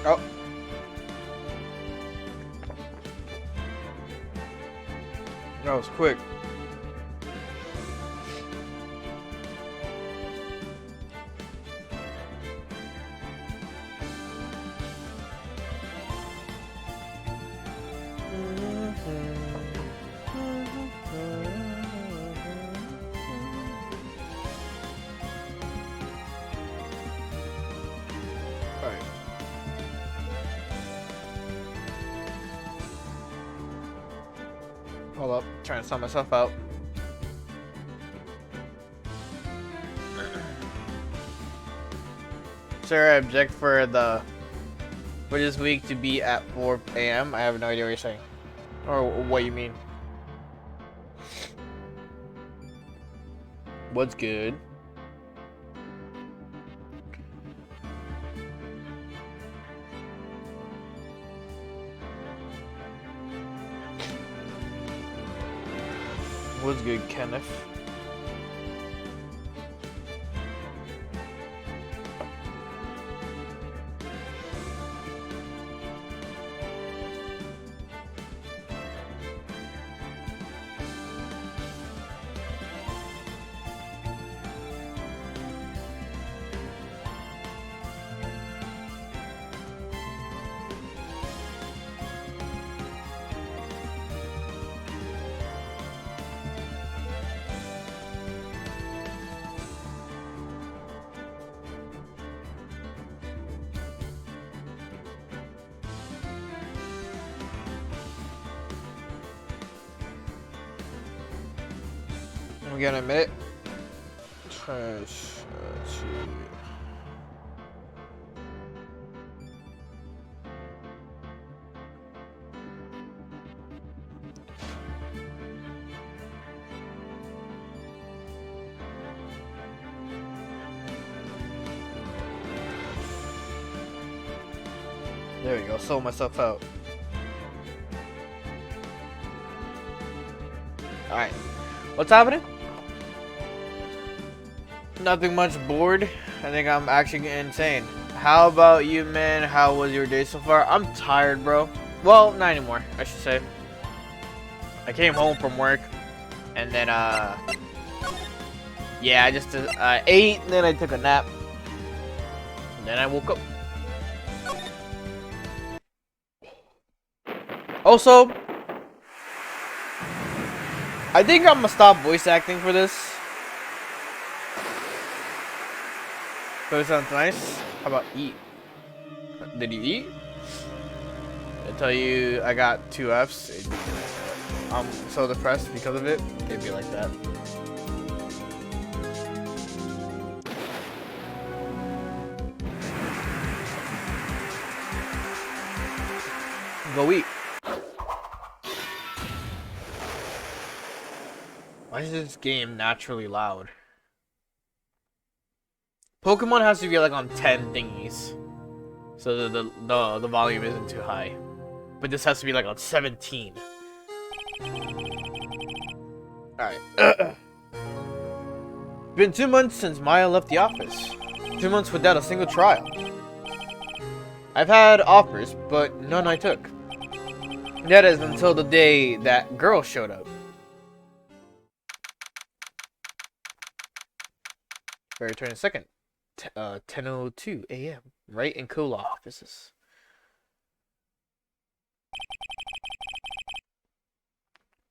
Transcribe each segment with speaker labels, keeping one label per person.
Speaker 1: Oh. That was quick. Alright. Hold up, trying to sort myself out. Sir, I object for this week to be at 4 a.m. I have no idea what you're saying. Or what you mean. What's good? What's good, Kenneth? I'm gonna admit it. Trash. Let's see. There we go. Sold myself out. All right. What's happening? Nothing much. Bored. I think I'm actually getting insane. How about you, man? How was your day so far? I'm tired, bro. Well, not anymore, I should say. I came home from work, and then yeah, I just ate, and then I took a nap, and then I woke up. Also, I think I'm gonna stop voice acting for this. So it sounds nice. How about eat? Did you eat? I tell you, I got 2 Fs. I'm so depressed because of it. It'd be like that. Go eat. Why is this game naturally loud? Pokemon has to be like on 10 thingies, so the volume isn't too high. But this has to be like on 17. Alright. Been 2 months since Maya left the office. 2 months without a single trial. I've had offers, but none I took. That is until the day that girl showed up. February 22nd. 10:02 a.m. Wright and Cool offices.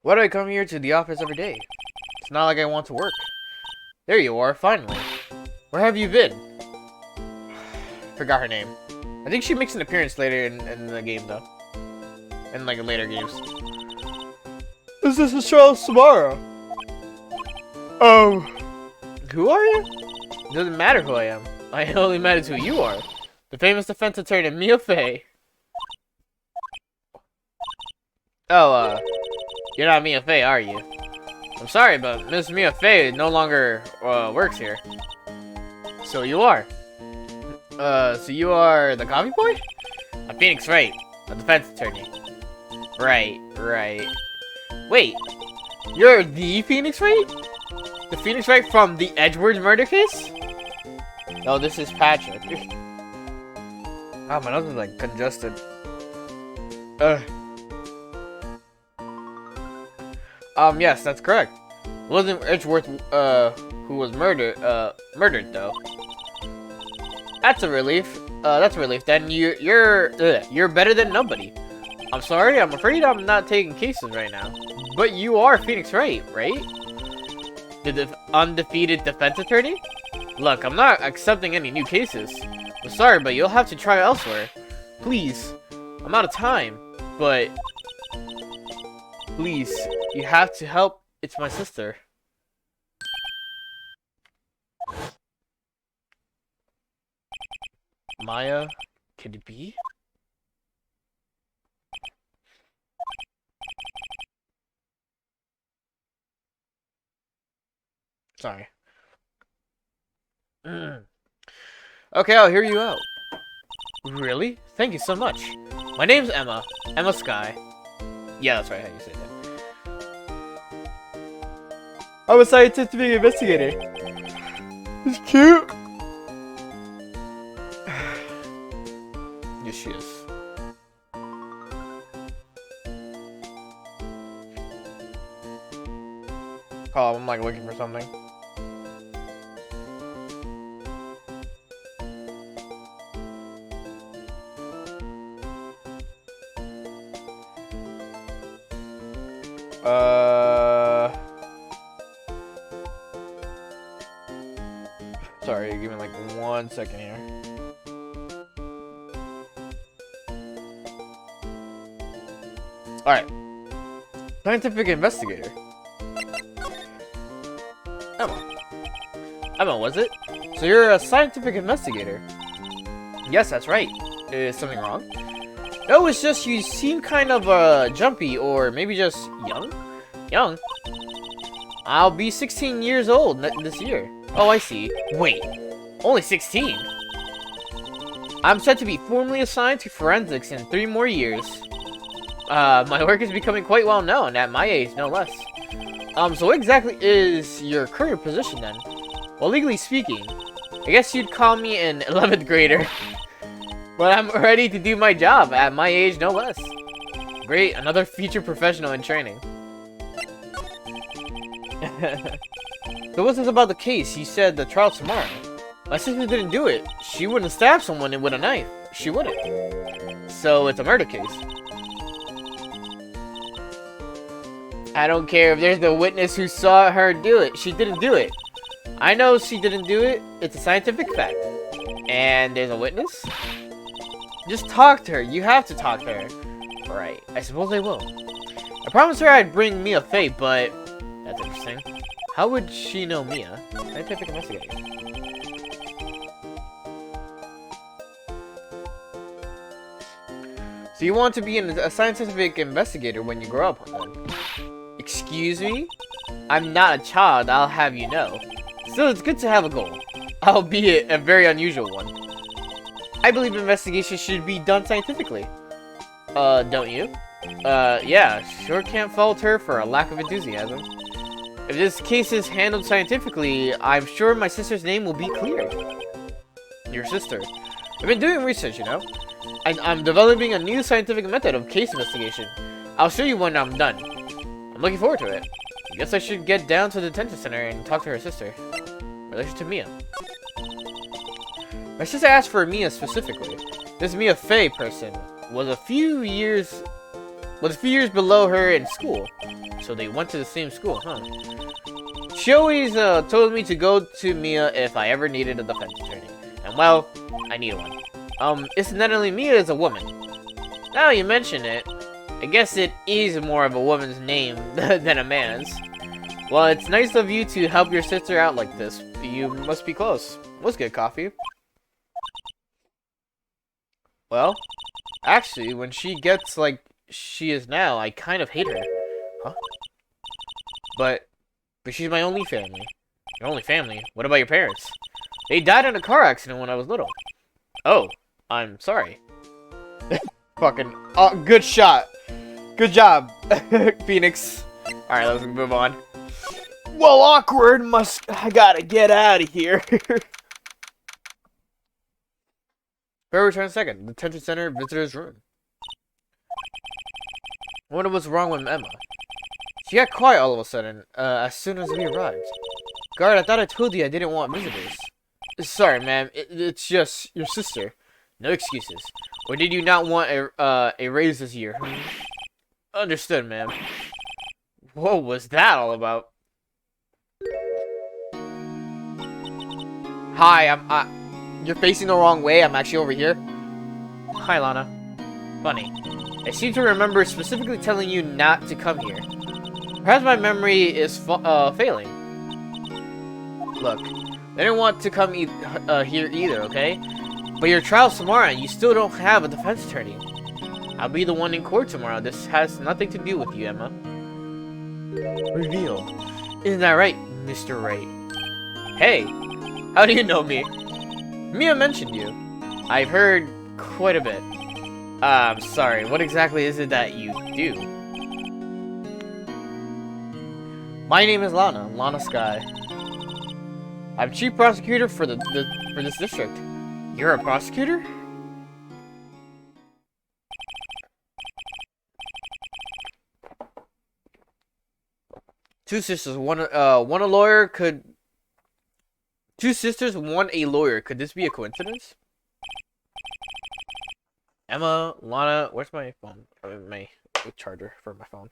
Speaker 1: Why do I come here to the office every day? It's not like I want to work. There you are, finally. Where have you been? Forgot her name. I think she makes an appearance later in the game, though. In like later games. This is Charles Samara. Who are you? It doesn't matter who I am. It only matters who you are. The famous defense attorney, Mia Fey. Oh, you're not Mia Fey, are you? I'm sorry, but Miss Mia Fey no longer works here. So you are. So you are the coffee boy? I'm Phoenix Wright, a defense attorney. Right. Wait, you're the Phoenix Wright? The Phoenix Wright from the Edgeworth murder case? No, this is Patrick. Ah, my nose is like congested. Ugh. Yes, that's correct. It wasn't Edgeworth, who was murdered though. That's a relief. That's a relief. Then you're better than nobody. I'm sorry, I'm afraid I'm not taking cases right now. But you are Phoenix Wright, right? The undefeated defense attorney? Look, I'm not accepting any new cases. I'm sorry, but you'll have to try elsewhere. Please. I'm out of time. But... please, you have to help. It's my sister. Maya? Could it be? Sorry. Okay, I'll hear you out. Really? Thank you so much. My name's Emma. Emma Sky. Yeah, that's right how you say that. I'm a scientific investigator. It's cute. Yes, she is. Oh, I'm like looking for something. Sorry, give me like 1 second here. Alright. Scientific investigator. Emma, was it? So you're a scientific investigator? Yes, that's right. Is something wrong? No, it's just you seem kind of jumpy, or maybe just young? Young? I'll be 16 years old this year. Oh, I see. Wait, only 16? I'm set to be formally assigned to forensics in 3 more years. My work is becoming quite well known, at my age, no less. So what exactly is your current position then? Well, legally speaking, I guess you'd call me an 11th grader. But I'm ready to do my job, at my age, no less. Great, another future professional in training. So what's this about the case? You said the trial tomorrow. My sister didn't do it. She wouldn't stab someone with a knife. She wouldn't. So it's a murder case. I don't care if there's the witness who saw her do it. She didn't do it. I know she didn't do it. It's a scientific fact. And there's a witness? Just talk to her. You have to talk to her. Alright, I suppose I will. I promised her I'd bring Mia Fey, but... that's interesting. How would she know Mia? Scientific investigator. So you want to be a scientific investigator when you grow up, then? Excuse me? I'm not a child, I'll have you know. Still, it's good to have a goal. Albeit a very unusual one. I believe investigation should be done scientifically. Don't you? Yeah, sure can't fault her for a lack of enthusiasm. If this case is handled scientifically, I'm sure my sister's name will be cleared. Your sister? I've been doing research, you know? I'm developing a new scientific method of case investigation. I'll show you when I'm done. I'm looking forward to it. I guess I should get down to the detention center and talk to her sister. Relation to Mia. My sister asked for Mia specifically. This Mia Fey person was a few years below her in school. So they went to the same school, huh? She always told me to go to Mia if I ever needed a defense attorney. And well, I need one. Incidentally, Mia is a woman. Now you mention it, I guess it is more of a woman's name than a man's. Well, it's nice of you to help your sister out like this. You must be close. Let's get coffee. Well, actually, when she gets like she is now, I kind of hate her. Huh? But she's my only family. Your only family? What about your parents? They died in a car accident when I was little. Oh, I'm sorry. Fucking, good shot. Good job, Phoenix. Alright, let's move on. Well, awkward, I gotta get out of here. February 22nd, detention center, visitor's room. I wonder what's wrong with Emma. She got quiet all of a sudden, as soon as we arrived. Guard, I thought I told you I didn't want visitors. Sorry, ma'am. It's just your sister. No excuses. Or did you not want a raise this year? Understood, ma'am. What was that all about? Hi, you're facing the wrong way. I'm actually over here. Hi, Lana. Funny. I seem to remember specifically telling you not to come here. Perhaps my memory is failing. Look, I didn't want to come here either, okay? But your trial's tomorrow and you still don't have a defense attorney. I'll be the one in court tomorrow. This has nothing to do with you, Emma. Reveal. Isn't that right, Mr. Wright? Hey, how do you know me? Mia mentioned you. I've heard quite a bit. I'm sorry, what exactly is it that you do? My name is Lana, Lana Sky. I'm chief prosecutor for this district. You're a prosecutor? Two sisters, one a lawyer. Two sisters, one a lawyer. Could this be a coincidence? Emma, Lana, where's my phone? My charger for my phone.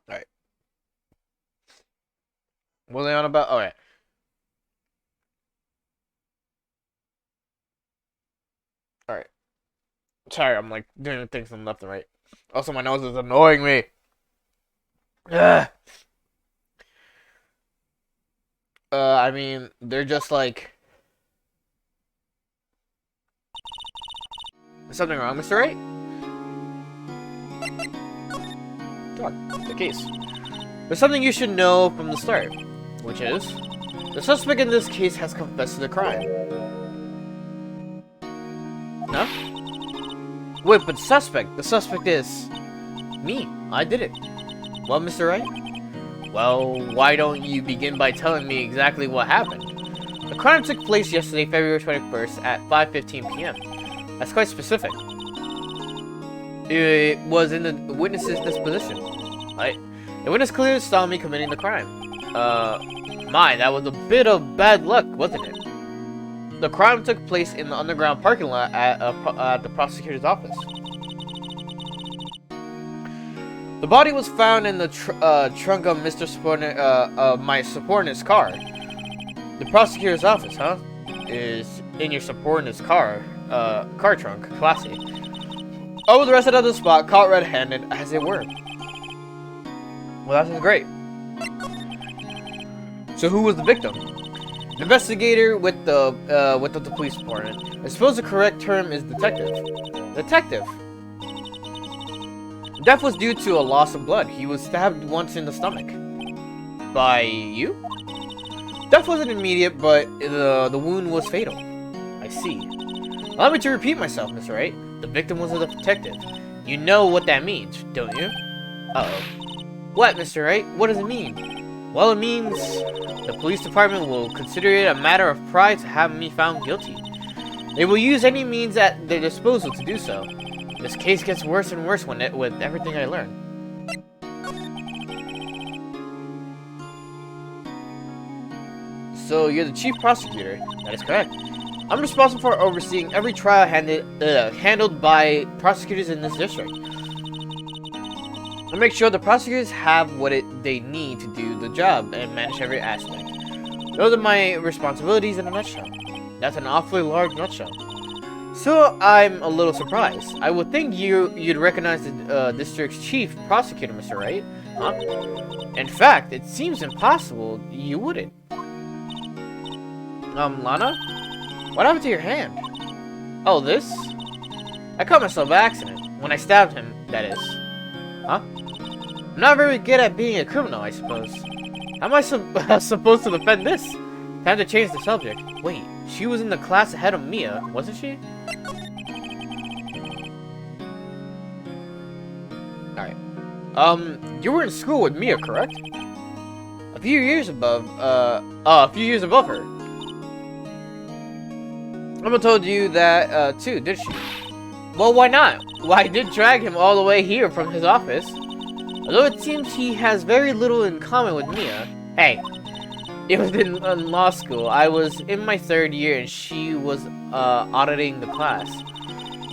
Speaker 1: Alright. What are they on about? Alright. Alright. Sorry, I'm like doing things from left and right. Also, my nose is annoying me. Ugh. I mean, they're just like... Is something wrong, Mr. Wright? God, the case. There's something you should know from the start, which is the suspect in this case has confessed to the crime. Huh? Wait, but the suspect is me. I did it. Well, Mr. Wright? Well, why don't you begin by telling me exactly what happened? The crime took place yesterday, February 21st at 5:15 p.m. That's quite specific. It was in the witness's disposition. The witness clearly saw me committing the crime. That was a bit of bad luck, wasn't it? The crime took place in the underground parking lot at the prosecutor's office. The body was found in the trunk of my subordinate's car. The prosecutor's office, huh? Is in your subordinate's car trunk. Classy. I was arrested at the spot, caught red-handed, as it were. Well, that's great. So who was the victim? An investigator with the police department. I suppose the correct term is detective. Detective. Death was due to a loss of blood. He was stabbed once in the stomach. By you? Death wasn't immediate, but the wound was fatal. I see. Allow me to repeat myself, Mr. Wright. The victim was a detective. You know what that means, don't you? Uh-oh. What, Mr. Wright? What does it mean? Well, it means the police department will consider it a matter of pride to have me found guilty. They will use any means at their disposal to do so. This case gets worse and worse with everything I learn. So, you're the chief prosecutor. That is correct. I'm responsible for overseeing every trial handled by prosecutors in this district. I make sure the prosecutors have what they need to do the job and manage every aspect. Those are my responsibilities in a nutshell. That's an awfully large nutshell. So I'm a little surprised. I would think you'd recognize the district's chief prosecutor, Mr. Wright, huh? In fact, it seems impossible you wouldn't. Lana? What happened to your hand? Oh, this? I cut myself by accident. When I stabbed him, that is. Huh? I'm not very good at being a criminal, I suppose. How am I supposed to defend this? Time to change the subject. Wait, she was in the class ahead of Mia, wasn't she? Alright. You were in school with Mia, correct? A few years above her. Emma told you that, too, did she? Well, why not? Well, I did drag him all the way here from his office. Although it seems he has very little in common with Mia. Hey, it was in law school. I was in my 3rd year and she was, auditing the class.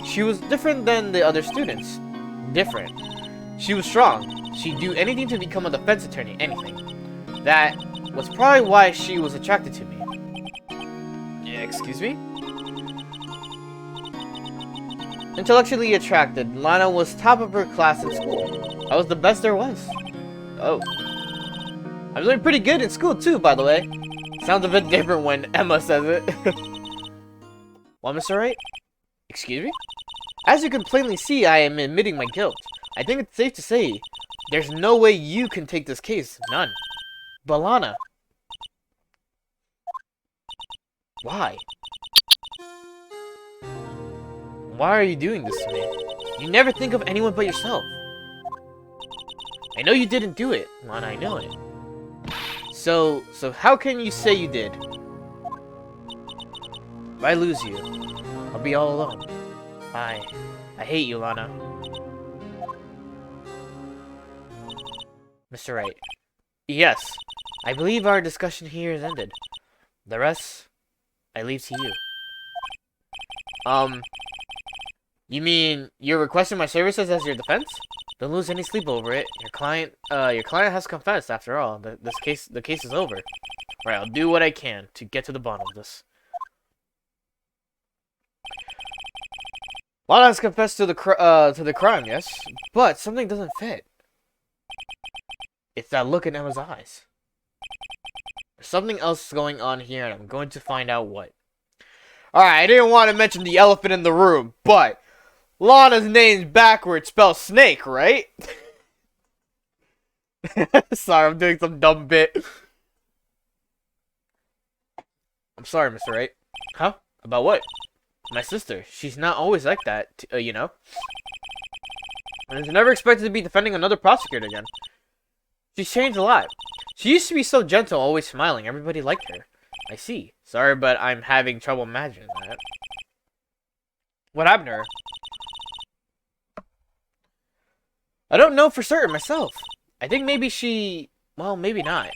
Speaker 1: She was different than the other students. Different. She was strong. She'd do anything to become a defense attorney, anything. That was probably why she was attracted to me. Yeah, excuse me? Intellectually attracted, Lana was top of her class in school. I was the best there was. Oh. I'm doing pretty good in school too, by the way. Sounds a bit different when Emma says it. What, Mr. Wright? Excuse me? As you can plainly see, I am admitting my guilt. I think it's safe to say, there's no way you can take this case. None. But Lana. Why? Why are you doing this to me? You never think of anyone but yourself. I know you didn't do it, Lana, I know it. So how can you say you did? If I lose you, I'll be all alone. I hate you, Lana. Mr. Wright. Yes, I believe our discussion here is ended. The rest, I leave to you. You mean you're requesting my services as your defense? Don't lose any sleep over it. Your client has confessed after all. The case is over. Right, I'll do what I can to get to the bottom of this. Lana has confessed to the crime, yes, but something doesn't fit. It's that look in Emma's eyes. There's something else going on here, and I'm going to find out what. Alright, I didn't want to mention the elephant in the room, but Lana's name's backwards spells snake, right? Sorry, I'm doing some dumb bit. I'm sorry, Mr. Wright. Huh? About what? My sister. She's not always like that, you know? I was never expected to be defending another prosecutor again. She's changed a lot. She used to be so gentle, always smiling. Everybody liked her. I see. Sorry, but I'm having trouble imagining that. What happened to her? I don't know for certain myself. I think maybe she... Well, maybe not.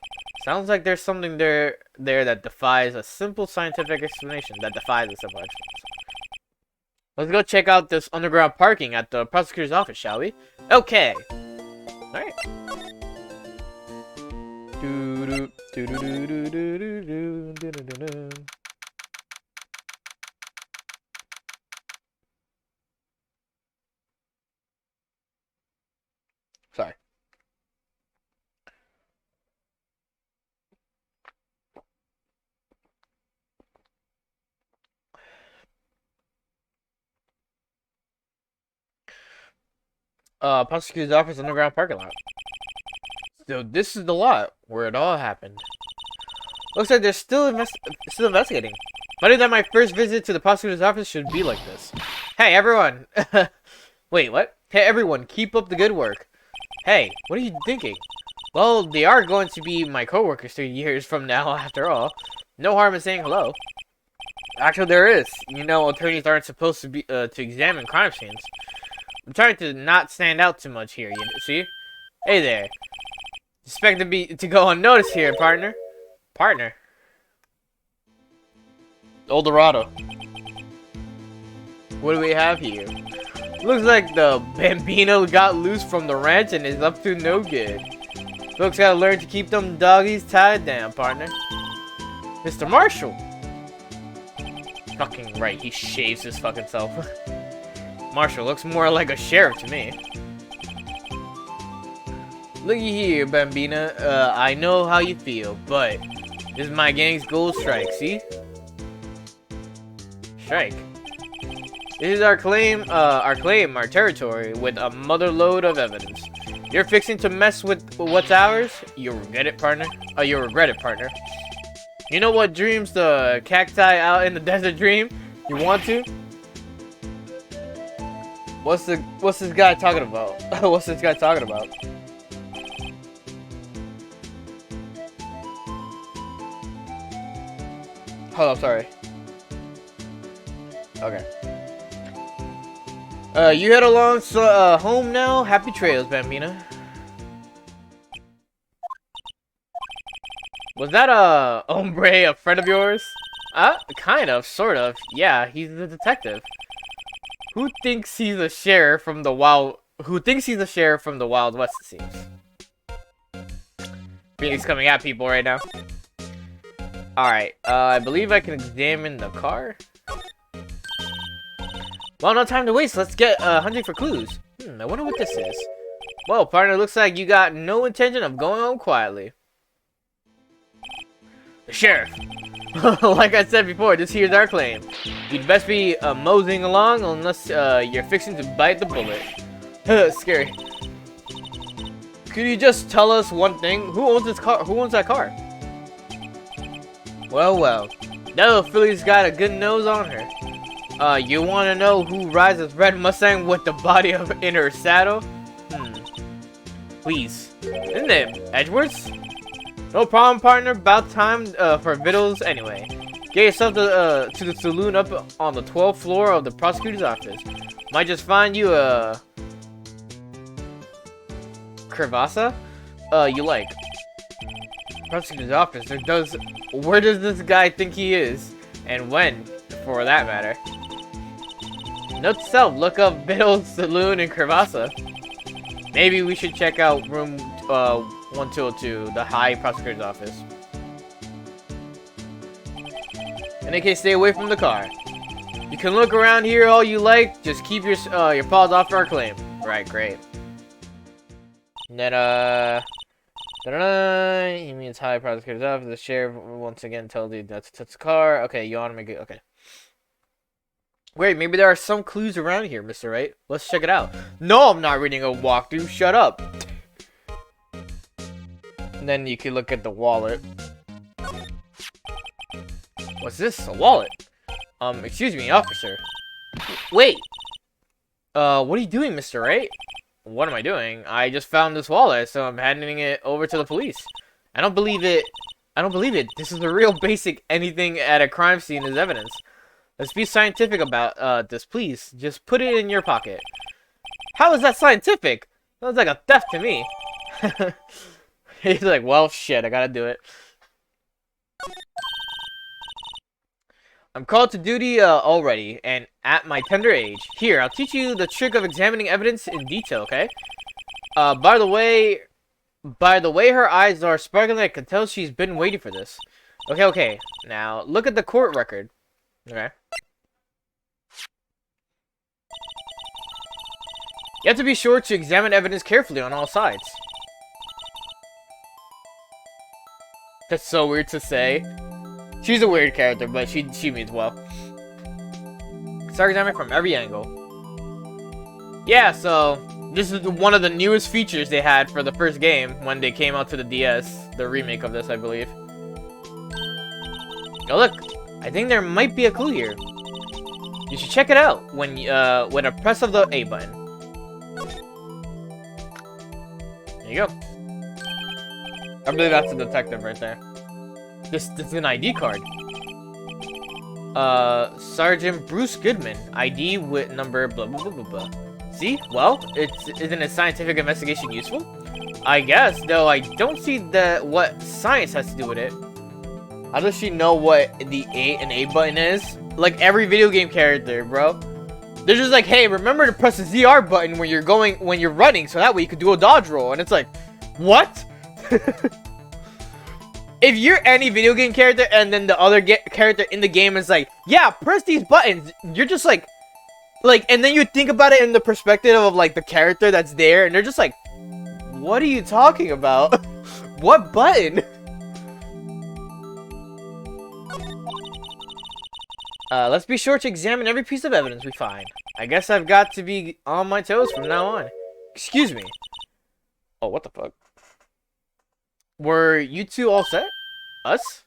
Speaker 1: Sounds like there's something there that defies a simple scientific explanation. Let's go check out this underground parking at the prosecutor's office, shall we? Okay. Alright. Sorry. Prosecutor's office underground parking lot. So this is the lot where it all happened. Looks like they're still investigating. Funny that my first visit to the prosecutor's office should be like this. Hey, everyone. Wait, what? Hey, everyone, keep up the good work. Hey, what are you thinking? Well, they are going to be my coworkers 3 years from now, after all. No harm in saying hello. Actually, there is. You know, attorneys aren't supposed to be to examine crime scenes. I'm trying to not stand out too much here, you see? Hey there. Expect to go unnoticed here, partner. Partner. Eldorado. What do we have here? Looks like the Bambino got loose from the ranch and is up to no good. Folks gotta learn to keep them doggies tied down, partner. Mr. Marshall. Fucking right, he shaves his fucking self. Marshall looks more like a sheriff to me. Looky here, Bambina. I know how you feel, but this is my gang's gold strike, see? Strike. This is our claim, our territory, with a mother load of evidence. You're fixing to mess with what's ours? You'll regret it, partner. Oh, you'll regret it, partner. You know what dreams the cacti out in the desert dream? You want to? What's this guy talking about? What's this guy talking about? Hold on, sorry. Okay. You head along home now. Happy trails, Bambina. Was that a hombre a friend of yours? Kind of, sort of. Yeah, he's the detective. Who thinks he's a sheriff from the Wild? Who thinks he's a sheriff from the Wild West? It seems. He's coming at people right now. All right. I believe I can examine the car. Well, no time to waste. Let's get hunting for clues. I wonder what this is. Well, partner, looks like you got no intention of going home quietly. The sheriff. Like I said before, this here's our claim. You'd best be moseying along unless you're fixing to bite the bullet. Scary. Could you just tell us one thing? Who owns this car? Who owns that car? Well, well. That little filly's got a good nose on her. You want to know who rides this red Mustang with the body in her saddle? Please. Isn't it Edwards? No problem, partner. About time for victuals anyway. Get yourself to the saloon up on the 12th floor of the prosecutor's office. Might just find you a crevasse you like. Prosecutor's office. Where does this guy think he is? And when, for that matter? Note to self, look up Biddle's Saloon in Crevasse. Maybe we should check out room 1202, the High Prosecutor's office. In any case, stay away from the car. You can look around here all you like, just keep your paws off our claim. Right, great. And then, he means High Prosecutor's office. The sheriff once again tells you that's the car. Okay, you want to make it, okay. Wait, maybe there are some clues around here, Mr. Wright. Let's check it out. No, I'm not reading a walkthrough. Shut up. And then you can look at the wallet. What's this? A wallet? Excuse me, officer. Wait. What are you doing, Mr. Wright? What am I doing? I just found this wallet, so I'm handing it over to the police. I don't believe it. I don't believe it. This is a real basic anything at a crime scene is evidence. Let's be scientific about this, please. Just put it in your pocket. How is that scientific? Sounds like a theft to me. He's like, well, shit, I gotta do it. I'm called to duty already, and at my tender age. Here, I'll teach you the trick of examining evidence in detail, okay? By the way her eyes are sparkling, I can tell she's been waiting for this. Okay. Now, look at the court record. Okay. You have to be sure to examine evidence carefully on all sides. That's so weird to say. She's a weird character, but she means well. Start examining from every angle. Yeah, so this is one of the newest features they had for the first game when they came out to the DS. The remake of this, I believe. Oh look, I think there might be a clue here. You should check it out when a press of the A button. There you go. I believe that's a detective right there. This is an ID card. Sergeant Bruce Goodman. ID with number blah blah blah blah blah. See? Well, isn't a scientific investigation useful? I guess, though I don't see what science has to do with it. How does she know what an A button is? Like every video game character, bro. They're just like, hey, remember to press the ZR button when you're running, so that way you could do a dodge roll. And it's like, what? If you're any video game character and then the other character in the game is like, yeah, press these buttons, you're just like, and then you think about it in the perspective of like the character that's there, and they're just like, what are you talking about? What button? Let's be sure to examine every piece of evidence we find. I guess I've got to be on my toes from now on. Excuse me. Oh, what the fuck? Were you two all set? Us?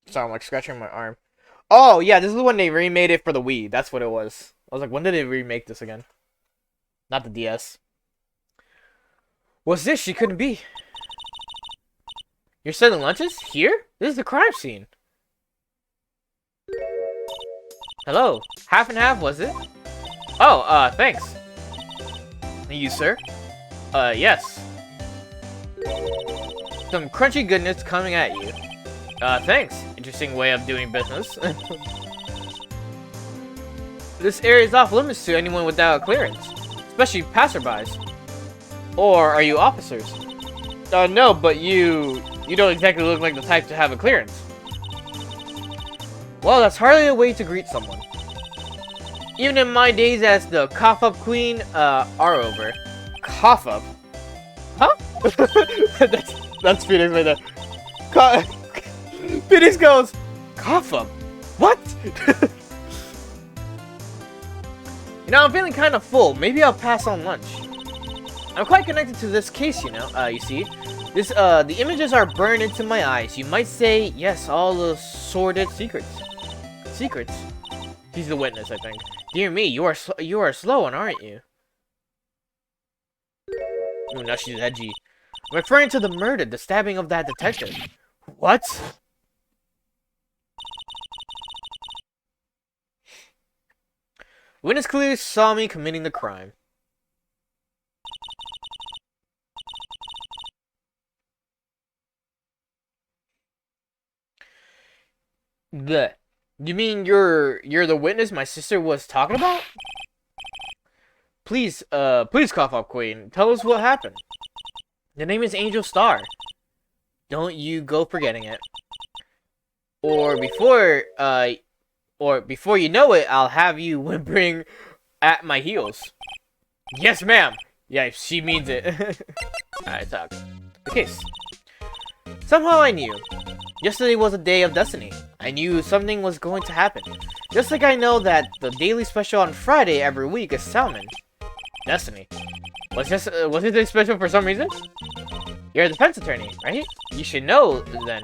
Speaker 1: Sorry, I'm like scratching my arm. Oh, yeah, this is when they remade it for the Wii. That's what it was. I was like, when did they remake this again? Not the DS. What's this? She couldn't be. You're selling lunches? Here? This is the crime scene. Hello. Half and half, was it? Oh, thanks. And you, sir? Yes. Some crunchy goodness coming at you. Thanks. Interesting way of doing business. This area is off limits to anyone without a clearance, especially passerbys. Or are you officers? No, but you don't exactly look like the type to have a clearance. Well, that's hardly a way to greet someone. Even in my days as the cough-up queen, are over. Cough-up? Huh? that's Phoenix right there. Phoenix goes, cough-up? What? You know, I'm feeling kind of full. Maybe I'll pass on lunch. I'm quite connected to this case, you know. You see, this the images are burned into my eyes. You might say, yes, all the sordid secrets. Secrets? He's the witness, I think. Dear me, you are a slow one, aren't you? Oh, now she's edgy. I'm referring to the murder, the stabbing of that detective. What? Witness clearly saw me committing the crime. You mean you're the witness my sister was talking about? Please, please, cough up, Queen. Tell us what happened. The name is Angel Star. Don't you go forgetting it. Or before you know it, I'll have you whimpering at my heels. Yes, ma'am. Yeah, she means it. Alright, talk. The case. Somehow I knew. Yesterday was a day of destiny. I knew something was going to happen. Just like I know that the daily special on Friday every week is salmon. Destiny. Was it special for some reason? You're a defense attorney, right? You should know, then.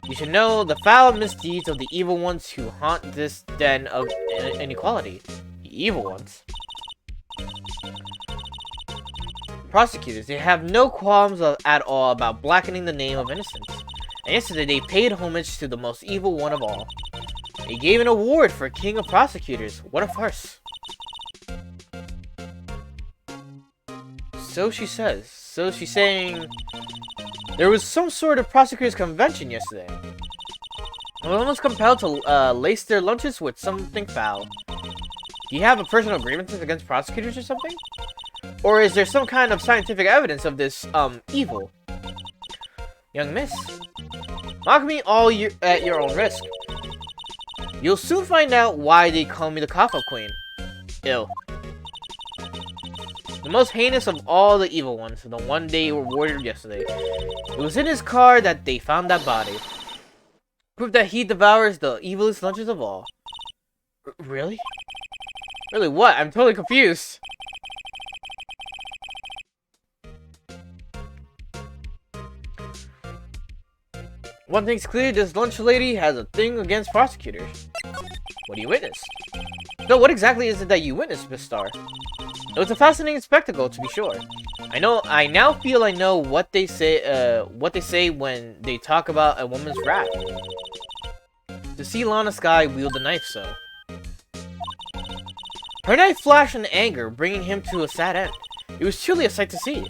Speaker 1: You should know the foul misdeeds of the evil ones who haunt this den of inequality. The evil ones. Prosecutors, they have no qualms at all about blackening the name of innocence. And yesterday they paid homage to the most evil one of all. They gave an award for King of Prosecutors. What a farce. So she says. So she's saying there was some sort of prosecutors convention yesterday. One was compelled to lace their lunches with something foul. Do you have a personal grievances against prosecutors or something? Or is there some kind of scientific evidence of this, evil? Young miss, mock me all at your own risk. You'll soon find out why they call me the cough-up queen. Ill. The most heinous of all the evil ones, the one they rewarded yesterday. It was in his car that they found that body. Proof that he devours the evilest lunches of all. Really? Really what? I'm totally confused. One thing's clear, this lunch lady has a thing against prosecutors. What do you witness? So what exactly is it that you witnessed, Miss Star? It was a fascinating spectacle, to be sure. I now feel I know what they say when they talk about a woman's wrath. To see Lana Sky wield a knife so. Her knife flashed in anger, bringing him to a sad end. It was truly a sight to see.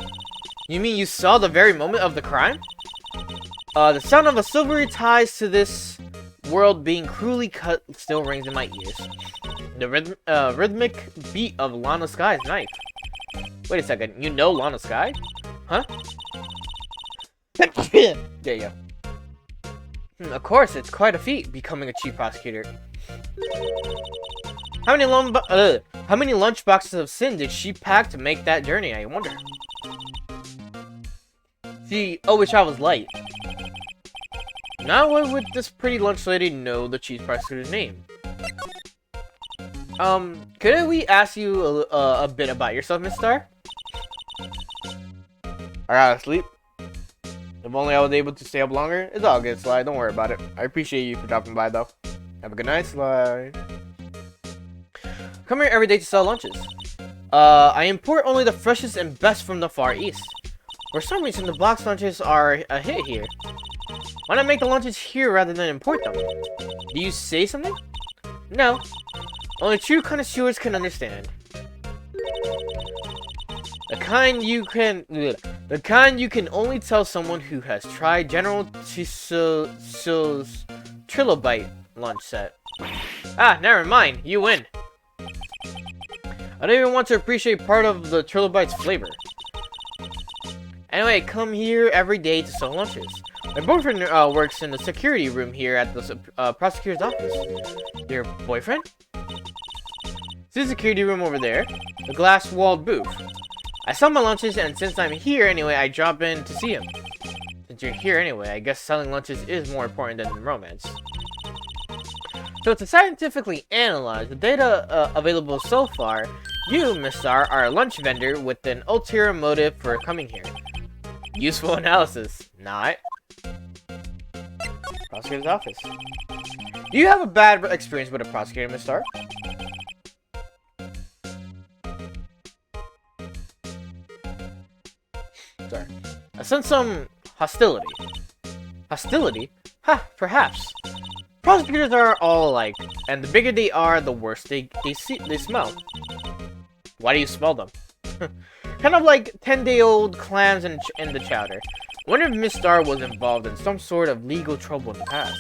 Speaker 1: You mean you saw the very moment of the crime? The sound of a silvery ties to this world being cruelly cut still rings in my ears. The rhythmic beat of Lana Sky's knife. Wait a second, you know Lana Sky? Huh? There you go. Of course, it's quite a feat, becoming a chief prosecutor. How many lunch boxes of sin did she pack to make that journey, I wonder? She always travels light. Now why would this pretty lunch lady know the chief prosecutor's name? Could we ask you a bit about yourself, Miss Star? I gotta sleep. If only I was able to stay up longer. It's all good, Sly. Don't worry about it. I appreciate you for dropping by, though. Have a good night, Sly. Come here every day to sell lunches. I import only the freshest and best from the Far East. For some reason, the box lunches are a hit here. Why not make the lunches here rather than import them? Do you say something? No. Only true connoisseurs can understand. The kind you can only tell someone who has tried General Tisso's Trilobite lunch set. Ah, never mind. You win. I don't even want to appreciate part of the Trilobite's flavor. Anyway, I come here every day to sell lunches. My boyfriend works in the security room here at the prosecutor's office. Your boyfriend? See the security room over there? The glass-walled booth. I sell my lunches, and since I'm here anyway, I drop in to see him. Since you're here anyway, I guess selling lunches is more important than romance. So to scientifically analyze the data available so far, you, Miss Star, are a lunch vendor with an ulterior motive for coming here. Useful analysis. Not. Prosecutor's office. Do you have a bad experience with a prosecutor, Miss Star? Sorry. I sense some hostility. Hostility? Ha, perhaps. Prosecutors are all alike, and the bigger they are, the worse they smell. Why do you smell them? Kind of like 10-day-old clams in the chowder. I wonder if Miss Star was involved in some sort of legal trouble in the past.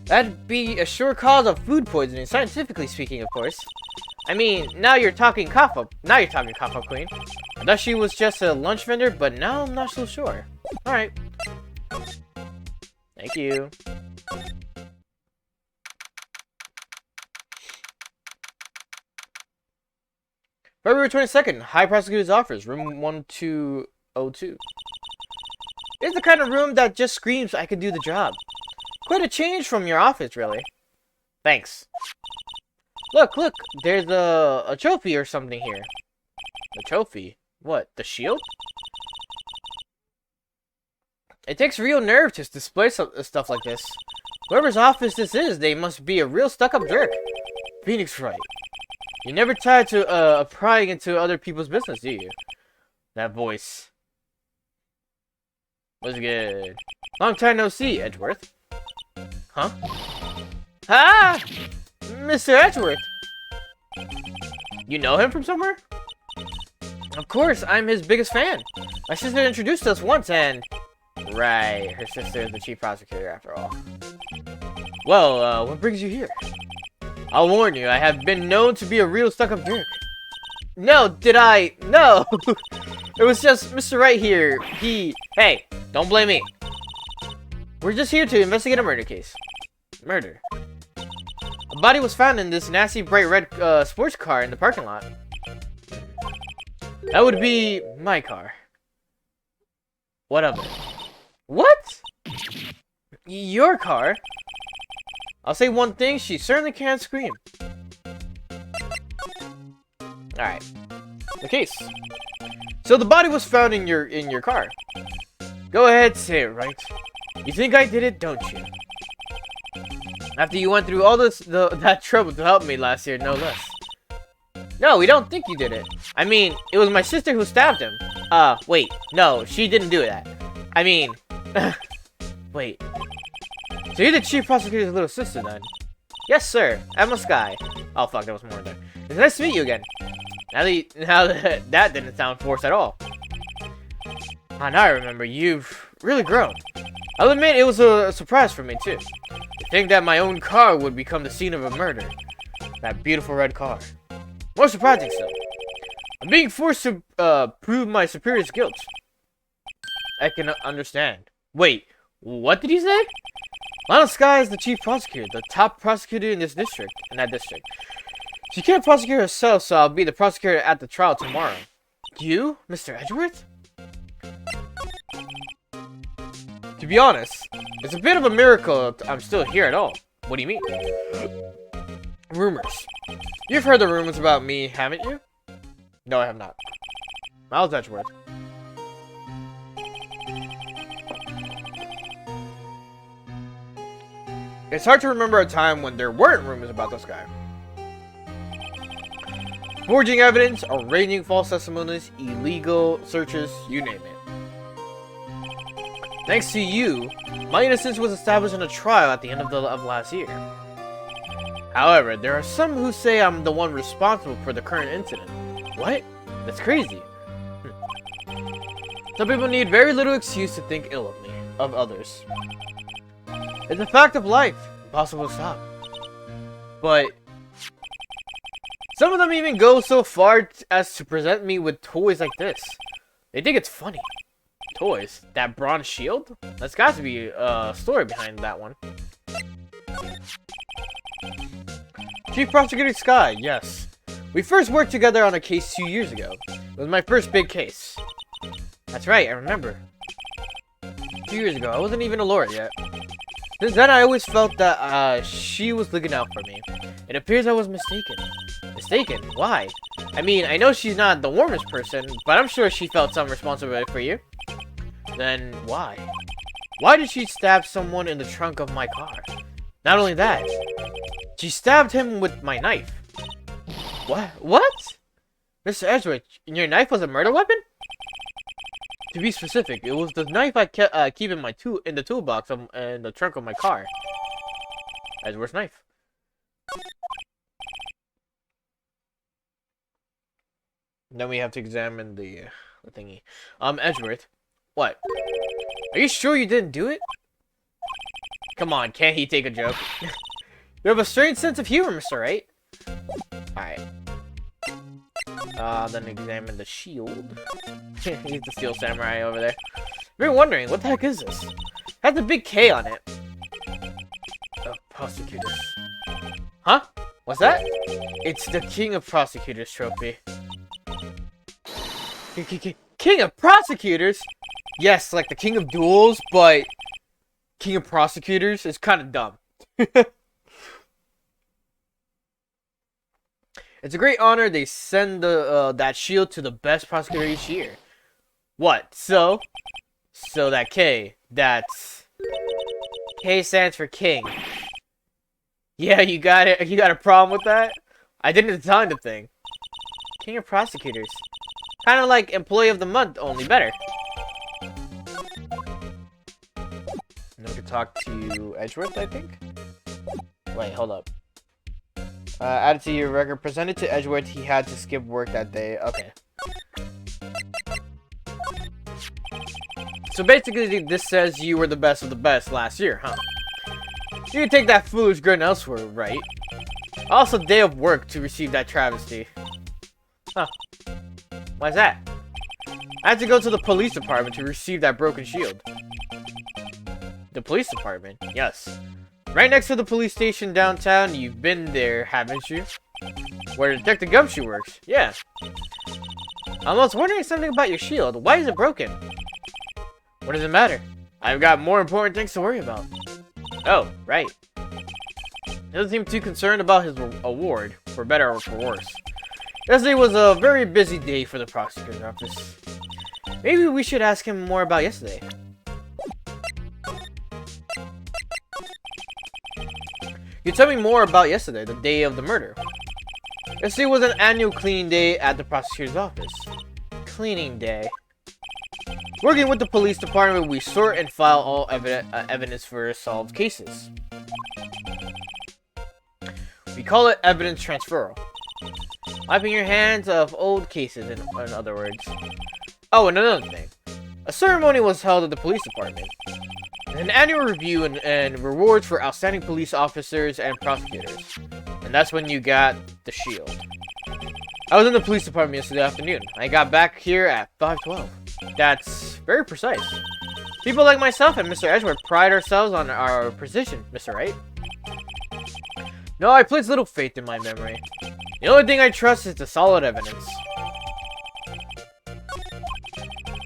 Speaker 1: That'd be a sure cause of food poisoning, scientifically speaking, of course. I mean, now you're talking cough up. Now you're talking cough up, Queen. I thought she was just a lunch vendor, but now I'm not so sure. All right. Thank you. February 22nd, High Prosecutor's Office, room 1202. It's the kind of room that just screams I could do the job. Quite a change from your office, really. Thanks. Look, there's a trophy or something here. A trophy? What, the shield? It takes real nerve to display stuff like this. Whoever's office this is, they must be a real stuck-up jerk. Phoenix Wright. You never tired to prying into other people's business, do you? That voice. What's good? Long time no see, Edgeworth. Huh? Ah! Mr. Edgeworth! You know him from somewhere? Of course, I'm his biggest fan. My sister introduced us once and... Right, her sister is the chief prosecutor after all. Well, what brings you here? I'll warn you, I have been known to be a real stuck-up jerk. No, did I? No! It was just Mr. Wright here. Hey, don't blame me. We're just here to investigate a murder case. Murder. A body was found in this nasty bright red sports car in the parking lot. That would be my car. What of it? What? Your car? I'll say one thing, she certainly can't scream. Alright. The case. So the body was found in your car. Go ahead, say it, Wright. You think I did it, don't you? After you went through all that trouble to help me last year, no less. No, we don't think you did it. I mean, it was my sister who stabbed him. Wait. No, she didn't do that. I mean... Wait. So you're the chief prosecutor's little sister, then? Yes, sir. Emma Sky. Oh, fuck, that was more there. It's nice to meet you again. Now that didn't sound forced at all. Ah, now I remember. You've really grown. I'll admit it was a surprise for me, too. To think that my own car would become the scene of a murder. That beautiful red car. More surprising still. I'm being forced to prove my superior's guilt. I can understand. Wait, what did he say? Lana Sky is the chief prosecutor, the top prosecutor in that district. She can't prosecute herself, so I'll be the prosecutor at the trial tomorrow. You, Mr. Edgeworth? To be honest, it's a bit of a miracle I'm still here at all. What do you mean? Rumors. You've heard the rumors about me, haven't you? No, I have not. Miles Edgeworth. It's hard to remember a time when there weren't rumors about this guy. Forging evidence, arranging false testimonies, illegal searches, you name it. Thanks to you, my innocence was established in a trial at the end of last year. However, there are some who say I'm the one responsible for the current incident. What? That's crazy. Some people need very little excuse to think ill of me, of others. It's a fact of life, impossible to stop. But some of them even go so far as to present me with toys like this. They think it's funny. Toys? That bronze shield? That's got to be a story behind that one. Chief Prosecutor Sky, yes. We first worked together on a case 2 years ago. It was my first big case. That's right, I remember. 2 years ago, I wasn't even a lawyer yet. Since then, I always felt that she was looking out for me. It appears I was mistaken. Mistaken? Why? I mean, I know she's not the warmest person, but I'm sure she felt some responsibility for you. Then, why? Why did she stab someone in the trunk of my car? Not only that, she stabbed him with my knife. What? What? Mr. Edgeworth, your knife was a murder weapon? To be specific, it was the knife I keep in the toolbox in the trunk of my car. Edgeworth's knife. Then we have to examine the thingy. Edgeworth, what? Are you sure you didn't do it? Come on, can't he take a joke? You have a strange sense of humor, Mr. Wright. Alright. Then examine the shield. He's the Steel Samurai over there. We're wondering, what the heck is this? It has a big K on it. Prosecutors. Huh? What's that? It's the King of Prosecutors trophy. King of Prosecutors? Yes, like the King of Duels, but King of Prosecutors is kind of dumb. It's a great honor. They send that shield to the best prosecutor each year. What? So that K, that's... K stands for King. Yeah, you got it. You got a problem with that? I didn't design the thing. King of Prosecutors. Kind of like Employee of the Month, only better. Now we can talk to Edgeworth, I think? Wait, hold up. Added to your record. Presented to Edgeworth, he had to skip work that day. Okay. So basically, this says you were the best of the best last year, huh? You can take that foolish grin elsewhere, right? Also, day of work to receive that travesty. Huh. Why's that? I had to go to the police department to receive that broken shield. The police department? Yes. Right next to the police station downtown. You've been there, haven't you? Where Detective Gumshoe works. Yeah. I was wondering something about your shield. Why is it broken? What does it matter? I've got more important things to worry about. Oh, right. He doesn't seem too concerned about his award, for better or for worse. Yesterday was a very busy day for the prosecutor's office. Maybe we should ask him more about yesterday. You tell me more about yesterday, the day of the murder. Yesterday was an annual cleaning day at the prosecutor's office. Cleaning day. Working with the police department, we sort and file all evidence for solved cases. We call it evidence transferal. Wiping your hands of old cases, in other words. Oh, and another thing. A ceremony was held at the police department. An annual review and rewards for outstanding police officers and prosecutors. And that's when you got the shield. I was in the police department yesterday afternoon. I got back here at 5:12. That's very precise. People like myself and Mr. Edgeworth pride ourselves on our precision, Mr. Wright. No, I place little faith in my memory. The only thing I trust is the solid evidence.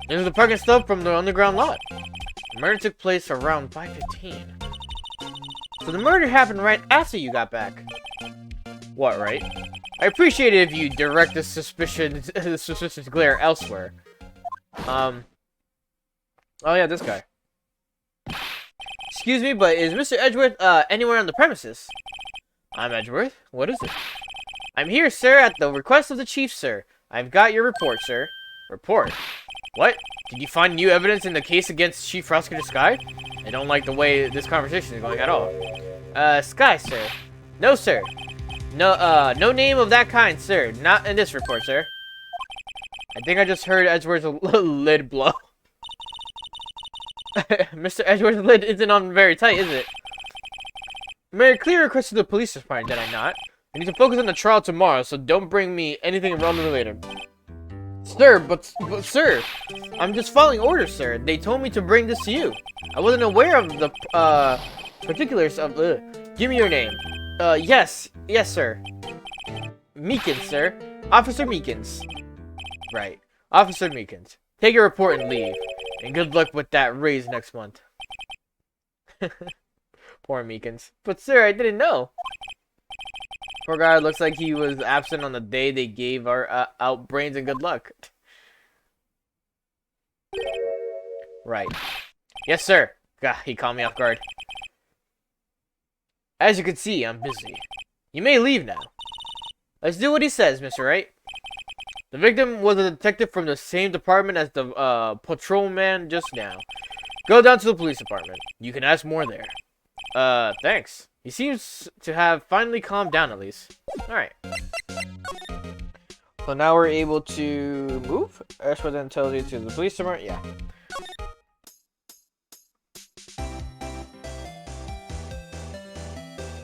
Speaker 1: This is the parking stub from the underground lot. The murder took place around 5:15. So the murder happened right after you got back. What, right? I appreciate it if you direct the suspicious glare elsewhere. Oh yeah, this guy. Excuse me, but is Mr. Edgeworth, anywhere on the premises? I'm Edgeworth. What is it? I'm here, sir, at the request of the chief, sir. I've got your report, sir. Report? What? Did you find new evidence in the case against Chief Prosecutor Sky? I don't like the way this conversation is going at all. Sky, sir. No, sir. No, no name of that kind, sir. Not in this report, sir. I think I just heard Edgeworth's lid blow. Mr. Edgeworth's lid isn't on very tight, is it? I made a clear request to the police department, did I not? I need to focus on the trial tomorrow, so don't bring me anything irrelevant later. Sir, but sir, I'm just following orders, sir. They told me to bring this to you. I wasn't aware of the, particulars of, Give me your name. Yes, sir. Meekins, sir. Officer Meekins. Right. Officer Meekins. Take your report and leave. And good luck with that raise next month. Poor Meekins. But sir, I didn't know. Poor guy looks like he was absent on the day they gave our out brains and good luck. Right. Yes, sir. God, he caught me off guard. As you can see, I'm busy. You may leave now. Let's do what he says, Mr. Wright. The victim was a detective from the same department as the patrolman just now. Go down to the police department. You can ask more there. Thanks. He seems to have finally calmed down at least. Alright. So now we're able to move. Ashford then tells you to the police department. Yeah.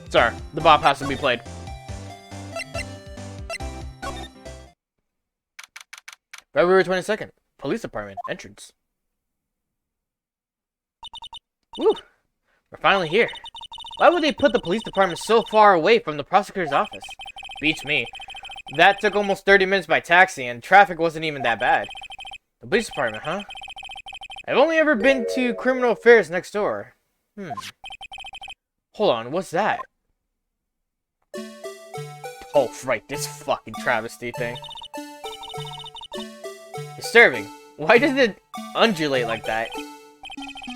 Speaker 1: Sorry, the bop has to be played. February 22nd. Police department. Entrance. Woo! We're finally here. Why would they put the police department so far away from the prosecutor's office? Beats me. That took almost 30 minutes by taxi, and traffic wasn't even that bad. The police department, huh? I've only ever been to criminal affairs next door. Hold on, what's that? Oh, right, this fucking travesty thing. Disturbing. Why does it undulate like that?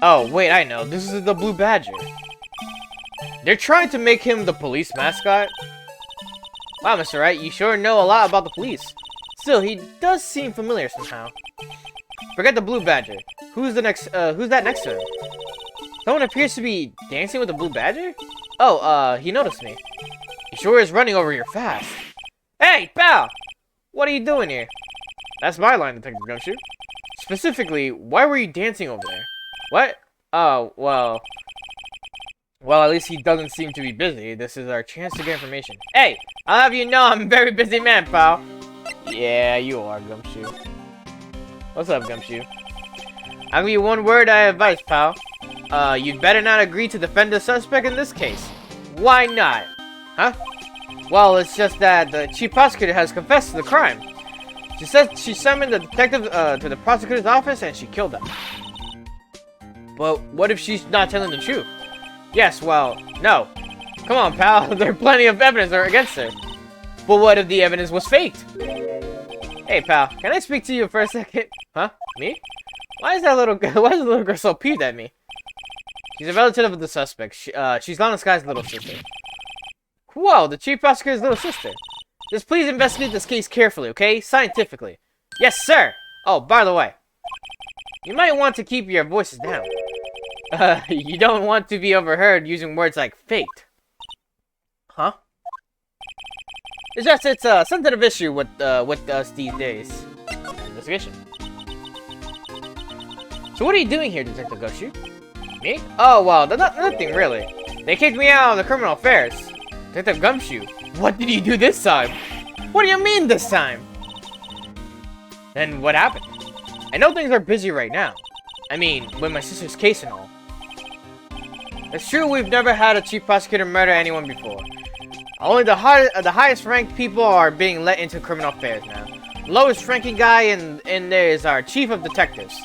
Speaker 1: Oh, wait, I know. This is the Blue Badger. They're trying to make him the police mascot? Wow, Mr. Wright, you sure know a lot about the police. Still, he does seem familiar somehow. Forget the Blue Badger. Who's that next to him? Someone appears to be dancing with the Blue Badger? Oh, he noticed me. He sure is running over here fast. Hey, pal! What are you doing here? That's my line, Detective Gumshoe. Specifically, why were you dancing over there? What? Oh, well... Well, at least he doesn't seem to be busy. This is our chance to get information. Hey! I'll have you know I'm a very busy man, pal. Yeah, you are, Gumshoe. What's up, Gumshoe? I'll give you one word of advice, pal. You'd better not agree to defend the suspect in this case. Why not? Huh? Well, it's just that the chief prosecutor has confessed to the crime. She said she summoned the detective to the prosecutor's office and she killed him. But what if she's not telling the truth? Yes, well, no. Come on, pal. There are plenty of evidence against her. But what if the evidence was faked? Hey, pal. Can I speak to you for a second? Huh? Me? Why is the little girl so peeved at me? She's a relative of the suspect. She's Lana Sky's little sister. Whoa, the chief prosecutor's little sister. Just please investigate this case carefully, okay? Scientifically. Yes, sir! Oh, by the way. You might want to keep your voices down. You don't want to be overheard using words like faked. Huh? It's a sensitive issue with us these days. Investigation. So what are you doing here, Detective Gumshoe? Me? Oh, well, nothing really. They kicked me out of the criminal affairs. Detective Gumshoe, what did you do this time? What do you mean this time? Then what happened? I know things are busy right now. I mean, with my sister's case and all. It's true we've never had a chief prosecutor murder anyone before. Only the highest ranked people are being let into criminal affairs now. The lowest ranking guy in there is our chief of detectives.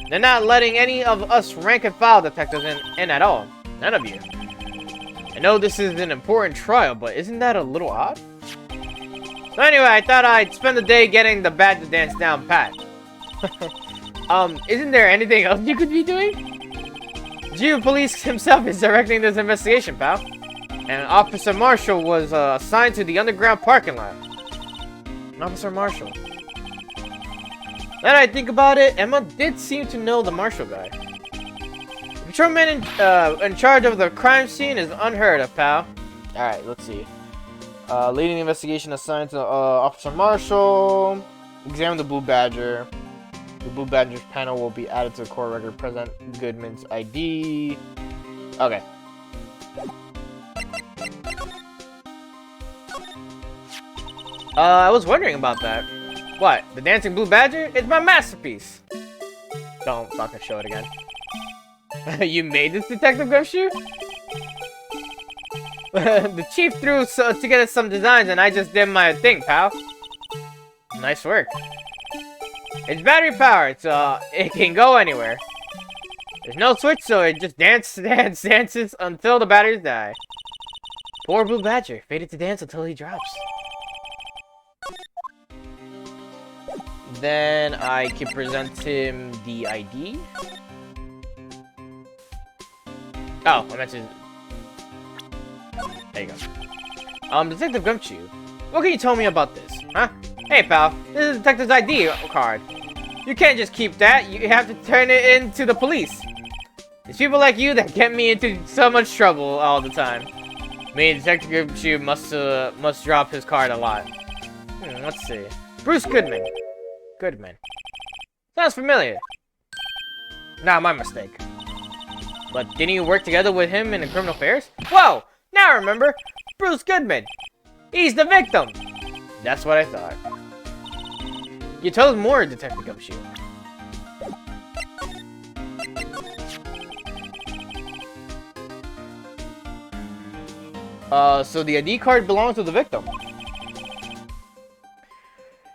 Speaker 1: They're not letting any of us rank and file detectives in at all. None of you. I know this is an important trial, but isn't that a little odd? So anyway, I thought I'd spend the day getting the badger dance down pat. Isn't there anything else you could be doing? The chief of police himself is directing this investigation, pal. And Officer Marshall was assigned to the underground parking lot. Officer Marshall. Now that I think about it, Emma did seem to know the marshal guy. The patrolman in charge of the crime scene is unheard of, pal. Alright, let's see. Leading the investigation assigned to Officer Marshall. Examine the Blue Badger. The Blue Badger's panel will be added to the court record. Present Goodman's ID. Okay. I was wondering about that. What? The Dancing Blue Badger? It's my masterpiece! Don't fucking show it again. You made this, Detective Gumshoe? The chief threw together some designs and I just did my thing, pal. Nice work. It's battery powered, so it can go anywhere. There's no switch, so it just dances until the batteries die. Poor Blue Badger, fated to dance until he drops. Then I can present him the ID. Oh, I meant to... There you go. Detective Gumshoe, what can you tell me about this, huh? Hey, pal, this is Detective's ID card. You can't just keep that. You have to turn it into the police. It's people like you that get me into so much trouble all the time. Me and Detective Gumshoe must drop his card a lot. Let's see. Bruce Goodman. Goodman. Sounds familiar. Nah, my mistake. But didn't you work together with him in the criminal affairs? Whoa! Now I remember! Bruce Goodman! He's the victim! That's what I thought. You tell us more, Detective Gumshoe. So the ID card belongs to the victim.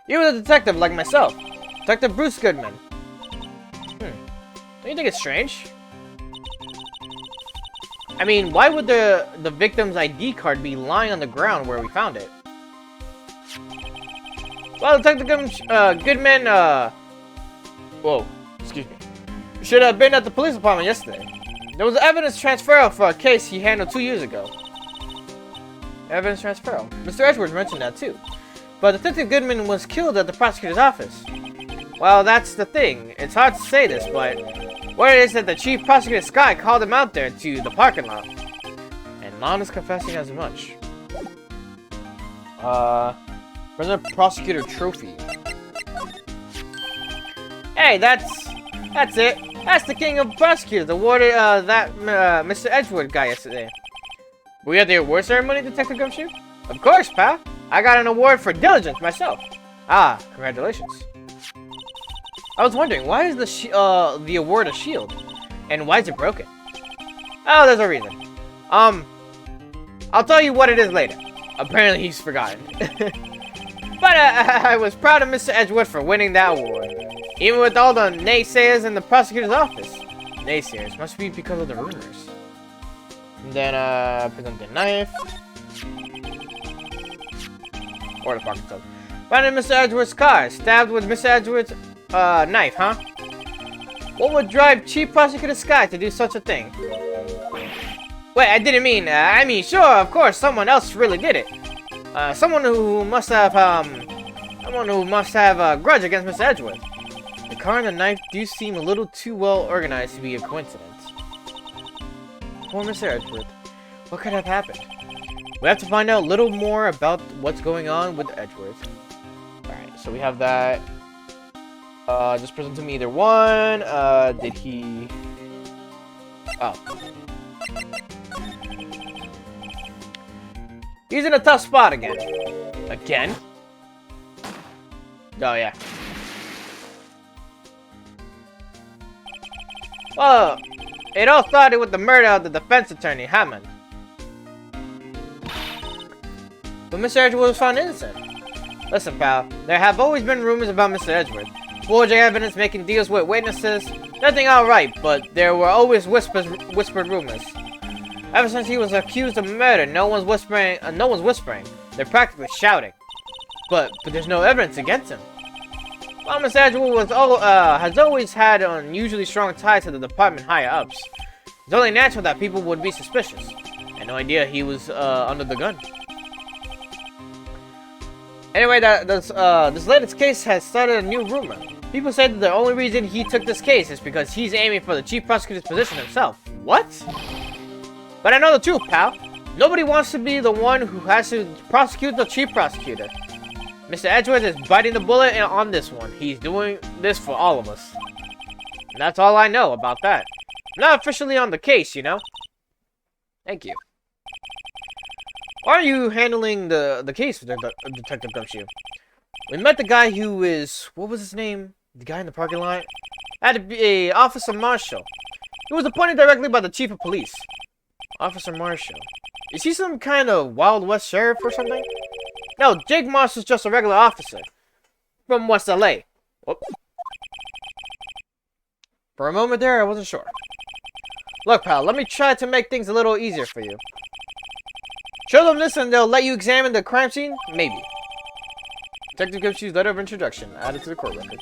Speaker 1: You're a detective like myself. Detective Bruce Goodman. Don't you think it's strange? I mean, why would the victim's ID card be lying on the ground where we found it? Well, Detective Goodman, whoa, excuse me. Should have been at the police department yesterday. There was evidence transfer for a case he handled 2 years ago. Evidence transfer. Mr. Edwards mentioned that too. But Detective Goodman was killed at the prosecutor's office. Well, that's the thing. It's hard to say this, but what it is that the chief prosecutor Sky called him out there to the parking lot. And Lon is confessing as much. President Prosecutor Trophy. Hey, that's it. That's the king of prosecutors awarded that Mr. Edgewood guy yesterday. Were you at the award ceremony, Detective Gumshoe? Of course, pal. I got an award for diligence myself. Ah, congratulations. I was wondering, why is the award a shield? And why is it broken? Oh, there's a reason. I'll tell you what it is later. Apparently he's forgotten. But I was proud of Mr. Edgewood for winning that award. Even with all the naysayers in the prosecutor's office. Naysayers must be because of the rumors. And then, present the knife. Or the parking stove. Found in Mr. Edgewood's car. Stabbed with Mr. Edgewood's knife, huh? What would drive Chief Prosecutor Sky to do such a thing? Wait, I didn't mean, I mean, sure, of course, someone else really did it. Someone who must have a grudge against Mr. Edgewood. The car and the knife do seem a little too well organized to be a coincidence. Poor Mr. Edgewood. What could have happened? We have to find out a little more about what's going on with Edgewood. Alright, so we have that. Just present him either one. Did he... Oh. He's in a tough spot again. Again? Oh, yeah. Well, it all started with the murder of the defense attorney, Hammond. But Mr. Edgewood was found innocent. Listen, pal, there have always been rumors about Mr. Edgewood. Forging evidence, making deals with witnesses. Nothing outright, but there were always whispered rumors. Ever since he was accused of murder, no one's whispering. They're practically shouting. But there's no evidence against him. While Mr. Edgewood has always had unusually strong ties to the department higher-ups, it's only natural that people would be suspicious. I had no idea he was under the gun. Anyway, this latest case has started a new rumor. People say that the only reason he took this case is because he's aiming for the chief prosecutor's position himself. What? But I know the truth, pal. Nobody wants to be the one who has to prosecute the chief prosecutor. Mr. Edgeworth is biting the bullet on this one. He's doing this for all of us. And that's all I know about that. I'm not officially on the case, you know? Thank you. Why are you handling the case, Detective Gumshoe? We met the guy who is... What was his name? The guy in the parking lot? Had to be a Officer Marshall. He was appointed directly by the Chief of Police. Officer Marshall. Is he some kind of Wild West sheriff or something? No, Jake Marshall's just a regular officer. From West LA. Whoop. For a moment there, I wasn't sure. Look, pal, let me try to make things a little easier for you. Show them this and they'll let you examine the crime scene? Maybe. Detective Gumshoe's letter of introduction added to the court record.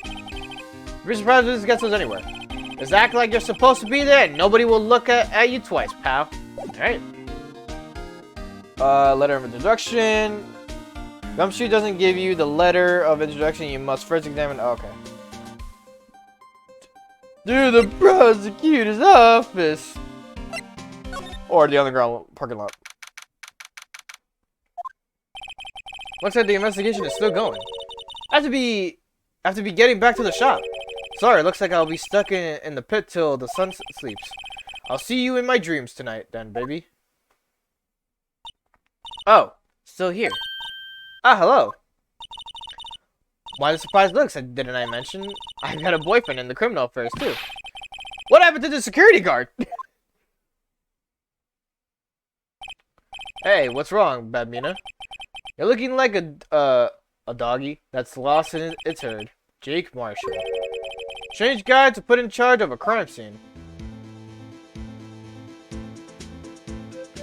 Speaker 1: You're surprised if this gets us anywhere. Just act like you're supposed to be there and nobody will look at you twice, pal. Alright. Letter of introduction. Gumshoe doesn't give you the letter of introduction. You must first examine... Oh, okay. To the prosecutor's office. Or the underground parking lot. Looks like the investigation is still going. I have to be getting back to the shop. Sorry, looks like I'll be stuck in the pit till the sun sleeps. I'll see you in my dreams tonight, then, baby. Oh, still here. Ah, hello. Why the surprised looks? Didn't I mention? I got a boyfriend in the criminal affairs, too. What happened to the security guard? Hey, what's wrong, Babina? You're looking like a doggy that's lost in its herd. Jake Marshall. Strange guy to put in charge of a crime scene.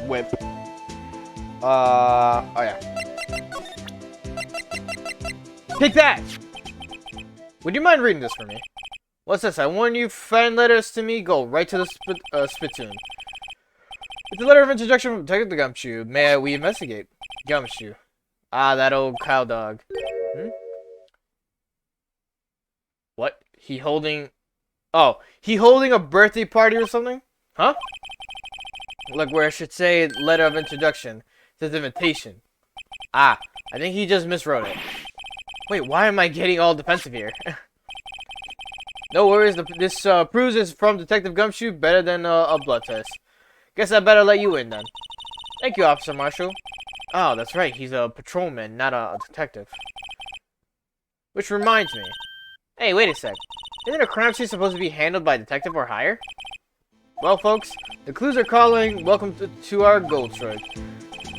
Speaker 1: Whip. Oh yeah. Take that! Would you mind reading this for me? What's this? I warn you, fan letters to me go right to the spittoon. It's a letter of introduction from Detective Gumshoe. May we investigate? Gumshoe. Ah, that old cow dog. Hmm? What? He holding... Oh, he holding a birthday party or something? Huh? Look where I should say letter of introduction. It says invitation. Ah, I think he just miswrote it. Wait, why am I getting all defensive here? No worries, this proves it's from Detective Gumshoe better than a blood test. Guess I better let you in then. Thank you, Officer Marshall. Oh, that's right, he's a patrolman, not a detective. Which reminds me. Hey, wait a sec. Isn't a crime scene supposed to be handled by a detective or higher? Well, folks, the clues are calling. Welcome to our gold trade.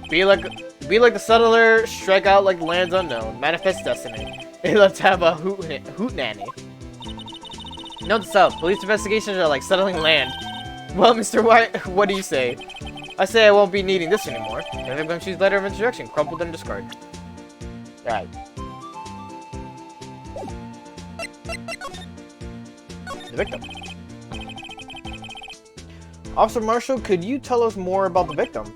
Speaker 1: Be like the settler, strike out like the lands unknown. Manifest destiny. Let's have a hoot nanny. Note to self, police investigations are like settling land. Well, Mr. White, what do you say? I say I won't be needing this anymore. And I'm going to choose letter of introduction, crumpled and discarded. Alright. The victim. Officer Marshall, could you tell us more about the victim?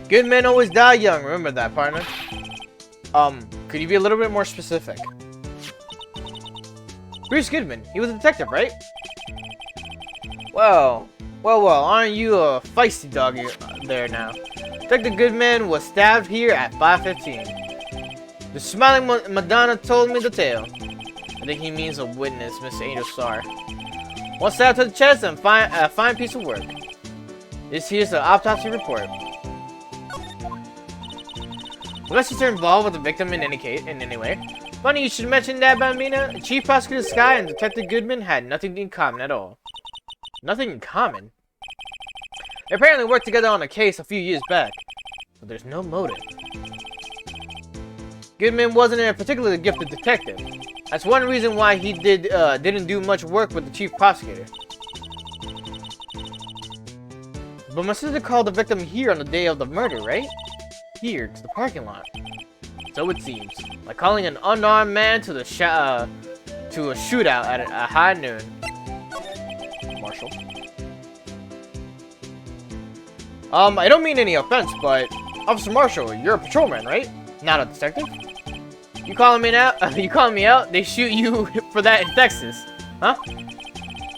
Speaker 1: Good men always die young, remember that, partner? Could you be a little bit more specific? Bruce Goodman, he was a detective, right? Well, aren't you a feisty dog there now? Detective Goodman was stabbed here at 5:15. The smiling Madonna told me the tale. I think he means a witness, Miss Angel Star. One stab to the chest and a fine piece of work. This here's the autopsy report. Unless you're involved with the victim in any way. Funny you should mention that, Bambina. Chief Prosecutor Sky and Detective Goodman had nothing in common at all. Nothing in common? They apparently worked together on a case a few years back. But there's no motive. Goodman wasn't a particularly gifted detective. That's one reason why he didn't do much work with the chief prosecutor. But my sister called the victim here on the day of the murder, right? Here, to the parking lot. So it seems. Like calling an unarmed man to a shootout at high noon. Marshall. I don't mean any offense, but Officer Marshall, you're a patrolman, right? Not a detective? You calling me now? You calling me out? They shoot you for that in Texas, huh?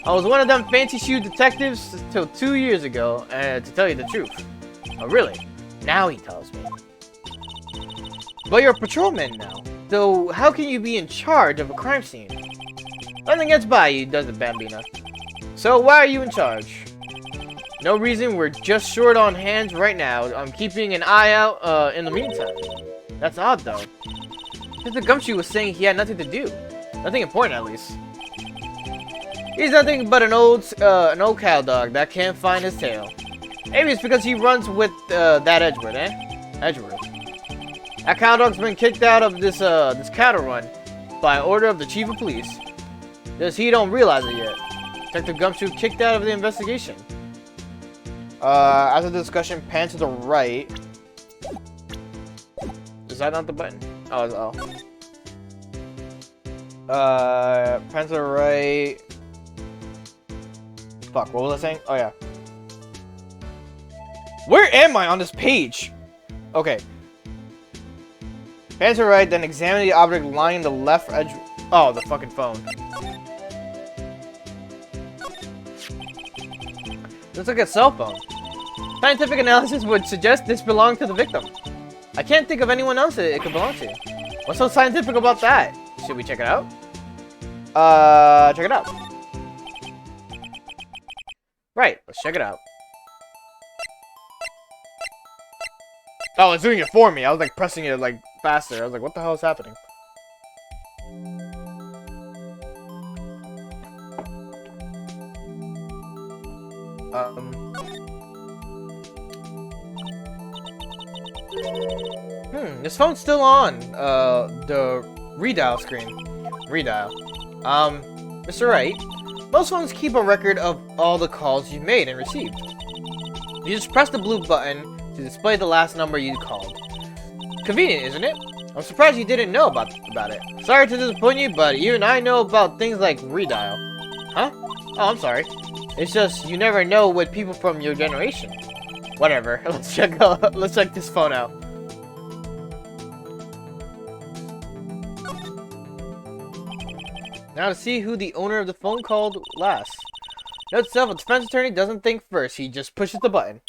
Speaker 1: I was one of them fancy shoe detectives till 2 years ago, to tell you the truth. Oh, really? Now he tells me. But you're a patrolman now. So how can you be in charge of a crime scene? Nothing gets by you, does it, Bambina? So why are you in charge? No reason, we're just short on hands right now. I'm keeping an eye out in the meantime. That's odd, though. Mr. Gumshoe was saying he had nothing to do. Nothing important, at least. He's nothing but an old cow dog that can't find his tail. Maybe it's because he runs with that Edgewood, eh? Edgewood. That cow dog's been kicked out of this cattle run by order of the chief of police. Just he don't realize it yet. Detective Gumshoe kicked out of the investigation. After the discussion, pan to the right. Is that not the button? Oh, it's L. Pan to the right. Fuck, what was I saying? Oh, yeah. Where am I on this page? Okay. Pan to the right, then examine the object lying in the left edge. Oh, the fucking phone. Looks like a cell phone. Scientific analysis would suggest this belonged to the victim. I can't think of anyone else it could belong to. What's so scientific about that? Should we check it out? Check it out. Right, let's check it out. Oh, it's doing it for me. I was like pressing it like faster. I was like, what the hell is happening? This phone's still on, the redial screen. Redial. Mr. Wright, most phones keep a record of all the calls you've made and received. You just press the blue button to display the last number you called. Convenient, isn't it? I'm surprised you didn't know about it. Sorry to disappoint you, but even I know about things like redial. Huh? Oh, I'm sorry. It's just you never know with people from your generation. Whatever. Let's check this phone out. Now to see who the owner of the phone called last. Note to self, a defense attorney doesn't think first, he just pushes the button.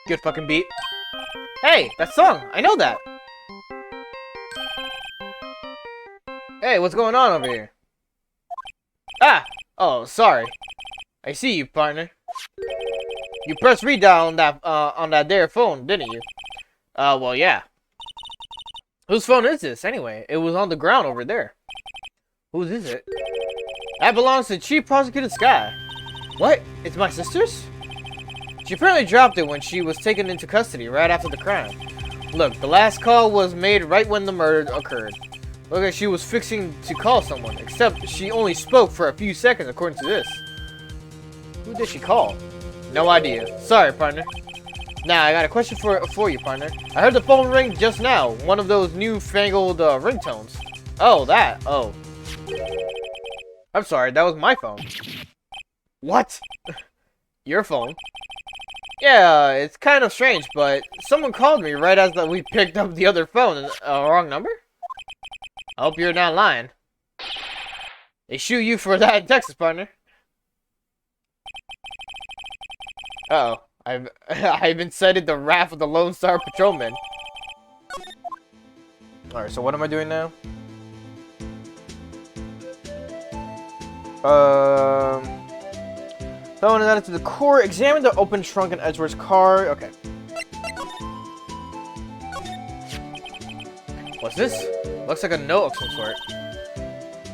Speaker 1: Good fucking beat. Hey, that song! I know that! Hey, what's going on over here? Ah! Oh, sorry. I see you, partner. You pressed redial on that there phone, didn't you? Well, yeah. Whose phone is this, anyway? It was on the ground over there. Whose is it? That belongs to Chief Prosecutor Sky. What? It's my sister's? She apparently dropped it when she was taken into custody right after the crime. Look, the last call was made right when the murder occurred. Look like she was fixing to call someone, except she only spoke for a few seconds according to this. Who did she call? No idea. Sorry, partner. Now, I got a question for you, partner. I heard the phone ring just now. One of those newfangled ringtones. Oh, that. Oh. I'm sorry, that was my phone. What? Your phone? Yeah, it's kind of strange, but someone called me right as we picked up the other phone. Wrong number? I hope you're not lying. They shoot you for that in Texas, partner. Uh-oh. I've incited the wrath of the Lone Star Patrolman. Alright, so what am I doing now? Someone is added to the core. Examine the open trunk in Edgeworth's car. Okay. What's this? Looks like a note of some sort.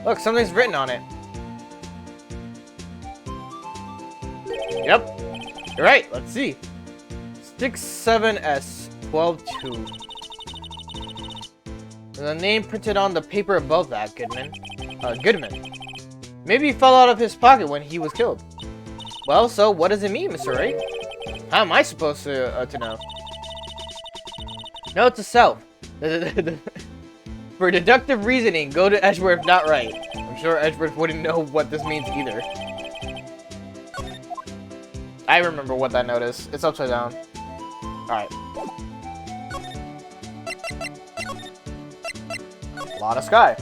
Speaker 1: Look, something's written on it. Yep. You're right. Let's see. 67S122. There's a name printed on the paper above that, Goodman. Goodman. Maybe he fell out of his pocket when he was killed. Well, so what does it mean, Mr. Wright? How am I supposed to know? Note to self. For deductive reasoning, go to Edgeworth, not Wright. I'm sure Edgeworth wouldn't know what this means either. I remember what that note is. It's upside down. Alright. Lot of sky.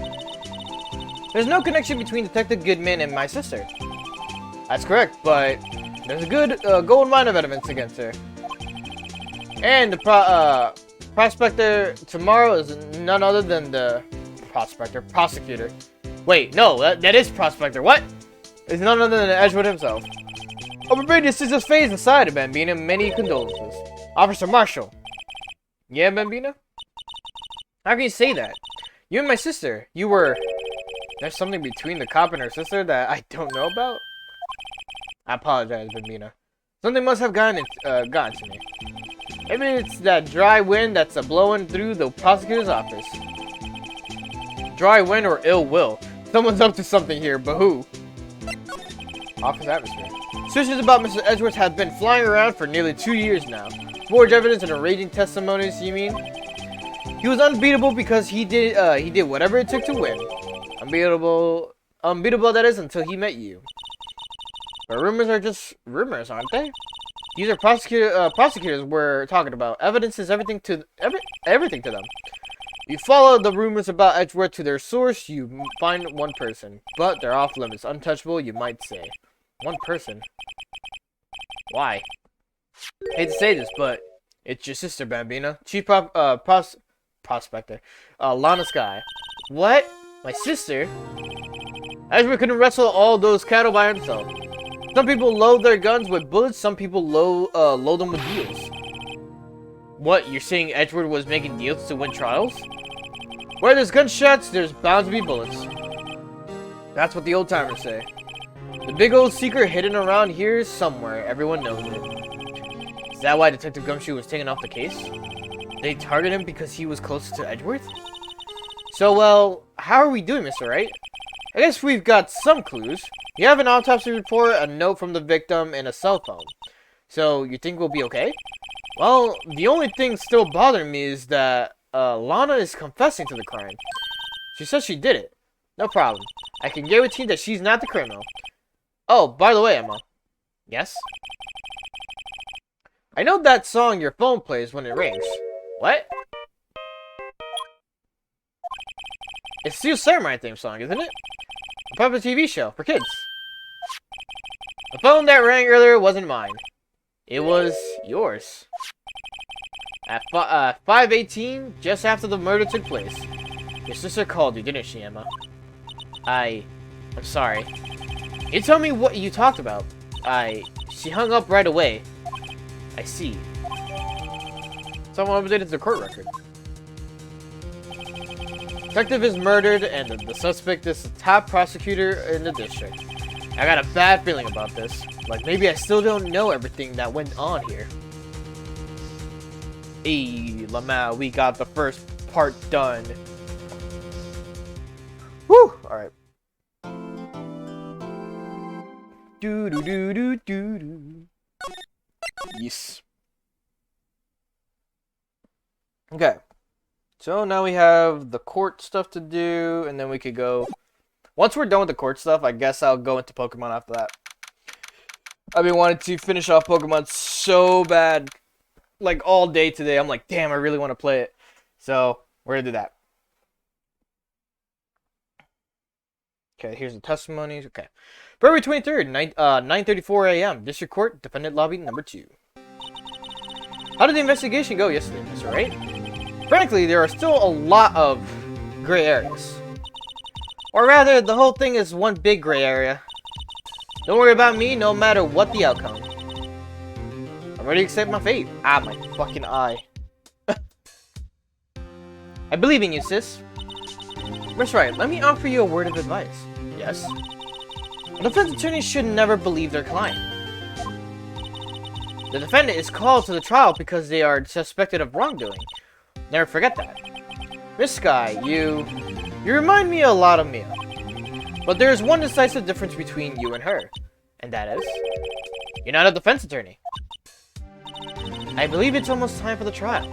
Speaker 1: There's no connection between Detective Goodman and my sister. That's correct, but there's a good gold mine of evidence against her. And the prospector tomorrow is none other than the prosecutor. Wait, no, that is prospector. What? It's none other than Edgewood himself. I'm afraid this is just phase inside of Bambina. Many condolences. Officer Marshall. Yeah, Bambina? How can you say that? You and my sister, you were... There's something between the cop and her sister that I don't know about? I apologize, Bambina. Something must have gotten to me. Maybe it's that dry wind that's blowing through the prosecutor's office. Dry wind or ill will. Someone's up to something here, but who? Office atmosphere. Suspicions about Mr. Edgeworth have been flying around for nearly 2 years now. Forged evidence and arranging testimonies, you mean? He was unbeatable because he did whatever it took to win. Unbeatable that is until he met you. But rumors are just rumors, aren't they? These are prosecutors we're talking about. Evidence is everything to them. You follow the rumors about Edgeworth to their source, you find one person. But they're off limits. Untouchable, you might say. One person? Why? Hate to say this, but it's your sister, Bambina. Chief prospector. Lana Sky. What? My sister? Edgeworth couldn't wrestle all those cattle by himself. Some people load their guns with bullets, some people load them with deals. What, you're saying Edgeworth was making deals to win trials? Where there's gunshots, there's bound to be bullets. That's what the old timers say. The big old secret hidden around here somewhere, everyone knows it. Is that why Detective Gumshoe was taken off the case? They targeted him because he was closer to Edgeworth? So, well, how are we doing, Mr. Wright? I guess we've got some clues. You have an autopsy report, a note from the victim, and a cell phone. So, you think we'll be okay? Well, the only thing still bothering me is that Lana is confessing to the crime. She says she did it. No problem. I can guarantee that she's not the criminal. Oh, by the way, Emma. Yes? I know that song your phone plays when it rings. What? It's Steel Samurai theme song, isn't it? A popular TV show for kids. The phone that rang earlier wasn't mine. It was yours. At 5:18, just after the murder took place. Your sister called you, didn't she, Emma? I'm sorry. You tell me what you talked about. She hung up right away. I see. Someone updated the court record. Detective is murdered, and the suspect is the top prosecutor in the district. I got a bad feeling about this. Like, maybe I still don't know everything that went on here. Hey, Lamau, we got the first part done. Woo! Alright. Do. Yes. Okay. So now we have the court stuff to do, and then we could go... Once we're done with the court stuff, I guess I'll go into Pokemon after that. I've been wanting to finish off Pokemon so bad. Like, all day today. I'm like, damn, I really want to play it. So, we're going to do that. Okay, here's the testimonies. Okay. February 23rd, 9:34 a.m. District Court, Defendant Lobby number 2. How did the investigation go yesterday, Mr. Wright? Frankly, there are still a lot of gray areas. Or rather, the whole thing is one big gray area. Don't worry about me, no matter what the outcome. I'm ready to accept my fate. Ah, my fucking eye. I believe in you, sis. Mr. Wright, let me offer you a word of advice. Yes? A defense attorney should never believe their client. The defendant is called to the trial because they are suspected of wrongdoing. Never forget that. Miss Sky, you remind me a lot of Mia. But there is one decisive difference between you and her. And that is, you're not a defense attorney. I believe it's almost time for the trial.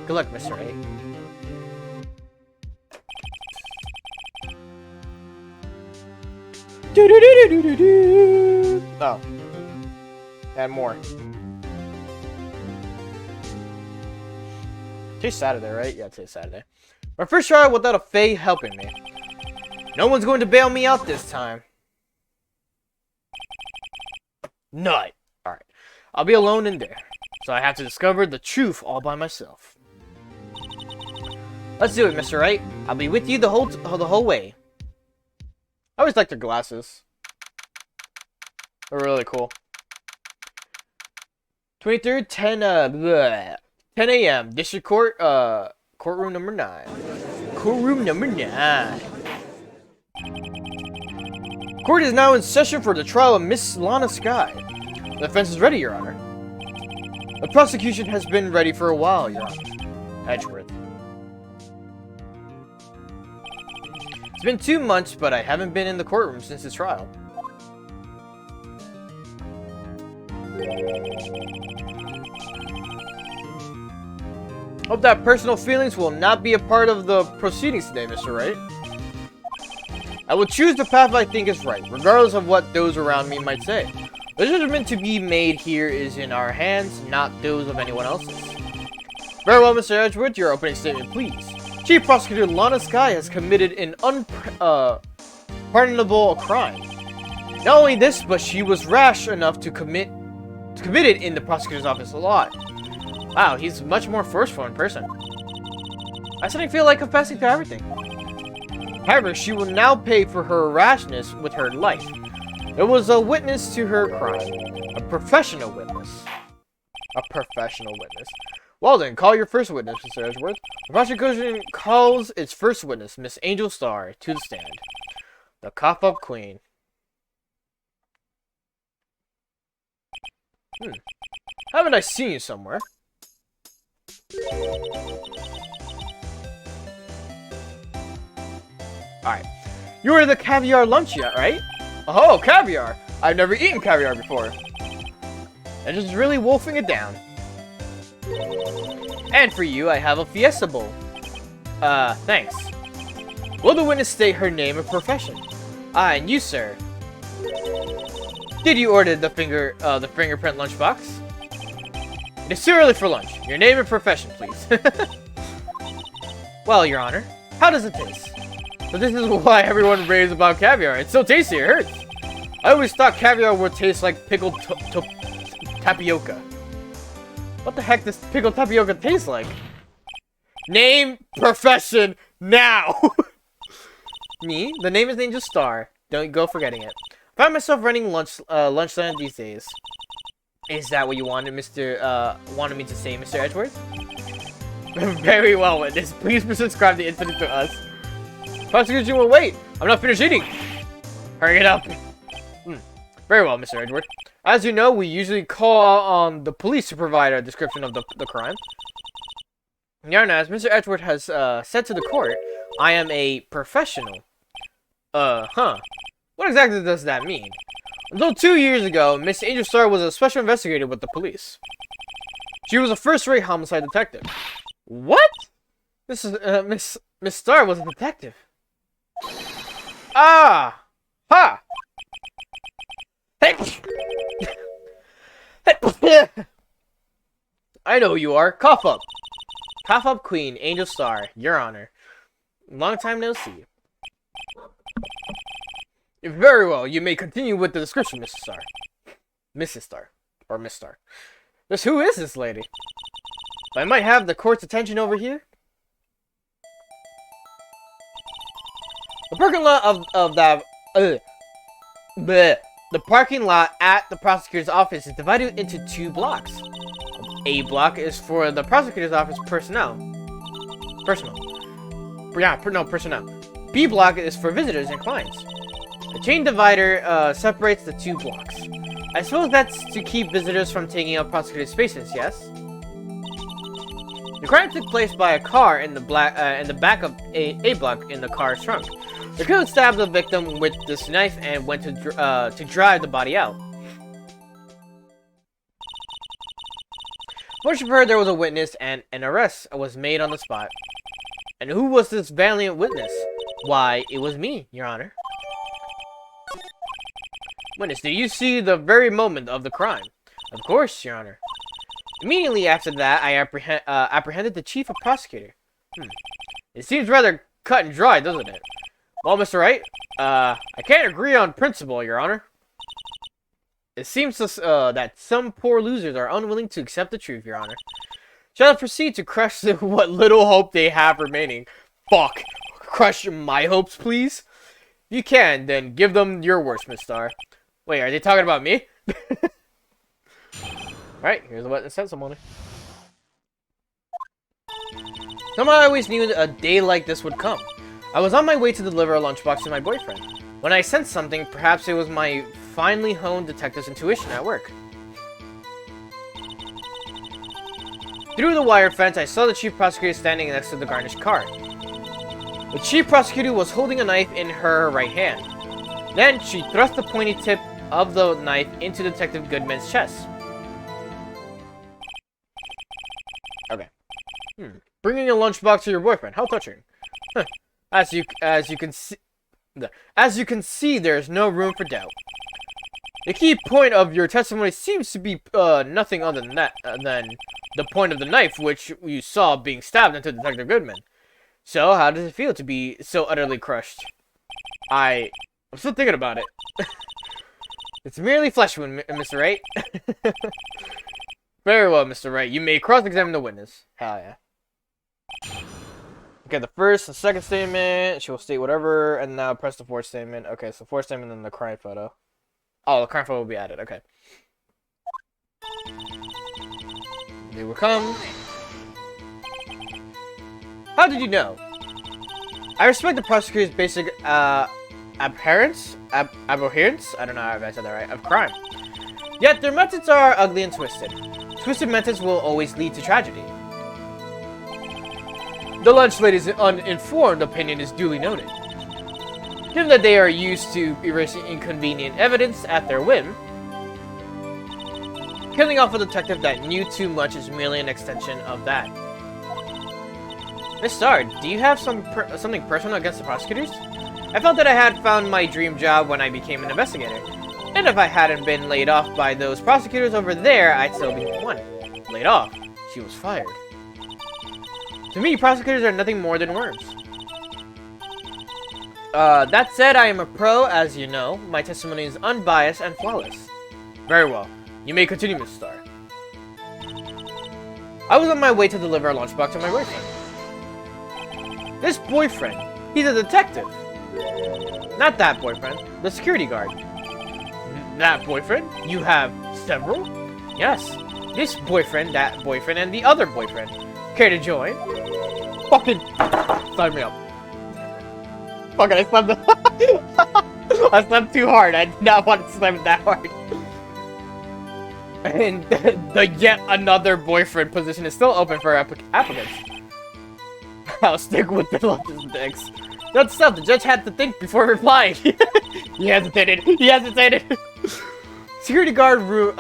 Speaker 1: Good luck, Mr. A. Oh. And more. Today's Saturday, right? Yeah, today's Saturday. My first try without a Fae helping me. No one's going to bail me out this time. Nut. Alright. I'll be alone in there. So I have to discover the truth all by myself. Let's do it, Mr. Wright. I'll be with you the whole way. I always like their glasses. They're really cool. 23rd, 10 a.m. District Court, courtroom number 9. Courtroom number 9. Court is now in session for the trial of Miss Lana Sky. The defense is ready, Your Honor. The prosecution has been ready for a while, Your Honor. Edgeworth. It's been 2 months, but I haven't been in the courtroom since his trial. Hope that personal feelings will not be a part of the proceedings today, Mr. Wright. I will choose the path I think is right, regardless of what those around me might say. The judgment to be made here is in our hands, not those of anyone else's. Very well, Mr. Edgeworth, your opening statement, please. Chief Prosecutor Lana Sky has committed an unpardonable crime. Not only this, but she was rash enough to commit it in the prosecutor's office a lot. Wow, he's much more forceful in person. I suddenly feel like confessing to everything. However, she will now pay for her rashness with her life. There was a witness to her crime. A professional witness. A professional witness. Well then, call your first witness, Mr. Edgeworth. The prosecution calls its first witness, Miss Angel Star, to the stand. The cough-up queen. Haven't I seen you somewhere? Alright. You were the caviar lunch yet, right? Oh, caviar! I've never eaten caviar before. I'm just really wolfing it down. And for you, I have a Fiesta Bowl. Thanks. Will the witness state her name and profession? And you, sir. Did you order the fingerprint lunchbox? It is too early for lunch. Your name and profession, please. Well, Your Honor, how does it taste? So this is why everyone raves about caviar. It's so tasty, it hurts. I always thought caviar would taste like pickled tapioca. What the heck does pickled tapioca taste like? Name, profession, now! Me? The name is Angel Star. Don't go forgetting it. I find myself running lunchtime these days. Is that what you wanted me to say, Mr. Edgeworth? Very well, witness. Please subscribe the incident to us. Prosecution will wait. I'm not finished eating. Hurry it up. Very well, Mr. Edgeworth. As you know, we usually call on the police to provide a description of the crime. Yarn, as Mr. Edgeworth has said to the court, I am a professional. What exactly does that mean? Until 2 years ago, Miss Angel Star was a special investigator with the police. She was a first-rate homicide detective. What? Miss Star was a detective. Ah! Ha! I know who you are. Cough up. Cough up queen, Angel Star, Your Honor. Long time no see. Very well, you may continue with the description, Mrs. Star. Mrs. Star. Or Miss Star. Who is this lady? I might have the court's attention over here. The parking lot the parking lot at the prosecutor's office is divided into 2 blocks. A block is for the prosecutor's office personnel. Personnel. B block is for visitors and clients. The chain divider separates the 2 blocks. I suppose that's to keep visitors from taking up prosecutor's spaces, yes? The crime took place by a car in the back of A block in the car's trunk. The killer stabbed the victim with this knife and went to drive the body out. Fortunately for her, there was a witness and an arrest was made on the spot. And who was this valiant witness? Why, it was me, Your Honor. Witness, did you see the very moment of the crime? Of course, Your Honor. Immediately after that, I apprehended the chief of prosecutor. It seems rather cut and dry, doesn't it? Well, Mr. Wright, I can't agree on principle, Your Honor. It seems that some poor losers are unwilling to accept the truth, Your Honor. Shall I proceed to crush what little hope they have remaining? Fuck. Crush my hopes, please? If you can, then give them your worst, Miss Star. Wait, are they talking about me? Alright, here's what it says, someone. Somehow I always knew a day like this would come. I was on my way to deliver a lunchbox to my boyfriend. When I sensed something, perhaps it was my finely honed detective's intuition at work. Through the wire fence, I saw the chief prosecutor standing next to the garnished car. The chief prosecutor was holding a knife in her right hand. Then, she thrust the pointy tip of the knife into Detective Goodman's chest. Okay. Bringing a lunchbox to your boyfriend. How touching. As you can see, there is no room for doubt. The key point of your testimony seems to be nothing other than the point of the knife, which you saw being stabbed into Detective Goodman. So, how does it feel to be so utterly crushed? I'm still thinking about it. It's merely flesh wound, Mr. Wright. Very well, Mr. Wright. You may cross-examine the witness. Hell yeah. Okay, the first and second statement, she will state whatever, and now press the fourth statement. Okay, so fourth statement and then the crime photo. Oh, the crime photo will be added, okay. They will come. How did you know? I respect the prosecutor's basic, abhorrence? Abhorrence? I don't know if I said that right. Of crime. Yet their methods are ugly and twisted. Twisted methods will always lead to tragedy. The lunch lady's uninformed opinion is duly noted. Given that they are used to erasing inconvenient evidence at their whim, killing off a detective that knew too much is merely an extension of that. Miss Star, do you have something personal against the prosecutors? I felt that I had found my dream job when I became an investigator. And if I hadn't been laid off by those prosecutors over there, I'd still be one. Laid off? She was fired. To me, prosecutors are nothing more than worms. That said, I am a pro, as you know. My testimony is unbiased and flawless. Very well. You may continue, Miss Star. I was on my way to deliver a lunchbox to my boyfriend. This boyfriend, he's a detective. Not that boyfriend, the security guard. That boyfriend? You have several? Yes. This boyfriend, that boyfriend, and the other boyfriend. Care to join? Fucking sign me up. Fucking, I slammed I slammed too hard. I did not want to slam it that hard. And the yet another boyfriend position is still open for applicants. I'll stick with the logistics. That's stuff the judge had to think before replying. He hesitated. He hesitated. Security guard room.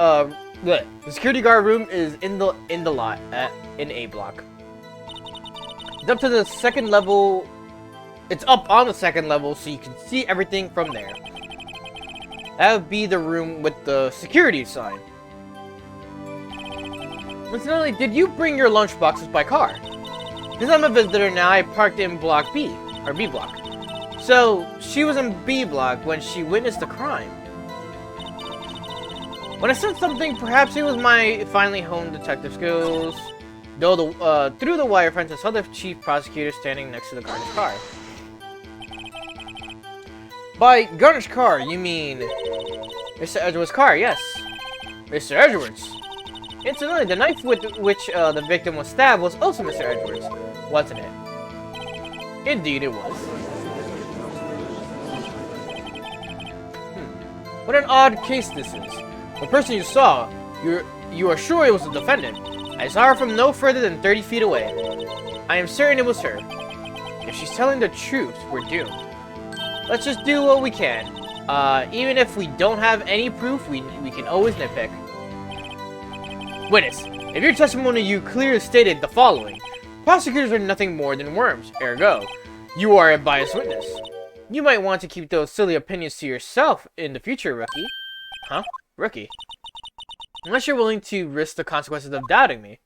Speaker 1: The security guard room is in the lot in A block. It's up to the second level. It's up on the second level, so you can see everything from there. That would be the room with the security sign. Incidentally, did you bring your lunch boxes by car? Because I'm a visitor now, I parked in block B, or B block. So, she was in B block when she witnessed the crime. When I said something, perhaps it was my finely honed detective skills. Though through the wire fence, I saw the chief prosecutor standing next to the garnished car. By garnished car, you mean Mr. Edwards' car, yes. Mr. Edwards. Incidentally, the knife with which the victim was stabbed was also Mr. Edwards, wasn't it? Indeed it was. What an odd case this is. The person you saw, you are sure it was the defendant. I saw her from no further than 30 feet away. I am certain it was her. If she's telling the truth, we're doomed. Let's just do what we can. Even if we don't have any proof, we can always nitpick. Witness, if your testimony you clearly stated the following, prosecutors are nothing more than worms, ergo, you are a biased witness. You might want to keep those silly opinions to yourself in the future, rookie. Huh? Rookie. Unless you're willing to risk the consequences of doubting me.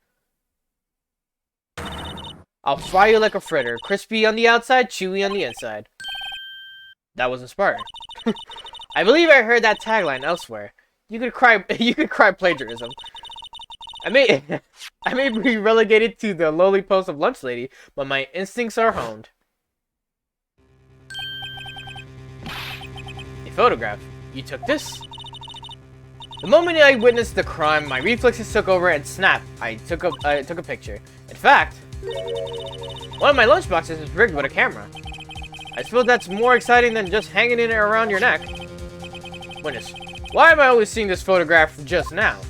Speaker 1: I'll fry you like a fritter. Crispy on the outside, chewy on the inside. That was inspiring. I believe I heard that tagline elsewhere. You could cry plagiarism. I may be relegated to the lowly post of lunch lady, but my instincts are honed. A photograph. You took this? The moment I witnessed the crime, my reflexes took over and snap. I took a picture. In fact, one of my lunchboxes is rigged with a camera. I suppose that's more exciting than just hanging it around your neck. Witness, why am I always seeing this photograph just now?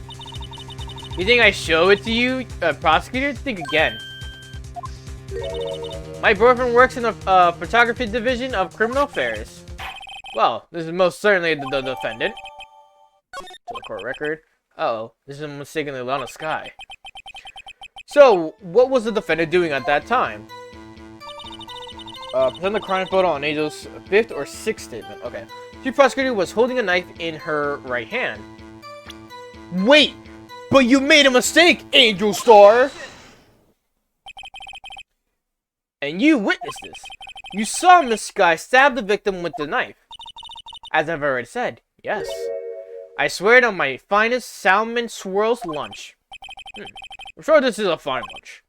Speaker 1: You think I show it to you, prosecutor? Think again. My boyfriend works in the photography division of criminal affairs. Well, this is most certainly the defendant. To the court record. Uh-oh, this is mistakenly Lana Sky. So, what was the defendant doing at that time? Present the crime photo on Angel's 5th or 6th statement. Okay. Chief Prosecutor was holding a knife in her right hand. Wait! But you made a mistake, Angel Star! And you witnessed this. You saw Miss Sky stab the victim with the knife. As I've already said, yes. I swear it on my finest salmon swirls lunch. I'm sure this is a fine lunch.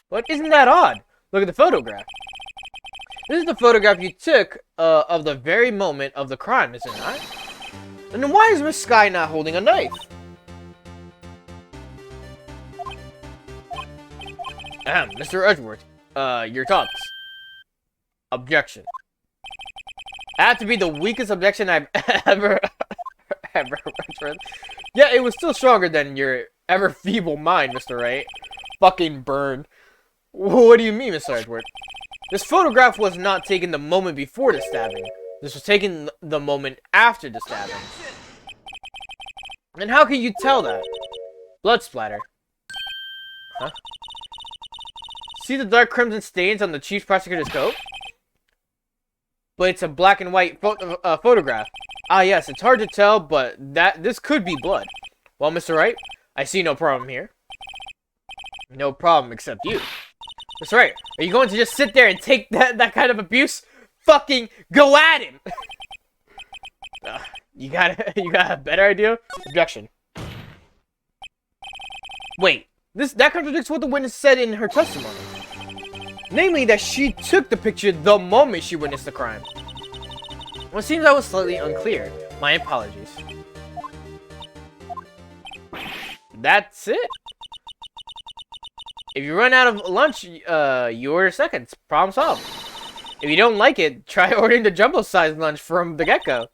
Speaker 1: But isn't that odd? Look at the photograph. This is the photograph you took of the very moment of the crime, is it not? And then why is Miss Sky not holding a knife? Mr. Edgeworth, your thoughts. Objection. That had to be the weakest objection I've ever read. Yeah, it was still stronger than your ever feeble mind, Mr. Wright. Fucking burn. What do you mean, Mr. Edgeworth? This photograph was not taken the moment before the stabbing. This was taken the moment after the stabbing. And how can you tell that? Blood splatter. Huh? See the dark crimson stains on the chief prosecutor's coat? But it's a black and white photograph. Ah yes, it's hard to tell, but this could be blood. Well, Mr. Wright, I see no problem here. No problem except you. Mr. Wright, are you going to just sit there and take that kind of abuse? Fucking go at him! You got a better idea? Objection. Wait, that contradicts what the witness said in her testimony. Namely, that she took the picture the moment she witnessed the crime. Well, it seems I was slightly unclear. My apologies. That's it. If you run out of lunch, you order seconds. Problem solved. If you don't like it, try ordering the jumbo-sized lunch from the get-go.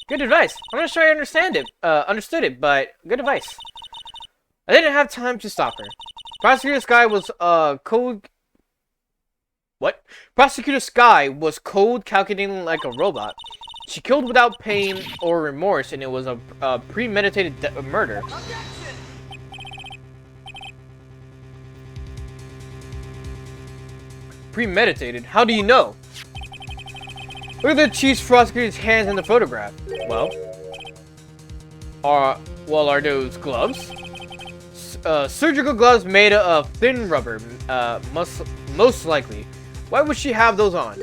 Speaker 1: Good advice. I'm not sure I understood it, but good advice. I didn't have time to stop her. Prosecutor Sky was cold. What? Prosecutor Sky was cold, calculating like a robot. She killed without pain or remorse, and it was a premeditated murder. Premeditated? How do you know? Look at the chief prosecutor's hands in the photograph. Well, are those gloves? Surgical gloves made of thin rubber, most likely. Why would she have those on?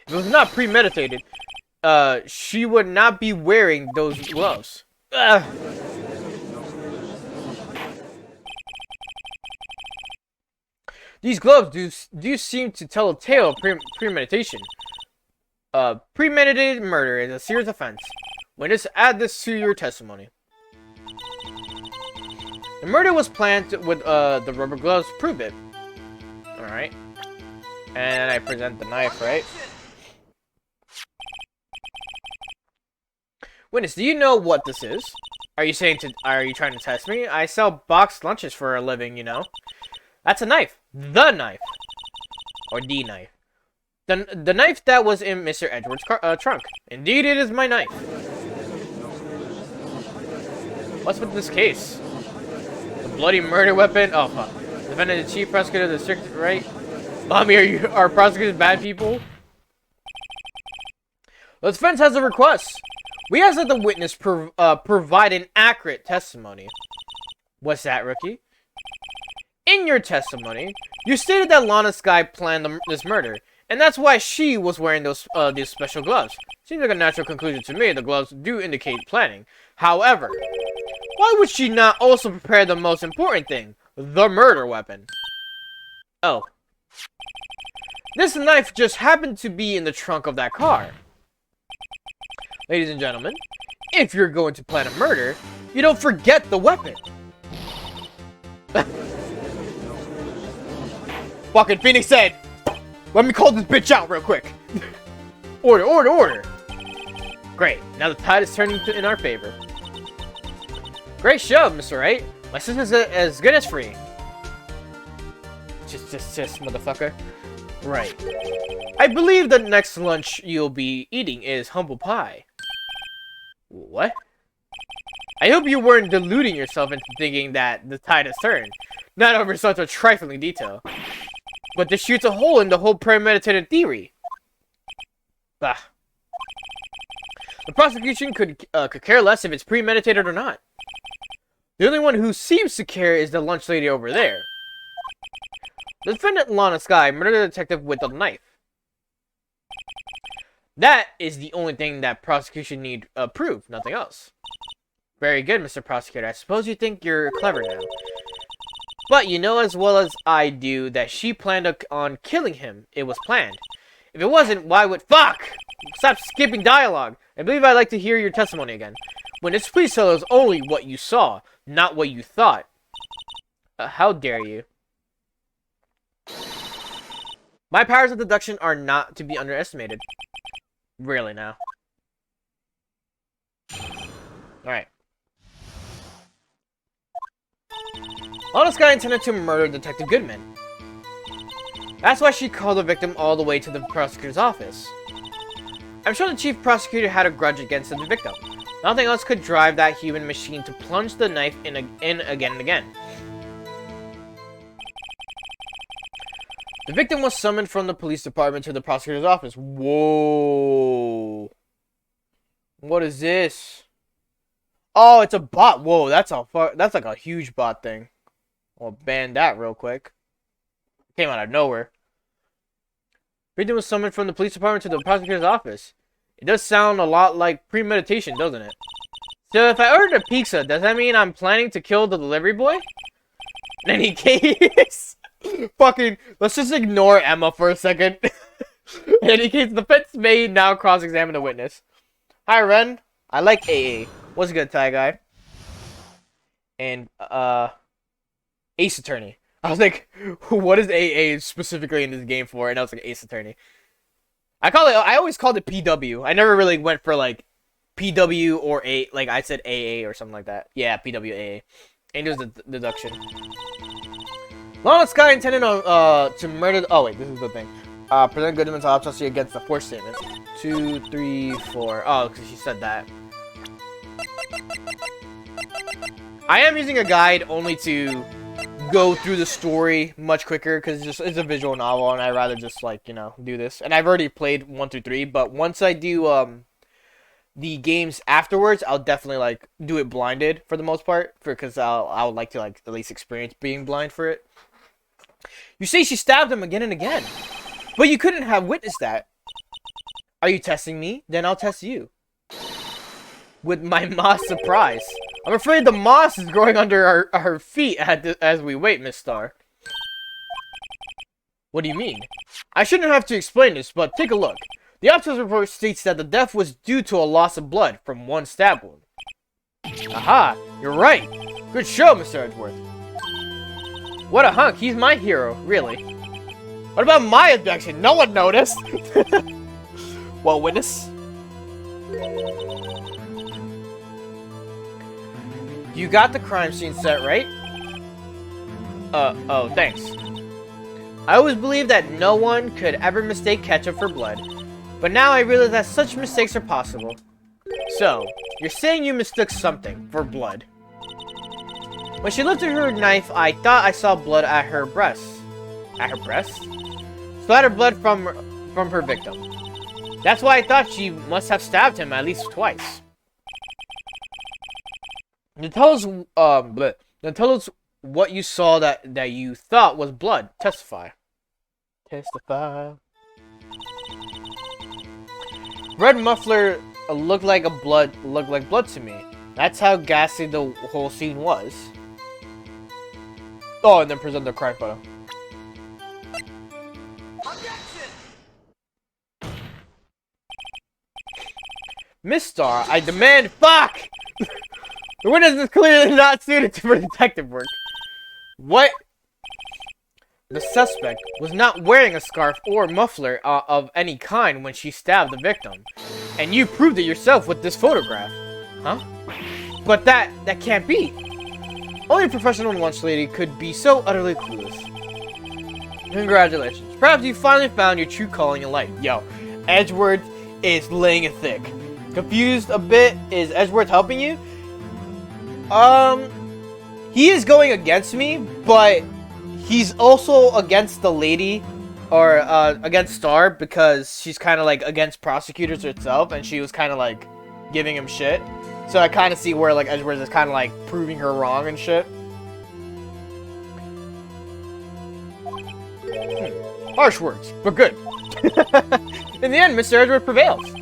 Speaker 1: If it was not premeditated, she would not be wearing those gloves. These gloves do seem to tell a tale of premeditation. Premeditated murder is a serious offense. Witness, add this to your testimony. The murder was planned with the rubber gloves prove it. Alright. And I present the knife, right? Witness, do you know what this is? Are you trying to test me? I sell boxed lunches for a living, you know. That's a knife. The knife. Or the knife. The knife that was in Mr. Edgeworth's trunk. Indeed, it is my knife. What's with this case? The bloody murder weapon? Oh, fuck. Defendant, the chief prosecutor of the district, right? Mommy, are prosecutors bad people? The defense has a request. We ask that the witness provide an accurate testimony. What's that, rookie? In your testimony, you stated that Lana Skye planned this murder, and that's why she was wearing these special gloves. Seems like a natural conclusion to me. The gloves do indicate planning. However, why would she not also prepare the most important thing? The murder weapon. Oh. This knife just happened to be in the trunk of that car. Ladies and gentlemen, if you're going to plan a murder, you don't forget the weapon. Fucking Phoenix said, let me call this bitch out real quick. Order, order, order. Great, now the tide is turning in our favor. Great show, Mr. Wright. My system's as good as free. Just, motherfucker. Right. I believe the next lunch you'll be eating is humble pie. What? I hope you weren't deluding yourself into thinking that the tide has turned. Not over such a trifling detail. But this shoots a hole in the whole premeditated theory. Bah. The prosecution could care less if it's premeditated or not. The only one who seems to care is the lunch lady over there. The defendant, Lana Skye, murdered the detective with a knife. That is the only thing that prosecution need prove, nothing else. Very good, Mr. Prosecutor. I suppose you think you're clever now. But you know as well as I do that she planned on killing him. It was planned. If it wasn't, why would... Fuck! Stop skipping dialogue. I believe I'd like to hear your testimony again. Witness, please tell us only what you saw, not what you thought. How dare you? My powers of deduction are not to be underestimated. Really now. Alright. Lana Skye intended to murder Detective Goodman. That's why she called the victim all the way to the prosecutor's office. I'm sure the chief prosecutor had a grudge against the victim. Nothing else could drive that human machine to plunge the knife in again and again. The victim was summoned from the police department to the prosecutor's office. Whoa. What is this? Oh, it's a bot. Whoa, that's like a huge bot thing. I'll ban that real quick. Came out of nowhere. Victim was summoned from the police department to the prosecutor's office. It does sound a lot like premeditation, doesn't it? So if I ordered a pizza, does that mean I'm planning to kill the delivery boy? In any case... Fucking, let's just ignore Emma for a second. In any case, the defense may now cross-examine the witness. Hi, Ren. I like AA. What's good, Thai guy? And, Ace Attorney. I was like, what is AA specifically in this game for? And I was like, Ace Attorney. I always called it PW. I never really went for, like, PW or A, like, I said AA or something like that. Yeah, PWAA. And it was a deduction. Lana Skye intended on, to murder... Oh, wait, this is the thing. Present Goodman's autopsy against the fourth statement. 2, 3, 4. Oh, because she said that. I am using a guide only to go through the story much quicker, because it's a visual novel, and I'd rather just, like, you know, do this. And I've already played 1 through 3, but once I do, the games afterwards, I'll definitely, like, do it blinded for the most part, because I would like to, like, at least experience being blind for it. You say she stabbed him again and again, but you couldn't have witnessed that. Are you testing me? Then I'll test you. With my moss surprise. I'm afraid the moss is growing under our feet as we wait, Miss Star. What do you mean? I shouldn't have to explain this, but take a look. The autopsy report states that the death was due to a loss of blood from one stab wound. Aha! You're right! Good show, Mr. Edgeworth. What a hunk, he's my hero, really. What about my objection? No one noticed! Well, witness? You got the crime scene set, right? Oh, thanks. I always believed that no one could ever mistake ketchup for blood, but now I realize that such mistakes are possible. So, you're saying you mistook something for blood. When she lifted her knife, I thought I saw blood at her breast. At her breast? Splattered blood from her victim. That's why I thought she must have stabbed him at least twice. Then tell us, then tell us what you saw that you thought was blood. Testify. Testify. Red muffler looked like blood to me. That's how ghastly the whole scene was. Oh, and then present the crime photo. Miss Star, I demand fuck! The witness is clearly not suited for detective work. What? The suspect was not wearing a scarf or muffler of any kind when she stabbed the victim. And you proved it yourself with this photograph. Huh? But that can't be. Only a professional lunch lady could be so utterly clueless. Congratulations. Perhaps you finally found your true calling in life. Yo, Edgeworth is laying it thick. Confused a bit? Is Edgeworth helping you? He is going against me, but he's also against the lady, or against Star, because she's kind of like against prosecutors herself, and she was kind of like giving him shit. So I kind of see where like Edgeworth is kind of like proving her wrong and shit. Harsh words, but good. In the end, Mr. Edgeworth prevails.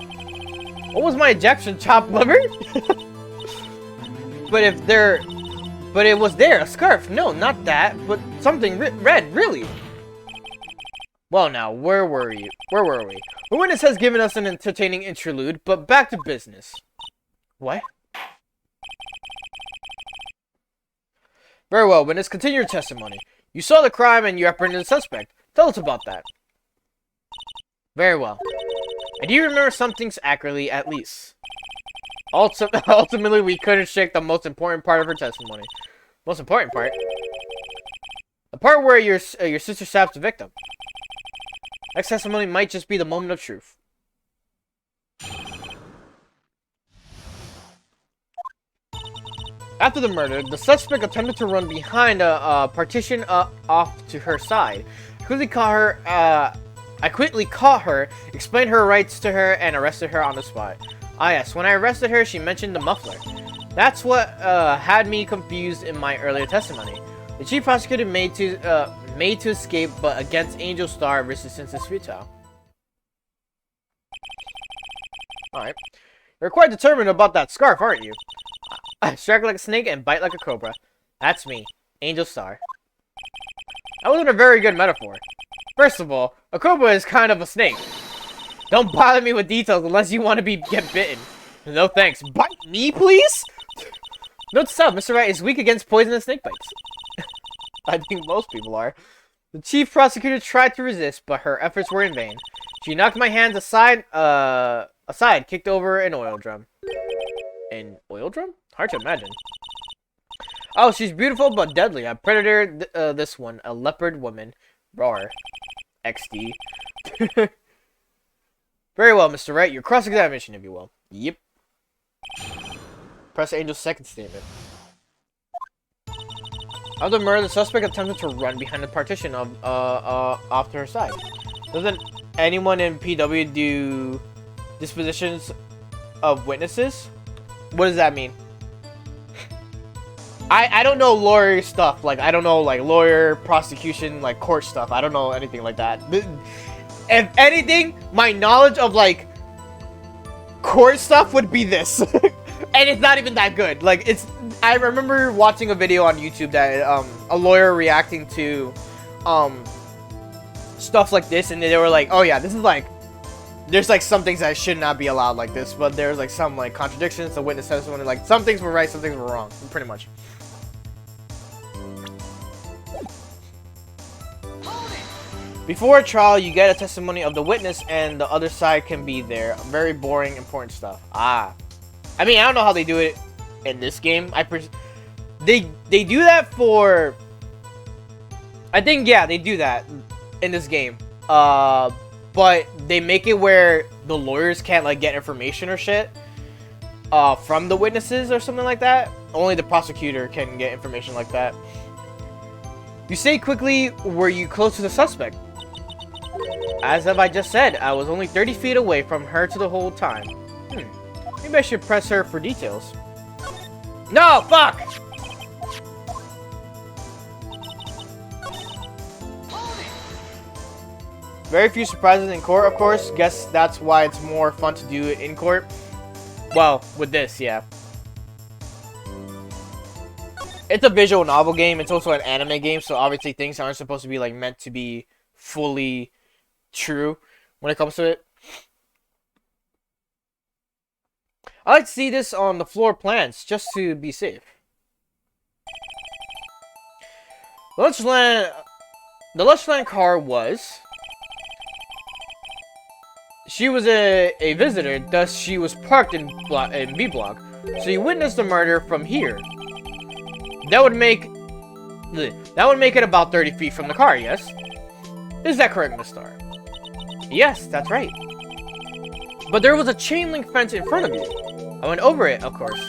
Speaker 1: What was my objection? Chopped liver? But it was there, a scarf. No, not that, but something red, really. Well now, where were we? The witness has given us an entertaining interlude, but back to business. What? Very well, witness, continue your testimony. You saw the crime and you apprehended the suspect. Tell us about that. Very well. I do remember some things accurately, at least. Ultimately, we couldn't shake the most important part of her testimony. Most important part? The part where your sister stabs the victim. Next testimony might just be the moment of truth. After the murder, the suspect attempted to run behind a partition off to her side. I quickly caught her, explained her rights to her, and arrested her on the spot. Ah yes, when I arrested her, she mentioned the muffler. That's what had me confused in my earlier testimony. The chief prosecutor made to escape, but against Angel Star, resistance is futile. Alright. You're quite determined about that scarf, aren't you? I strike like a snake and bite like a cobra. That's me, Angel Star. That wasn't a very good metaphor. First of all, a cobra is kind of a snake. Don't bother me with details unless you want to get bitten. No thanks. Bite me, please? Note to self, Mr. Wright is weak against poisonous snake bites. I think most people are. The chief prosecutor tried to resist, but her efforts were in vain. She knocked my hands aside, kicked over an oil drum. An oil drum? Hard to imagine. Oh, she's beautiful but deadly. A predator, this one. A leopard woman. Roar. XD. Very well, Mr. Wright. Your cross-examination, if you will. Yep. Press Angel's second statement. After the murder, the suspect attempted to run behind the partition off to her side. Doesn't anyone in PW do dispositions of witnesses? What does that mean? I don't know lawyer stuff. Like, I don't know, like, lawyer, prosecution, like, court stuff. I don't know anything like that. If anything, my knowledge of, like, court stuff would be this. And it's not even that good. Like, I remember watching a video on YouTube that, a lawyer reacting to, stuff like this, and they were like, oh yeah, this is, like, there's, like, some things that should not be allowed like this, but there's, like, some, like, contradictions. The witness testimony, like, some things were right, some things were wrong, pretty much. Before a trial, you get a testimony of the witness, and the other side can be there. Very boring, important stuff. Ah. I mean, I don't know how they do it in this game. They do that for... I think, yeah, they do that in this game. But they make it where the lawyers can't, like, get information or shit from the witnesses or something like that. Only the prosecutor can get information like that. You say quickly, were you close to the suspect? As I just said, I was only 30 feet away from her to the whole time. Maybe I should press her for details. No, fuck! Very few surprises in court, of course. Guess that's why it's more fun to do it in court. Well, with this, yeah. It's a visual novel game. It's also an anime game, so obviously things aren't supposed to be like meant to be fully true when it comes to it. I like to see this on the floor plans just to be safe. The Lunchland car was... She was a visitor, thus she was parked in B block. So you witnessed the murder from here. That would make it about 30 feet from the car, yes? Is that correct, Miss Star? Yes, that's right. But there was a chain link fence in front of you. I went over it, of course.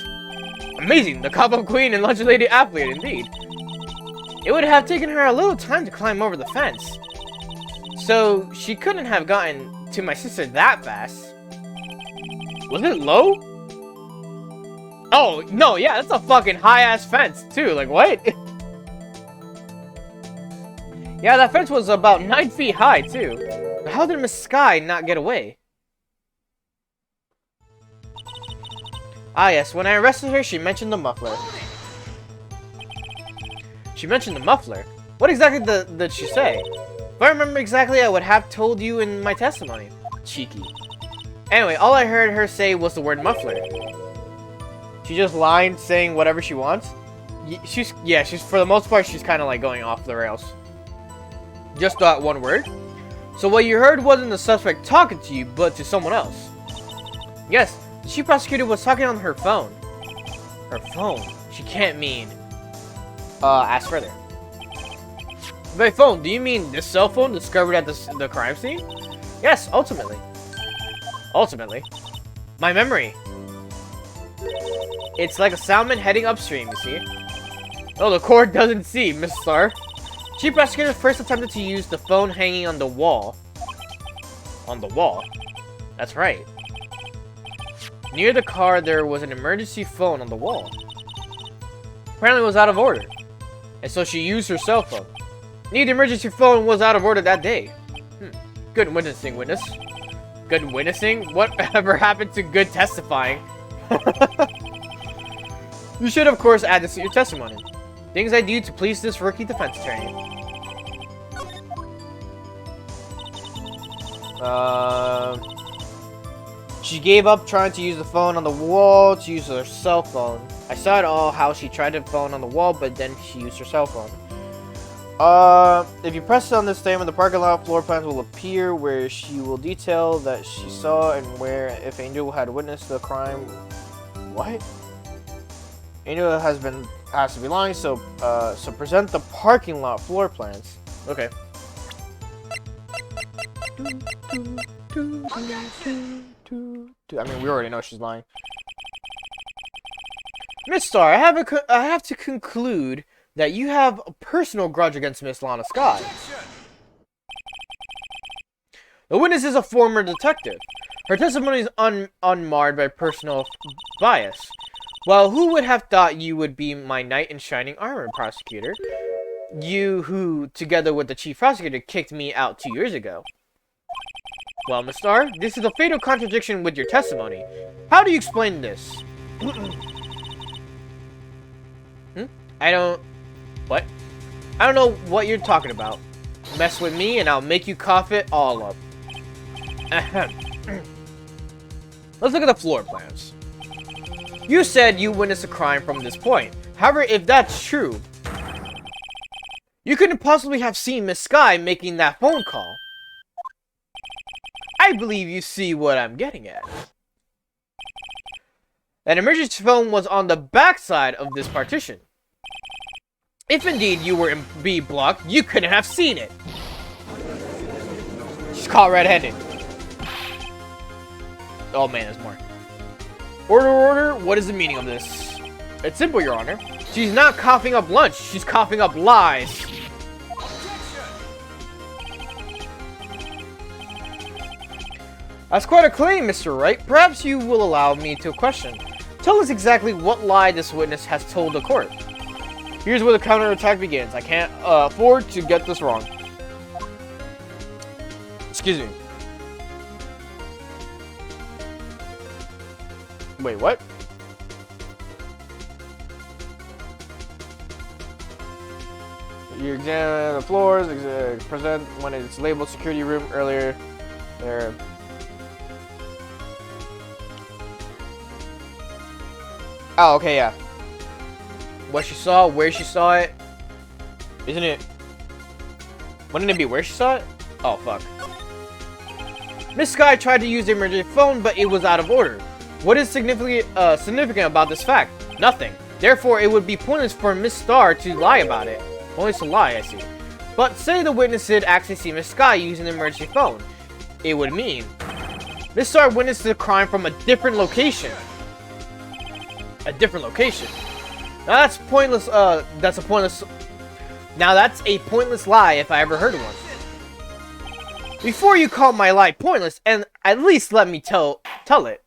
Speaker 1: Amazing, the Cop-Up Queen and Lunch Lady athlete, indeed. It would have taken her a little time to climb over the fence. So she couldn't have gotten to my sister that fast. Was it low? Oh, no, yeah, that's a fucking high-ass fence, too. Like, what? Yeah, that fence was about 9 feet high, too. But how did Miss Sky not get away? Ah, yes, when I arrested her, she mentioned the muffler. She mentioned the muffler? What exactly did she say? If I remember exactly, I would have told you in my testimony. Cheeky. Anyway, all I heard her say was the word muffler. She just lied, saying whatever she wants. She's for the most part, she's kind of like going off the rails. Just that one word. So what you heard wasn't the suspect talking to you, but to someone else. Yes, the chief prosecutor was talking on her phone. Her phone? She can't mean... ask further. By phone, do you mean this cell phone discovered at the crime scene? Yes, ultimately. Ultimately. My memory. It's like a salmon heading upstream, you see? Oh, the court doesn't see, Miss Star. Chief Prosecutor first attempted to use the phone hanging on the wall. On the wall? That's right. Near the car, there was an emergency phone on the wall. Apparently it was out of order. And so she used her cell phone. Neither emergency phone was out of order that day. Good witnessing, witness. Good witnessing? Whatever happened to good testifying? You should, of course, add this to your testimony. Things I do to please this rookie defense attorney. She gave up trying to use the phone on the wall to use her cell phone. I saw it all, how she tried the phone on the wall, but then she used her cell phone. If you press on this statement, the parking lot floor plans will appear where she will detail that she saw and where if Angel had witnessed the crime. What? Angel has to be lying, so present the parking lot floor plans. Okay. I mean, we already know she's lying. Miss Star, I have to conclude that you have a personal grudge against Miss Lana Scott. The witness is a former detective. Her testimony is unmarred by personal bias. Well, who would have thought you would be my knight in shining armor, prosecutor? You who, together with the chief prosecutor, kicked me out 2 years ago. Well, Miss Star, this is a fatal contradiction with your testimony. How do you explain this? I don't... What? I don't know what you're talking about. Mess with me and I'll make you cough it all up. Ahem. Let's look at the floor plans. You said you witnessed a crime from this point. However, if that's true, you couldn't possibly have seen Miss Sky making that phone call. I believe you see what I'm getting at. An emergency phone was on the backside of this partition. If indeed you were in B block, you couldn't have seen it. She's caught red-handed. Oh man, there's more. Order, order, what is the meaning of this? It's simple, Your Honor. She's not coughing up lunch, she's coughing up lies. That's quite a claim, Mr. Wright. Perhaps you will allow me to question. Tell us exactly what lie this witness has told the court. Here's where the counterattack begins. I can't afford to get this wrong. Excuse me. Wait, what? You examine the floors, present when it's labeled security room earlier. There. Oh, okay, yeah. What she saw, where she saw it. Isn't it? Wouldn't it be where she saw it? Oh, fuck. Miss Sky tried to use the emergency phone, but it was out of order. What is significant about this fact? Nothing. Therefore, it would be pointless for Miss Star to lie about it. Only to lie, I see. But say the witness did actually see Miss Sky using the emergency phone. It would mean Miss Star witnessed the crime from a different location. A different location. Now that's pointless. That's a pointless. Now that's a pointless lie if I ever heard one. Before you call my lie pointless, and at least let me tell it.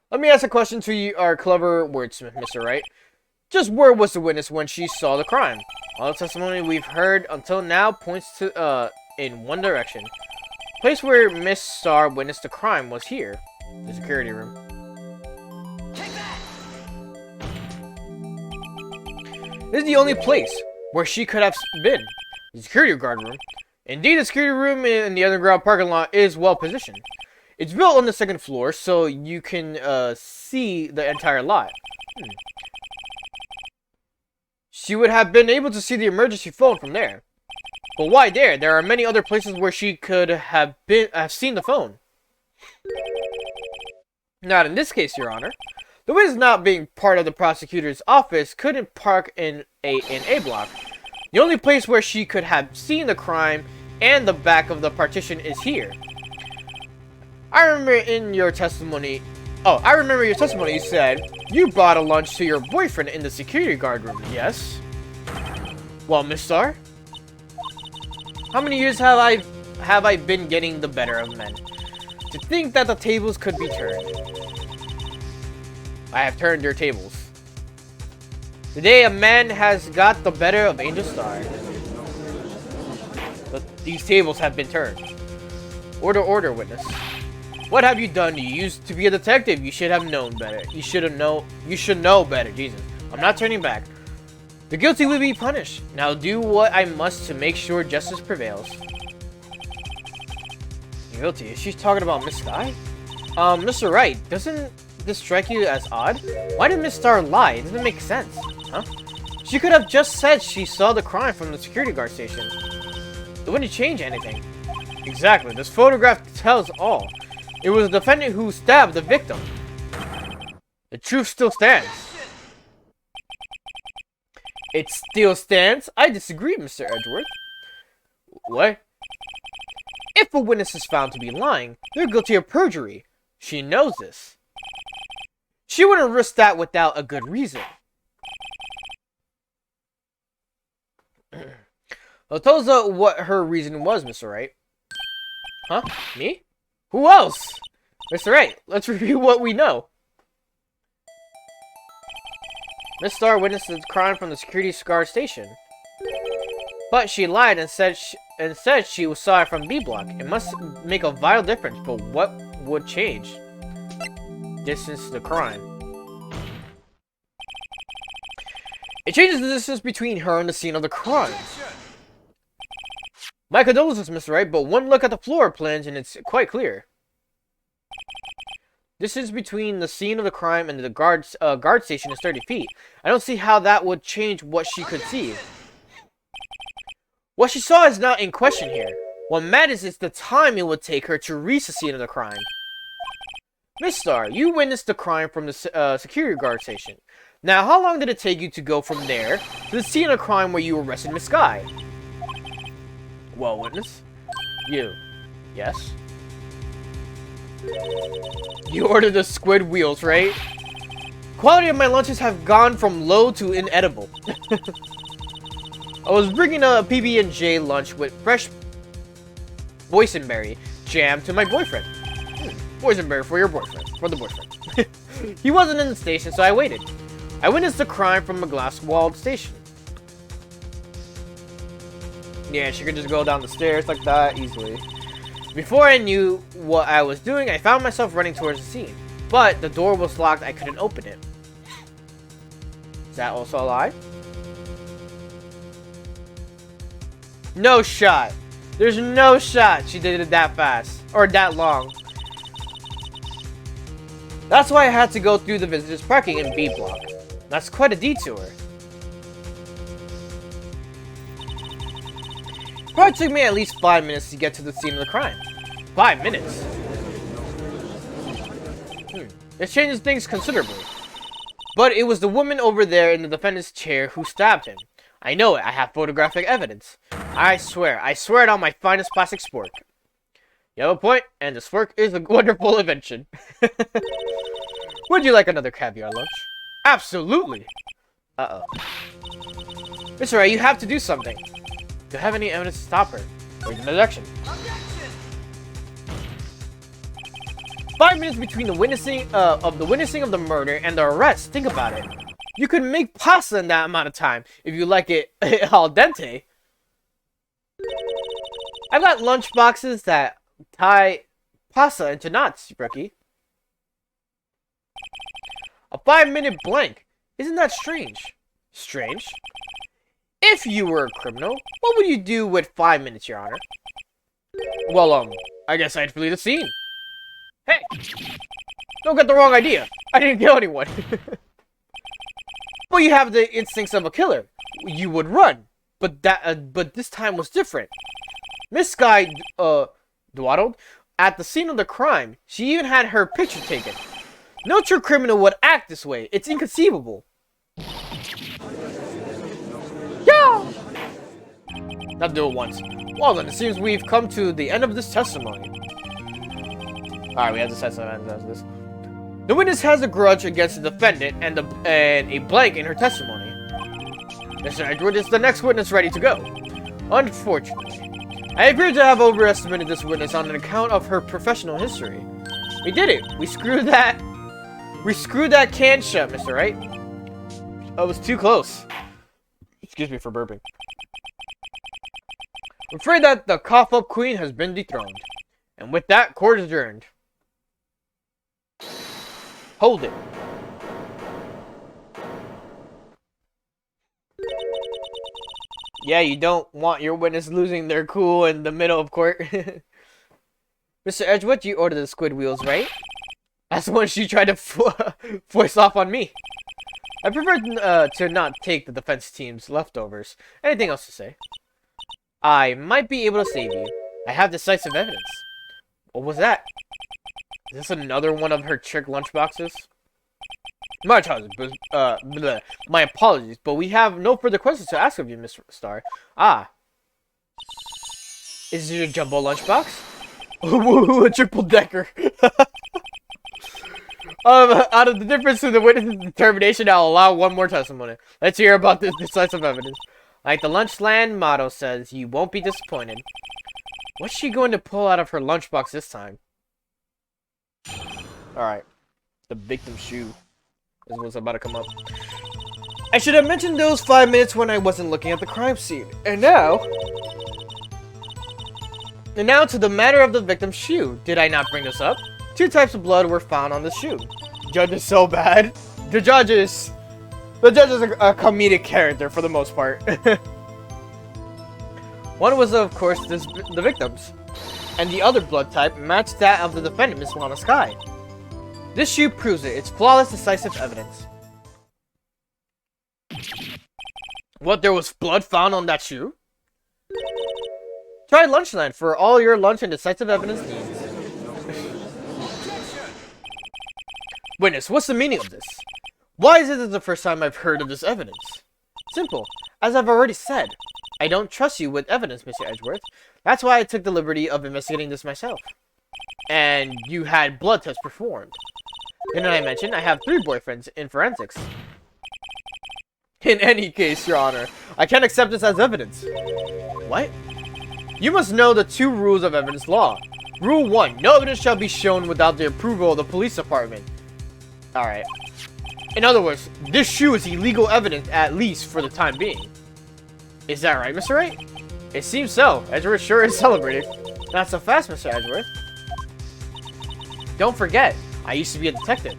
Speaker 1: Let me ask a question to you, our clever wordsmith, Mr. Wright. Just where was the witness when she saw the crime? All the testimony we've heard until now points to in one direction. The place where Miss Star witnessed the crime was here, the security room. This is the only place where she could have been, the security guard room. Indeed, the security room in the underground parking lot is well positioned. It's built on the second floor, so you can see the entire lot. She would have been able to see the emergency phone from there. But why there? There are many other places where she could have seen the phone. Not in this case, Your Honor. The witness not being part of the prosecutor's office couldn't park in A block. The only place where she could have seen the crime and the back of the partition is here. I remember your testimony you said you brought a lunch to your boyfriend in the security guard room, yes? Well, Miss Star, how many years have I been getting the better of men? To think that the tables could be turned. I have turned your tables. Today a man has got the better of Angel Star. But these tables have been turned. Order, witness. What have you done? You used to be a detective. You should have known better. You should know better, Jesus. I'm not turning back. The guilty will be punished. Now do what I must to make sure justice prevails. Guilty? Is she talking about Miss Sky? Mr. Wright, doesn't this strike you as odd? Why did Miss Star lie? It doesn't make sense. Huh? She could have just said she saw the crime from the security guard station. It wouldn't change anything. Exactly. This photograph tells all. It was the defendant who stabbed the victim. The truth still stands. It still stands? I disagree, Mr. Edgeworth. What? If a witness is found to be lying, they're guilty of perjury. She knows this. She wouldn't risk that without a good reason. Well, tell us what her reason was, Mr. Wright. Huh? Me? Who else? Mr. Wright, let's review what we know. Miss Star witnessed the crime from the security guard station. But she lied and said she saw it from B block. It must make a vital difference, but what would change? Distance to the crime. It changes the distance between her and the scene of the crime. My condolences, Mr. Wright, but one look at the floor plans and it's quite clear. Distance between the scene of the crime and the guard station is 30 feet. I don't see how that would change what she could see. What she saw is not in question here. What matters is the time it would take her to reach the scene of the crime. Miss Star, you witnessed the crime from the security guard station. Now, how long did it take you to go from there to the scene of the crime where you arrested Miss Sky? Well, witness? You. Yes? You ordered the squid wheels, right? Quality of my lunches have gone from low to inedible. I was bringing a PB&J lunch with fresh boysenberry jam to my boyfriend. Boysenberry for your boyfriend. For the boyfriend. He wasn't in the station, so I waited. I witnessed the crime from a glass-walled station. Yeah, she could just go down the stairs like that easily. Before I knew what I was doing, I found myself running towards the scene. But the door was locked, I couldn't open it. Is that also a lie? No shot. There's no shot she did it that fast. Or that long. That's why I had to go through the visitors parking in B block. That's quite a detour. Probably took me at least 5 minutes to get to the scene of the crime. 5 minutes? This changes things considerably. But it was the woman over there in the defendant's chair who stabbed him. I know it. I have photographic evidence. I swear it on my finest plastic spork. You have a point, and the spork is a wonderful invention. Would you like another caviar lunch? Absolutely. Uh-oh. Mr. Wright, you have to do something. Do you have any evidence to stop her? Or an objection? 5 minutes between the witnessing of the murder and the arrest. Think about it. You could make pasta in that amount of time if you like it al dente. I've got lunch boxes that tie pasta into knots, rookie. A 5-minute blank. Isn't that strange? Strange? If you were a criminal, what would you do with 5 minutes, Your Honor? Well, I guess I'd flee the scene. Hey! Don't get the wrong idea. I didn't kill anyone. But you have the instincts of a killer. You would run. But this time was different. Miss Sky, dawdled at the scene of the crime. She even had her picture taken. No true criminal would act this way. It's inconceivable. Yeah! Now do it once. Well then, it seems we've come to the end of this testimony. Alright, we have to set some ends as this. The witness has a grudge against the defendant and a blank in her testimony. Mr. Edward is the next witness ready to go. Unfortunately, I appear to have overestimated this witness on an account of her professional history. We did it. We screwed that can shut, Mr. Wright. I was too close. Excuse me for burping. I'm afraid that the cough-up queen has been dethroned. And with that, court adjourned. Hold it. Yeah, you don't want your witness losing their cool in the middle of court. Mr. Edgewood, you ordered the squid wheels, right? That's the one she tried to voice off on me. I prefer to not take the defense team's leftovers. Anything else to say? I might be able to save you. I have decisive evidence. What was that? Is this another one of her trick lunchboxes? My apologies, but we have no further questions to ask of you, Miss Star. Ah. Is it a jumbo lunchbox? A triple decker. Out of the difference in the witness's determination, I'll allow one more testimony. Let's hear about this decisive evidence. Like the Lunchland motto says, you won't be disappointed. What's she going to pull out of her lunchbox this time? Alright. The victim's shoe is what's about to come up. I should have mentioned those 5 minutes when I wasn't looking at the crime scene. And now to the matter of the victim's shoe. Did I not bring this up? 2 types of blood were found on the shoe. The judge is so bad. The judge is a comedic character for the most part. One was, of course, the victim's. And the other blood type matched that of the defendant, Miss Lana Sky. This shoe proves it. It's flawless, decisive evidence. What, there was blood found on that shoe? Try Lunchland for all your lunch and decisive evidence needs. Witness, what's the meaning of this? Why is it the first time I've heard of this evidence? Simple. As I've already said, I don't trust you with evidence, Mr. Edgeworth. That's why I took the liberty of investigating this myself. And you had blood tests performed. Didn't I mention I have 3 boyfriends in forensics? In any case, Your Honor, I can't accept this as evidence. What? You must know the 2 rules of evidence law. Rule 1. No evidence shall be shown without the approval of the police department. Alright. In other words, this shoe is illegal evidence, at least for the time being. Is that right, Mr. Wright? It seems so. Edgeworth sure is celebrated. Not so fast, Mr. Edgeworth. Don't forget, I used to be a detective.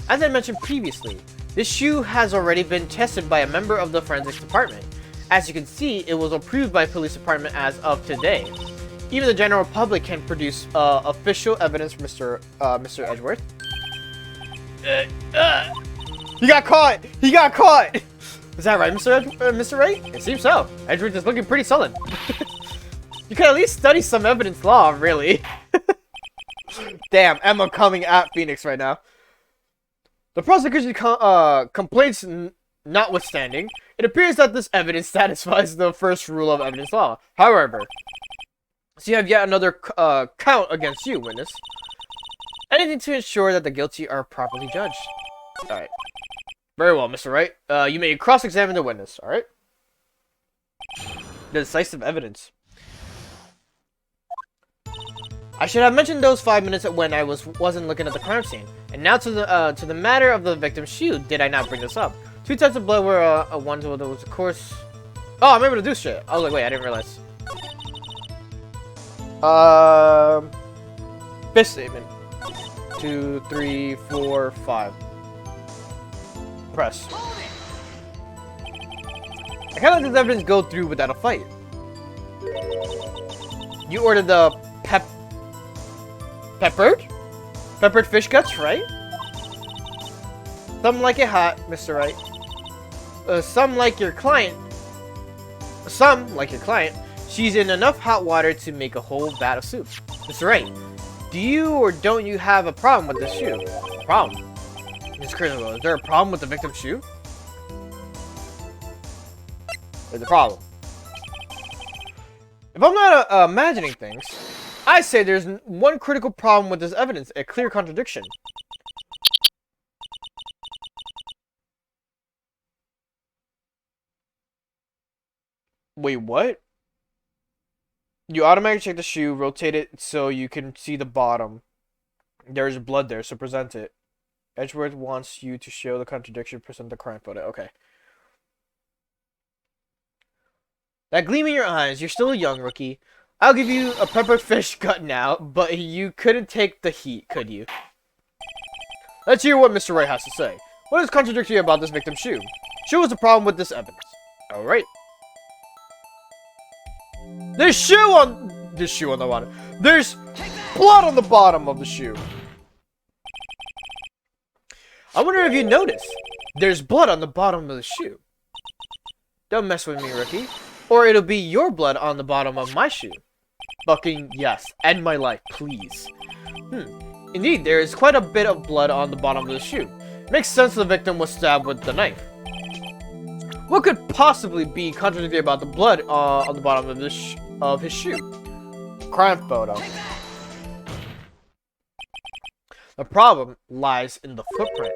Speaker 1: As I mentioned previously, this shoe has already been tested by a member of the forensics department. As you can see, it was approved by police department as of today. Even the general public can produce official evidence, Mr. Edgeworth. He got caught! He got caught! Is that right, Mr. Wright? It seems so. Edgeworth is looking pretty sullen. You could at least study some evidence law, really. Damn, Emma coming at Phoenix right now. The prosecution complaints notwithstanding, it appears that this evidence satisfies the first rule of evidence law. However, so you have yet another count against you, witness. Anything to ensure that the guilty are properly judged. Alright. Very well, Mr. Wright. You may cross-examine the witness, alright? The decisive evidence. I should have mentioned those 5 minutes when I wasn't looking at the crime scene. And now to the matter of the victim's shoe. Did I not bring this up? 2 types of blood were one that was of course. Oh, I'm able to do shit. I was like, wait, I didn't realize. Fifth statement. 2, 3, 4, 5. Press. I can't let this evidence go through without a fight. You ordered the peppered fish guts, right? Some like it hot, Mr. Wright. Some like your client. She's in enough hot water to make a whole vat of soup. Mr. Wright, do you or don't you have a problem with this shoe? Problem? Ms. Critical, is there a problem with the victim's shoe? There's a problem. If I'm not imagining things, I say there's one critical problem with this evidence, a clear contradiction. Wait, what? You automatically check the shoe, rotate it so you can see the bottom. There's blood there, so present it. Edgeworth wants you to show the contradiction, present the crime photo. Okay. That gleam in your eyes, you're still a young rookie. I'll give you a peppered fish gut now, but you couldn't take the heat, could you? Let's hear what Mr. Wright has to say. What is contradictory about this victim's shoe? Show us the problem with this evidence. Alright. There's shoe on the bottom. There's blood on the bottom of the shoe. I wonder if you noticed. There's blood on the bottom of the shoe. Don't mess with me, rookie. Or it'll be your blood on the bottom of my shoe. Fucking yes. End my life, please. Indeed, there is quite a bit of blood on the bottom of the shoe. Makes sense the victim was stabbed with the knife. What could possibly be contradictory about the blood on the bottom of his shoe? Crime photo. The problem lies in the footprint.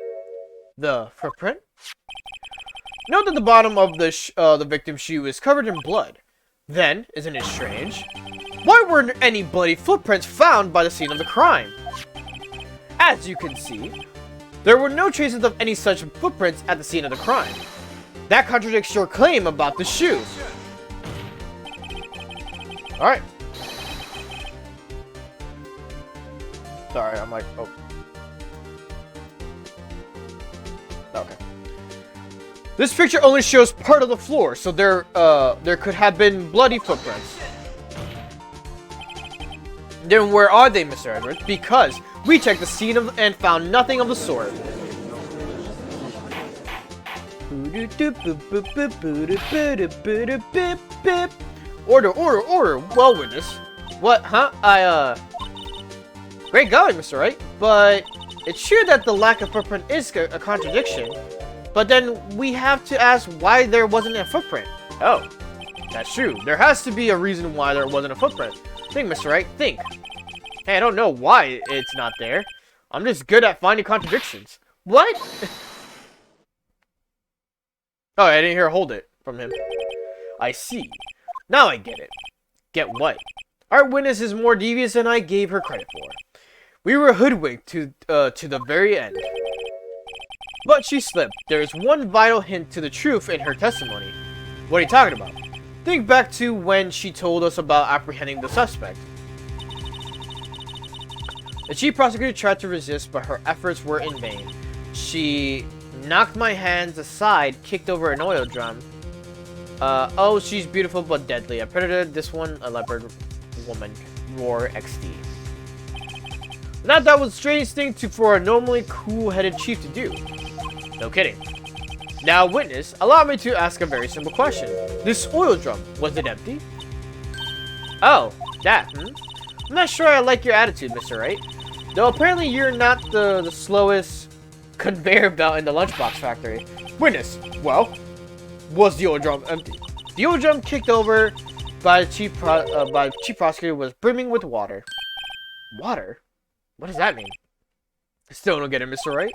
Speaker 1: The footprint? Note that the bottom of the victim's shoe is covered in blood. Then, isn't it strange? Why weren't any bloody footprints found by the scene of the crime? As you can see, there were no traces of any such footprints at the scene of the crime. That contradicts your claim about the shoe. Alright. Sorry, I'm like, oh. Okay. This picture only shows part of the floor, so there could have been bloody footprints. Then where are they, Mr. Edwards? Because we checked the scene and found nothing of the sort. Order. Well, witness. What, huh? Great going, Mr. Wright. But it's true that the lack of footprint is a contradiction. But then we have to ask why there wasn't a footprint. Oh, that's true. There has to be a reason why there wasn't a footprint. Think, Mr. Wright, think. Hey, I don't know why it's not there. I'm just good at finding contradictions. What? Oh, I didn't hear hold it from him. I see. Now I get it. Get what? Our witness is more devious than I gave her credit for. We were hoodwinked to the very end. But she slipped. There is one vital hint to the truth in her testimony. What are you talking about? Think back to when she told us about apprehending the suspect. The chief prosecutor tried to resist, but her efforts were in vain. She knocked my hands aside, kicked over an oil drum. Oh, she's beautiful but deadly. A predator, this one, a leopard woman. Roar XD. Not that was a strange thing for a normally cool-headed chief to do. No kidding. Now, witness, allow me to ask a very simple question. This oil drum, was it empty? Oh, that, I'm not sure I like your attitude, Mr. Wright. Though apparently you're not the slowest conveyor belt in the lunchbox factory. Witness, well, was the oil drum empty? The oil drum kicked over by the chief prosecutor was brimming with water. Water? What does that mean? I still don't get it, Mr. Wright.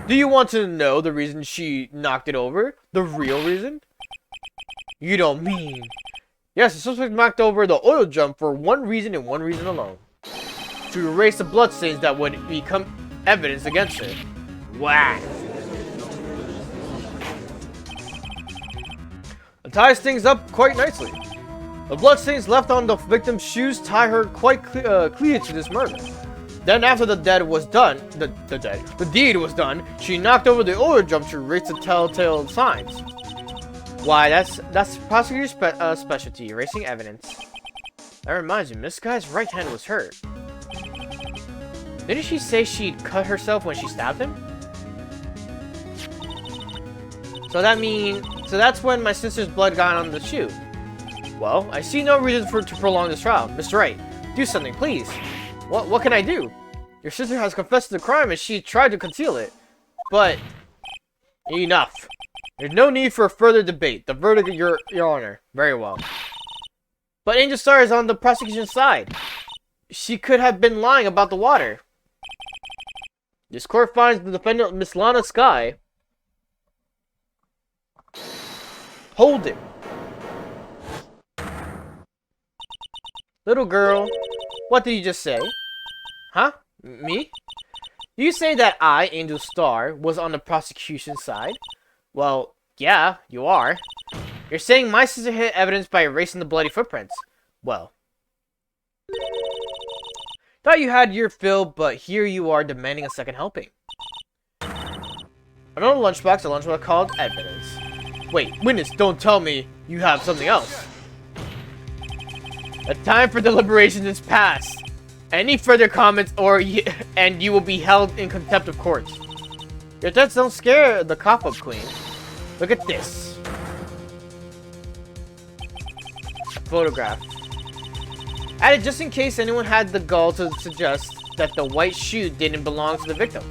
Speaker 1: Do you want to know the reason she knocked it over? The real reason? You don't mean... Yes, the suspect knocked over the oil drum for one reason and one reason alone. To erase the bloodstains that would become evidence against her. Wow. It ties things up quite nicely. The bloodstains left on the victim's shoes tie her quite clear to this murder. Then after the deed was done, she knocked over the oil drum to erase the telltale signs. Why, that's prosecutor's specialty, erasing evidence. That reminds me, this guy's right hand was hurt. Didn't she say she'd cut herself when she stabbed him? So that's when my sister's blood got on the shoe. Well, I see no reason to prolong this trial. Mr. Wright, do something, please. What can I do? Your sister has confessed to the crime and she tried to conceal it. But enough. There's no need for further debate. The verdict, Your Honor. Very well. But Angel Star is on the prosecution's side. She could have been lying about the water. This court finds the defendant, Miss Lana Sky. Hold it. Little girl, what did you just say? Huh? Me? Do you say that I, Angel Star, was on the prosecution's side? Well, yeah, you are. You're saying my sister hid evidence by erasing the bloody footprints. Well. Thought you had your fill, but here you are demanding a second helping. Another lunchbox, a lunchbox called evidence. Wait, witness, don't tell me you have something else. The time for deliberations is past. Any further comments and you will be held in contempt of court. Your threats don't scare the cop-up queen. Look at this. A photograph. Added just in case anyone had the gall to suggest that the white shoe didn't belong to the victim.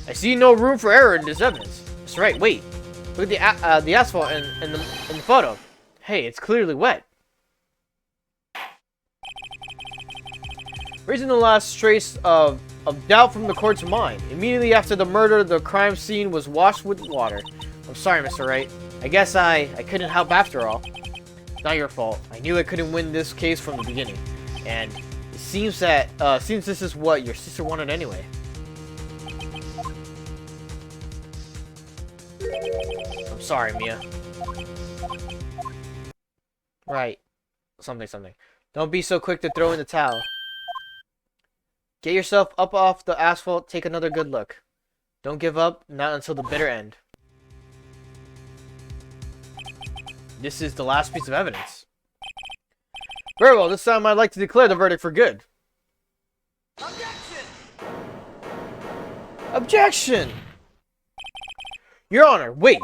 Speaker 1: I see no room for error in this evidence. That's right, wait. Look at the asphalt in the photo. Hey, it's clearly wet. Raising the last trace of doubt from the court's mind. Immediately after the murder, the crime scene was washed with water. I'm sorry, Mr. Wright. I guess I couldn't help after all. Not your fault. I knew I couldn't win this case from the beginning. And it seems that, this is what your sister wanted anyway. I'm sorry, Mia. Right. Something. Don't be so quick to throw in the towel. Get yourself up off the asphalt, take another good look. Don't give up, not until the bitter end. This is the last piece of evidence. Very well, this time I'd like to declare the verdict for good. Objection! Objection! Your Honor, wait!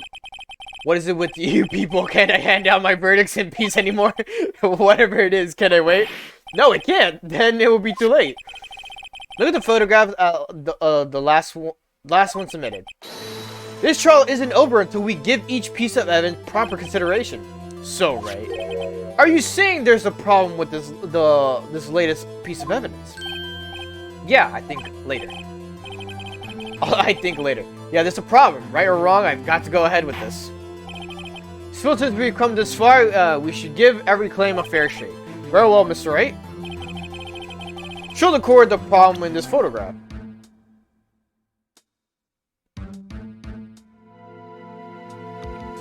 Speaker 1: What is it with you people? Can't I hand out my verdicts in peace anymore? Whatever it is, can I wait? No, it can't. Then it will be too late. Look at the photograph, the last one submitted. This trial isn't over until we give each piece of evidence proper consideration. So, Wright, are you saying there's a problem with this latest piece of evidence? Yeah, I think later. Yeah, there's a problem. Right or wrong, I've got to go ahead with this. Since we've come this far, we should give every claim a fair shake. Very well, Mr. Wright. Show the court the problem in this photograph.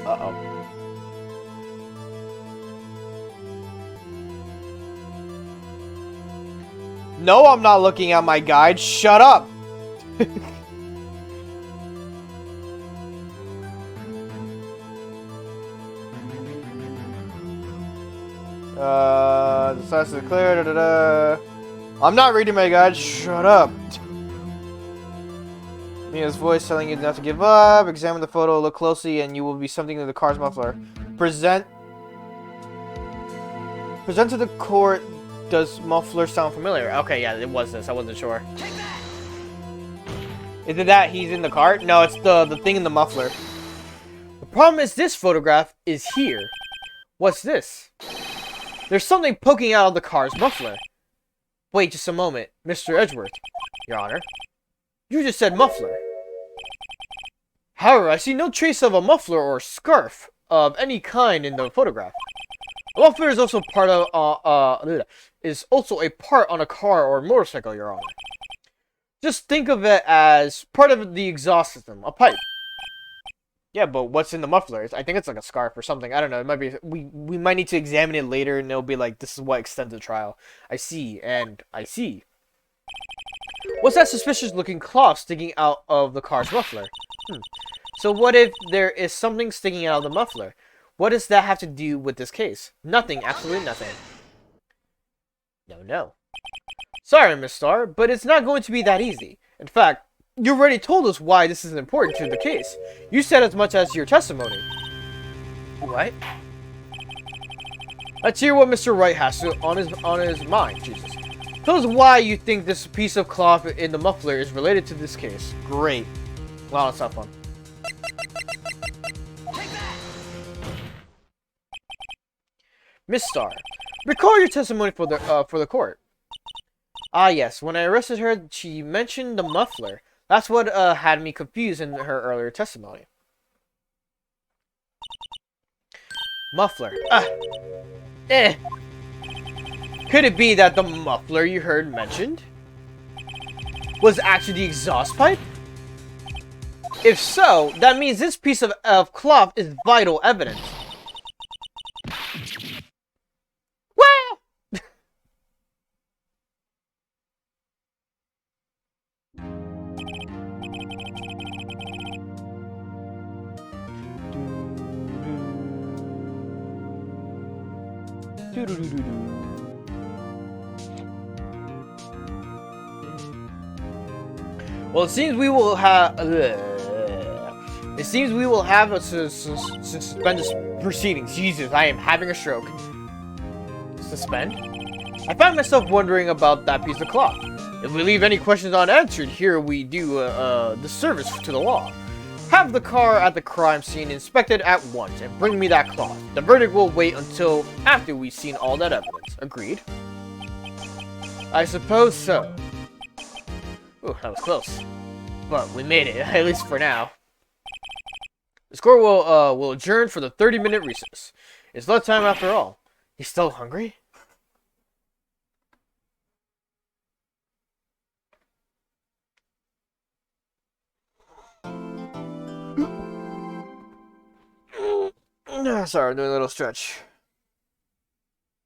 Speaker 1: Uh-oh. No, I'm not looking at my guide. Shut up! The size is clear. I'm not reading my guide. Shut up. Mia's voice telling you not to give up. Examine the photo, look closely, and you will be something in the car's muffler. Present to the court. Does muffler sound familiar? Okay, yeah, it was this. I wasn't sure. Is it that he's in the cart? No, it's the thing in the muffler. The problem is this photograph is here. What's this? There's something poking out of the car's muffler. Wait just a moment. Mr. Edgeworth, Your Honor. You just said muffler. However, I see no trace of a muffler or scarf of any kind in the photograph. A muffler is also part of a part on a car or motorcycle, Your Honor. Just think of it as part of the exhaust system, a pipe. Yeah, but what's in the muffler? I think it's like a scarf or something. I don't know. It might be. We might need to examine it later, and it'll be like, this is what extends the trial. I see, and I see. What's that suspicious-looking cloth sticking out of the car's muffler? So what if there is something sticking out of the muffler? What does that have to do with this case? Nothing. Absolutely nothing. No. Sorry, Miss Starr, but it's not going to be that easy. In fact, you already told us why this is important to the case. You said as much as your testimony. What? Let's hear what Mr. Wright has on his mind. Jesus. Tell us why you think this piece of cloth in the muffler is related to this case. Great. Wow, let's have fun. Miss Starr, recall your testimony for the court. Ah, yes. When I arrested her, she mentioned the muffler. That's what had me confused in her earlier testimony. Muffler. Could it be that the muffler you heard mentioned was actually the exhaust pipe? If so, that means this piece of cloth is vital evidence. Well, well, it seems we will have. It seems we will have to suspend proceedings. Jesus, I am having a stroke. Suspend? I found myself wondering about that piece of cloth. If we leave any questions unanswered, here we do disservice to the law. Have the car at the crime scene inspected at once and bring me that cloth. The verdict will wait until after we've seen all that evidence. Agreed? I suppose so. Ooh, that was close. But we made it, at least for now. The score will adjourn for the 30-minute recess. It's lunchtime after all. You still hungry? Sorry, I'm doing a little stretch.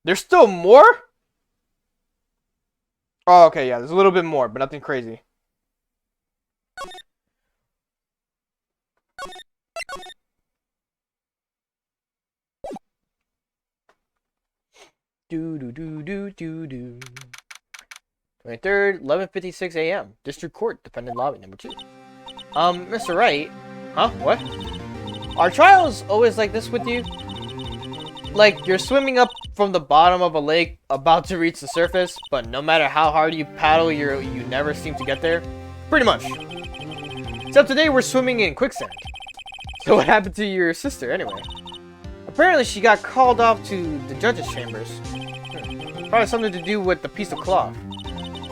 Speaker 1: There's still more? Oh, okay, yeah, there's a little bit more, but nothing crazy. Do do do do do do. 23rd, 11:56 a.m. District Court, Defendant Lobby number 2. Mr. Wright? Huh? What? Are trials always like this with you? Like, you're swimming up from the bottom of a lake, about to reach the surface, but no matter how hard you paddle, you never seem to get there? Pretty much. Except today we're swimming in quicksand. So what happened to your sister, anyway? Apparently she got called off to the judge's chambers. Probably something to do with the piece of cloth.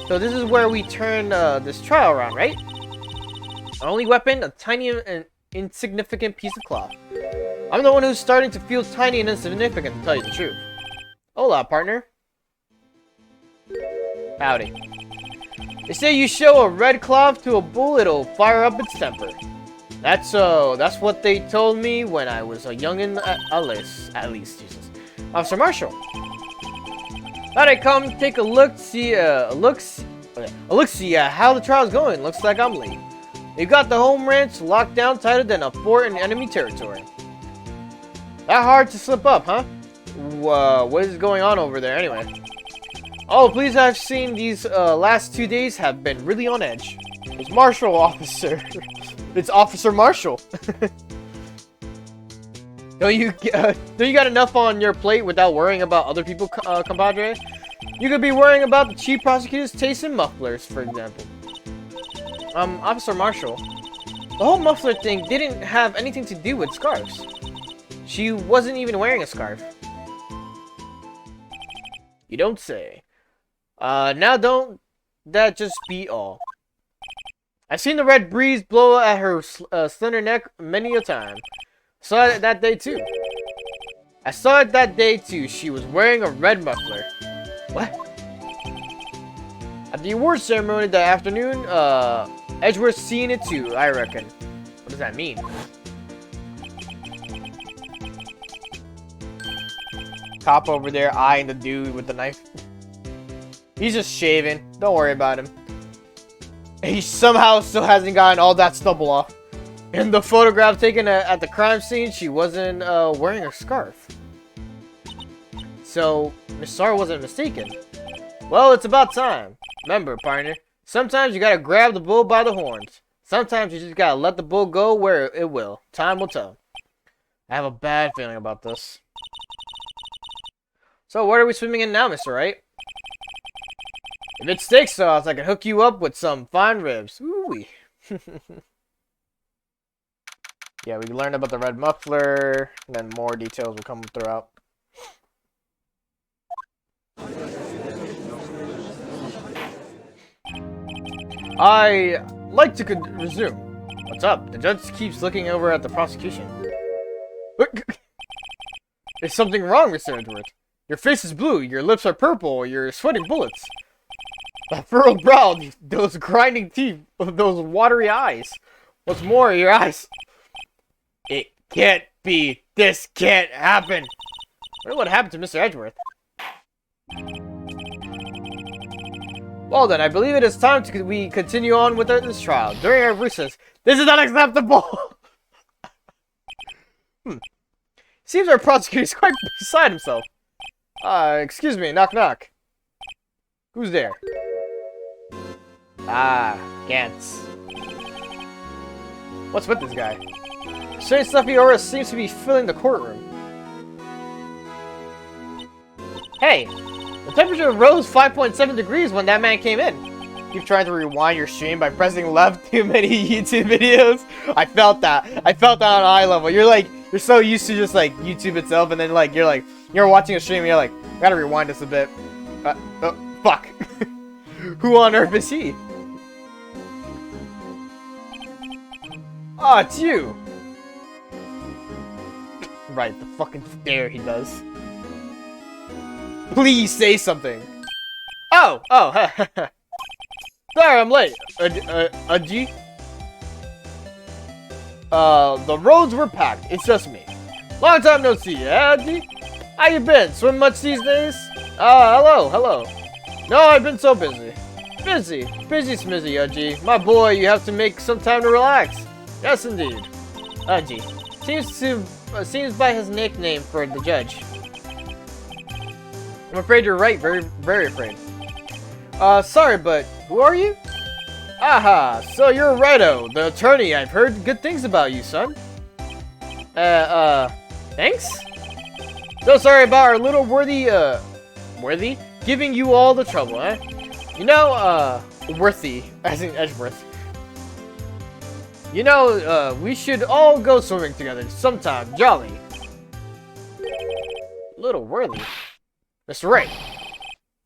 Speaker 1: So this is where we turn this trial around, right? Our only weapon, a tiny and insignificant piece of cloth. I'm the one who's starting to feel tiny and insignificant, to tell you the truth. Hola, partner. Howdy. They say you show a red cloth to a bull, it'll fire up its temper. That's what they told me when I was a youngin' at least, Jesus. Officer Marshall. Thought I'd come take a look, see how the trial's going. Looks like I'm late. They've got the home ranch locked down tighter than a fort in enemy territory. That hard to slip up, huh? What is going on over there anyway? Oh, please, I've seen these last 2 days have been really on edge. It's Marshall, officer. It's Officer Marshall. Don't you got enough on your plate without worrying about other people, compadre? You could be worrying about the chief prosecutor's taste in mufflers, for example. Officer Marshall, the whole muffler thing didn't have anything to do with scarves. She wasn't even wearing a scarf. You don't say. Now don't that just be all? I've seen the red breeze blow at her slender neck many a time. Saw it that day too. I saw it that day too. She was wearing a red muffler. What? At the awards ceremony that afternoon, Edgeworth's seen it too, I reckon. What does that mean? Cop over there eyeing the dude with the knife. He's just shaving. Don't worry about him. He somehow still hasn't gotten all that stubble off. In the photograph taken at the crime scene, she wasn't wearing a scarf. So, Miss Sarah wasn't mistaken. Well, it's about time. Remember, partner, sometimes you gotta grab the bull by the horns. Sometimes you just gotta let the bull go where it will. Time will tell. I have a bad feeling about this. So, what are we swimming in now, Mr. Wright? If it's steak sauce, I can hook you up with some fine ribs. Ooh-wee. Yeah, we learned about the red muffler, and then more details will come throughout. I like to resume. What's up? The judge keeps looking over at the prosecution. There's something wrong, Mr. Edgeworth. Your face is blue, your lips are purple, you're sweating bullets. That furrowed brow, those grinding teeth, those watery eyes. What's more, your eyes... It can't be. This can't happen. I wonder what happened to Mr. Edgeworth. Well then, I believe it is time we continue on with this trial. During our recess, this is unacceptable! Seems our prosecutor is quite beside himself. Excuse me, knock knock. Who's there? Ah, Gantz. What's with this guy? Strange stuffy aura seems to be filling the courtroom. Hey! The temperature rose 5.7 degrees when that man came in. Keep trying to rewind your stream by pressing left too many YouTube videos. I felt that. I felt that on eye level. You're so used to just like YouTube itself, and then you're watching a stream and you're like, gotta rewind this a bit. Fuck. Who on earth is he? Ah, it's you. Right, the fucking stare he does. Please say something. Oh, sorry, I'm late. G. The roads were packed. It's just me. Long time no see, G. How you been? Swim much these days? Hello. No, I've been so busy. Busy smizzy, G. My boy, you have to make some time to relax. Yes, indeed. G. Seems by his nickname for the judge. I'm afraid you're right. Very, very afraid. Sorry, but who are you? Aha, so you're Righto, the attorney. I've heard good things about you, son. Thanks? So sorry about our little worthy giving you all the trouble, eh? You know, worthy, as in Edgeworth. You know, we should all go swimming together sometime. Jolly. Little worthy. Mr. Wright,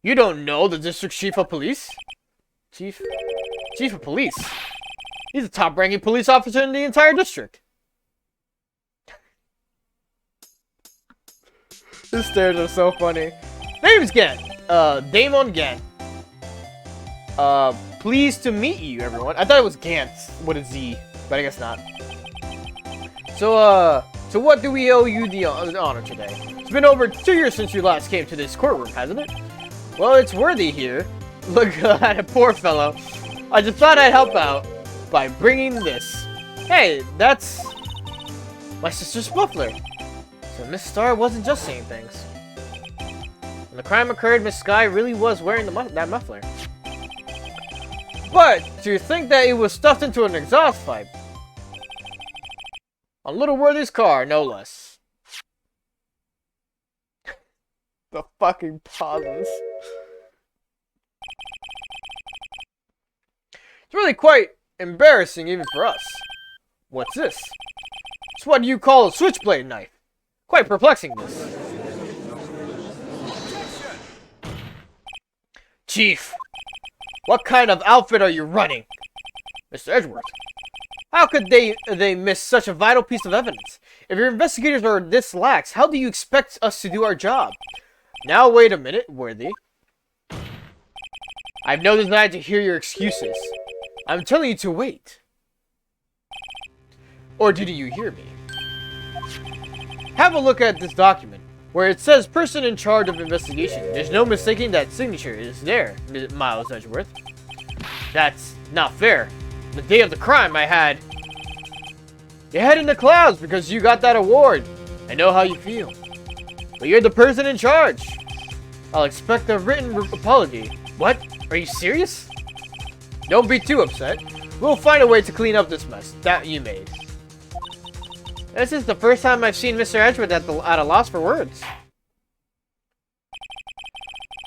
Speaker 1: you don't know the district chief of police? Chief of police? He's the top-ranking police officer in the entire district. His stares are so funny. Name's Gant. Damon Gant. Pleased to meet you, everyone. I thought it was Gantz with a Z, but I guess not. So what do we owe you the honor today? It's been over 2 years since you last came to this courtroom, hasn't it? Well, it's worthy here. Look at a poor fellow. I just thought I'd help out by bringing this. Hey, that's my sister's muffler. So Miss Star wasn't just saying things. When the crime occurred, Miss Sky really was wearing that muffler. But to think that it was stuffed into an exhaust pipe. On Little Worthy's car, no less. The fucking pauses. It's really quite embarrassing even for us. What's this? It's what you call a switchblade knife. Quite perplexing, this. Chief, what kind of outfit are you running? Mr. Edgeworth, how could they miss such a vital piece of evidence? If your investigators are this lax, how do you expect us to do our job? Now wait a minute, Worthy. I've no desire to hear your excuses. I'm telling you to wait. Or didn't you hear me? Have a look at this document, where it says person in charge of investigation. There's no mistaking that signature is there, Miles Edgeworth. That's not fair. The day of the crime I had your head in the clouds because you got that award. I know how you feel. But you're the person in charge. I'll expect a written apology. What? Are you serious? Don't be too upset. We'll find a way to clean up this mess that you made. This is the first time I've seen Mr. Edgeworth at a loss for words.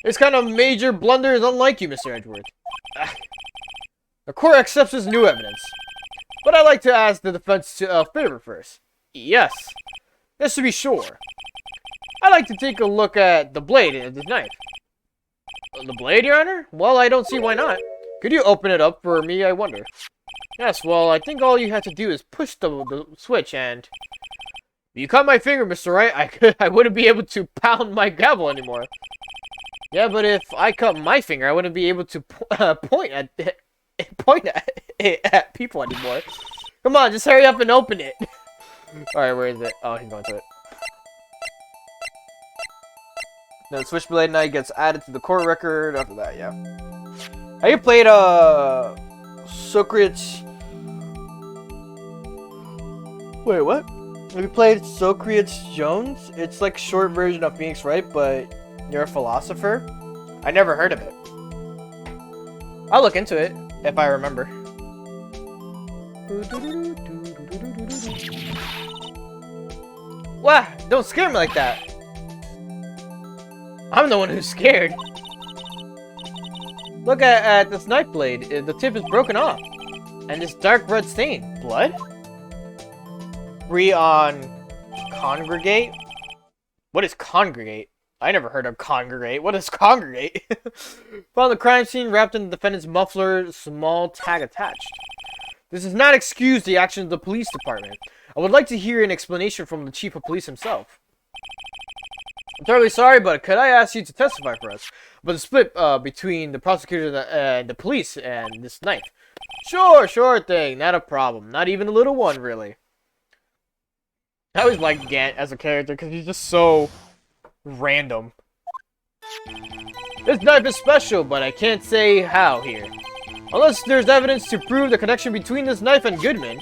Speaker 1: This kind of major blunder is unlike you, Mr. Edgeworth. The court accepts this new evidence. But I'd like to ask the defense a favor first. Yes. Just to be sure. I'd like to take a look at the blade of this knife. The blade, Your Honor? Well, I don't see why not. Could you open it up for me, I wonder? Yes, well, I think all you have to do is push the switch and... If you cut my finger, Mr. Wright, I wouldn't be able to pound my gavel anymore. Yeah, but if I cut my finger, I wouldn't be able to point at people anymore. Come on, just hurry up and open it. Alright, where is it? Oh, he's going to it. Now, the Switchblade Knight gets added to the court record after that, yeah. Have you played, Socrates... Wait, what? Have you played Socrates Jones? It's like a short version of Phoenix Wright, but you're a philosopher? I never heard of it. I'll look into it, if I remember. Wah! Don't scare me like that! I'm the one who's scared. Look at this knife blade. The tip is broken off. And this dark red stain. Blood? Congregate? What is congregate? I never heard of congregate. What is congregate? Found the crime scene wrapped in the defendant's muffler, small tag attached. This does not excuse the actions of the police department. I would like to hear an explanation from the chief of police himself. I'm terribly sorry, but could I ask you to testify for us about the split between the prosecutor and the police and this knife? Sure thing. Not a problem. Not even a little one, really. I always like Gant as a character because he's just so random. This knife is special, but I can't say how here. Unless there's evidence to prove the connection between this knife and Goodman.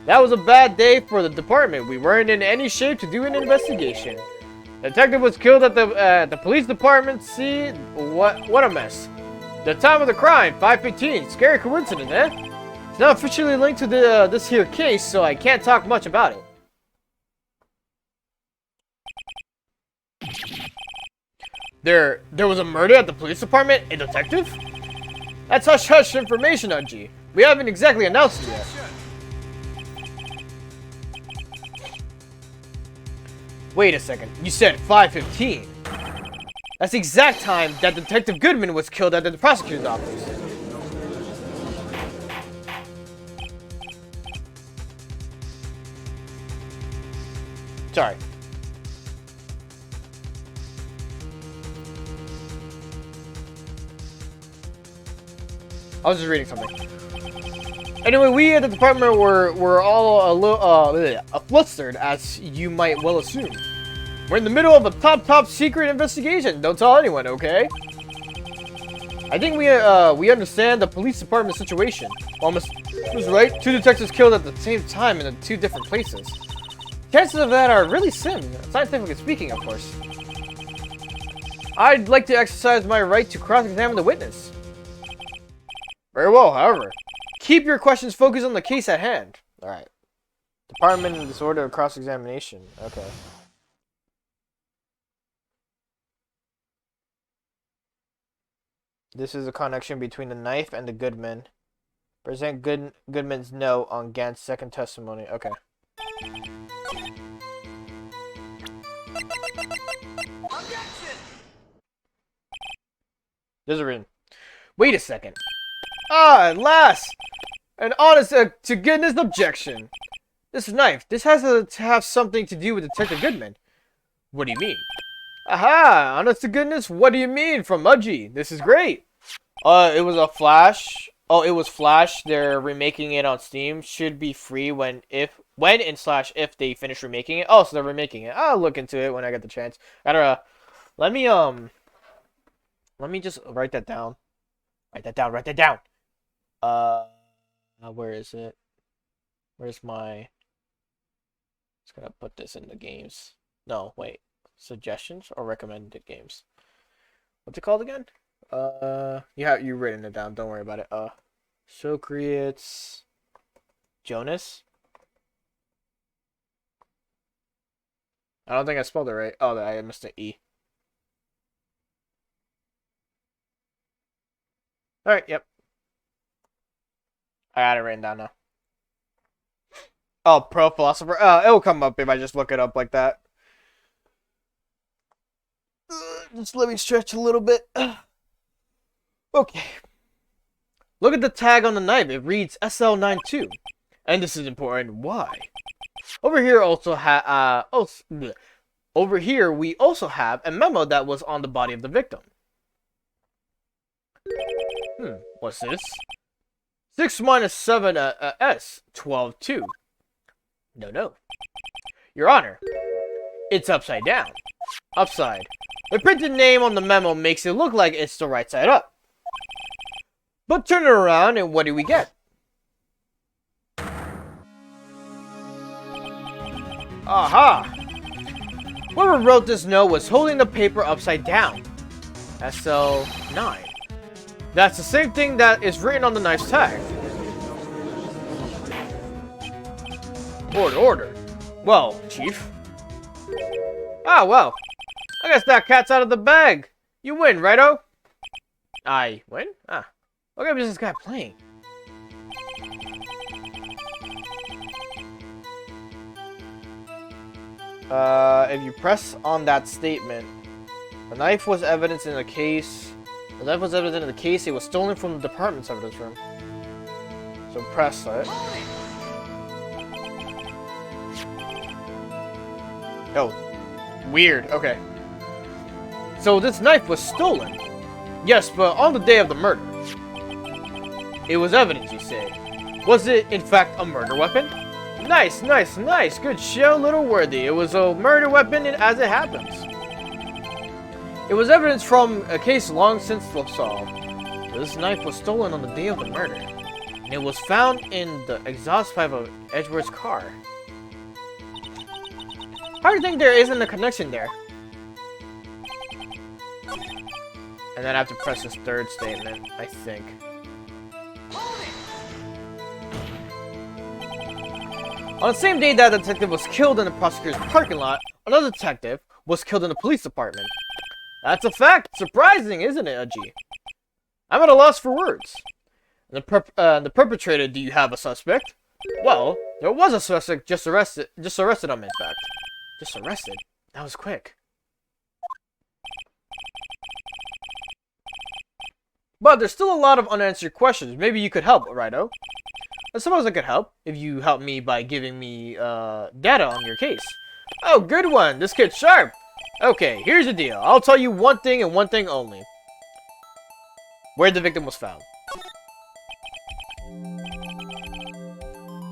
Speaker 1: That was a bad day for the department. We weren't in any shape to do an investigation. The detective was killed at the police department. See, what a mess. The time of the crime, 5:15. Scary coincidence, eh? It's not officially linked to this here case, so I can't talk much about it. There was a murder at the police department? A detective? That's hush-hush information, Unji. We haven't exactly announced it yet. Wait a second. You said 5:15. That's the exact time that Detective Goodman was killed at the prosecutor's office. Sorry. I was just reading something. Anyway, we at the department were all a little flustered, as you might well assume. We're in the middle of a top secret investigation. Don't tell anyone, okay? I think we understand the police department situation. Well, Ms. Wright, 2 detectives killed at the same time in 2 different places. Chances of that are really slim, scientifically speaking, of course. I'd like to exercise my right to cross-examine the witness. Very well, however. Keep your questions focused on the case at hand. Alright. Department in disorder of cross-examination. Okay. This is a connection between the knife and the Goodman. Present Goodman's note on Gant's second testimony. Okay. There's a reason. Wait a second. Ah, at last! An honest to goodness objection. This knife, this has to have something to do with Detective Goodman. What do you mean? Aha! Honest to goodness, what do you mean? From Mudgy. This is great. It was a Flash. Oh, it was Flash. They're remaking it on Steam. Should be free when if they finish remaking it. Oh, so they're remaking it. I'll look into it when I get the chance. I don't know. Let me just write that down. Write that down. Where is it? Where's my... Just gonna put this in the games. No, wait. Suggestions or recommended games? What's it called again? You written it down. Don't worry about it. So creates Jonas. I don't think I spelled it right. Oh, I missed an E. Alright, yep. I got it written down now. Oh, Pro Philosopher. It'll come up if I just look it up like that. Just let me stretch a little bit. Okay. Look at the tag on the knife. It reads SL92. And this is important. Why? Over here we also have a memo that was on the body of the victim. What's this? 6 minus 7 S 12-2. No. Your Honor, it's upside down. Upside. The printed name on the memo makes it look like it's the right side up. But turn it around and what do we get? Aha! Whoever wrote this note was holding the paper upside down. SL9. That's the same thing that is written on the knife's tag. Order. Well, Chief. Ah, well. I guess that cat's out of the bag. You win, righto? I win? Ah. What game is this guy playing? If you press on that statement, the knife was evidence in the case. The knife was evidence in the case. It was stolen from the department's evidence room. So press it. Oh, weird. Okay. So this knife was stolen. Yes, but on the day of the murder. It was evidence, you say. Was it, in fact, a murder weapon? Nice. Good show, little worthy. It was a murder weapon as it happens. It was evidence from a case long since solved. This knife was stolen on the day of the murder. And it was found in the exhaust pipe of Edgeworth's car. How do you think there isn't a connection there? And then I have to press this third statement, I think. On the same day that detective was killed in the prosecutor's parking lot, another detective was killed in the police department. That's a fact. Surprising, isn't it, Udgy? I'm at a loss for words. And the perpetrator, do you have a suspect? Well, there was a suspect just arrested him, in fact. Just arrested? That was quick. But there's still a lot of unanswered questions. Maybe you could help, righto? I suppose I could help, if you help me by giving me, data on your case. Oh, good one! This kid's sharp! Okay, here's the deal. I'll tell you one thing and one thing only. Where the victim was found.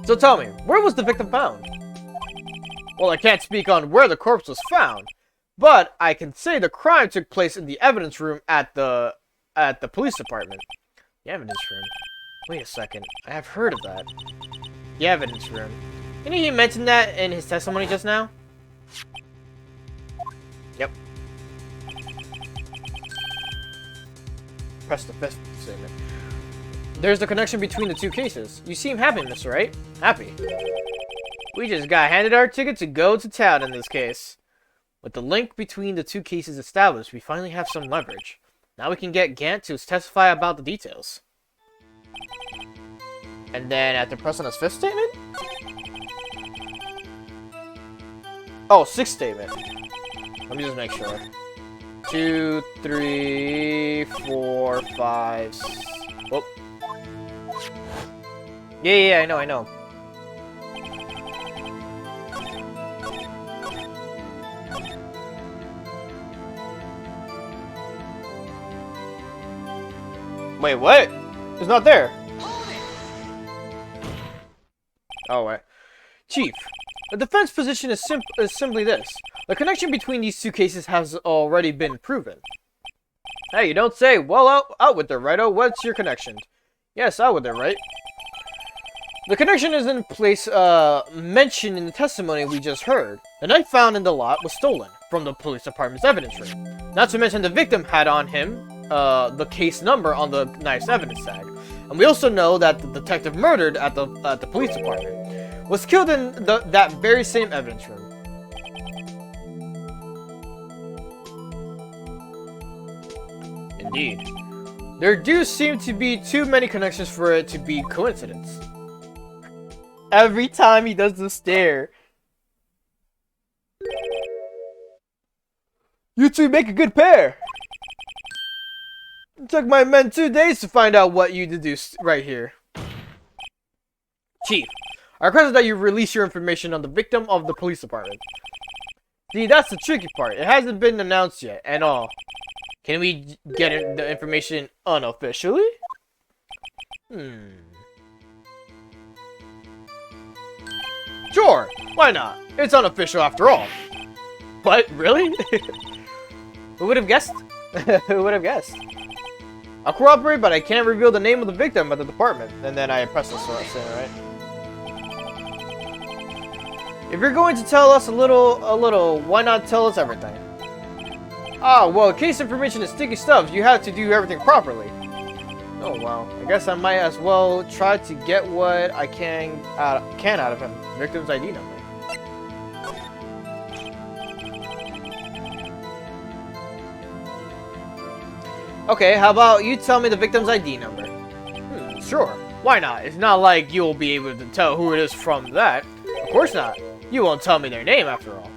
Speaker 1: So tell me, where was the victim found? Well, I can't speak on where the corpse was found, but I can say the crime took place in the evidence room at the police department. The evidence room? Wait a second, I have heard of that. The evidence room. Didn't he mention that in his testimony just now? Yep. Press the fifth statement. There's the connection between the two cases. You seem happy, Mr. Wright. Happy. We just got handed our ticket to go to town in this case. With the link between the two cases established, we finally have some leverage. Now we can get Gant to testify about the details. And then I have to press on his fifth statement? Oh, sixth statement. Let me just make sure. 2, 3, 4, 5. Whoop. Yeah, I know. Wait, what? It's not there. Oh, wait. Chief, the defense position is simply this. The connection between these two cases has already been proven. Hey, you don't say. Well, out with there, Righto. What's your connection? Yes, out with there, right? The connection is in place mentioned in the testimony we just heard. The knife found in the lot was stolen from the police department's evidence room. Not to mention the victim had on him the case number on the knife's evidence tag. And we also know that the detective murdered at the police department was killed in that very same evidence room. Indeed. There do seem to be too many connections for it to be coincidence. Every time he does the stare. You two make a good pair. It took my men 2 days to find out what you deduced right here. Chief, I request that you release your information on the victim of the police department. See, that's the tricky part. It hasn't been announced yet, and all. Can we get the information unofficially? Sure, why not? It's unofficial after all. But, really? Who would have guessed? Who would have guessed? I'll cooperate, but I can't reveal the name of the victim at the department. And then I press this one, right? If you're going to tell us a little, why not tell us everything? Ah, well, case information is sticky stuff. You have to do everything properly. Oh, wow. I guess I might as well try to get what I can out of him. Victim's ID number. Okay, how about you tell me the victim's ID number? Sure. Why not? It's not like you'll be able to tell who it is from that. Of course not. You won't tell me their name after all.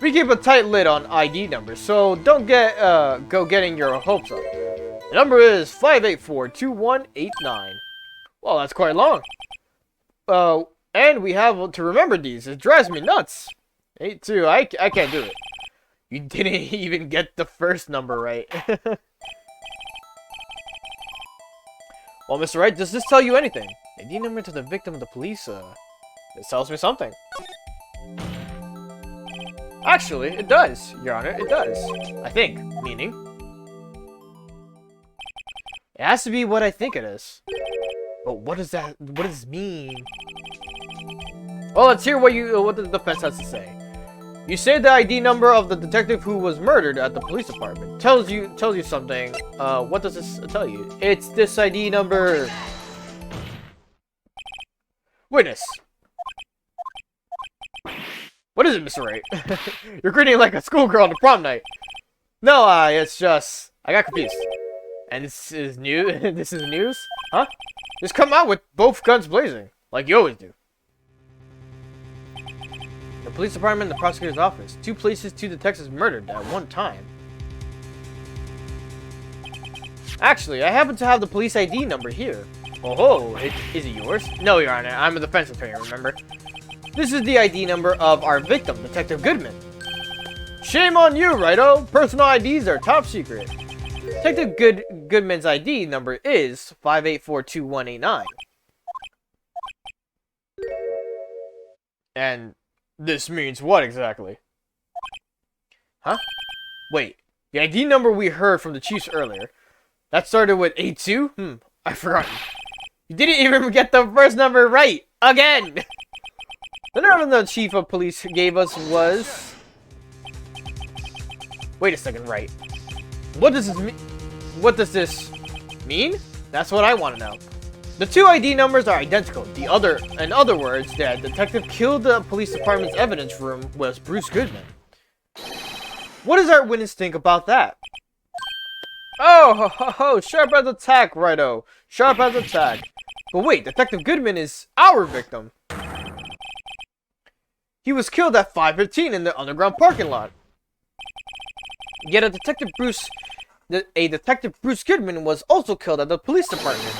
Speaker 1: We keep a tight lid on ID numbers, so don't go getting your hopes up. The number is 584-2189. Well, that's quite long. And we have to remember these. It drives me nuts. 82. I can't do it. You didn't even get the first number right. Well, Mr. Wright, does this tell you anything? ID number to the victim of the police, this tells me something. Actually, it does, Your Honor, it does. I think, meaning. It has to be what I think it is. But what does this mean? Well, let's hear what the defense has to say. You say the ID number of the detective who was murdered at the police department. Tells you something. What does this tell you? It's this ID number. Witness. What is it, Mr. Wright? You're grinning like a schoolgirl on the prom night. No, it's just I got confused. And this is new. This is news, huh? Just come out with both guns blazing, like you always do. The police department and the prosecutor's office. 2 places, 2 detectives murdered at one time. Actually, I happen to have the police ID number here. Oh, is it yours? No, Your Honor. I'm a defense attorney, remember? This is the ID number of our victim, Detective Goodman. Shame on you, Righto. Personal IDs are top secret. Detective Goodman's ID number is 5842189. And this means what exactly? Huh? Wait, the ID number we heard from the chiefs earlier, that started with 82? I forgot. You didn't even get the first number right! Again! The number the chief of police gave us was... Wait a second, Wright. What does this mean? What does this mean? That's what I want to know. The two ID numbers are identical. In other words, the detective killed the police department's evidence room was Bruce Goodman. What does our witness think about that? Oh, ho, ho, ho, sharp as a tack, righto. Sharp as a tack. But wait, Detective Goodman is our victim. He was killed at 5:15 in the underground parking lot. Yet a Detective Bruce Goodman was also killed at the police department.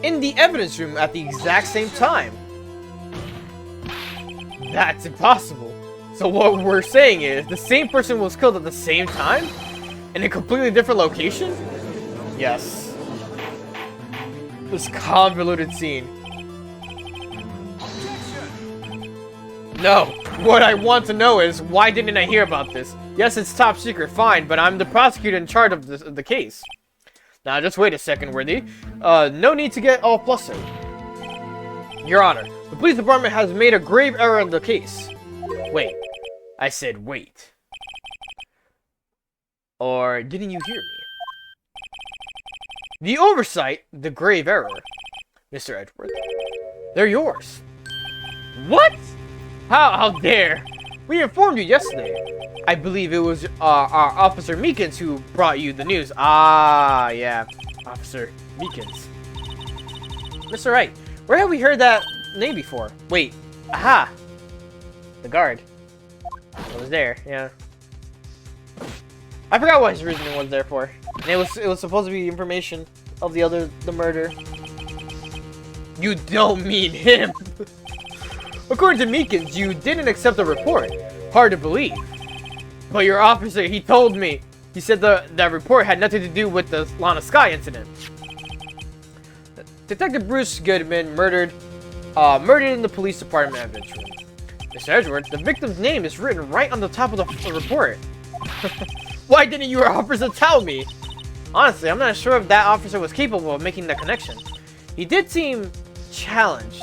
Speaker 1: In the evidence room at the exact same time. That's impossible. So what we're saying is, the same person was killed at the same time? In a completely different location? Yes. This convoluted scene. No. What I want to know is, why didn't I hear about this? Yes, it's top secret, fine, but I'm the prosecutor in charge of the case. Now, just wait a second, Worthy. No need to get all flustered. Your Honor, the police department has made a grave error in the case. Wait. I said wait. Or didn't you hear me? The oversight, the grave error. Mr. Edgeworth, they're yours. What? How dare? We informed you yesterday. I believe it was our Officer Meekins who brought you the news. Ah, yeah. Officer Meekins. Mr. Wright, where have we heard that name before? Wait. Aha. The guard. It was there, yeah. I forgot what his reasoning was there for. And it was supposed to be information of the murder. You don't mean him. According to Meekins, you didn't accept the report. Hard to believe. But your officer, he told me. He said that report had nothing to do with the Lana Sky incident. Detective Bruce Goodman murdered in the police department evidence room. Mr. Edgeworth, the victim's name is written right on the top of the report. Why didn't your officer tell me? Honestly, I'm not sure if that officer was capable of making the connection. He did seem challenged.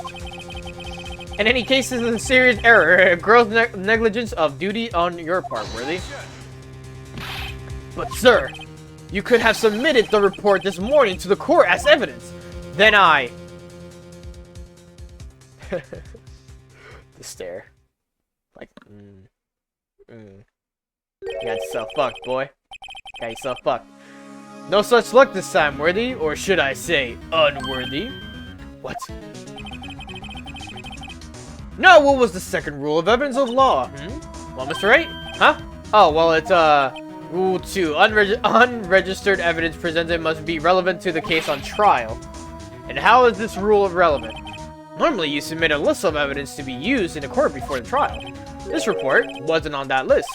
Speaker 1: In any case, this is a serious error, gross negligence of duty on your part, Worthy. But sir, you could have submitted the report this morning to the court as evidence. Then I... The stare. Like, You got yourself fucked, boy. Got yourself fucked. No such luck this time, Worthy, or should I say, unworthy. What? Now, what was the second rule of evidence of law? Well, Mr. Wright? Huh? Oh, well, it's, Rule 2. Unregistered evidence presented must be relevant to the case on trial. And how is this rule relevant? Normally, you submit a list of evidence to be used in a court before the trial. This report wasn't on that list.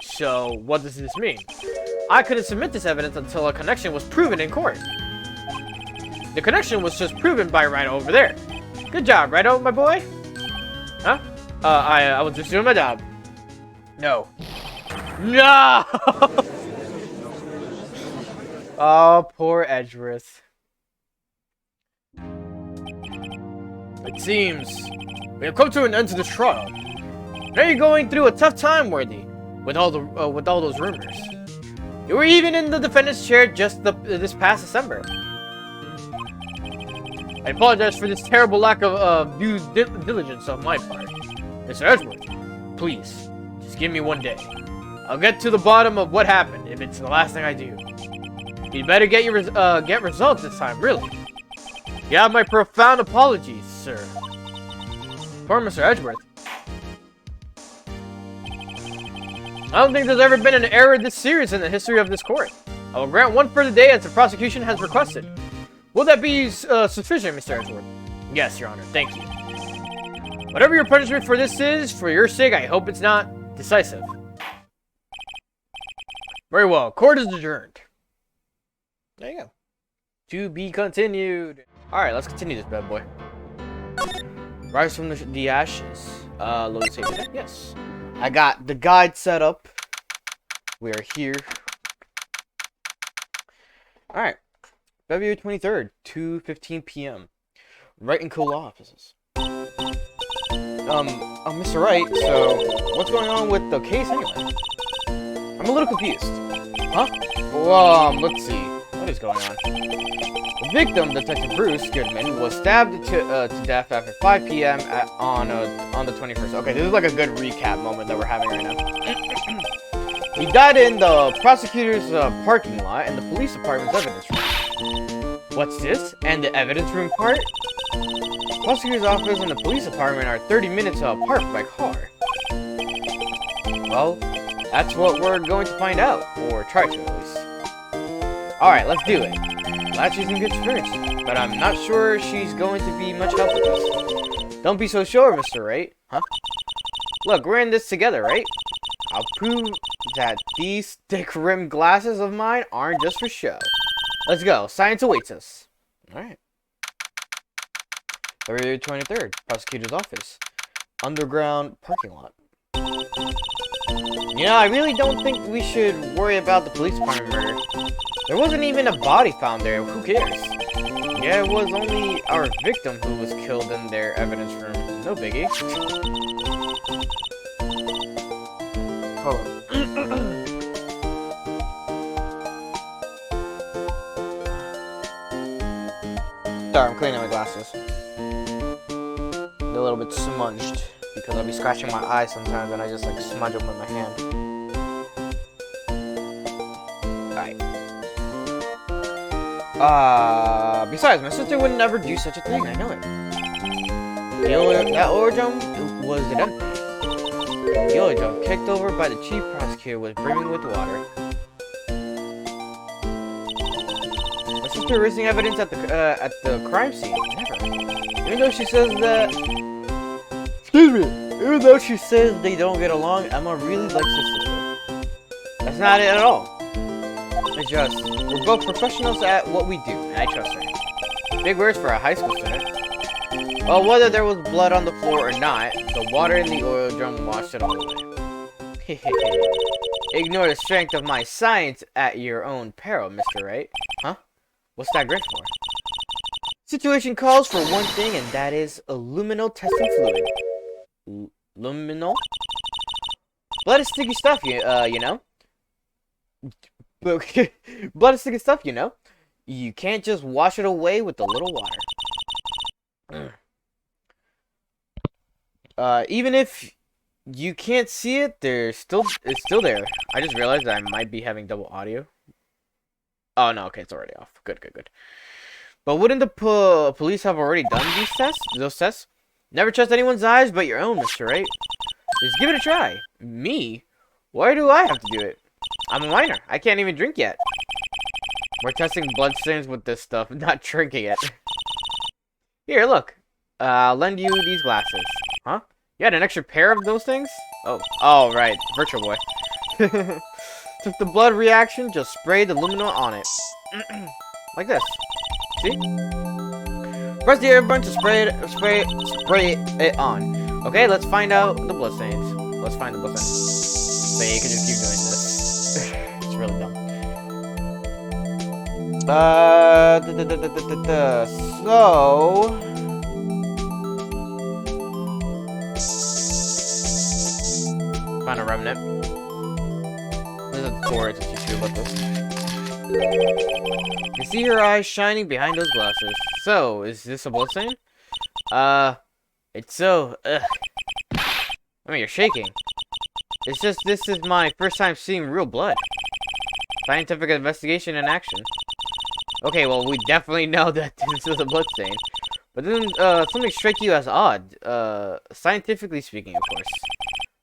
Speaker 1: So, what does this mean? I couldn't submit this evidence until a connection was proven in court. The connection was just proven by Wright over there. Good job, Wright, my boy. Huh? I was just doing my job. No. No! Oh, poor Edgeworth. It seems we have come to an end to this trial. Now you're going through a tough time, Worthy, with all those rumors. You were even in the defendant's chair just this past December. I apologize for this terrible lack of due diligence on my part. Mr. Edgeworth, please, just give me one day. I'll get to the bottom of what happened if it's the last thing I do. You'd better get results this time, really. You have my profound apologies, sir. Poor Mr. Edgeworth. I don't think there's ever been an error this serious in the history of this court. I will grant one further day as the prosecution has requested. Will that be sufficient, Mr. Edgeworth? Yes, Your Honor. Thank you. Whatever your punishment for this is, for your sake, I hope it's not decisive. Very well. Court is adjourned. There you go. To be continued. Alright, let's continue this bad boy. Rise from the ashes. Load save event. Yes. I got the guide set up. We are here. Alright. February 23rd, 2:15 p.m. Wright and Co. Law Offices. Mr. Wright, so what's going on with the case anyway? I'm a little confused. Huh? Well, let's see. What is going on? The victim, Detective Bruce Goodman, was stabbed to death after 5 p.m. on the 21st. Okay, this is like a good recap moment that we're having right now. He died in the prosecutor's parking lot and the police department's evidence room. What's this? And the evidence room part? Prosecutor's office and the police department are 30 minutes apart by car. Well, that's what we're going to find out, or try to at least. Alright, let's do it. Glad she's in good spirits, but I'm not sure she's going to be much help with this. Don't be so sure, Mr. Wright. Huh? Look, we're in this together, right? I'll prove that these thick-rimmed glasses of mine aren't just for show. Let's go. Science awaits us. Alright. February 23rd, prosecutor's office. Underground parking lot. You know, I really don't think we should worry about the police department murder. There wasn't even a body found there. Who cares? Yeah, it was only our victim who was killed in their evidence room. No biggie. Hold on. Sorry, I'm cleaning my glasses. They're a little bit smudged because I'll be scratching my eyes sometimes and I just like smudge them with my hand. Alright. Besides, my sister would never do such a thing, I know it. That oil drum was empty. The oil drum, kicked over by the chief prosecutor, was brimming with water. My sister risking evidence at the crime scene? Never. Even though she says that... Excuse me! Even though she says they don't get along, Emma really likes her sister. That's not it at all. It's just, we're both professionals at what we do, and I trust her. Big words for a high school student. Well, whether there was blood on the floor or not, the water in the oil drum washed it all away. Ignore the strength of my science at your own peril, Mr. Wright. Huh? What's that grit for? Situation calls for one thing, and that is a luminol testing fluid. Luminol? Blood is sticky stuff, you know? Blood is sticky stuff, you know? You can't just wash it away with a little water. Even if you can't see it, it's still there. I just realized that I might be having double audio. Oh, no, okay, it's already off. Good, good, good. But wouldn't the police have already done those tests? Never trust anyone's eyes but your own, Mr. Wright. Just give it a try. Me? Why do I have to do it? I'm a minor. I can't even drink yet. We're testing bloodstains with this stuff, not drinking it. Here, look. I'll lend you these glasses. Huh? You had an extra pair of those things? Oh, right. Virtual Boy. Took the blood reaction, just spray the luminol on it. Like this. See? Press the air button to spray it on. Okay, let's find out the bloodstains. Let's find the bloodstains. So yeah, you can just keep doing this. It's really dumb. So... Find a remnant. There's a tutorial to teach you about this. You see her eyes shining behind those glasses. So, is this a bloodstain? It's so... Ugh. I mean, you're shaking. It's just this is my first time seeing real blood. Scientific investigation in action. Okay, well, we definitely know that this is a bloodstain. But then, something strike you as odd. Scientifically speaking, of course.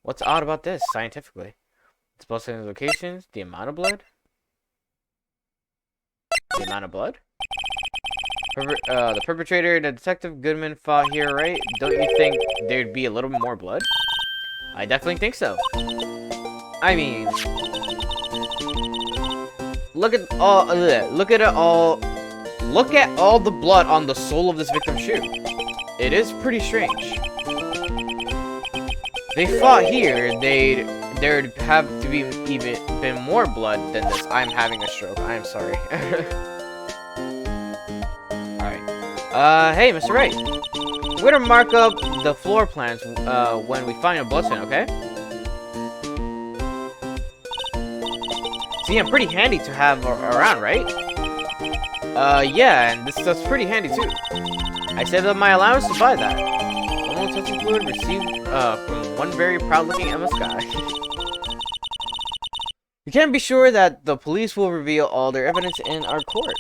Speaker 1: What's odd about this, scientifically? It's bloodstain's locations, the amount of blood? The amount of blood? The perpetrator and the Detective Goodman fought here, right? Don't you think there'd be a little bit more blood? I definitely think so. I mean... Look at all. Look at it all. Look at all the blood on the sole of this victim's shoe. It is pretty strange. They fought here. There'd have to be even been more blood than this. I'm having a stroke. I am sorry. Alright. Hey, Mr. Wright. We're gonna mark up the floor plans when we find a bloodstain, okay? See, I'm pretty handy to have around, right? Yeah, and this stuff's pretty handy too. I saved up my allowance to buy that. Normal touching fluid received from one very proud-looking Emma Sky. You can be sure that the police will reveal all their evidence in our court.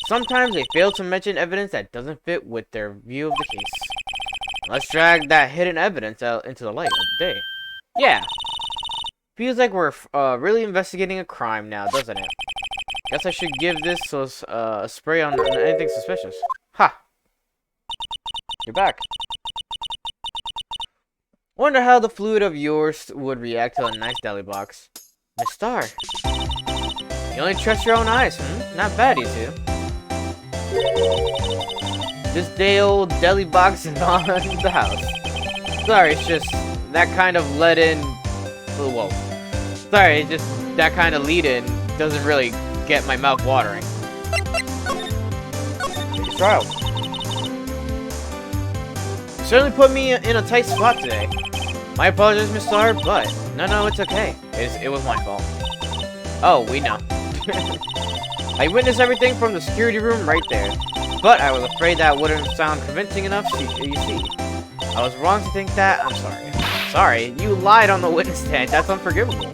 Speaker 1: Sometimes they fail to mention evidence that doesn't fit with their view of the case. Let's drag that hidden evidence out into the light of the day. Yeah. Feels like we're really investigating a crime now, doesn't it? Guess I should give this a spray on anything suspicious. Ha! You're back. Wonder how the fluid of yours would react to a nice deli box. Miss Star. You only trust your own eyes, Not bad, you two. This day-old deli box is on the house. Sorry, it's just that kind of let-in... Whoa. Sorry, it's just that kind of lead-in doesn't really get my mouth watering. Take a trial. You certainly put me in a tight spot today. My apologies, Miss Star, but... No, it's okay. It was my fault. Oh, we know. I witnessed everything from the security room right there. But I was afraid that wouldn't sound convincing enough, you see. I was wrong to think that. I'm sorry. Sorry, you lied on the witness stand. That's unforgivable.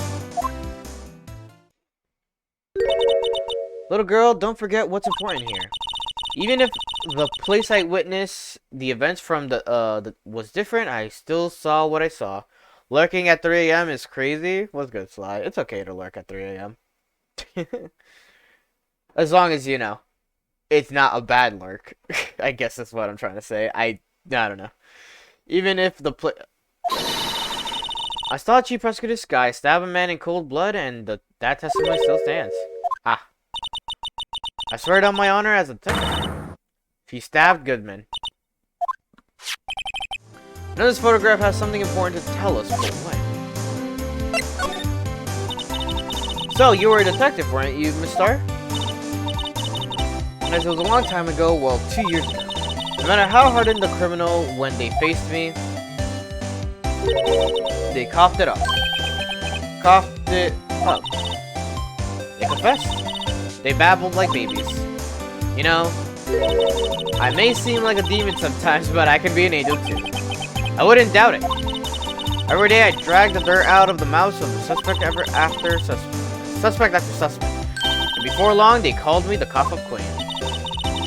Speaker 1: Little girl, don't forget what's important here. Even if the place I witnessed the events from was different, I still saw what I saw. Lurking at 3 a.m. is crazy. What's good, Sly? It's okay to lurk at 3 a.m. As long as, you know, it's not a bad lurk. I guess that's what I'm trying to say. I don't know. Even if the I saw Chief Prosecutor Sky stab a man in cold blood, and that testimony still stands. Ha. I swear it on my honor as a detective. He stabbed Goodman. I know this photograph has something important to tell us, but what? So, you were a detective, weren't you, Miss Star? As it was a long time ago, well, 2 years ago. No matter how hardened the criminal, when they faced me, they coughed it up. Coughed it up. They confessed. They babbled like babies. You know, I may seem like a demon sometimes, but I can be an angel too. I wouldn't doubt it. Every day I dragged the dirt out of the mouths of the suspect after suspect. And before long, they called me the Cough Up Queen.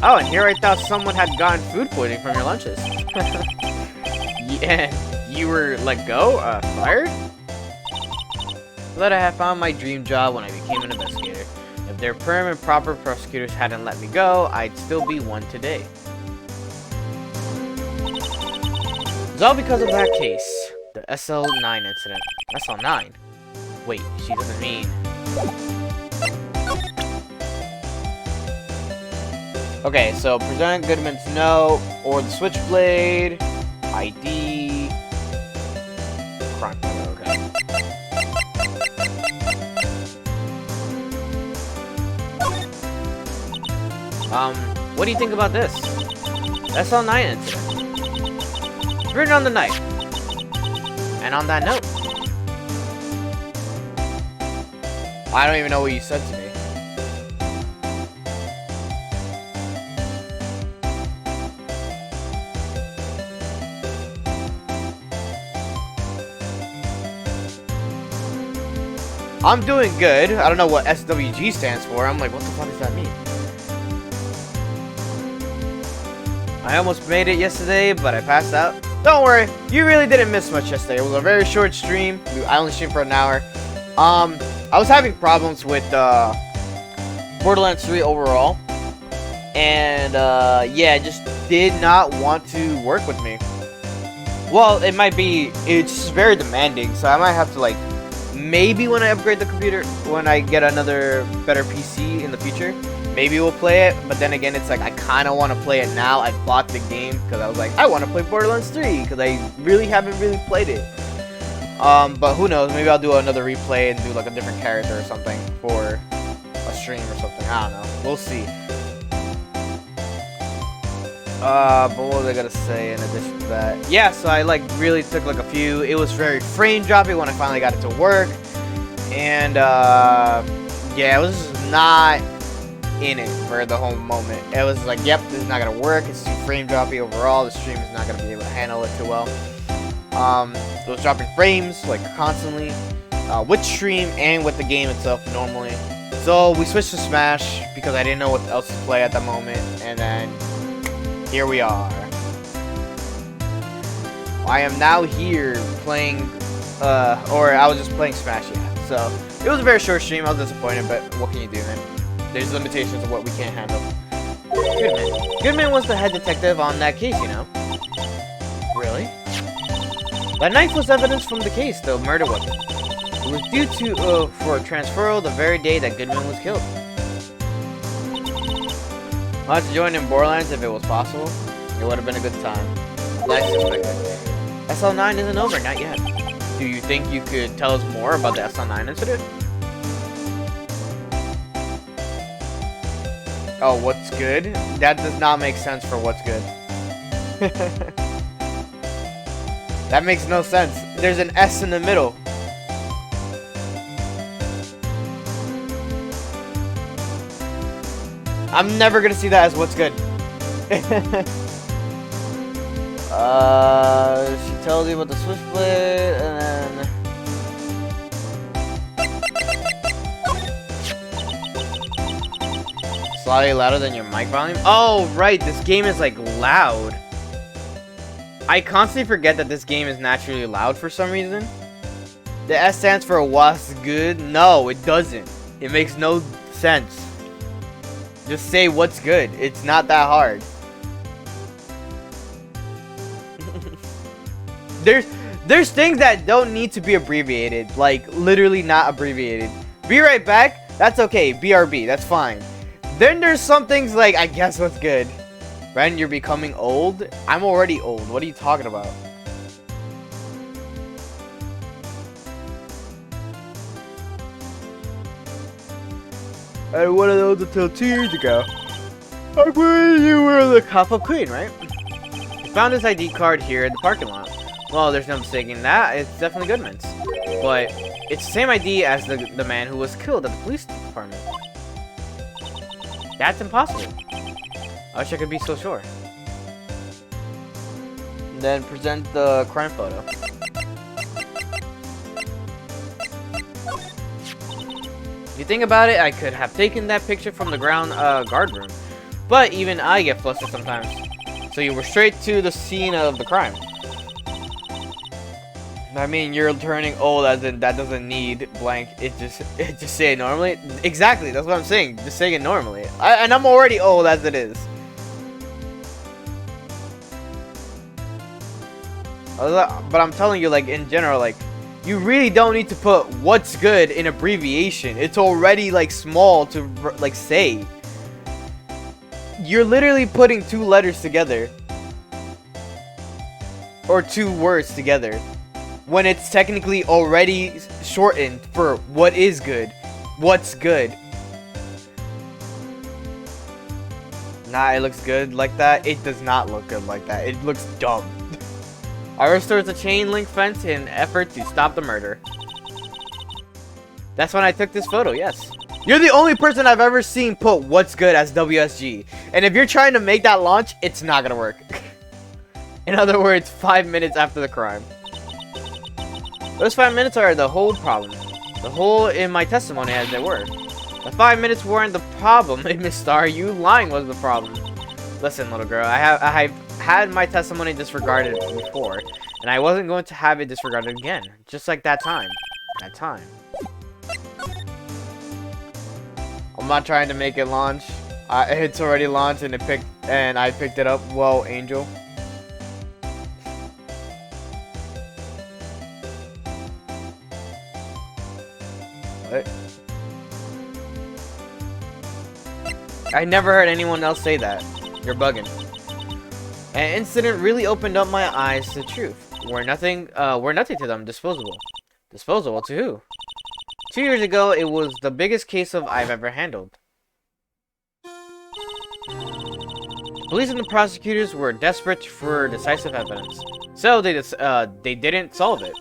Speaker 1: Oh, and here I thought someone had gotten food poisoning from your lunches. Yeah, you were let go? Fired? So that I had found my dream job when I became an investigator. If their prim and proper prosecutors hadn't let me go, I'd still be one today. It's all because of that case. The SL9 incident. SL9? Wait, she doesn't mean... Okay, so present Goodman's note, or the switchblade, ID, crime photo, okay. What do you think about this? SL9 incident. It's written on the knife. And on that note. I don't even know what you said to me. I'm doing good. I don't know what SWG stands for. I'm like, what the fuck does that mean? I almost made it yesterday, but I passed out. Don't worry, you really didn't miss much yesterday. It was a very short stream. I only streamed for an hour. I was having problems with Borderlands 3 overall. And yeah, it just did not want to work with me. Well, it's very demanding, so I might have to like Maybe when I upgrade the computer, when I get another better PC in the future, maybe we'll play it. But then again, it's like I kind of want to play it now. I bought the game because I was like, I want to play Borderlands 3 because I really haven't really played it. But who knows? Maybe I'll do another replay and do like a different character or something for a stream or something. I don't know. We'll see. But what was I gonna say in addition to that? Yeah, so I like really took like a few. It was very frame droppy when I finally got it to work, and yeah, it was just not in it for the whole moment. It was like, yep, this is not gonna work. It's too frame droppy overall. The stream is not gonna be able to handle it too well. It was dropping frames like constantly, with stream and with the game itself normally. So we switched to Smash because I didn't know what else to play at the moment, and then here we are. I am now here playing, or I was just playing Smash, yeah. So, it was a very short stream, I was disappointed, but what can you do, man? There's limitations of what we can't handle. Goodman. Goodman was the head detective on that case, you know? Really? That knife was evidence from the case, the murder weapon. It was due to, for transferal the very day that Goodman was killed. I wanted to join in Borderlands if it was possible. It would have been a good time. Nice expected. SL9 isn't over, not yet. Do you think you could tell us more about the SL9 incident? Oh, what's good? That does not make sense for what's good. That makes no sense. There's an S in the middle. I'm never gonna see that as what's good. She tells you about the switchblade, and then slightly louder than your mic volume. Oh, right, this game is like loud. I constantly forget that this game is naturally loud for some reason. The S stands for what's good. No, it doesn't. It makes no sense. Just say what's good. It's not that hard. There's things that don't need to be abbreviated. Like, literally not abbreviated. Be right back. That's okay. BRB. That's fine. Then there's some things like, I guess what's good. Ren, you're becoming old? I'm already old. What are you talking about? I wanted those until 2 years ago. I believe you were the Kappa Queen, right? I found this ID card here in the parking lot. Well, there's no mistaking that. It's definitely Goodman's. But it's the same ID as the man who was killed at the police department. That's impossible. I wish I could be so sure. Then present the crime photo. If you think about it, I could have taken that picture from the ground guard room. But even I get flustered sometimes. So you were straight to the scene of the crime. I mean, you're turning old, as in that doesn't need blank. It just say it normally. Exactly, that's what I'm saying. Just saying it normally. And I'm already old as it is. But I'm telling you, like, in general, like, you really don't need to put what's good in abbreviation. It's already, like, small to, like, say. You're literally putting 2 letters together. Or 2 words together. When it's technically already shortened for what is good. What's good. Nah, it looks good like that. It does not look good like that. It looks dumb. I restored the chain link fence in an effort to stop the murder. That's when I took this photo, yes. You're the only person I've ever seen put what's good as WSG. And if you're trying to make that launch, it's not gonna work. In other words, 5 minutes after the crime. Those 5 minutes are the whole problem. The whole in my testimony as they were. The 5 minutes weren't the problem, Miss Star. You lying was the problem. Listen, little girl, I have had my testimony disregarded before, and I wasn't going to have it disregarded again. Just like that time. That time. I'm not trying to make it launch. It's already launched, and I picked it up. Whoa, Angel. What? I never heard anyone else say that. You're bugging. An incident really opened up my eyes to the truth. We're nothing to them. Disposable. Disposable to who? 2 years ago, it was the biggest case of I've ever handled. Police and the prosecutors were desperate for decisive evidence, so they didn't solve it.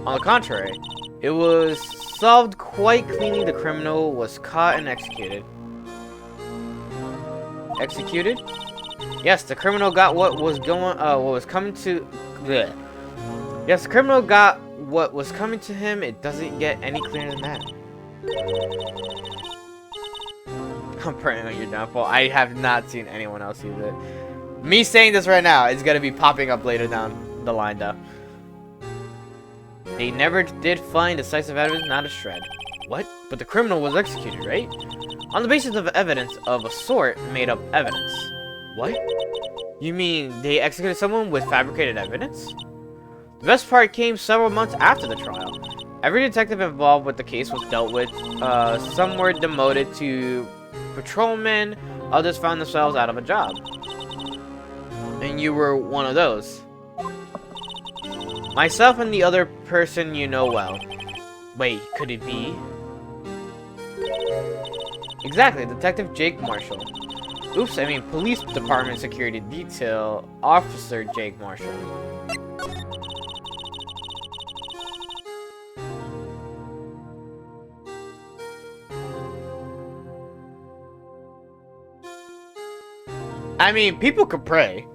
Speaker 1: On the contrary, it was solved quite cleanly. The criminal was caught and executed. Executed? Yes, the criminal got what was coming to. Bleh. Yes, the criminal got what was coming to him. It doesn't get any clearer than that. I'm praying on your downfall. I have not seen anyone else use it. Me saying this right now is gonna be popping up later down the line, though. They never did find decisive evidence, not a shred. What? But the criminal was executed, right? On the basis of evidence of a sort, made up evidence. What? You mean they executed someone with fabricated evidence? The best part came several months after the trial. Every detective involved with the case was dealt with. Some were demoted to patrolmen, others found themselves out of a job. And you were one of those. Myself and the other person you know well. Wait, could it be? Exactly, Detective Jake Marshall. Oops, I mean Police Department Security Detail Officer Jake Marshall. I mean, people could pray.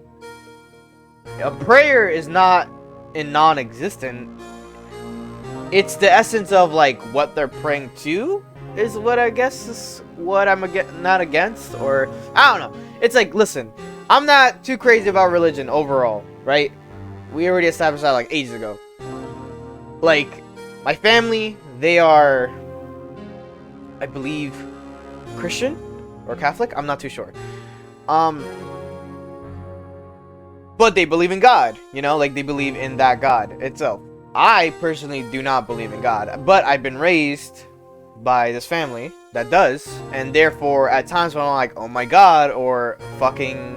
Speaker 1: A prayer is not non-existent. It's the essence of like what they're praying to is what I guess is what I'm not against, or I don't know. It's like, listen, I'm not too crazy about religion overall, right? We already established that like ages ago. Like, my family, they are, I believe, Christian or Catholic. I'm not too sure. But they believe in God, you know, like they believe in that God itself. I personally do not believe in God, but I've been raised by this family that does, and therefore at times when I'm like, oh my God, or fucking,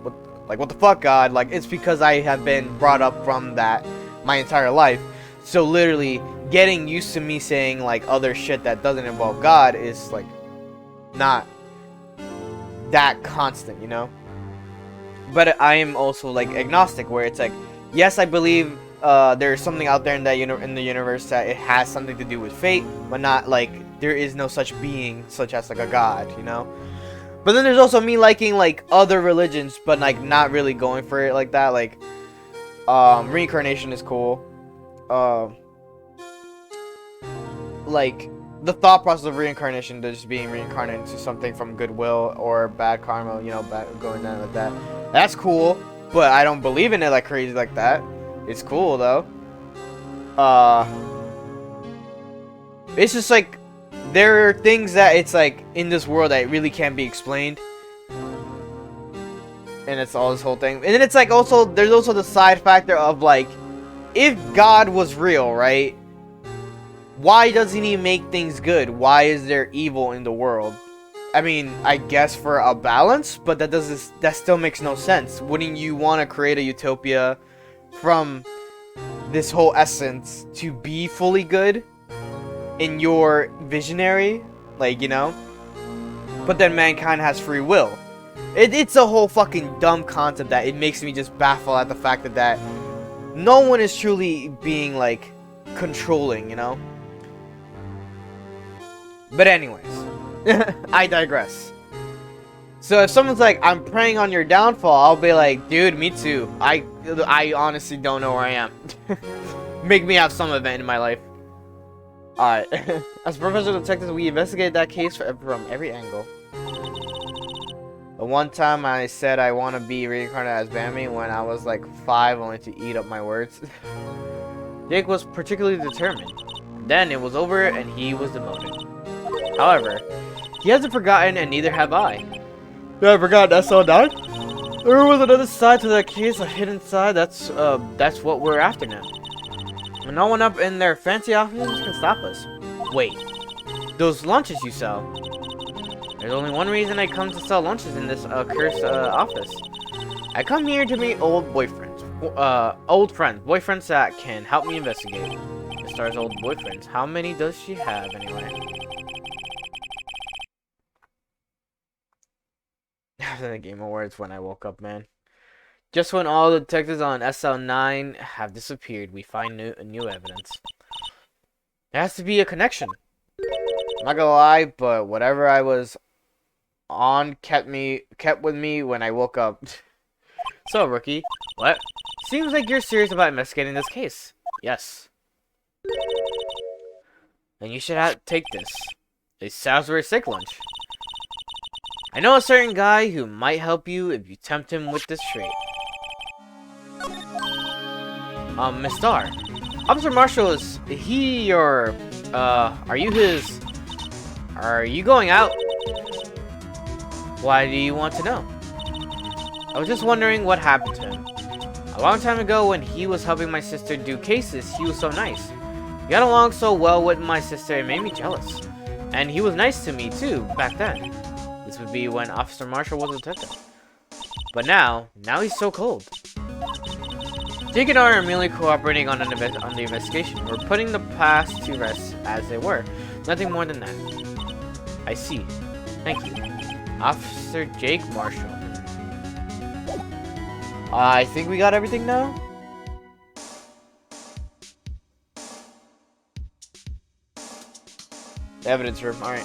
Speaker 1: what the fuck, God, like it's because I have been brought up from that my entire life. So literally getting used to me saying like other shit that doesn't involve God is like not that constant, you know. But I am also like agnostic, where it's like, yes, I believe there's something out there in that in the universe that it has something to do with fate, but not like there is no such being such as like a God, you know. But then there's also me liking like other religions, but like not really going for it like that. Like reincarnation is cool. Like the thought process of reincarnation, just being reincarnated into something from goodwill or bad karma, you know, going down like that. That's cool, but I don't believe in it like crazy like that. It's cool though. It's just like there are things that it's like in this world that really can't be explained, and it's all this whole thing. And then it's like also there's also the side factor of like, if God was real, right? Why doesn't he make things good? Why is there evil in the world? I mean, I guess for a balance, but that still makes no sense. Wouldn't you want to create a utopia from this whole essence to be fully good in your visionary, like, you know? But then mankind has free will. It's a whole fucking dumb concept that it makes me just baffle at the fact that no one is truly being like controlling, you know? But anyways, I digress. So if someone's like, I'm preying on your downfall, I'll be like, dude, me too. I honestly don't know where I am. Make me have some event in my life. Alright. As professional detectives, we investigate that case from every angle. The one time I said I want to be reincarnated as Bambi when I was like 5, only to eat up my words. Jake was particularly determined. Then it was over and he was demoted. However, he hasn't forgotten, and neither have I. Did I forgot that's all done? There was another side to that case, a hidden side. That's what we're after now. And no one up in their fancy offices can stop us. Wait, those lunches you sell. There's only one reason I come to sell lunches in this cursed office. I come here to meet old boyfriends. Boyfriends that can help me investigate. Miss Star's old boyfriends. How many does she have, anyway? After the Game Awards, when I woke up, man. Just when all the detectives on SL9 have disappeared, we find new evidence. There has to be a connection. I'm not gonna lie, but whatever I was on kept with me when I woke up. So, rookie, what? Seems like you're serious about investigating this case. Yes. Then you should take this. A Salisbury steak lunch. I know a certain guy who might help you if you tempt him with this trait. Miss Star. Officer Marshall, is he your, are you his... Are you going out? Why do you want to know? I was just wondering what happened to him. A long time ago when he was helping my sister do cases, he was so nice. He got along so well with my sister, it made me jealous. And he was nice to me too, back then. This would be when Officer Marshall was a detective. But now he's so cold. Jake and I are merely cooperating on the investigation. We're putting the past to rest as they were. Nothing more than that. I see. Thank you. Officer Jake Marshall. I think we got everything now? The evidence room, alright.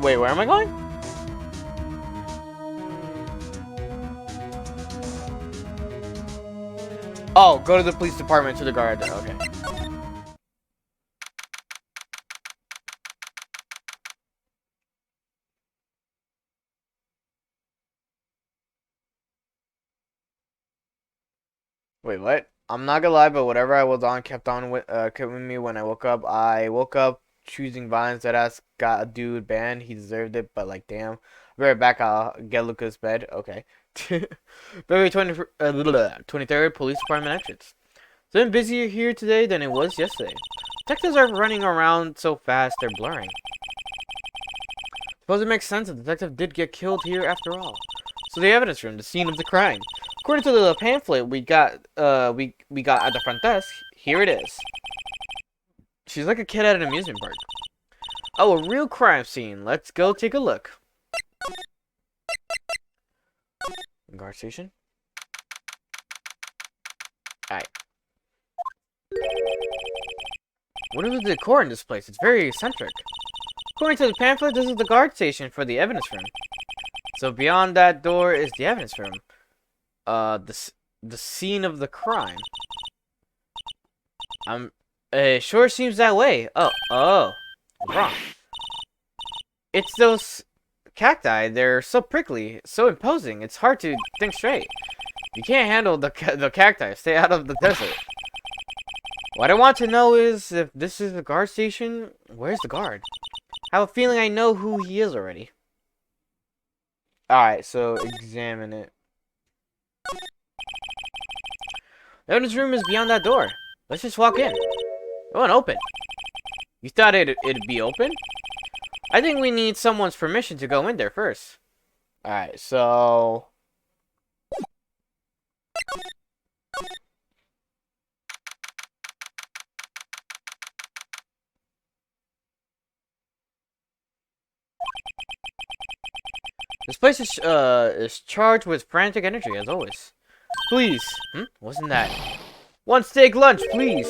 Speaker 1: Wait, where am I going? Oh, go to the police department to the guard. Okay. Wait, what? I'm not gonna lie, but whatever I was on kept with me when I woke up. I woke up choosing violence. That ass got a dude banned. He deserved it, but like, damn. I'll be right back. I'll get Lucas' bed. Okay. February 23rd, police department entrance. It's been busier here today than it was yesterday. Detectives are running around so fast, they're blurring. Suppose it makes sense. The detective did get killed here after all. So the evidence room, the scene of the crime. According to the pamphlet we got we got at the front desk, here it is. She's like a kid at an amusement park. Oh, a real crime scene. Let's go take a look. Guard station. Alright. What is the decor in this place? It's very eccentric. According to the pamphlet, this is the guard station for the evidence room. So beyond that door is the evidence room. The scene of the crime. It sure seems that way. Oh, wrong. It's those cacti. They're so prickly, so imposing. It's hard to think straight. You can't handle the cacti. Stay out of the desert. What I want to know is if this is the guard station. Where's the guard? I have a feeling I know who he is already. Alright, so examine it. The evidence room is beyond that door. Let's just walk in. It won't open. You thought it'd be open? I think we need someone's permission to go in there first. Alright, so... This place is charged with frantic energy, as always. Please. Wasn't that? One steak lunch, please.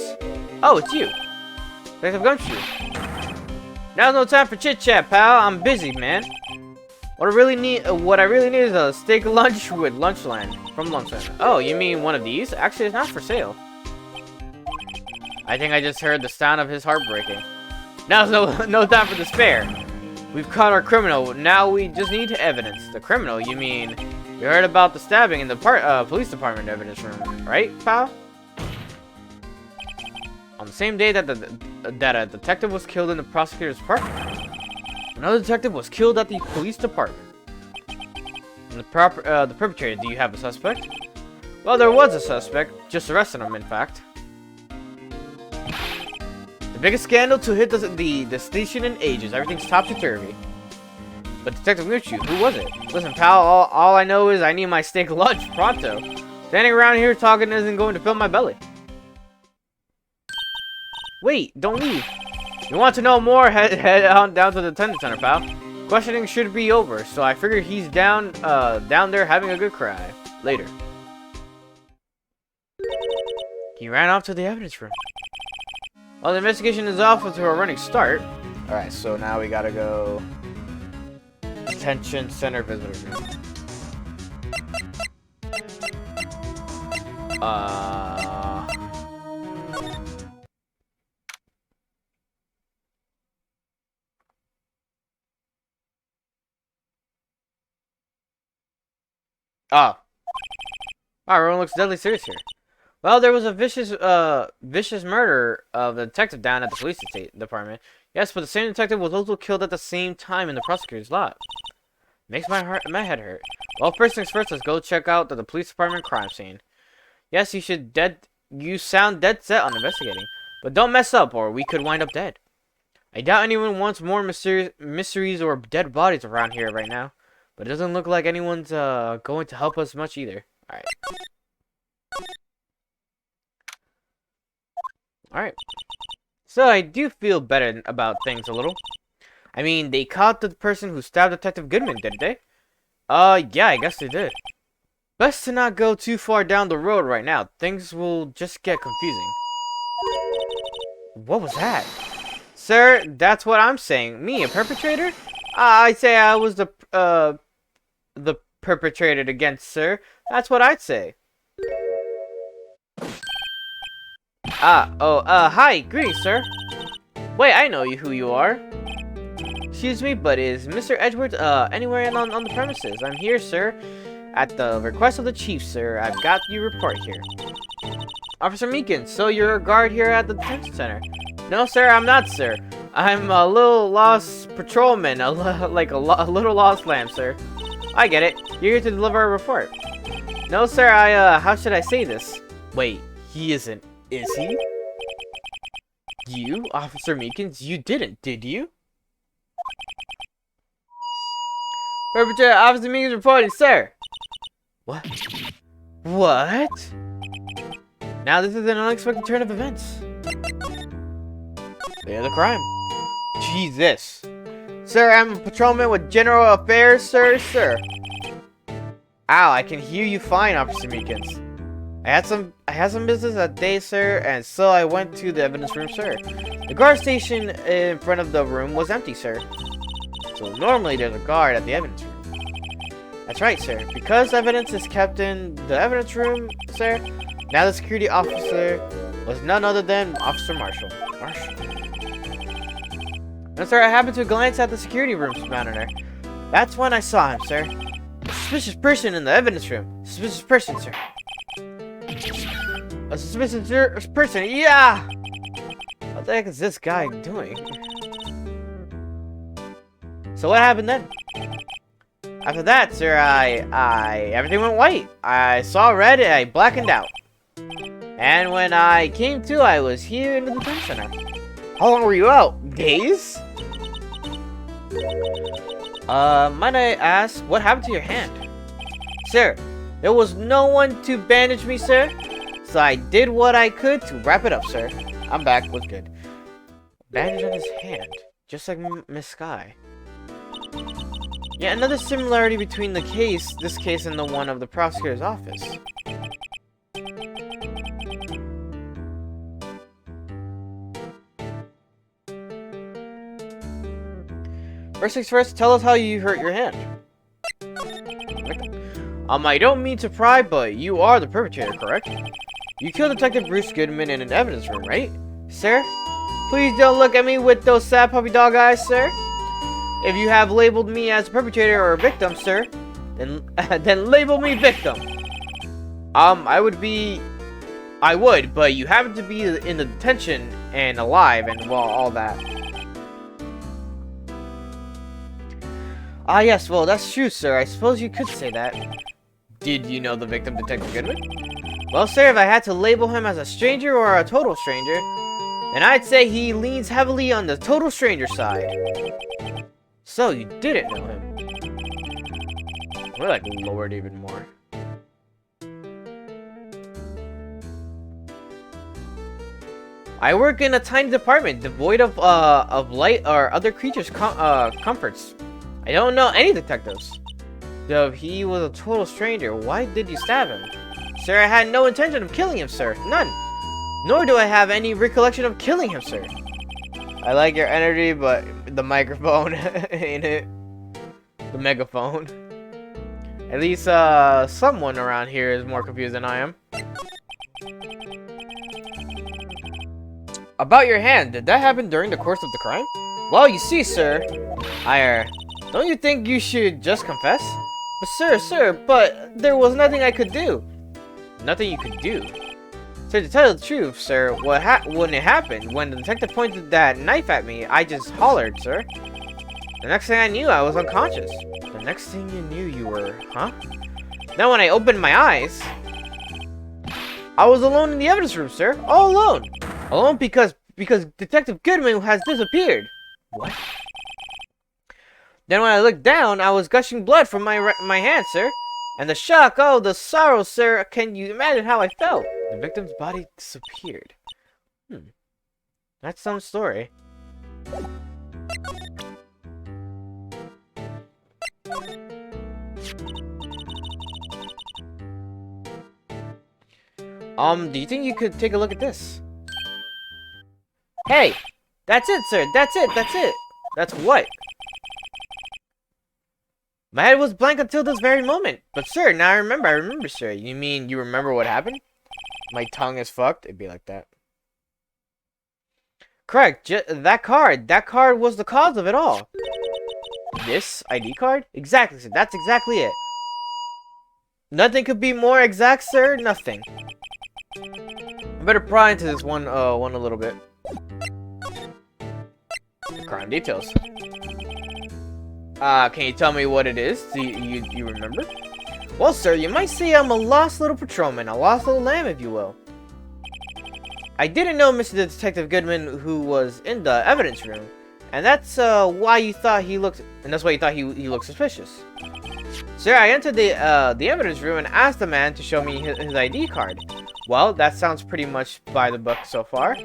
Speaker 1: Oh, it's you. Detective Gumshoe. Now's no time for chit-chat, pal. I'm busy, man. What I really need is a steak lunch with Lunchland. From Lunchland. Oh, you mean one of these? Actually, it's not for sale. I think I just heard the sound of his heart breaking. Now's no time for despair. We've caught our criminal. Now we just need evidence. The criminal? You mean you heard about the stabbing in the police department evidence room, right, pal? On the same day that a detective was killed in the prosecutor's apartment, another detective was killed at the police department. The perpetrator, do you have a suspect? Well, there was a suspect. Just arrested him, in fact. The biggest scandal to hit the station in ages. Everything's topsy-turvy. But Detective Nucci, who was it? Listen, pal, all I know is I need my steak lunch pronto. Standing around here talking isn't going to fill my belly. Wait, don't leave. You want to know more? Head on down to the detention center, pal. Questioning should be over, so I figure he's down there having a good cry. Later. He ran off to the evidence room. Well, the investigation is off to a running start. Alright, so now we gotta go... Detention center visitor room. Oh. Wow, everyone looks deadly serious here. Well, there was a vicious murder of the detective down at the police department. Yes, but the same detective was also killed at the same time in the prosecutor's lot. Makes my head hurt. Well, first things first, let's go check out the police department crime scene. Yes, you sound dead set on investigating, but don't mess up or we could wind up dead. I doubt anyone wants more mysteries or dead bodies around here right now, but it doesn't look like anyone's going to help us much either. All right. Alright. So I do feel better about things a little. I mean, they caught the person who stabbed Detective Goodman, didn't they? Yeah, I guess they did. Best to not go too far down the road right now. Things will just get confusing. What was that? Sir, that's what I'm saying. Me, a perpetrator? I'd say I was the perpetrator against, sir. That's what I'd say. Hi, greetings, sir. Wait, I know who you are. Excuse me, but is Mr. Edwards, anywhere on the premises? I'm here, sir. At the request of the chief, sir. I've got your report here. Officer Meekins, so you're a guard here at the detention center? No, sir, I'm not, sir. I'm a little lost patrolman, a little lost lamb, sir. I get it. You're here to deliver a report. No, sir, how should I say this? Wait, he isn't. Is he? You, Officer Meekins, you didn't, did you? Perpetrator, Officer Meekins reporting, sir. What? What? Now this is an unexpected turn of events. They are the crime. Jesus. Sir, I'm a patrolman with general affairs, sir. Ow, I can hear you fine, Officer Meekins. I had some business that day, sir, and so I went to the evidence room, sir. The guard station in front of the room was empty, sir. So normally there's a guard at the evidence room. That's right, sir. Because evidence is kept in the evidence room, sir, now the security officer was none other than Officer Marshall. And sir, I happened to glance at the security room's monitor. That's when I saw him, sir. A suspicious person in the evidence room. Suspicious person, sir. A suspicious person, yeah! What the heck is this guy doing? So what happened then? After that, sir, everything went white. I saw red and I blackened out. And when I came to, I was here in the detention center. How long were you out? Days? Might I ask, what happened to your hand? Sir, there was no one to bandage me, sir. So I did what I could to wrap it up, sir. I'm back. What's good? Bandage on his hand. Just like Miss Sky. Yeah, another similarity between this case and the one of the prosecutor's office. First things first, tell us how you hurt your hand. I don't mean to pry, but you are the perpetrator, correct? You killed Detective Bruce Goodman in an evidence room, right? Sir? Please don't look at me with those sad puppy dog eyes, sir. If you have labeled me as a perpetrator or a victim, sir, then label me victim. I would, but you happen to be in the detention and alive and, well, all that. Ah, yes, well, that's true, sir. I suppose you could say that. Did you know the victim, Detective Goodman? Well, sir, if I had to label him as a stranger or a total stranger, then I'd say he leans heavily on the total stranger side. So, you didn't know him. We're like lowered even more. I work in a tiny department devoid of light or other creatures' comforts. I don't know any detectives. So if he was a total stranger, why did you stab him? Sir, I had no intention of killing him, sir. None. Nor do I have any recollection of killing him, sir. I like your energy, but the microphone ain't it. The megaphone. At least, someone around here is more confused than I am. About your hand, did that happen during the course of the crime? Well, you see, sir, don't you think you should just confess? But but there was nothing I could do. Nothing you could do? Sir, to tell you the truth, sir, when it happened, when the detective pointed that knife at me, I just hollered, sir. The next thing I knew, I was unconscious. The next thing you knew, you were, huh? Then when I opened my eyes, I was alone in the evidence room, sir. All alone. Alone because Detective Goodman has disappeared. What? Then when I looked down, I was gushing blood from my hand, sir. And the shock, oh, the sorrow, sir. Can you imagine how I felt? The victim's body disappeared. That's some story. Do you think you could take a look at this? Hey! That's it, sir! That's it! That's it! That's what? My head was blank until this very moment. But, sir, now I remember, sir. You mean you remember what happened? My tongue is fucked? It'd be like that. Correct. That card was the cause of it all. This ID card? Exactly, sir. That's exactly it. Nothing could be more exact, sir. Nothing. I better pry into this one a little bit. Crime details. Can you tell me what it is? Do you remember? Well, sir, you might say I'm a lost little patrolman, a lost little lamb, if you will. I didn't know Mr. Detective Goodman, who was in the evidence room, and that's why you thought he looked, he looked suspicious. Sir, I entered the evidence room and asked the man to show me his ID card. Well, that sounds pretty much by the book so far.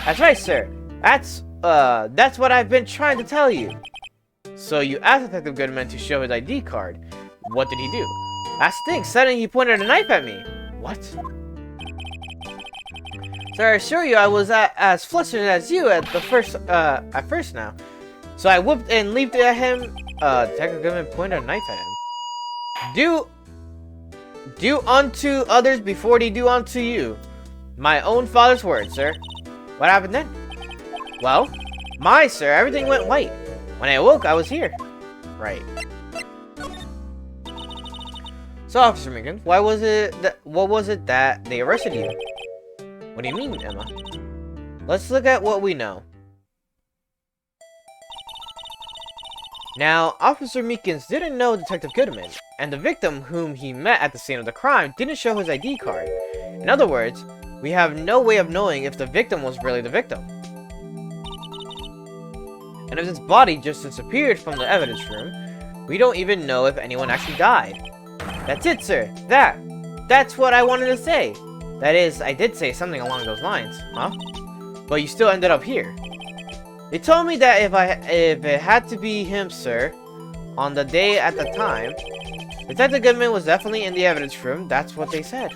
Speaker 1: That's right, sir. That's what I've been trying to tell you. So you asked Detective Goodman to show his ID card. What did he do? That's the thing. Suddenly he pointed a knife at me. What? Sir, I assure you I was as flustered as you at first now. So I whooped and leaped at him. Detective Goodman pointed a knife at him. Do unto others before they do unto you. My own father's words, sir. What happened then? Well, sir, everything went white. When I awoke, I was here. Right. So, Officer Megan, what was it that they arrested you? What do you mean, Emma? Let's look at what we know. Now, Officer Meekins didn't know Detective Goodman, and the victim whom he met at the scene of the crime didn't show his ID card. In other words, we have no way of knowing if the victim was really the victim. And if his body just disappeared from the evidence room, we don't even know if anyone actually died. That's it, sir. That's what I wanted to say. That is, I did say something along those lines, huh? But you still ended up here. They told me that if it had to be him, sir, on the day at the time, Detective Goodman was definitely in the evidence room. That's what they said.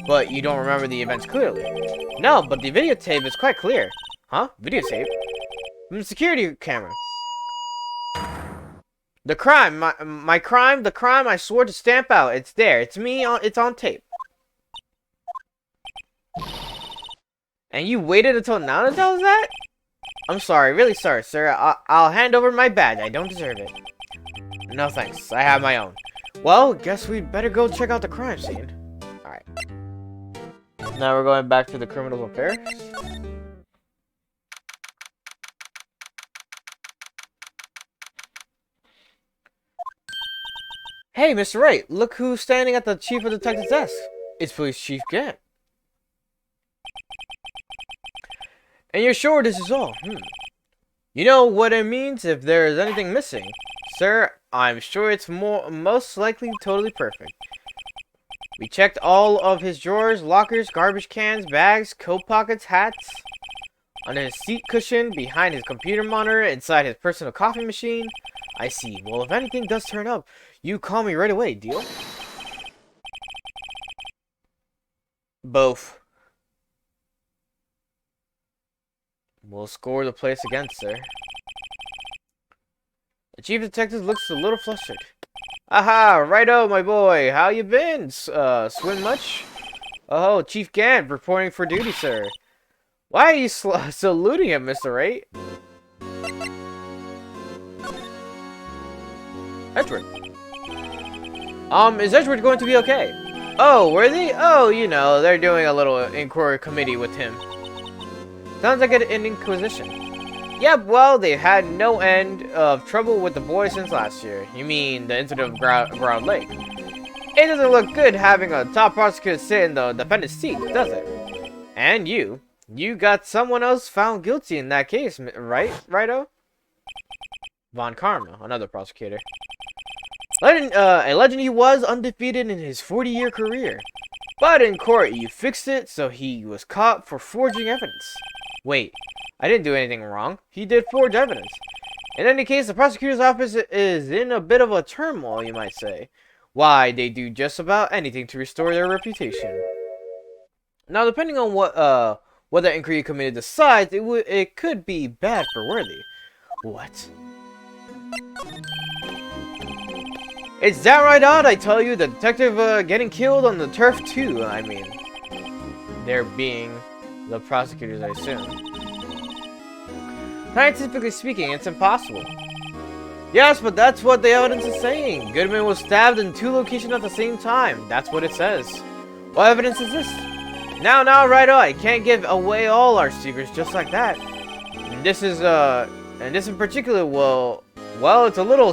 Speaker 1: But you don't remember the events clearly. No, but the videotape is quite clear. Huh? Videotape? From the security camera. The crime, the crime I swore to stamp out. It's there. It's me. It's on tape. And you waited until now to tell us that? I'm sorry, really sorry, sir. I'll hand over my badge. I don't deserve it. No thanks. I have my own. Well, guess we'd better go check out the crime scene. Alright. Now we're going back to the criminal affairs. Hey, Mr. Wright, look who's standing at the Chief of Detective's desk. It's Police Chief Gant. And you're sure this is all? You know what it means if there is anything missing. Sir, I'm sure it's most likely totally perfect. We checked all of his drawers, lockers, garbage cans, bags, coat pockets, hats, under his seat cushion, behind his computer monitor, inside his personal coffee machine. I see. Well, if anything does turn up, you call me right away, deal? Both. We'll score the place again, sir. The chief detective looks a little flustered. Aha, righto, my boy. How you been? Swim much? Oh, Chief Gant, reporting for duty, sir. Why are you saluting him, Mr. Wright? Edward. Is Edward going to be okay? Oh, were they? Oh, you know, they're doing a little inquiry committee with him. Sounds like an inquisition. Yep, well, they've had no end of trouble with the boy since last year. You mean the incident of Ground Lake? It doesn't look good having a top prosecutor sit in the defendant's seat, does it? And you got someone else found guilty in that case, right, Righto? Von Karma, another prosecutor. A legend he was, undefeated in his 40-year career. But in court, you fixed it so he was caught for forging evidence. Wait, I didn't do anything wrong. He did forge evidence. In any case, the prosecutor's office is in a bit of a turmoil, you might say. Why, they do just about anything to restore their reputation. Now, depending on what the inquiry committee decides, it could be bad for Worthy. What? It's downright odd, I tell you, the detective getting killed on the turf too, I mean. They're being the prosecutors, I assume. Scientifically speaking, it's impossible. Yes, but that's what the evidence is saying. Goodman was stabbed in 2 locations at the same time. That's what it says. What evidence is this? Now, righto, I can't give away all our secrets just like that. And this is, and this in particular, well, it's a little,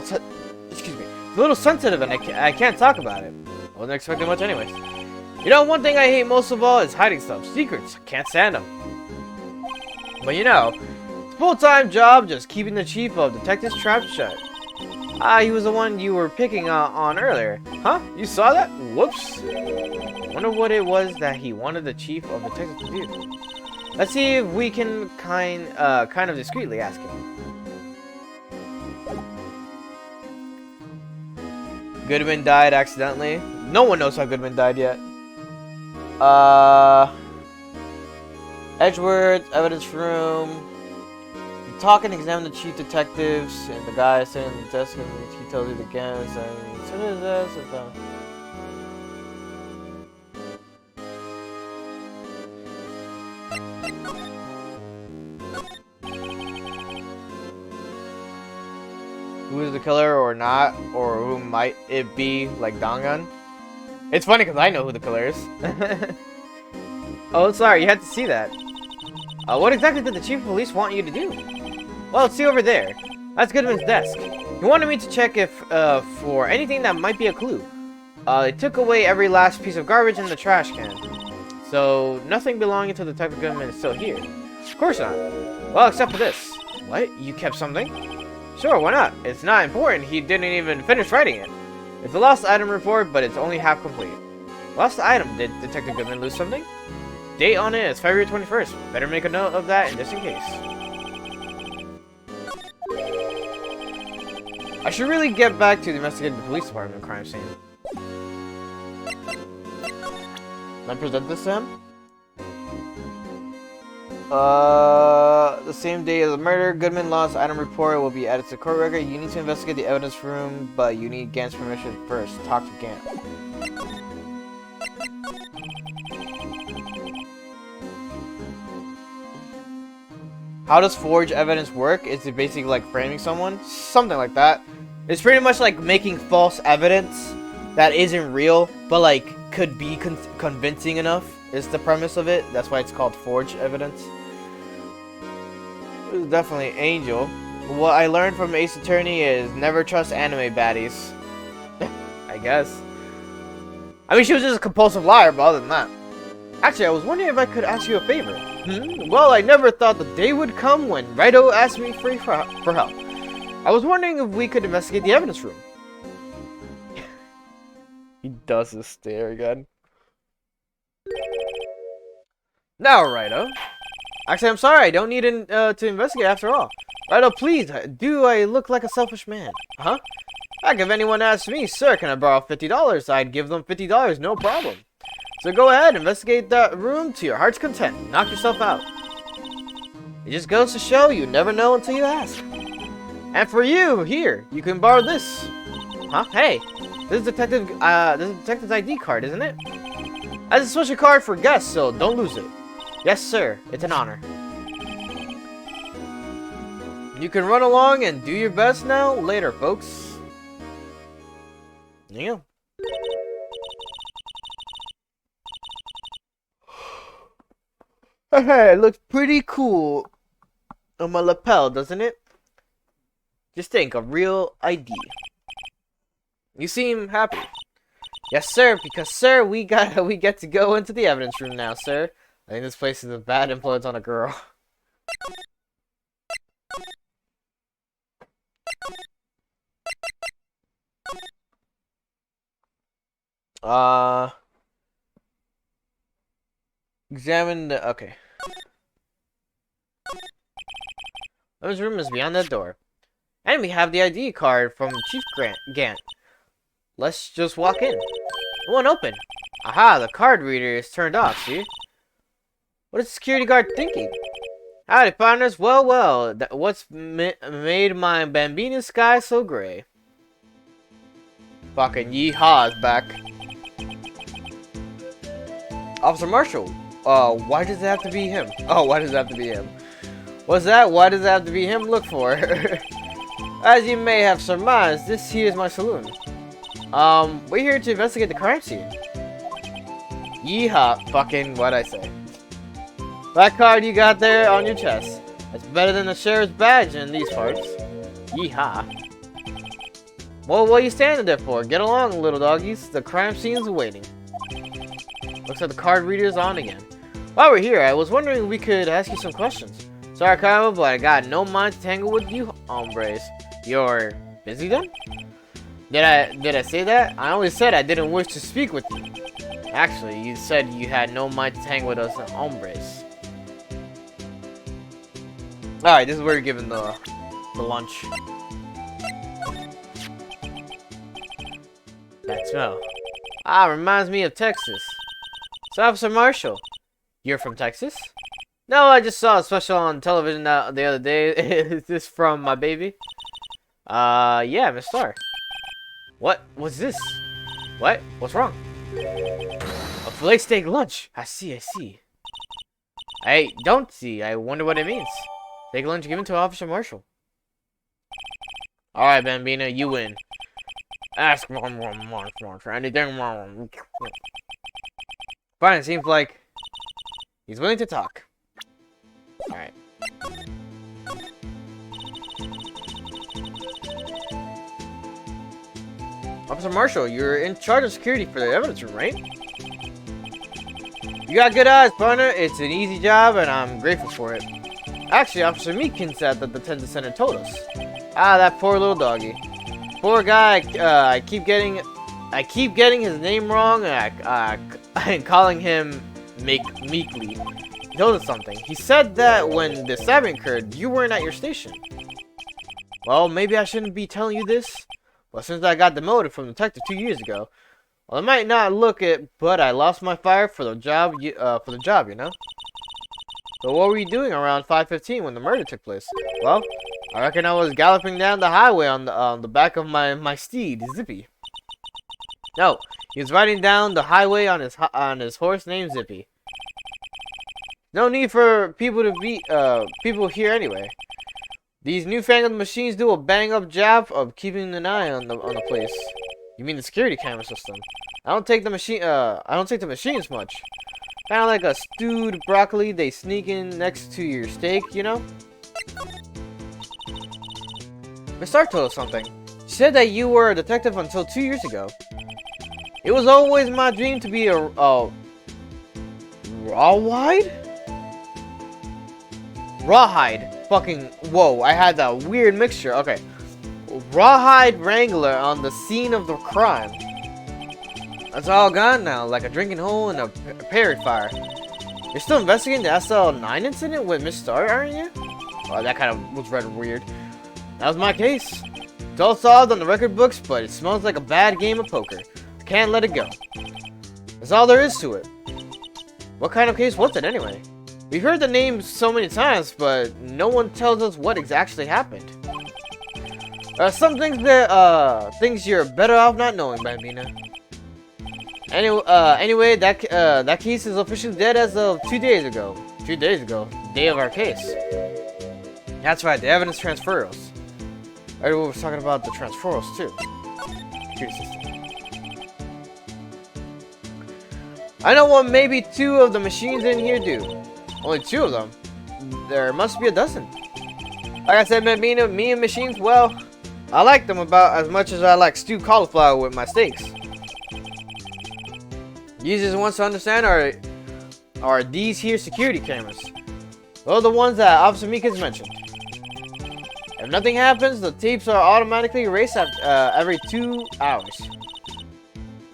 Speaker 1: excuse me, it's a little sensitive and I can't talk about it. I wasn't expecting much anyways. You know, one thing I hate most of all is hiding stuff. Secrets. I can't stand them. But you know, it's a full-time job just keeping the chief of detectives trapped shut. He was the one you were picking on earlier. Huh? You saw that? Whoops. Wonder what it was that he wanted the chief of detectives to do. Let's see if we can kind of discreetly ask him. Goodman died accidentally. No one knows how Goodman died yet. Edgeworth, evidence room. You talk and examine the chief detectives, and the guy sitting at the desk, and he tells you again, and sit his ass down. Who is the killer or not, or who might it be, like Dangan? It's funny because I know who the killer is. Oh, sorry, you had to see that. What exactly did the chief of police want you to do? Well, see over there. That's Goodman's desk. He wanted me to check if for anything that might be a clue. They took away every last piece of garbage in the trash can. So, nothing belonging to Detective Goodman is still here. Of course not. Well, except for this. What? You kept something? Sure, why not? It's not important. He didn't even finish writing it. It's a lost item report, but it's only half complete. Lost item? Did Detective Goodman lose something? Date on it is February 21st. Better make a note of that just in case. I should really get back to investigating the police department crime scene. Can I present this to him? The same day as the murder, Goodman lost item report will be added to court record. You need to investigate the evidence room, but you need Gant's permission first. Talk to Gant. How does forge evidence work? Is it basically like framing someone? Something like that. It's pretty much like making false evidence that isn't real, but like could be convincing enough is the premise of it. That's why it's called forged evidence. It was definitely Angel. What I learned from Ace Attorney is never trust anime baddies. I guess. I mean, she was just a compulsive liar, but other than that. Actually, I was wondering if I could ask you a favor. Well, I never thought the day would come when Wright asked me for help. I was wondering if we could investigate the evidence room. He does this stare again. Now, Wright. Actually, I'm sorry. I don't need to investigate after all. Wright, please. Do I look like a selfish man? Huh? Heck, if anyone asked me, sir, can I borrow $50? I'd give them $50, no problem. So go ahead, investigate that room to your heart's content. Knock yourself out. It just goes to show you never know until you ask. And for you, here, you can borrow this. Huh? Hey, this is Detective's ID card, isn't it? That's a special card for guests, so don't lose it. Yes, sir. It's an honor. You can run along and do your best now. Later, folks. There you go. Hey, it looks pretty cool on my lapel, doesn't it? Just think, a real ID. You seem happy. Yes, sir, because, sir, we get to go into the evidence room now, sir. I think this place is a bad influence on a girl. Examine the... Okay. Evidence room is beyond that door. And we have the ID card from Chief Gant. Let's just walk in. It won't open. Aha, the card reader is turned off, see? What is the security guard thinking? Howdy, partners. Well, what's made my Bambina sky so gray? Fucking yeehaw is back. Officer Marshall. Why does it have to be him? Oh, why does it have to be him? What's that? Why does it have to be him? Look for. As you may have surmised, this here is my saloon. We're here to investigate the crime scene. Yeehaw. Fucking what'd I say? That card you got there on your chest. That's better than the sheriff's badge in these parts. Yeehaw. Well, what are you standing there for? Get along, little doggies. The crime scene's waiting. Looks like the card reader's on again. While we're here, I was wondering if we could ask you some questions. Sorry, Kyle, but I got no mind to tangle with you hombres. You're busy then? Did I say that? I only said I didn't wish to speak with you. Actually, you said you had no mind to tangle with us hombres. Alright, this is where you're given the lunch. That smell. Ah, reminds me of Texas. So, Officer Marshall, you're from Texas? No, I just saw a special on television the other day. Is this from my baby? Yeah, Miss Star. What was this? What? What's wrong? A filet steak lunch. I see. I don't see. I wonder what it means. Steak lunch given to Officer Marshall. Alright, Bambina, you win. Ask for anything wrong. Fine, it seems like he's willing to talk. Alright. Officer Marshall, you're in charge of security for the evidence room, right? You got good eyes, partner. It's an easy job, and I'm grateful for it. Actually, Officer Meekins at the detention center told us. Ah, that poor little doggy. Poor guy. I keep getting his name wrong, and calling him Meekly. He told us something. He said that when the stabbing occurred, you weren't at your station. Well, maybe I shouldn't be telling you this. Well, since I got demoted from detective 2 years ago, well, it might not look it, but I lost my fire for the job. You know. So what were you doing around 5:15 when the murder took place? Well, I reckon I was galloping down the highway on the back of my steed, Zippy. No, he was riding down the highway on his horse named Zippy. No need for people to be people here anyway. These newfangled machines do a bang-up job of keeping an eye on the place. You mean the security camera system? I don't take the machines much. Kind of like a stewed broccoli they sneak in next to your steak, you know? Miss Stark told us something. She said that you were a detective until 2 years ago. It was always my dream to be a rawhide? Rawhide. Fucking, whoa, I had that weird mixture. Okay. Rawhide wrangler on the scene of the crime. That's all gone now, like a drinking hole in a prairie fire. You're still investigating the SL9 incident with Miss Star, aren't you? Oh, that kind of was rather weird. That was my case. It's all solved on the record books, but it smells like a bad game of poker. I can't let it go. That's all there is to it. What kind of case was it anyway? We've heard the name so many times, but no one tells us what exactly happened. Some things that things you're better off not knowing, Bambina. Anyway, that case is officially dead as of 2 days ago. 2 days ago, day of our case. That's right, the evidence transfers. Everyone was talking about the transfers too. I know what maybe 2 of the machines in here do. Only 2 of them. There must be a dozen. Like I said, me and machines, well, I like them about as much as I like stewed cauliflower with my steaks. The easiest ones to understand are these here security cameras. Well, the ones that Officer Meekins mentioned. If nothing happens, the tapes are automatically erased every 2 hours.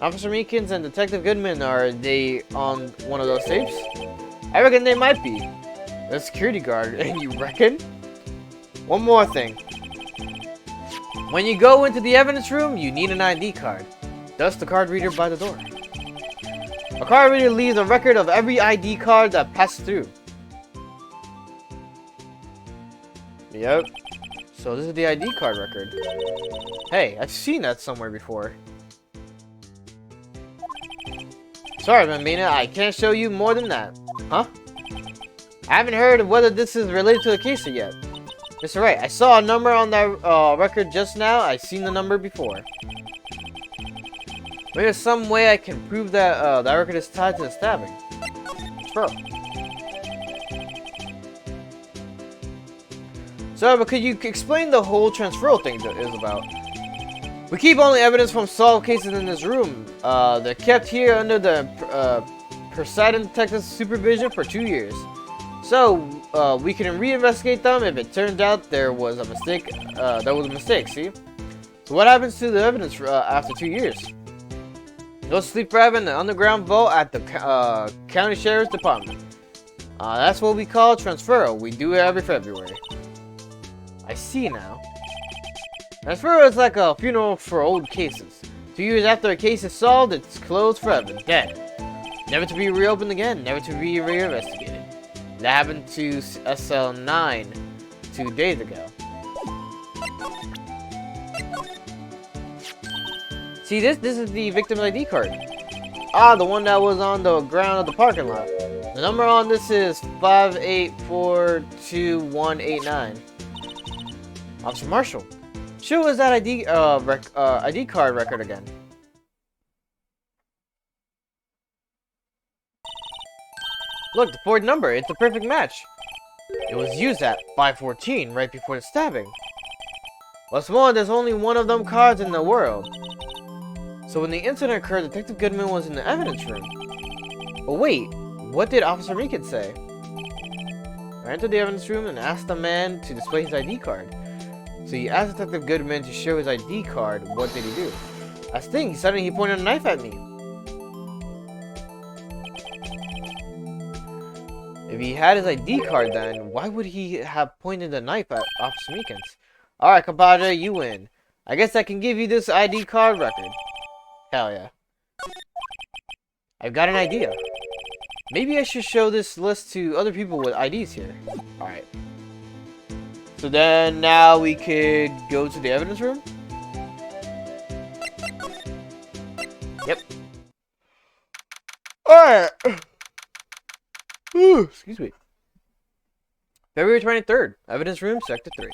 Speaker 1: Officer Meekins and Detective Goodman, are they on one of those tapes? I reckon they might be. The security guard, and you reckon? One more thing. When you go into the evidence room, you need an ID card. Dust the card reader by the door. A card reader leaves a record of every ID card that passes through. Yep. So this is the ID card record. Hey, I've seen that somewhere before. Sorry, Bambina, I can't show you more than that. Huh? I haven't heard of whether this is related to the case yet. Mr. Wright, I saw a number on that record just now. I've seen the number before. Maybe there's some way I can prove that that record is tied to the stabbing. Bro. So, but could you explain the whole transferal thing that is about? We keep only evidence from solved cases in this room. They're kept here under the Presiding Detective's supervision for 2 years. So, we can reinvestigate them if it turns out there was a mistake. See? So what happens to the evidence after 2 years? Go sleep forever in the underground vault at the County Sheriff's Department. That's what we call transferal. We do it every February. I see now. Transferal is like a funeral for old cases. 2 years after a case is solved, it's closed forever, dead. Never to be reopened again, never to be reinvestigated. That happened to SL9 2 days ago. See, this is the victim's ID card. Ah, the one that was on the ground of the parking lot. The number on this is 5842189. Officer Marshall. Show us that ID card record again. Look, the 4th number. It's a perfect match. It was used at 5:14 right before the stabbing. What's more, there's only one of them cards in the world. So when the incident occurred, Detective Goodman was in the evidence room. But wait, what did Officer Meekins say? I entered the evidence room and asked the man to display his ID card. So he asked Detective Goodman to show his ID card. What did he do? Last thing, suddenly he pointed a knife at me. If he had his ID card then, why would he have pointed a knife at Officer Meekins? Alright, compadre, you win. I guess I can give you this ID card record. Hell yeah. I've got an idea. Maybe I should show this list to other people with IDs here. Alright. So then now we could go to the evidence room? Yep. Alright. Excuse me. February 23rd. Evidence room, sector 3.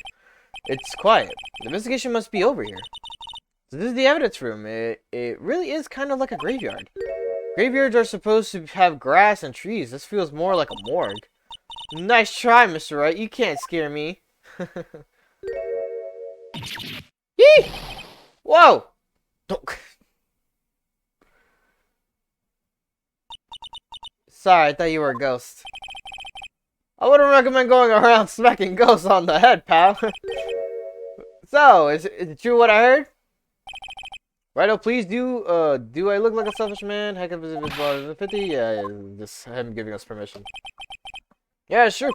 Speaker 1: It's quiet. The investigation must be over here. So this is the evidence room. It really is kind of like a graveyard. Graveyards are supposed to have grass and trees. This feels more like a morgue. Nice try, Mr. Wright. You can't scare me. Yee! Whoa! Don't. sorry, I thought you were a ghost. I wouldn't recommend going around smacking ghosts on the head, pal. So, is it true what I heard? Righto, please do I look like a selfish man? Heck of if it's more than 50? Yeah, just him giving us permission. Yeah, sure.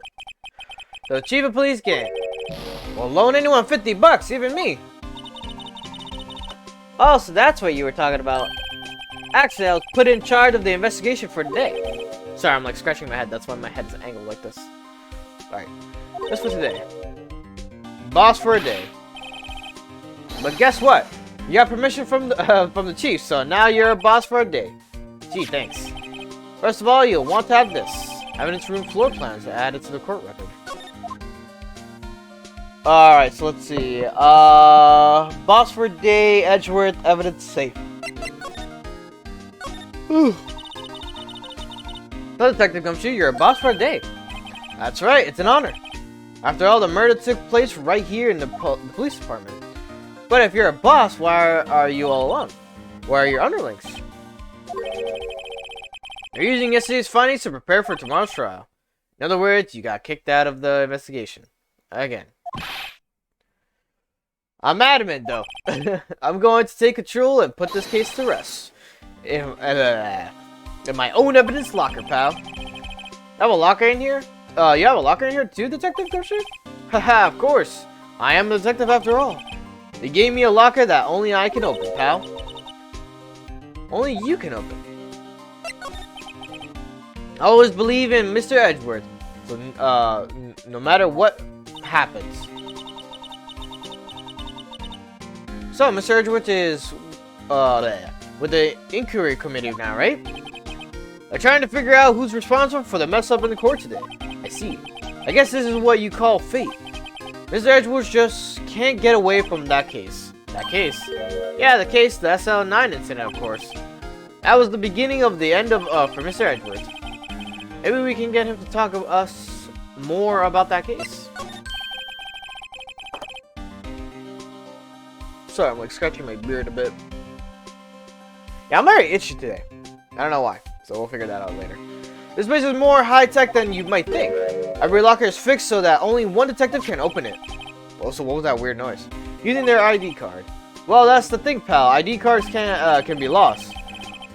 Speaker 1: The chief of police can't. Well, loan anyone $50, even me. Oh, so that's what you were talking about. Actually, I was put in charge of the investigation for today. Sorry, I'm like scratching my head. That's why my head's angled like this. Alright. Just for today. Boss for a day. But guess what? You got permission from the chief, so now you're a boss for a day. Gee, thanks. First of all, you'll want to have this. Evidence room floor plans added to the court record. Alright, so let's see. Boss for a day, Edgeworth, evidence safe. So, Detective Gumshoe, you're a boss for a day. That's right, it's an honor. After all, the murder took place right here in the police department. But if you're a boss, why are you all alone? Where are your underlings? You're using yesterday's findings to prepare for tomorrow's trial. In other words, you got kicked out of the investigation. Again. I'm adamant, though. I'm going to take control and put this case to rest. In my own evidence locker, pal. You have a locker in here? You have a locker in here too, Detective Gumshoe? Haha, of course. I am the detective after all. They gave me a locker that only I can open, pal. Only you can open. I always believe in Mr. Edgeworth. So, no matter what happens. So, Mr. Edgeworth is, with the inquiry committee now, right? They're trying to figure out who's responsible for the mess up in the court today. I see. I guess this is what you call fate. Mr. Edgeworth just can't get away from that case. That case? Yeah, the case, the SL9 incident, of course. That was the beginning of the end of, for Mr. Edgeworth. Maybe we can get him to talk to us more about that case. Sorry, I'm like scratching my beard a bit. Yeah, I'm very itchy today. I don't know why, so we'll figure that out later. This place is more high-tech than you might think. Every locker is fixed so that only one detective can open it. Also, what was that weird noise? Using their ID card. Well, that's the thing, pal. ID cards can be lost.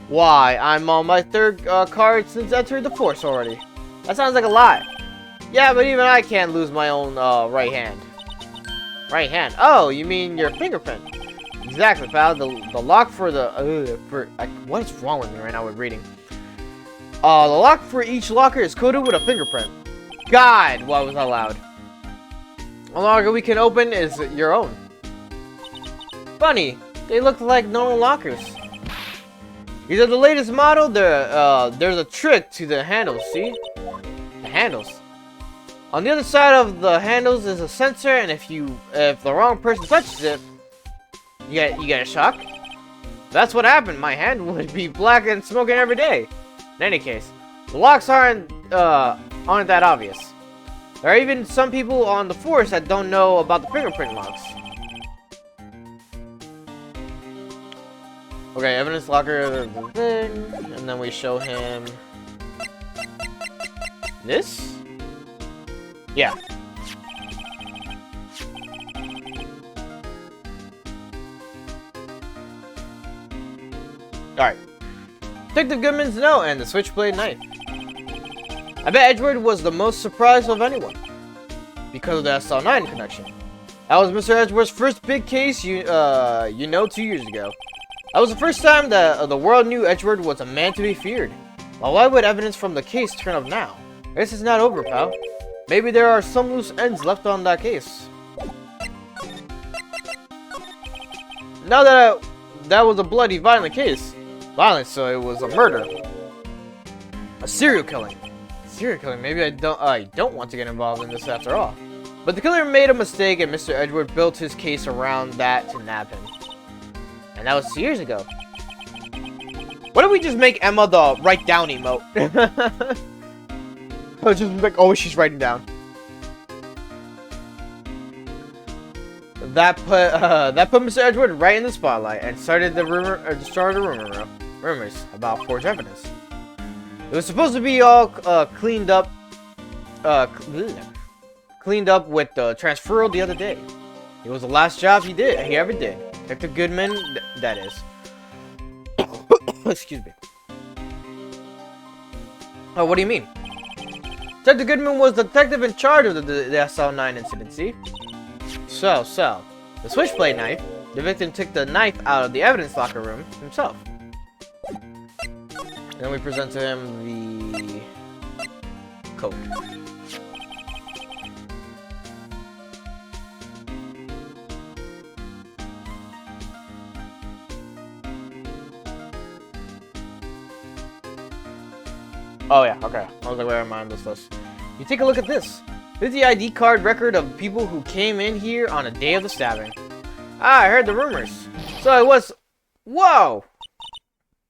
Speaker 1: Why? I'm on my third card since entering the force already. That sounds like a lie. Yeah, but even I can't lose my own right hand. Right hand? Oh, you mean your fingerprint? Exactly, pal. The lock for the what is wrong with me right now with reading? The lock for each locker is coded with a fingerprint. God, why was that loud? The locker we can open is your own. Funny, they look like normal lockers. These are the latest model. There's a trick to the handles. See, the handles. On the other side of the handles is a sensor, and if the wrong person touches it, you get a shock. That's what happened. My hand would be black and smoking every day. In any case, the locks aren't that obvious. There are even some people on the force that don't know about the fingerprint locks. Okay, evidence locker, the thing, and then we show him this? Yeah. Alright. Detective Goodman's note and the switchblade knife. I bet Edgeworth was the most surprised of anyone. Because of the SL9 connection. That was Mr. Edgeworth's first big case, 2 years ago. That was the first time that the world knew Edgeworth was a man to be feared. Well, why would evidence from the case turn up now? This is not over, pal. Maybe there are some loose ends left on that case. Now that was a bloody, violent case. Violent, so it was a murder. A serial killing. Serial killing? Maybe I don't want to get involved in this after all. But the killer made a mistake and Mr. Edgeworth built his case around that to nab him. And that was 2 years ago. Why don't we just make Emma the write down emote? I was just like, oh, she's writing down. That put Mr. Edgeworth right in the spotlight and started the rumors about forged evidence. It was supposed to be all cleaned up, cleaned up with the transferal the other day. It was the last job he ever did. Detective Goodman, that is. Excuse me. Oh, what do you mean? Detective Goodman was the detective in charge of the SL9 incident, see? So, the switchblade knife, the victim took the knife out of the evidence locker room himself. And then we present to him the code. Oh yeah, okay. I was like, where am I on this list? You take a look at this. This is the ID card record of people who came in here on the day of the stabbing. Ah, I heard the rumors. So it was... Whoa!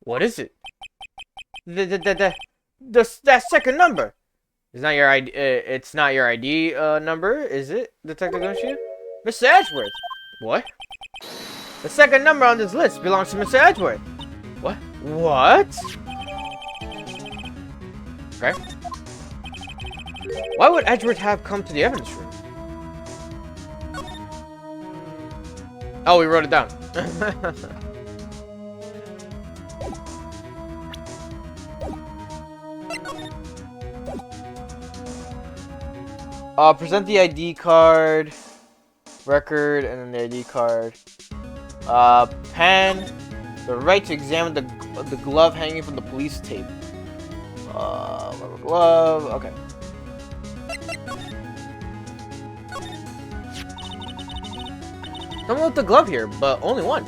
Speaker 1: What is it? That second number. It's not your ID. It's not your ID number, is it, Detective Gumshoe? Mr. Edgeworth. What? The second number on this list belongs to Mr. Edgeworth. What? What? Okay. Why would Edgeworth have come to the evidence room? Oh, we wrote it down. Present the ID card, record, and then the ID card. Pen, the right to examine the glove hanging from the police tape. Rubber glove, okay. Someone left the glove here, but only one.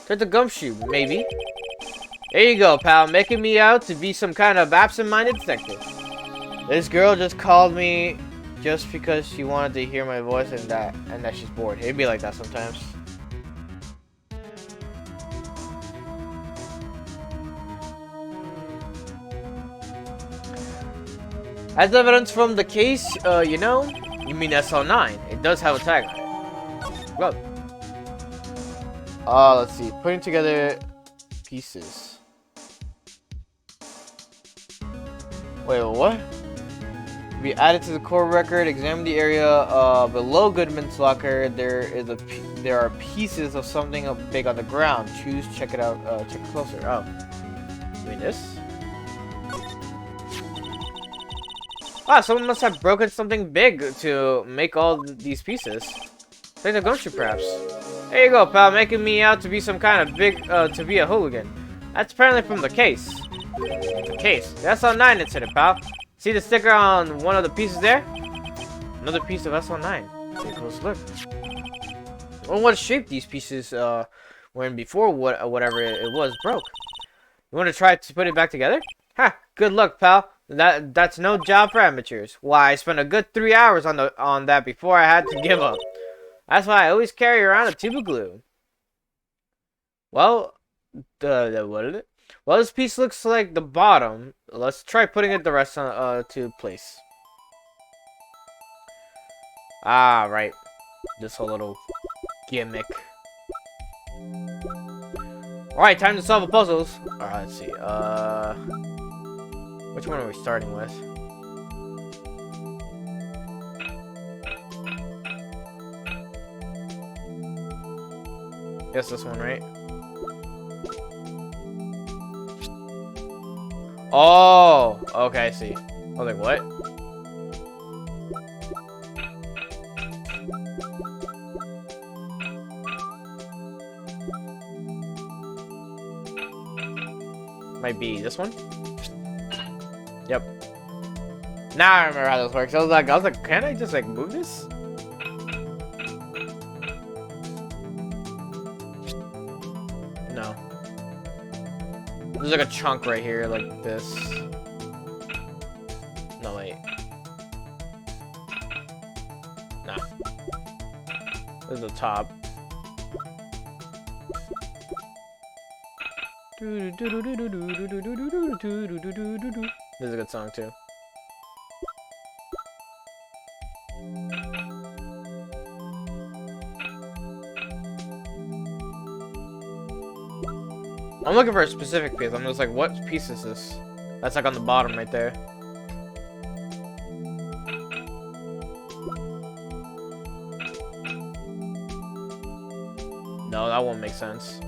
Speaker 1: Take the gumshoe, maybe. There you go, pal, making me out to be some kind of absent-minded detective. This girl just called me just because she wanted to hear my voice and that she's bored. It'd be like that sometimes. As evidence from the case, you know, you mean SL9. It does have a tag on it. Well, let's see. Putting together pieces. Wait, what? Be added to the core record. Examine the area below Goodman's locker. There are pieces of something big on the ground. Choose. Check it out. Check it closer. Oh, you mean this? Ah, someone must have broken something big to make all these pieces. Take the gumshoe, perhaps. There you go, pal, making me out to be some kind of big, to be a hooligan. That's apparently from the case. The case? The SL9 incident, pal. See the sticker on one of the pieces there? Another piece of SL9. Take a close look. I wonder what shape these pieces were in before whatever it was broke. You want to try to put it back together? Ha! Good luck, pal. That's no job for amateurs. Why, I spent a good 3 hours on that before I had to give up. That's why I always carry around a tube of glue. Well, what is it? Well, this piece looks like the bottom. Let's try putting it the rest on, to place. Ah, right. This whole little gimmick. Alright, time to solve the puzzles. Alright, let's see. Which one are we starting with? Guess this one, right? Oh, okay, I see. I was like, what? Might be this one? Yep. Now I remember how this works. I was like, can I just like move this? No. There's like a chunk right here, like this. No, wait. Nah. This is the top. This is a good song too. I'm looking for a specific piece. I'm just like, what piece is this? That's like on the bottom right there. No, that won't make sense.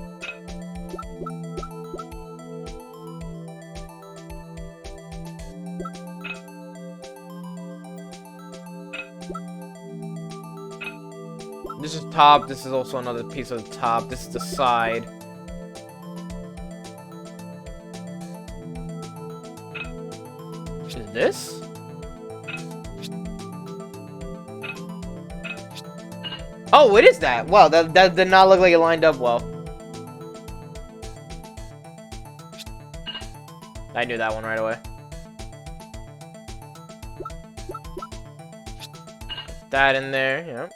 Speaker 1: This is top. This is also another piece of the top. This is the side. Is this? Oh, it is that. Wow, that did not look like it lined up well. I knew that one right away. Put that in there, yep.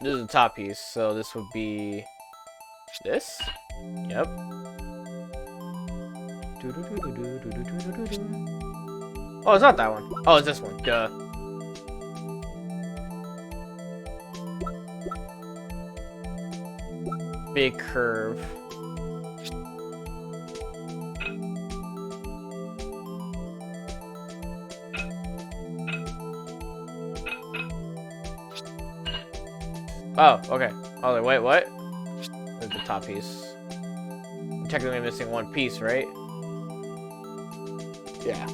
Speaker 1: This is the top piece, so this would be this. Yep. Oh, it's not that one. Oh, it's this one. Duh. Big curve. Oh, okay. Oh, wait, what? There's the top piece. I'm technically missing one piece, right? Yeah.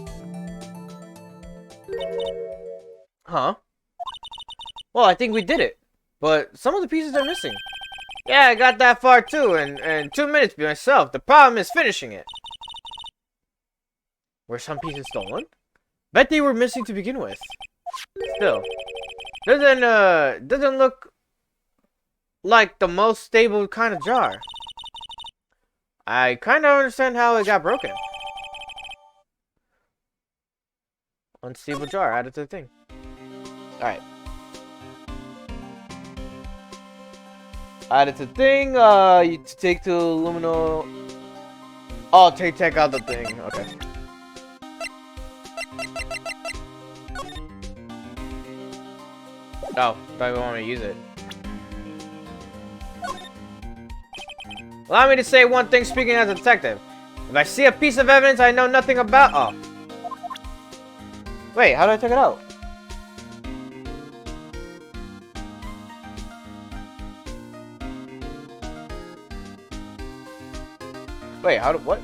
Speaker 1: Huh? Well, I think we did it. But some of the pieces are missing. Yeah, I got that far too, and 2 minutes by myself. The problem is finishing it. Were some pieces stolen? Bet they were missing to begin with. Still. Doesn't look like the most stable kind of jar. I kind of understand how it got broken. Unstable jar, added to the thing. Alright. Added to the thing, you take to Lumino. Oh, take out the thing, okay. Oh, thought you wanted me to use it. Allow me to say one thing speaking as a detective. If I see a piece of evidence I know nothing about... Oh. Wait, how do I take it out? Wait, how do... What?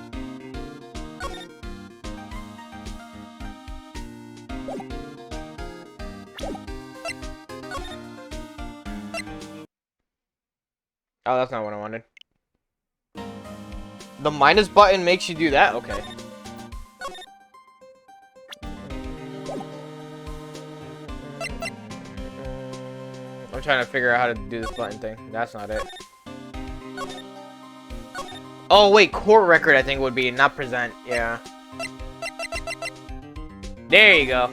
Speaker 1: Oh, that's not what I wanted. The minus button makes you do that? Okay. I'm trying to figure out how to do this button thing. That's not it. Oh, wait. Court record, I think, would be. Not present. Yeah. There you go.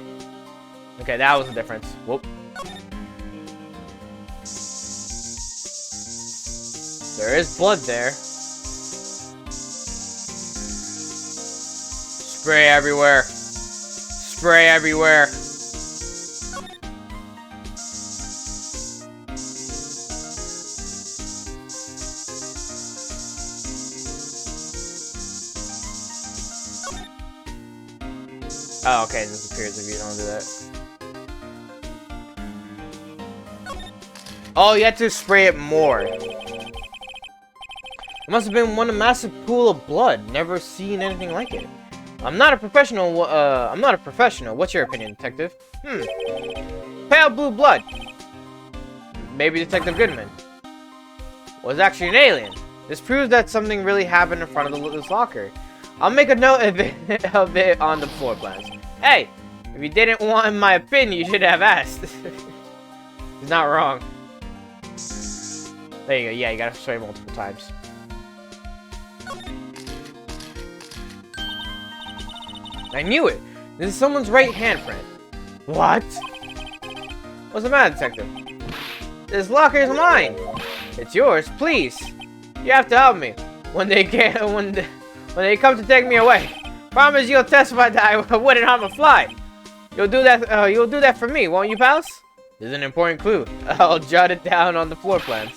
Speaker 1: Okay, that was the difference. Whoop. There is blood there. Spray everywhere. Spray everywhere. Oh, okay, it disappears if you don't do that. Oh, you have to spray it more. It must have been one massive pool of blood. Never seen anything like it. I'm not a professional. What's your opinion, detective? Pale blue blood. Maybe Detective Goodman was actually an alien. This proves that something really happened in front of this locker. I'll make a note of it on the floor plans. Hey, if you didn't want my opinion, you should have asked. He's not wrong. There you go. Yeah, you gotta spray multiple times. I knew it. This is someone's right handprint. What? What's the matter, detective? This locker is mine. It's yours, please. You have to help me when they come to take me away. Promise you'll testify that I wouldn't harm a fly. You'll do that. You'll do that for me, won't you, pals? This is an important clue. I'll jot it down on the floor plans.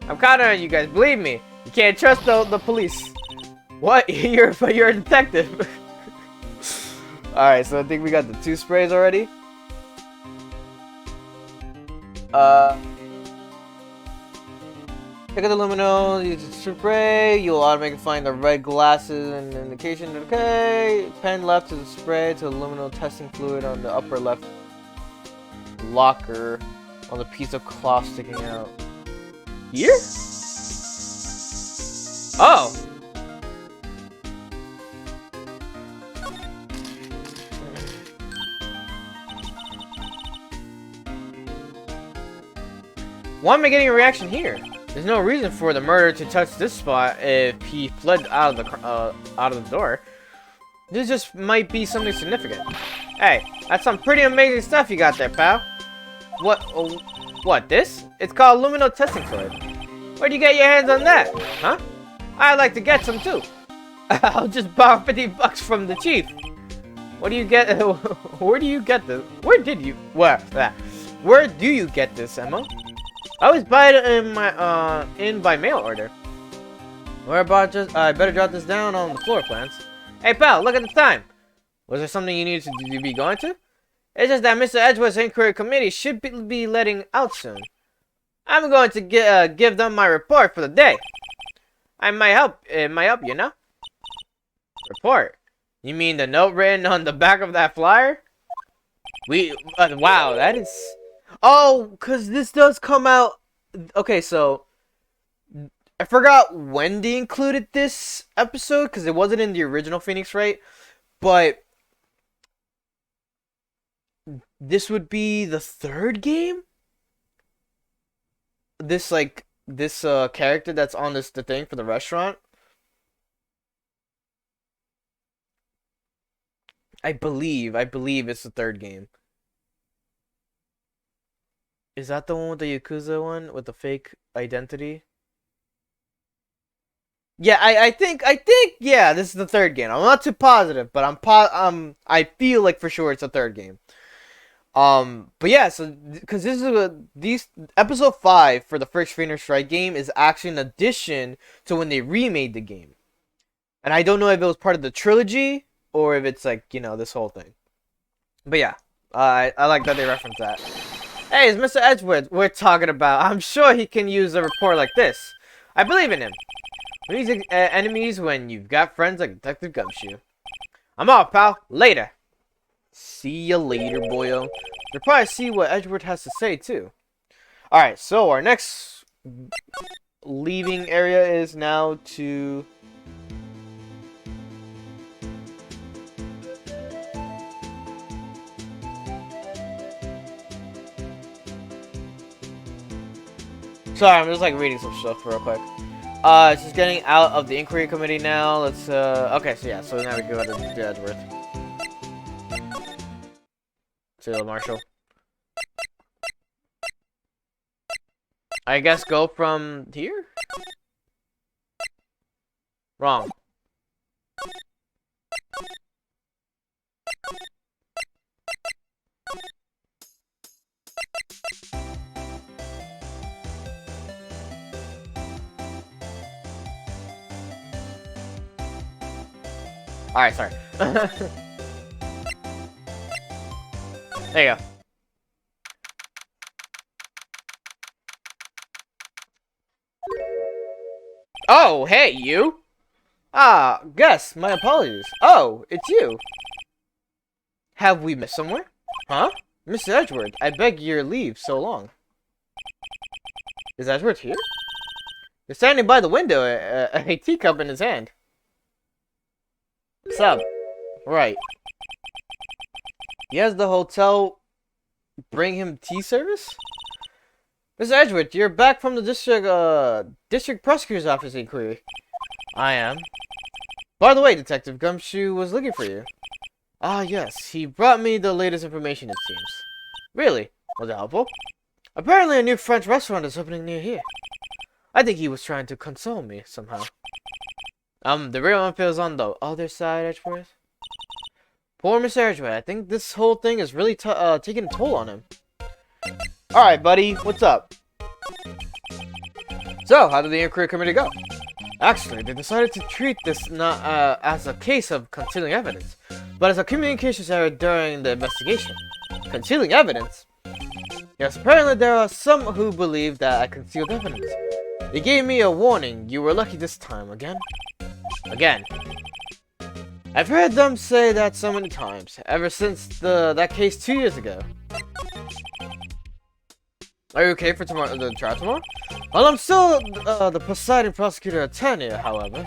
Speaker 1: I'm counting on you guys. Believe me, You can't trust the police. What? You're a detective. Alright, so I think we got the 2 sprays already. Pick up the luminol, use the spray, you'll automatically find the red glasses and indication. Okay. Pen left to the spray to the luminol testing fluid on the upper left locker on the piece of cloth sticking out. Here? Oh! Why am I getting a reaction here? There's no reason for the murderer to touch this spot if he fled out of the door. This just might be something significant. Hey, that's some pretty amazing stuff you got there, pal. What, this? It's called luminol testing fluid. Where'd you get your hands on that? Huh? I'd like to get some too. I'll just borrow 50 bucks from the chief. What do you get? Where do you get this? Where do you get this, Emma? I always buy it in by mail order. I better jot this down on the floor plans. Hey pal, look at the time. Was there something you needed to be going to? It's just that Mr. Edgeworth's inquiry committee should be letting out soon. I'm going to give them my report for the day. It might help, you know? Report? You mean the note written on the back of that flyer? Wow, that is... Oh, because this does come out... Okay, so... I forgot when they included this episode, because it wasn't in the original Phoenix Wright. But... this would be the 3rd game? This character that's on the thing for the restaurant? I believe it's the 3rd game. Is that the one with the Yakuza one with the fake identity? Yeah, I think yeah, this is the 3rd game. I'm not too positive, but I feel like for sure it's the 3rd game. But yeah, so because this is episode 5 for the first Phoenix Wright game is actually an addition to when they remade the game, and I don't know if it was part of the trilogy or if it's like, you know, this whole thing. But yeah, I like that they reference that. Hey, it's Mr. Edgeworth we're talking about. I'm sure he can use a report like this. I believe in him. We need enemies when you've got friends like Detective Gumshoe. I'm off, pal. Later. See ya later, boyo. You'll probably see what Edgeworth has to say, too. Alright, so our next leaving area is now to... Sorry, I'm just like reading some stuff real quick. Just getting out of the inquiry committee now. Let's, okay, so yeah, so now we go to Edgeworth. See the Marshal. I guess go from here? Wrong. Alright, sorry. There you go. Oh, hey, you! Ah, Gus, my apologies. Oh, it's you. Have we missed somewhere? Huh? Mr. Edgeworth, I beg your leave so long. Is Edgeworth here? He's standing by the window, a teacup in his hand. Sup? Right. He has the hotel bring him tea service? Mr. Edgeworth, you're back from the district prosecutor's office inquiry. I am. By the way, Detective Gumshoe was looking for you. Ah, yes. He brought me the latest information, it seems. Really? Was it helpful? Apparently a new French restaurant is opening near here. I think he was trying to console me, somehow. The real one feels on the other side, Edgeworth. Poor Mr. Edgeworth, I think this whole thing is really taking a toll on him. Alright, buddy, what's up? So, how did the inquiry committee go? Actually, they decided to treat this not as a case of concealing evidence, but as a communications error during the investigation. Concealing evidence? Yes, apparently there are some who believe that I concealed evidence. They gave me a warning. You were lucky this time. Again? Again. I've heard them say that so many times, ever since that case 2 years ago. Are you okay for the trial tomorrow? Well, I'm still the presiding prosecutor attorney, however.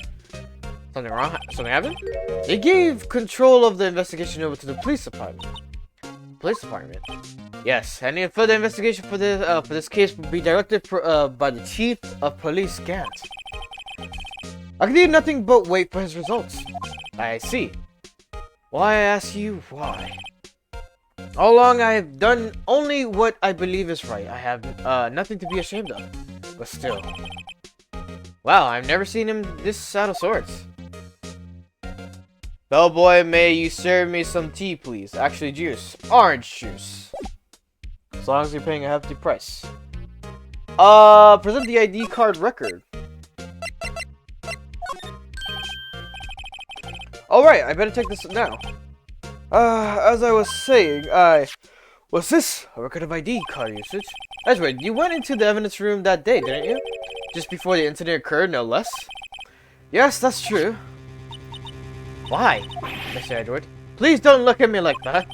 Speaker 1: Something wrong? Something happened? They gave control of the investigation over to the police department. Police department? Yes, any further investigation for this case will be directed by the chief of police, Gant. I can do nothing but wait for his results. I see. Why I ask you why? All along I have done only what I believe is right. I have nothing to be ashamed of. But still. Wow, I've never seen him this out of sorts. Bellboy, may you serve me some tea, please? Actually, juice. Orange juice. As long as you're paying a hefty price. Present the ID card record. Alright, I better take this now. As I was saying, was this a record of ID card usage? Edward, you went into the evidence room that day, didn't you? Just before the incident occurred, no less? Yes, that's true. Why, Mr. Edward? Please don't look at me like that.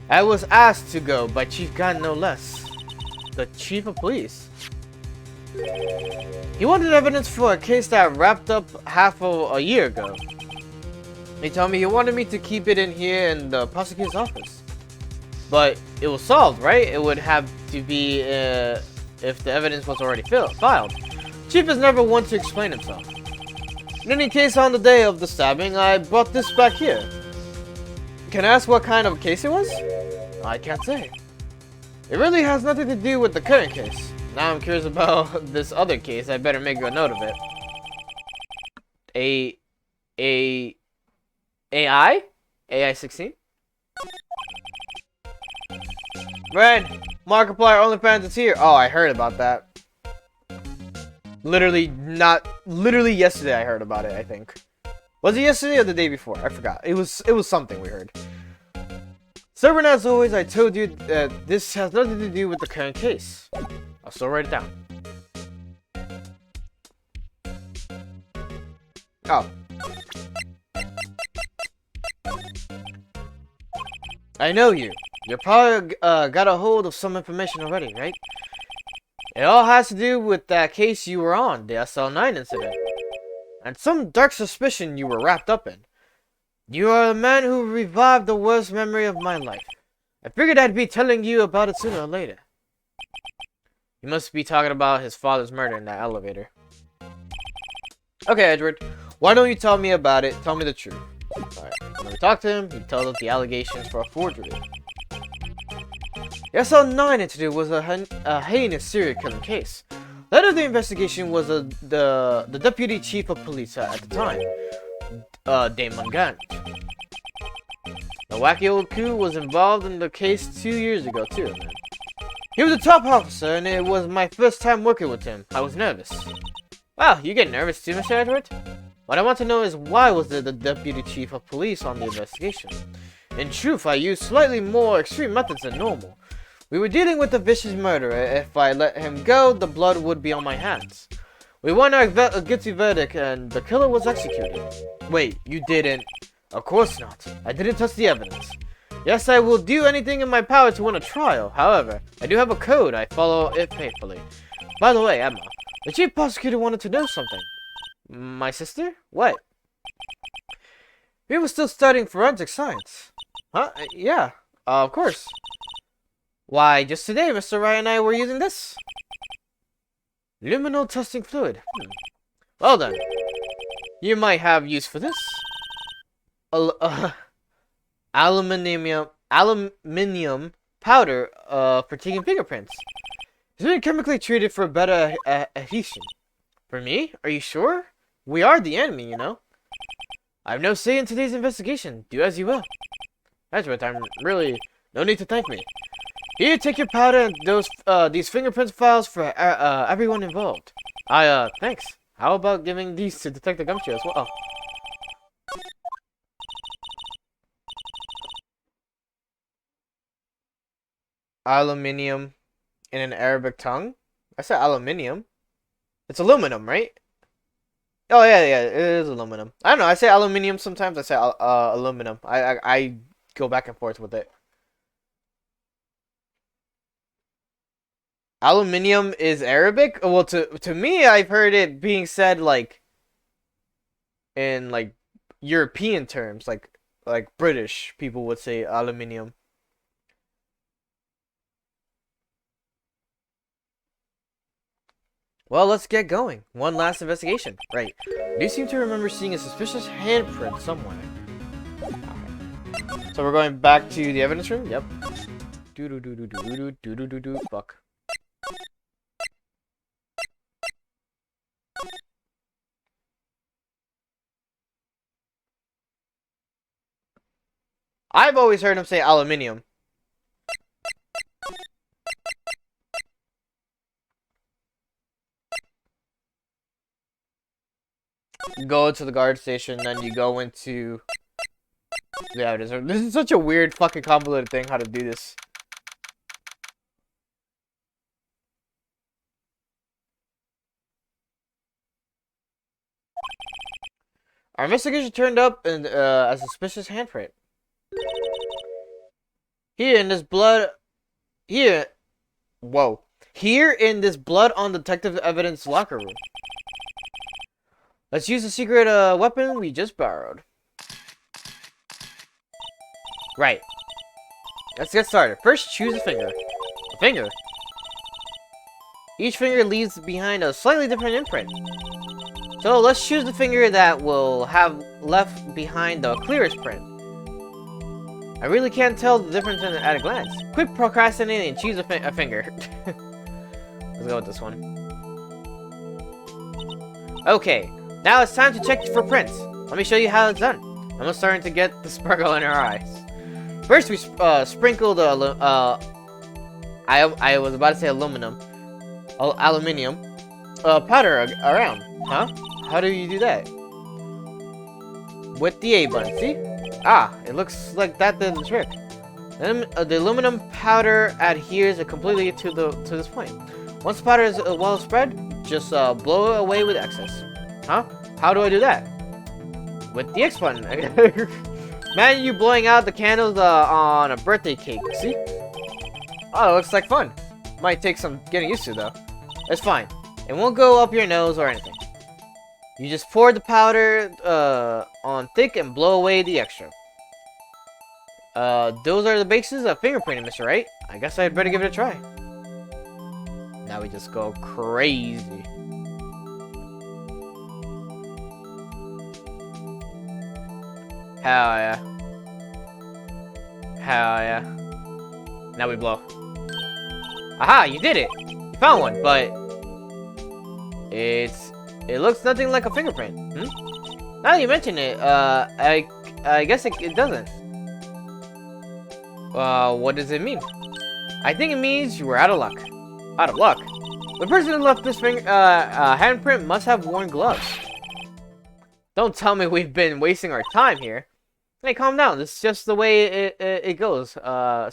Speaker 1: I was asked to go by Chief Gunn, no less. The Chief of Police. He wanted evidence for a case that wrapped up half a year ago. He told me he wanted me to keep it in here in the prosecutor's office. But it was solved, right? It would have to be if the evidence was already filed. Chief is never one to explain himself. In any case, on the day of the stabbing, I brought this back here. Can I ask what kind of case it was? I can't say. It really has nothing to do with the current case. Now I'm curious about this other case. I better make a note of it. AI? AI 16? Red! Markiplier OnlyFans is here! Oh, I heard about that. Literally yesterday I heard about it, I think. Was it yesterday or the day before? I forgot. It was something we heard. Servant, as always, I told you that this has nothing to do with the current case. I'll still write it down. Oh. I know you. You probably got a hold of some information already, right? It all has to do with that case you were on, the SL9 incident. And some dark suspicion you were wrapped up in. You are the man who revived the worst memory of my life. I figured I'd be telling you about it sooner or later. You must be talking about his father's murder in that elevator. Okay, Edward. Why don't you tell me about it? Tell me the truth. Alright, when we talk to him, he tells us the allegations for a forgery. The SL9 incident was a heinous serial killing case. The head of the investigation was the deputy chief of police at the time, Damon Gant. The wacky old coup was involved in the case 2 years ago too, man. He was a top officer, and it was my first time working with him. I was nervous. Wow, you get nervous too, Mr. Edward? What I want to know is why was the deputy chief of police on the investigation? In truth, I used slightly more extreme methods than normal. We were dealing with a vicious murderer. If I let him go, the blood would be on my hands. We won a guilty verdict, and the killer was executed. Wait, you didn't? Of course not. I didn't touch the evidence. Yes, I will do anything in my power to win a trial. However, I do have a code. I follow it faithfully. By the way, Emma, the chief prosecutor wanted to know something. My sister? What? We were still studying forensic science. Huh? Yeah, of course. Why, just today, Mr. Wright and I were using this. Luminal testing fluid. Well then, you might have use for this. Aluminium powder for taking fingerprints. It's been chemically treated for better adhesion. For me? Are you sure? We are the enemy, you know. I have no say in today's investigation. Do as you will. That's what I'm really... No need to thank me. Here, take your powder and these fingerprint files for everyone involved. Thanks. How about giving these to Detective Gumshoe as well? Aluminium in an Arabic tongue? I said aluminium. It's aluminum, right? Oh yeah, it is aluminum. I don't know. I say aluminium sometimes. I say aluminum. I go back and forth with it. Aluminium is Arabic? Well, to me, I've heard it being said like in like European terms, like British people would say aluminium. Well, let's get going. One last investigation. Right. Do you seem to remember seeing a suspicious handprint somewhere? Okay. So we're going back to the evidence room? Yep. Do do do do do do do do do do. Fuck. I've always heard him say aluminium. Go to the guard station, then you go into the evidence room. This is such a weird fucking convoluted thing how to do this. Our investigation turned up a suspicious handprint. Here in this blood... Here... Whoa. Here in this blood on detective evidence locker room. Let's use the secret weapon we just borrowed. Right. Let's get started. First, choose a finger. A finger? Each finger leaves behind a slightly different imprint. So let's choose the finger that will have left behind the clearest print. I really can't tell the difference at a glance. Quit procrastinating and choose a finger. Let's go with this one. Okay, now it's time to check for prints. Let me show you how it's done. I'm starting to get the sparkle in our eyes. First, we sprinkled I was about to say aluminium powder around. Huh? How do you do that? With the A button, see? Ah, it looks like that did the trick. Then the aluminum powder adheres completely to this point. Once the powder is well spread, just blow it away with excess. Huh? How do I do that? With the X button. Man, you blowing out the candles on a birthday cake, see? Oh, it looks like fun. Might take some getting used to, though. It's fine. It won't go up your nose or anything. You just pour the powder on thick and blow away the extra. Those are the bases of fingerprinting, Mr. Wright. I guess I'd better give it a try. Now we just go crazy. Hell yeah. Hell yeah. Now we blow. Aha, you did it! You found one, but... It looks nothing like a fingerprint. Hmm? Now that you mention it, I guess it doesn't. What does it mean? I think it means you were out of luck. Out of luck? The person who left this handprint must have worn gloves. Don't tell me we've been wasting our time here. Hey, calm down. This is just the way it goes,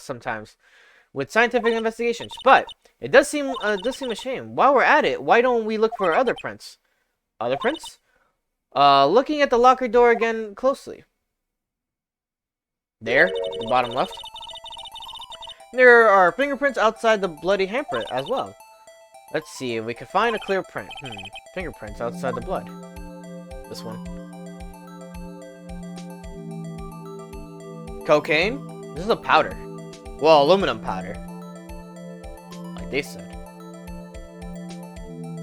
Speaker 1: sometimes. With scientific investigations. But, it does seem a shame. While we're at it, why don't we look for other prints? Other prints? Looking at the locker door again closely. There, the bottom left. There are fingerprints outside the bloody handprint as well. Let's see if we can find a clear print. Fingerprints outside the blood. This one. Cocaine? This is a powder. Well, aluminum powder. Like they said.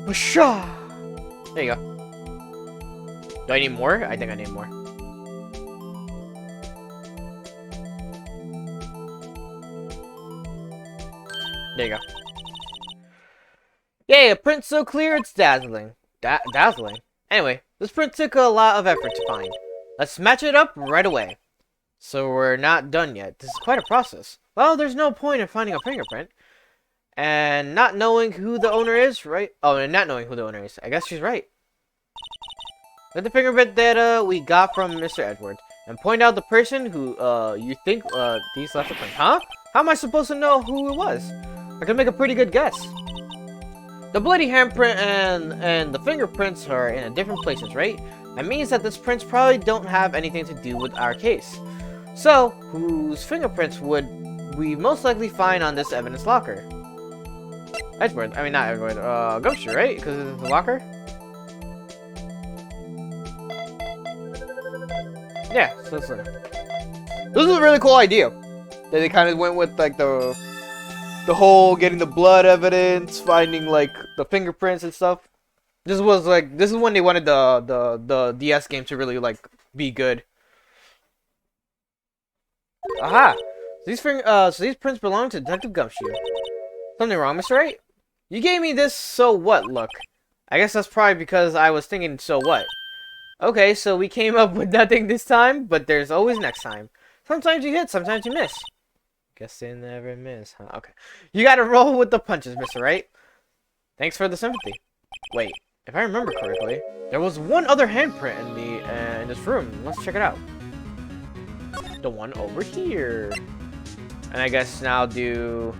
Speaker 1: Whoosha! There you go. Do I need more? I think I need more. There you go. Yay, a print so clear it's dazzling. Dazzling? Anyway, this print took a lot of effort to find. Let's match it up right away. So we're not done yet. This is quite a process. Well, there's no point in finding a fingerprint. And not knowing who the owner is, right? Oh, and not knowing who the owner is. I guess she's right. Look at the fingerprint data we got from Mr. Edward, and point out the person who, you think, these left the print. Huh? How am I supposed to know who it was? I can make a pretty good guess. The bloody handprint and the fingerprints are in different places, right? That means that these prints probably don't have anything to do with our case. So, whose fingerprints would we most likely find on this evidence locker? Edward, I mean not Edward, Gumshoe, right? Because it's the locker? Yeah, so it's like... This is a really cool idea. That they kind of went with, like, the whole getting the blood evidence, finding, like, the fingerprints and stuff. This was, like, this is when they wanted the DS game to really, like, be good. Aha! So these prints belong to Detective Gumshoe. Something wrong, Mr. Wright? You gave me this so what look. I guess that's probably because I was thinking so what. Okay, so we came up with nothing this time, but there's always next time. Sometimes you hit, sometimes you miss. Guess they never miss, huh? Okay. You gotta roll with the punches, Mr. Wright. Thanks for the sympathy. Wait, if I remember correctly, there was one other handprint in this room. Let's check it out. The one over here. And I guess now do...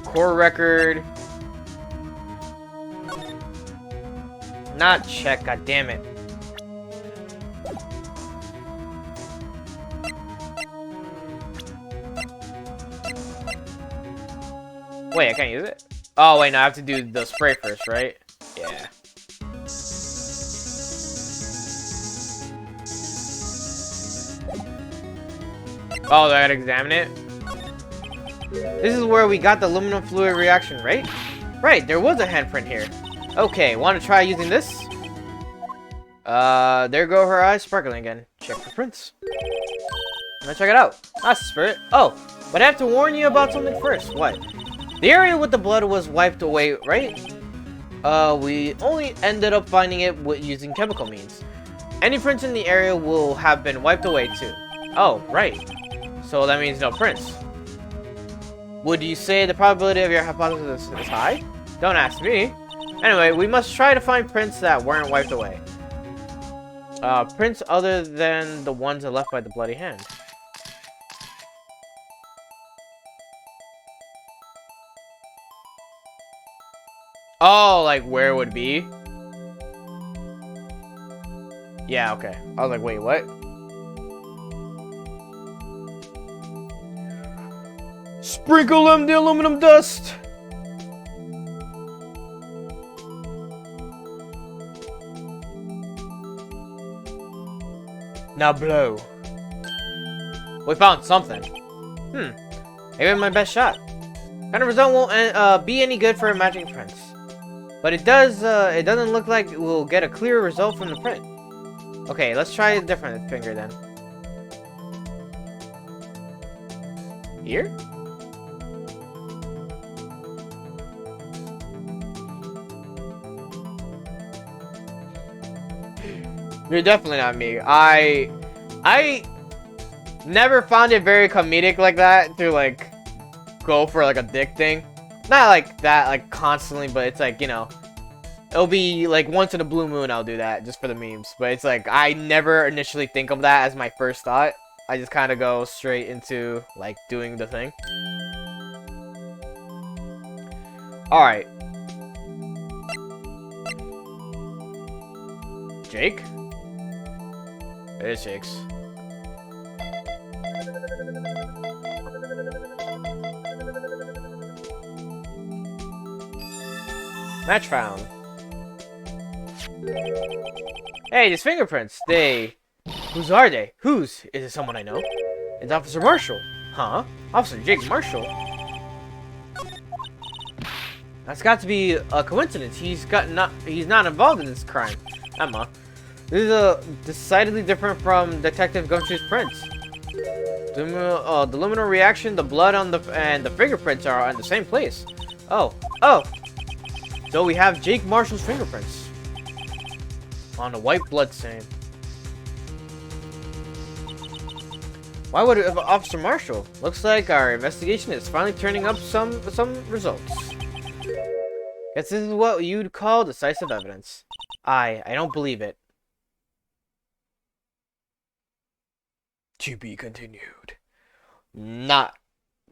Speaker 1: Core record. Not check, god damn it. Wait, I can't use it? Oh wait, no, I have to do the spray first, right? Yeah. Oh, I gotta examine it? This is where we got the aluminum fluid reaction, right? Right, there was a handprint here. Okay, want to try using this? There go her eyes sparkling again. Check the prints. Let's check it out. That's the spirit. Oh, but I have to warn you about something first. What? The area with the blood was wiped away, right? We only ended up finding it using chemical means. Any prints in the area will have been wiped away too. Oh, right. So that means no prints. Would you say the probability of your hypothesis is high? Don't ask me. Anyway, we must try to find prints that weren't wiped away. Prints other than the ones that left by the bloody hand. Oh, like where it would be? Yeah, okay. I was like, wait, what? Sprinkle them the aluminum dust! Now blow. We found something. Maybe my best shot. Kind of result won't be any good for matching prints. But it does, it doesn't look like we'll get a clear result from the print. Okay, let's try a different finger then. Here? You're definitely not me. I never found it very comedic like that to like go for like a dick thing. Not like that, like constantly, but it's like, you know, it'll be like once in a blue moon I'll do that just for the memes. But it's like I never initially think of that as my first thought. I just kind of go straight into like doing the thing. Alright. Jake? It is Jake's. Match found. Hey, these fingerprints, whose are they? Whose? Is it someone I know? It's Officer Marshall. Huh? Officer Jake Marshall? That's got to be a coincidence. He's not involved in this crime. Emma. This is decidedly different from Detective Gumshoe's prints. The luminal reaction, the blood on and the fingerprints are in the same place. Oh. So we have Jake Marshall's fingerprints on a white blood stain. Why would it have Officer Marshall? Looks like our investigation is finally turning up some results. Guess this is what you'd call decisive evidence. I don't believe it. To be continued. Not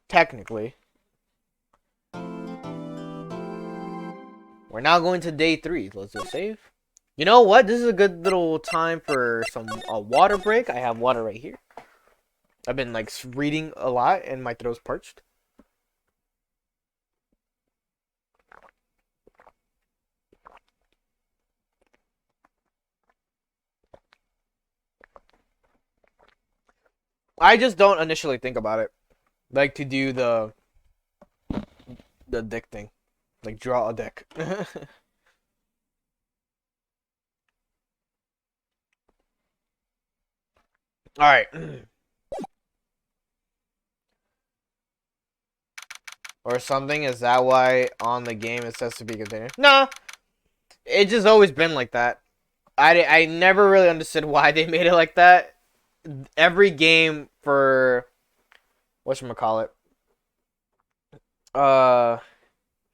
Speaker 1: technically. We're now going to day 3. Let's do a save. You know what? This is a good little time for a water break. I have water right here. I've been like reading a lot and my throat's parched. I just don't initially think about it. Like to do the dick thing. Like draw a dick. Alright. Or something? Is that why on the game it says to be continued? No. It's just always been like that. I never really understood why they made it like that. Every game for whatchamacallit, for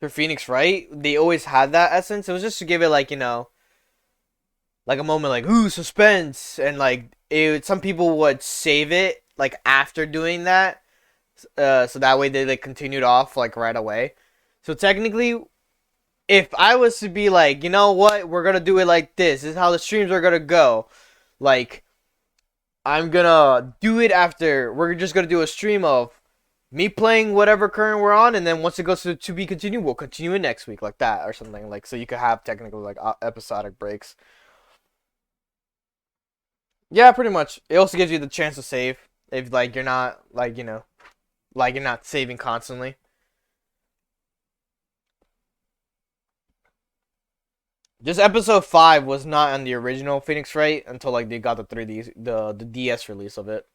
Speaker 1: Phoenix Wright, they always had that essence. It was just to give it like, you know, like a moment like, ooh, suspense, and like some people would save it like after doing that, so that way they like continued off like right away. So technically, if I was to be like, you know what, we're gonna do it like this is how the streams are gonna go, like I'm gonna do it after. We're just gonna do a stream of me playing whatever current we're on, and then once it goes to be continued, we'll continue it next week, like that or something. Like so, you could have technically like episodic breaks. Yeah, pretty much. It also gives you the chance to save if like you're not like like you're not saving constantly. Just episode 5 was not on the original Phoenix Wright until like they got the 3D the DS release of it.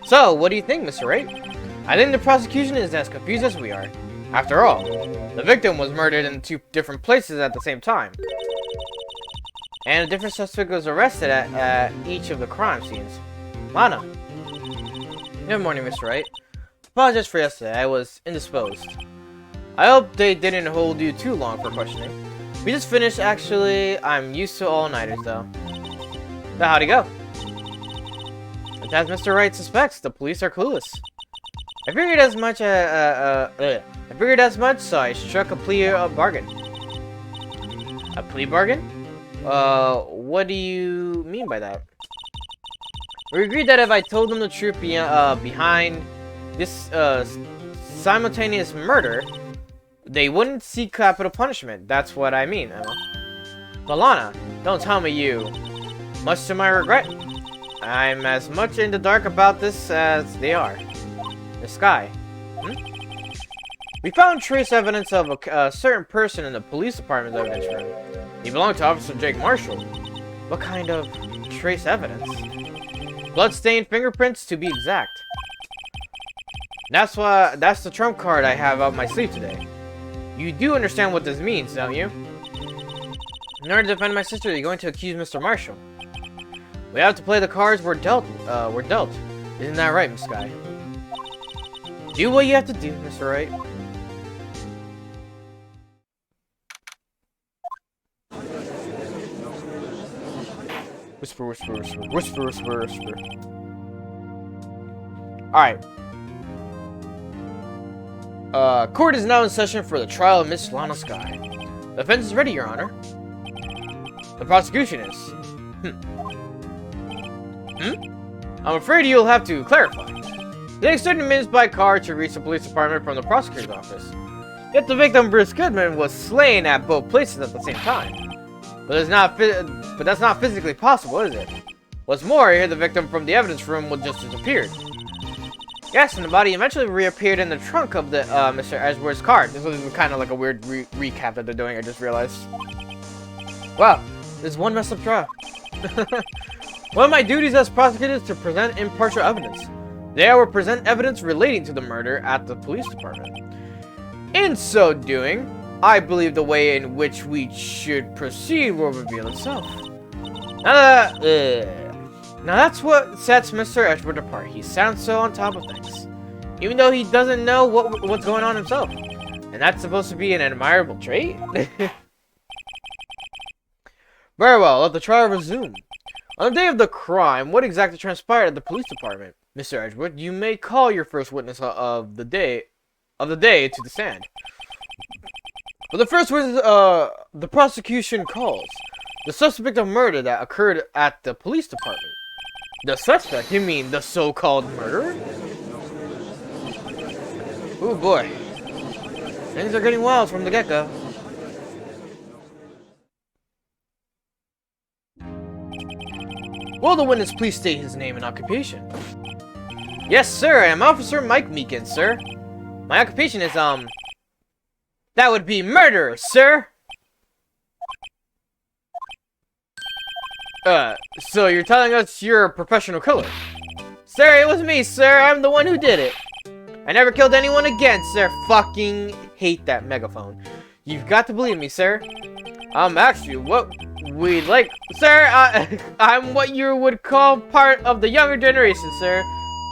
Speaker 1: So, what do you think, Mr. Wright? I think the prosecution is as confused as we are. After all, the victim was murdered in 2 different places at the same time. And a different suspect was arrested at each of the crime scenes. Lana. Good morning, Mr. Wright. Apologize for yesterday, I was indisposed. I hope they didn't hold you too long for questioning. We just finished, actually. I'm used to all-nighters, though. So how'd it go? As Mr. Wright suspects, the police are clueless. I figured as much, so I struck a plea bargain. A plea bargain? What do you mean by that? We agreed that if I told them the truth behind this, simultaneous murder, they wouldn't seek capital punishment. That's what I mean, Emma. Milana, don't tell me you. Much to my regret, I'm as much in the dark about this as they are. The sky. We found trace evidence of a certain person in the police department's evidence room. He belonged to Officer Jake Marshall. What kind of trace evidence? Blood-stained fingerprints, to be exact. That's the trump card I have up my sleeve today. You do understand what this means, don't you? In order to defend my sister, you're going to accuse Mr. Marshall. We have to play the cards we're dealt. Isn't that right, Miss Sky? Do what you have to do, Mr. Wright. Whisper, whisper, whisper, whisper, whisper, whisper. Alright. Court is now in session for the trial of Miss Lana Sky. The defense is ready, Your Honor. The prosecution is. I'm afraid you'll have to clarify. It takes 30 minutes by car to reach the police department from the prosecutor's office. Yet the victim, Bruce Goodman, was slain at both places at the same time. But that's not physically possible, is it? What's more, I hear the victim from the evidence room will just disappeared. Yes, and the body eventually reappeared in the trunk of the Mr. Edgeworth's car. This was kind of like a weird recap that they're doing, I just realized. Wow, this is one messed up trial. One of my duties as prosecutor is to present impartial evidence. Today I will present evidence relating to the murder at the police department. In so doing, I believe the way in which we should proceed will reveal itself. Now that's what sets Mr. Edgeworth apart. He sounds so on top of things, even though he doesn't know what's going on himself. And that's supposed to be an admirable trait? Very well, let the trial resume. On the day of the crime, what exactly transpired at the police department? Mr. Edgewood, you may call your first witness of the day to the stand. But the first witness, the prosecution calls the suspect of murder that occurred at the police department. The suspect? You mean the so-called murderer? Oh boy. Things are getting wild from the get-go. Will the witness please state his name and occupation? Yes, sir. I am Officer Mike Meekins, sir. My occupation is, that would be murderer, sir! So you're telling us you're a professional killer? Sir, it was me, sir. I'm the one who did it. I never killed anyone again, sir. Fucking hate that megaphone. You've got to believe me, sir. Actually, what we'd like... Sir, I'm what you would call part of the younger generation, sir.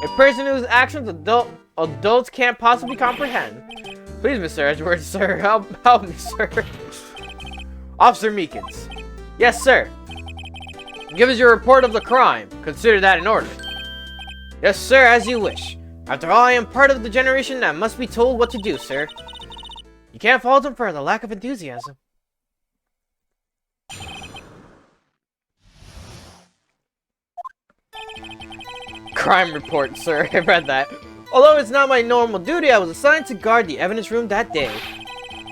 Speaker 1: A person whose actions adults can't possibly comprehend. Please, Mr. Edgeworth, sir, help me, sir. Officer Meekins. Yes, sir. Give us your report of the crime. Consider that in order. Yes, sir, as you wish. After all, I am part of the generation that must be told what to do, sir. You can't fault him for the lack of enthusiasm. Crime report, sir. I read that. Although it's not my normal duty, I was assigned to guard the evidence room that day.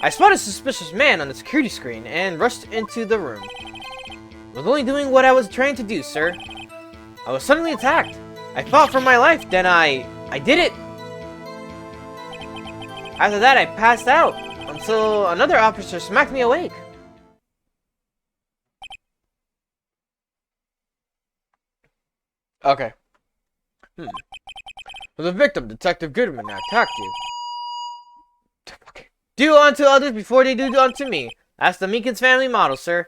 Speaker 1: I spotted a suspicious man on the security screen and rushed into the room. I was only doing what I was trained to do, sir. I was suddenly attacked. I fought for my life, then I did it. After that, I passed out until another officer smacked me awake. Okay. For the victim, Detective Goodman attacked you. Do unto others before they do unto me. That's the Meekins family model, sir.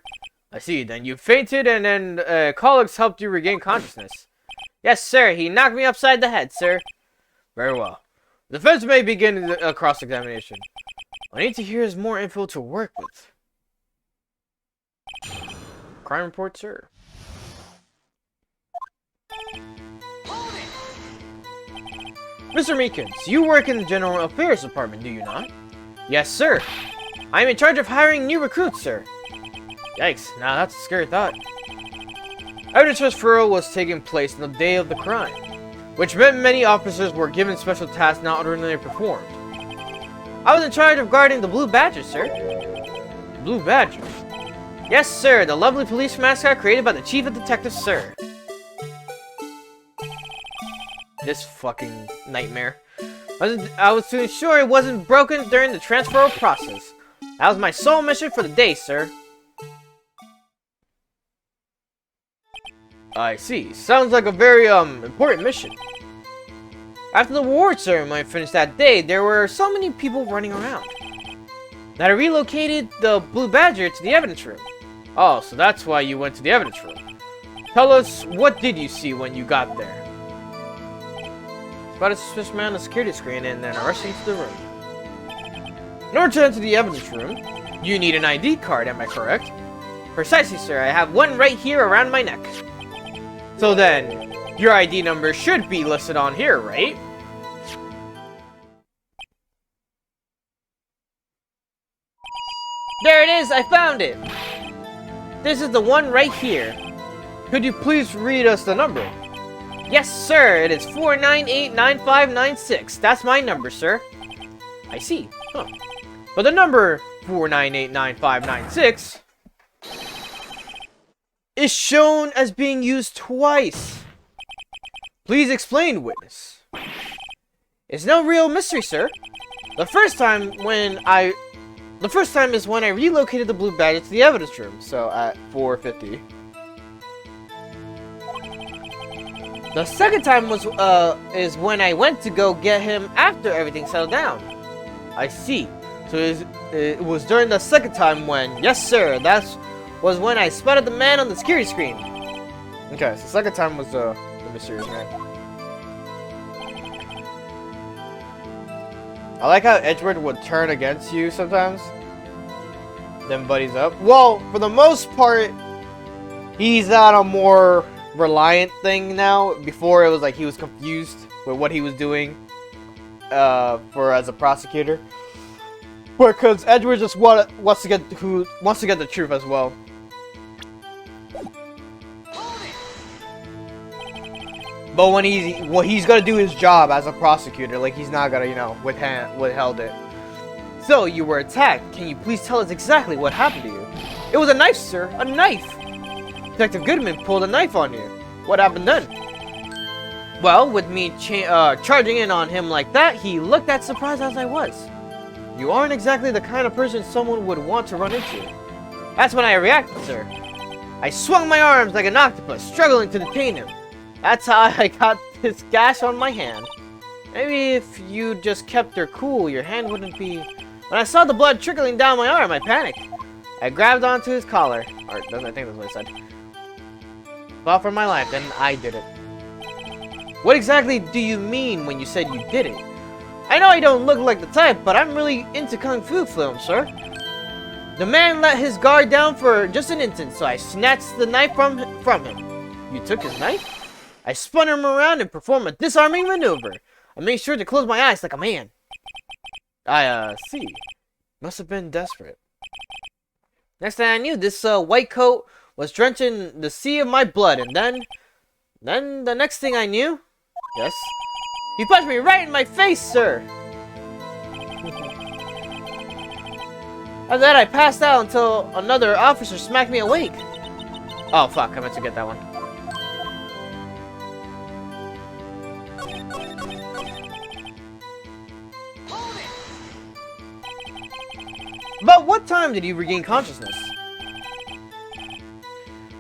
Speaker 1: I see. Then you fainted and then colleagues helped you regain consciousness. Yes, sir. He knocked me upside the head, sir. Very well. The defense may begin a cross-examination. I need to hear more info to work with. Crime report, sir. Mr. Meekins, you work in the General Affairs Department, do you not? Yes, sir. I am in charge of hiring new recruits, sir. Yikes, now that's a scary thought. Evidence transfer was taking place on the day of the crime, which meant many officers were given special tasks not ordinarily performed. I was in charge of guarding the Blue Badger, sir. Blue Badger? Yes, sir, the lovely police mascot created by the Chief of Detectives, sir. This fucking nightmare. I was to ensure it wasn't broken during the transfer process. That was my sole mission for the day, sir. I see. Sounds like a very, important mission. After the award ceremony finished that day, there were so many people running around that I relocated the Blue Badger to the evidence room. Oh, so that's why you went to the evidence room. Tell us, what did you see when you got there? Spotted a suspicious man on the security screen and then rushed into the room. In order to enter the evidence room, you need an ID card, am I correct? Precisely, sir. I have one right here around my neck. So then, your ID number should be listed on here, right? There it is! I found it! This is the one right here. Could you please read us the number? Yes, sir. It is 4989596. That's my number, sir. I see. Huh. But the number 4989596 is shown as being used twice. Please explain, witness. It's no real mystery, sir. The first time is when I relocated the Blue Badger to the evidence room, so at 4:50. The second time was is when I went to go get him after everything settled down. I see. So it was during the second time when, yes sir, that was when I spotted the man on the security screen. Okay, so the second time was the mysterious man. I like how Edward would turn against you sometimes. Then buddies up. Well, for the most part, he's on a more reliant thing now. Before it was like he was confused with what he was doing for as a prosecutor. Because Edward just wants to get the truth as well. But when he's gonna do his job as a prosecutor, like he's not gonna, you know, withheld it. So you were attacked. Can you please tell us exactly what happened to you? It was a knife, sir. A knife. Detective Goodman pulled a knife on you. What happened then? Well, with me charging in on him like that, he looked as surprised as I was. You aren't exactly the kind of person someone would want to run into. That's when I reacted, sir. I swung my arms like an octopus, struggling to detain him. That's how I got this gash on my hand. Maybe if you just kept her cool, your hand wouldn't be... When I saw the blood trickling down my arm, I panicked. I grabbed onto his collar. Or, I think that's what I said. Fought for my life, and I did it. What exactly do you mean when you said you did it? I know I don't look like the type, but I'm really into kung fu films, sir. The man let his guard down for just an instant, so I snatched the knife from him. You took his knife? I spun him around and performed a disarming maneuver. I made sure to close my eyes like a man. I see. Must have been desperate. Next thing I knew, this white coat was drenching the sea of my blood, and then the next thing I knew, yes, he punched me right in my face, sir. After that, I passed out until another officer smacked me awake. Oh fuck, I meant to get that one. About what time did you regain consciousness?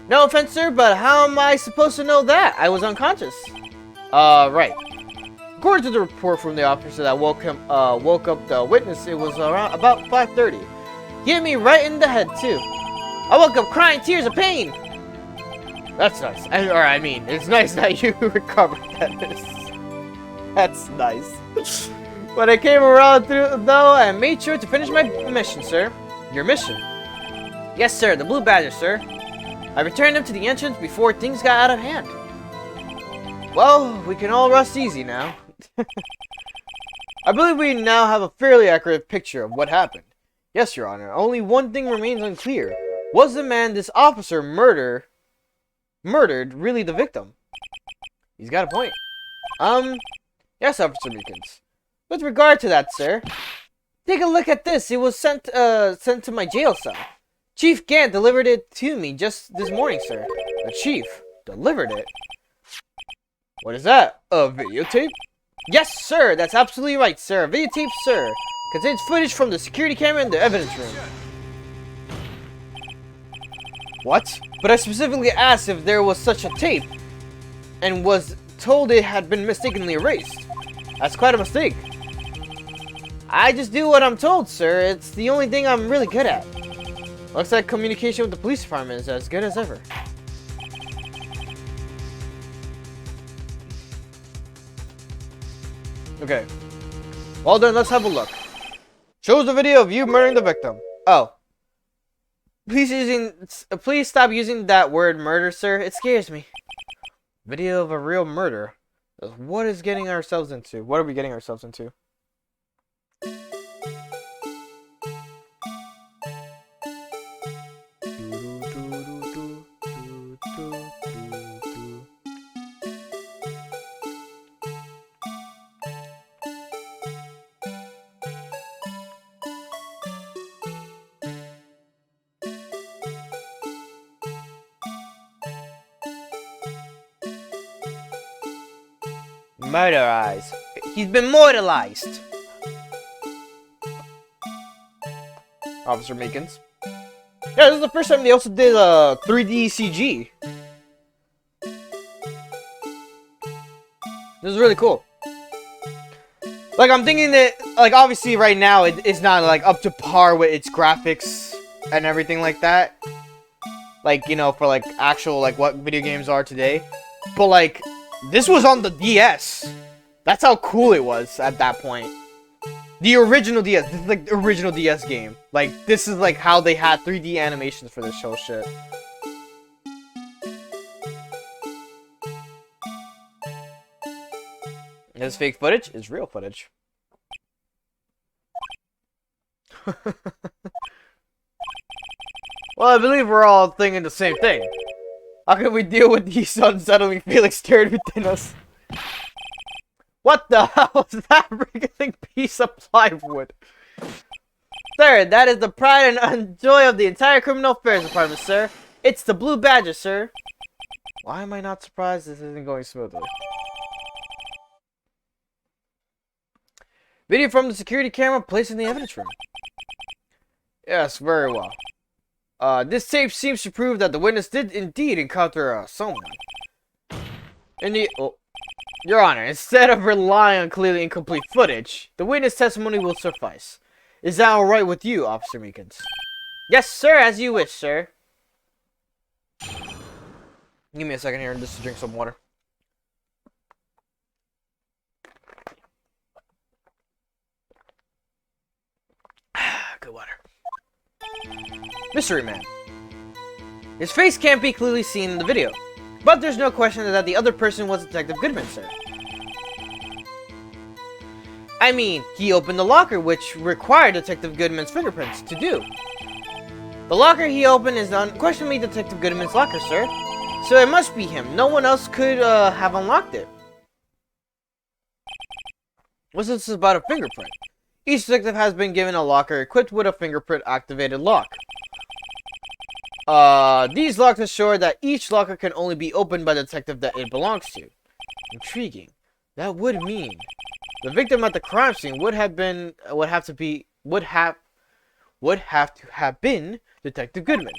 Speaker 1: No offense, sir, but how am I supposed to know that? I was unconscious. Right. According to the report from the officer that woke up the witness, it was around about 5:30. He hit me right in the head, too. I woke up crying tears of pain. That's nice. I mean, it's nice that you recovered that. That's nice. When I came around through, though, I made sure to finish my mission, sir. Your mission? Yes, sir. The Blue Badger, sir. I returned him to the entrance before things got out of hand. Well, we can all rest easy now. I believe we now have a fairly accurate picture of what happened. Yes, Your Honor. Only one thing remains unclear. Was the man this officer murdered really the victim? He's got a point. Yes, Officer Meekins. With regard to that, sir, take a look at this. It was sent to my jail cell. Chief Gant delivered it to me just this morning, sir. The chief delivered it? What is that? A videotape? Yes, sir. That's absolutely right, sir. A videotape, sir. Contains footage from the security camera in the evidence room. What? But I specifically asked if there was such a tape, and was told it had been mistakenly erased. That's quite a mistake. I just do what I'm told, sir. It's the only thing I'm really good at. Looks like communication with the police department is as good as ever. Okay. Well then, let's have a look. Shows the video of you murdering the victim. Oh. Please stop using that word murder, sir. It scares me. Video of a real murder. What is getting ourselves into? What are we getting ourselves into? Murderized. He's been mortalized. Officer Meekins. Yeah, this is the first time they also did 3D CG. This is really cool. Like, I'm thinking that, like, obviously right now it's not, like, up to par with its graphics and everything like that. Like, you know, for, like, actual, like, what video games are today. But, like, this was on the DS. That's how cool it was at that point. The original DS. This is like the original DS game. Like, this is like how they had 3D animations for this show shit. This fake footage is real footage. Well, I believe we're all thinking the same thing. How can we deal with these unsettling feelings stirred within us? What the hell is that wriggling piece of plywood? Sir, that is the pride and joy of the entire criminal affairs department, sir. It's the Blue Badger, sir. Why am I not surprised this isn't going smoothly? Video from the security camera placed in the evidence room. Yes, very well. This tape seems to prove that the witness did indeed encounter someone. Your Honor, instead of relying on clearly incomplete footage, the witness testimony will suffice. Is that alright with you, Officer Meekins? Yes, sir, as you wish, sir. Give me a second here just to drink some water. Good water. Mystery Man. His face can't be clearly seen in the video, but there's no question that the other person was Detective Goodman, sir. I mean, he opened the locker, which required Detective Goodman's fingerprints to do. The locker he opened is unquestionably Detective Goodman's locker, sir. So it must be him. No one else could have unlocked it. What's this about a fingerprint? Each detective has been given a locker equipped with a fingerprint-activated lock. These locks ensure that each locker can only be opened by the detective that it belongs to. Intriguing. That would mean the victim at the crime scene would have to have been Detective Goodman.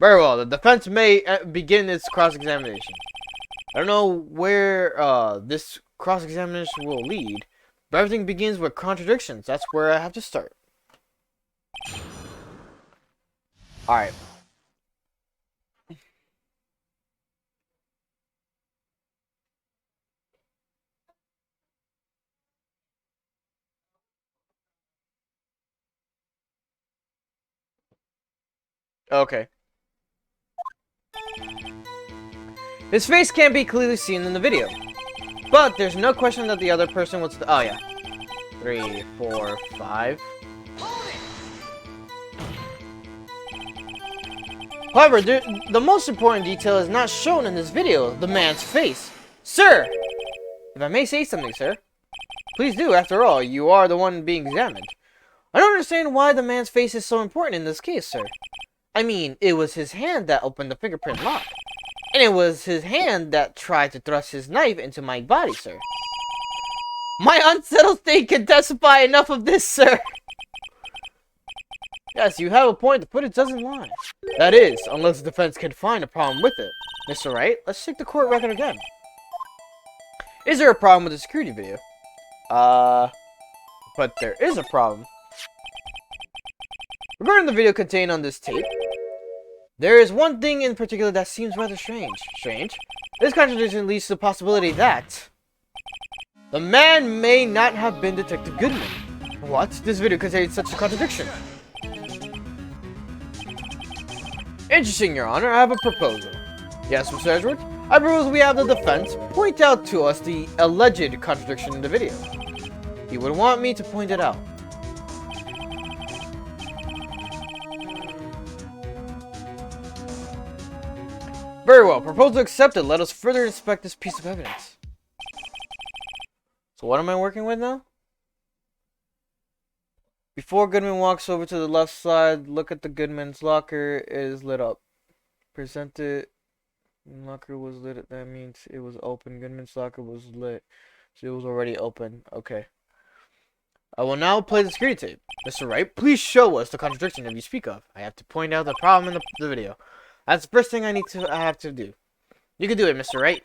Speaker 1: Very well. The defense may begin its cross-examination. I don't know where this cross-examination will lead, but everything begins with contradictions. That's where I have to start. Alright. Okay. His face can't be clearly seen in the video, but there's no question that the other person was oh yeah. 3, 4, 5. However, the most important detail is not shown in this video, the man's face. Sir! If I may say something, sir. Please do, after all, you are the one being examined. I don't understand why the man's face is so important in this case, sir. I mean, it was his hand that opened the fingerprint lock. And it was his hand that tried to thrust his knife into my body, sir. My unsettled state can testify enough of this, sir. Yes, you have a point. The footage doesn't lie. That is, unless the defense can find a problem with it. Mr. Wright, let's check the court record again. Is there a problem with the security video? But there is a problem. Regarding the video contained on this tape, there is one thing in particular that seems rather strange. Strange? This contradiction leads to the possibility that the man may not have been Detective Goodman. What? This video contains such a contradiction. Interesting, Your Honor. I have a proposal. Yes, Mr. Edgeworth? I propose we have the defense point out to us the alleged contradiction in the video. He would want me to point it out. Very well. Proposal accepted. Let us further inspect this piece of evidence. So what am I working with now? Before Goodman walks over to the left side, look at the Goodman's locker. It is lit up. Present it. Locker was lit. That means it was open. Goodman's locker was lit. So it was already open. Okay. I will now play the security tape. Mr. Wright, please show us the contradiction that you speak of. I have to point out the problem in the video. That's the first thing I have to do. You can do it, Mr. Wright.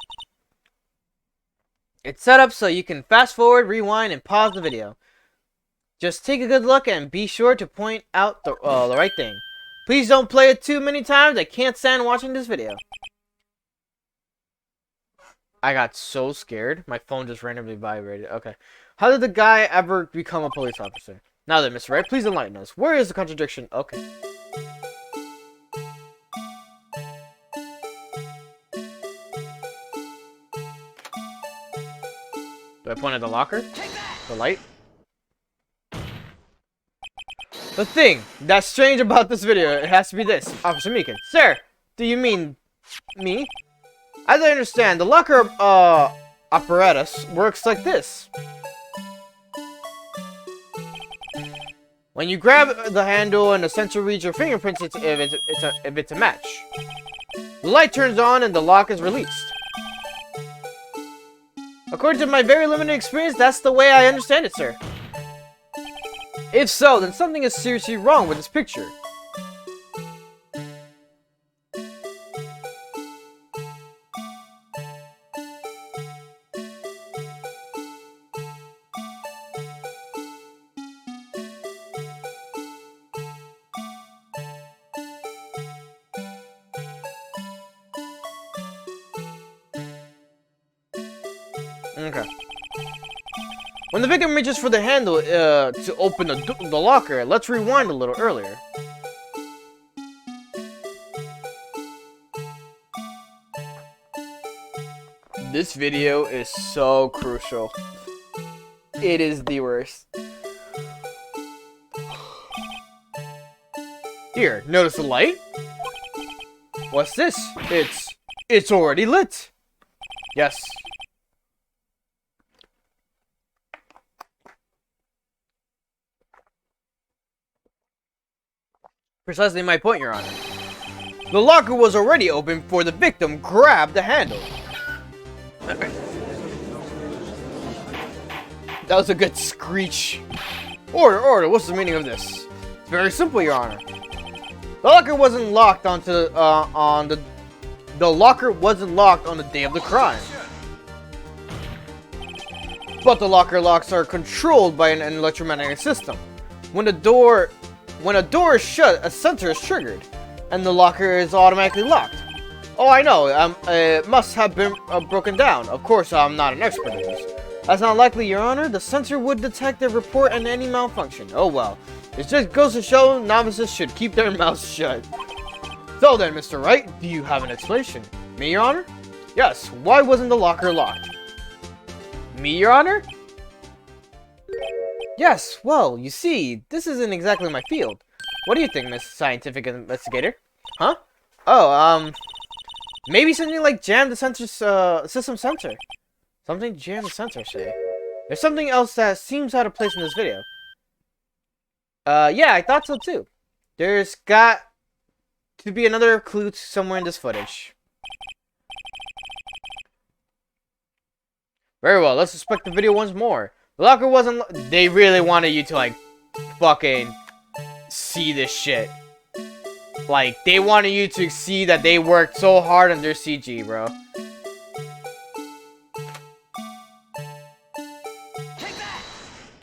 Speaker 1: It's set up so you can fast forward, rewind, and pause the video. Just take a good look and be sure to point out the right thing. Please don't play it too many times. I can't stand watching this video. I got so scared. My phone just randomly vibrated. Okay. How did the guy ever become a police officer? Now then, Mr. Wright, please enlighten us. Where is the contradiction? Okay. Do I point at the locker? The light? The thing that's strange about this video, it has to be this. Officer Meekin. Sir, do you mean me? As I understand, the locker, apparatus works like this. When you grab the handle and the sensor reads your fingerprints, if it's a match. The light turns on and the lock is released. According to my very limited experience, that's the way I understand it, sir. If so, then something is seriously wrong with this picture. Okay. When the victim reaches for the handle to open the locker, let's rewind a little earlier. This video is so crucial. It is the worst. Here, notice the light? What's this? It's already lit. Yes. Precisely my point, Your Honor. The locker was already open before the victim grabbed the handle. That was a good screech. Order, what's the meaning of this? It's very simple, Your Honor. The locker wasn't locked the locker wasn't locked on the day of the crime. But the locker locks are controlled by an electromagnetic system. When a door is shut, a sensor is triggered, and the locker is automatically locked. Oh, I know. It must have been broken down. Of course, I'm not an expert in this. That's not likely, Your Honor. The sensor would detect a report and any malfunction. Oh well. It just goes to show novices should keep their mouths shut. So then, Mr. Wright, do you have an explanation? Me, Your Honor? Yes. Why wasn't the locker locked? Me, Your Honor? Yes, well, you see, this isn't exactly my field. What do you think, Miss Scientific Investigator? Huh? Oh, maybe something like jam the system sensor. Something jam the sensor, say. There's something else that seems out of place in this video. Yeah, I thought so too. There's got to be another clue somewhere in this footage. Very well, let's inspect the video once more. The locker wasn't... They really wanted you to, like, fucking see this shit. Like, they wanted you to see that they worked so hard on their CG, bro.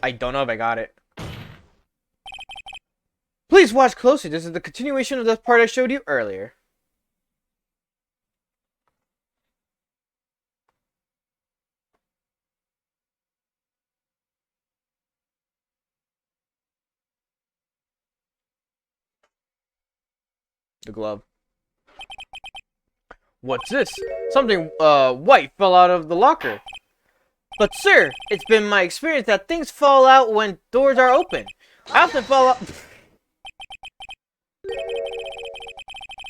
Speaker 1: I don't know if I got it. Please watch closely. This is the continuation of the part I showed you earlier. The glove. What's this? Something, white fell out of the locker. But sir, it's been my experience that things fall out when doors are open. I often fall out...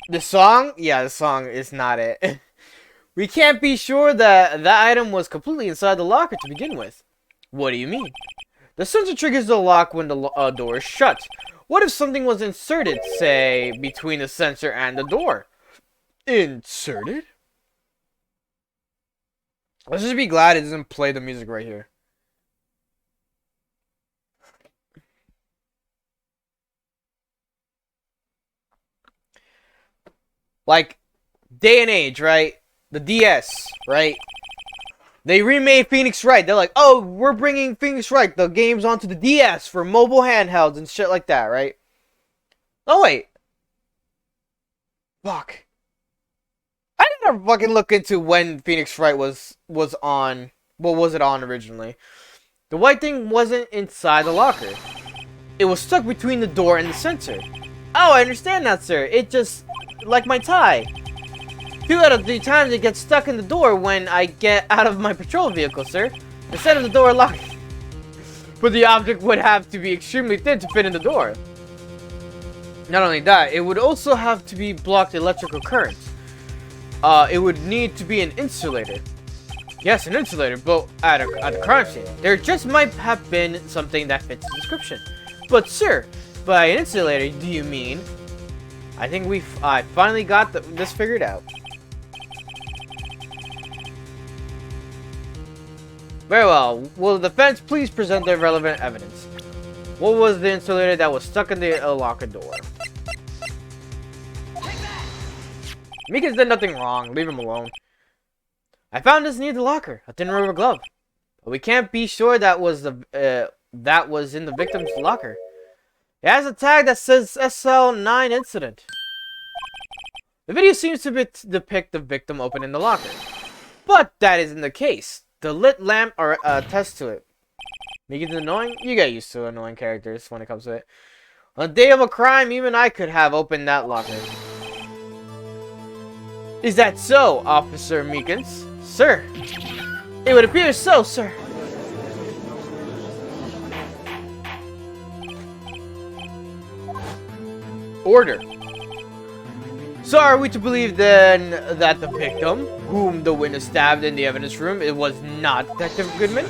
Speaker 1: The song? Yeah, the song is not it. We can't be sure that that item was completely inside the locker to begin with. What do you mean? The sensor triggers the lock when the door is shut. What if something was inserted, say, between the sensor and the door? Inserted? Let's just be glad it doesn't play the music right here. Like, day and age, right? The DS, right? They remade Phoenix Wright. They're like, oh, we're bringing Phoenix Wright, the games, onto the DS for mobile handhelds and shit like that, right? Oh, wait. Fuck. I gotta fucking look into when Phoenix Wright was on. What was it on originally? The white thing wasn't inside the locker. It was stuck between the door and the sensor. Oh, I understand that, sir. It just... like my tie. 2 out of 3 times it gets stuck in the door when I get out of my patrol vehicle, sir. Instead of the door locking. But the object would have to be extremely thin to fit in the door. Not only that, it would also have to be blocked electrical currents. It would need to be an insulator. Yes, an insulator, but at the crime scene. There just might have been something that fits the description. But sir, by an insulator, do you mean? I think I finally got this figured out. Very well. Will the defense please present their relevant evidence? What was the insulator that was stuck in the locker door? Mika's did nothing wrong. Leave him alone. I found this near the locker, a thin rubber glove. But we can't be sure that was in the victim's locker. It has a tag that says SL9 incident. The video seems to depict the victim opening the locker. But that isn't the case. The lit lamp attests to it. Make it annoying? You get used to annoying characters when it comes to it. On the day of a crime, even I could have opened that locker. Is that so, Officer Meekins? Sir. It would appear so, sir. Order. So are we to believe then that the victim, whom the witness stabbed in the evidence room, it was not Detective Goodman?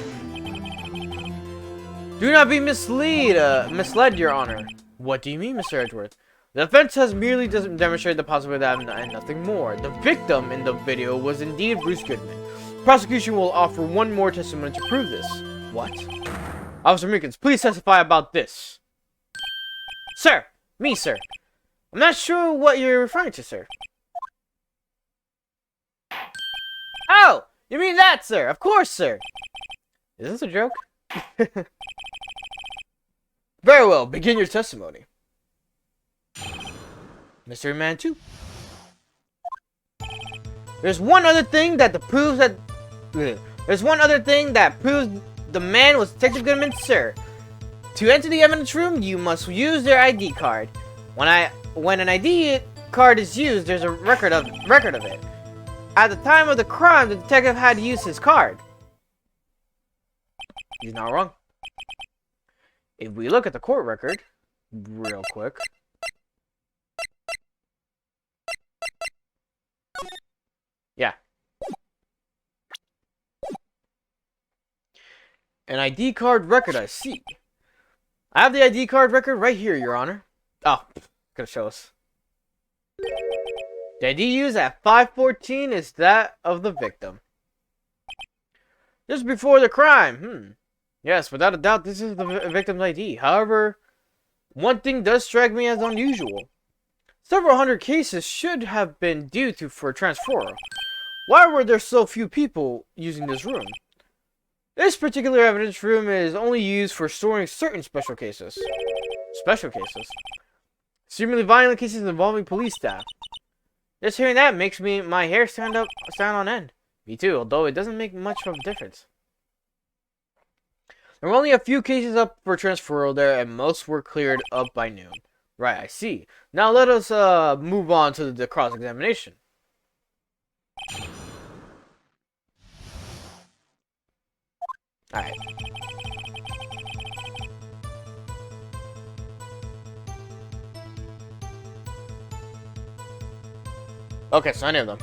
Speaker 1: Do not be misled, Your Honor. What do you mean, Mr. Edgeworth? The defense has merely demonstrated the possibility and nothing more. The victim in the video was indeed Bruce Goodman. Prosecution will offer one more testimony to prove this. What? Officer Meekins, please testify about this. Sir! Me, sir. I'm not sure what you're referring to, sir. Oh! You mean that, sir? Of course, sir. Is this a joke? Very well, begin your testimony. Mystery Man 2. There's one other thing that proves the man was Detective Goodman, sir. To enter the evidence room, you must use their ID card. When an ID card is used, there's a record of it. At the time of the crime, the detective had used his card. He's not wrong. If we look at the court record, real quick. Yeah. An ID card record, I see. I have the ID card record right here, Your Honor. Oh, gonna show us. The ID used at 5:14 is that of the victim. Just before the crime, Yes, without a doubt, this is the victim's ID. However, one thing does strike me as unusual. Several hundred cases should have been due for transfer. Why were there so few people using this room? This particular evidence room is only used for storing certain special cases. Special cases? Extremely violent cases involving police staff. Just hearing that makes my hair stand on end. Me too, although it doesn't make much of a difference. There were only a few cases up for transferal there, and most were cleared up by noon. Right, I see. Now let us move on to the cross-examination. Alright. Okay, so any of them.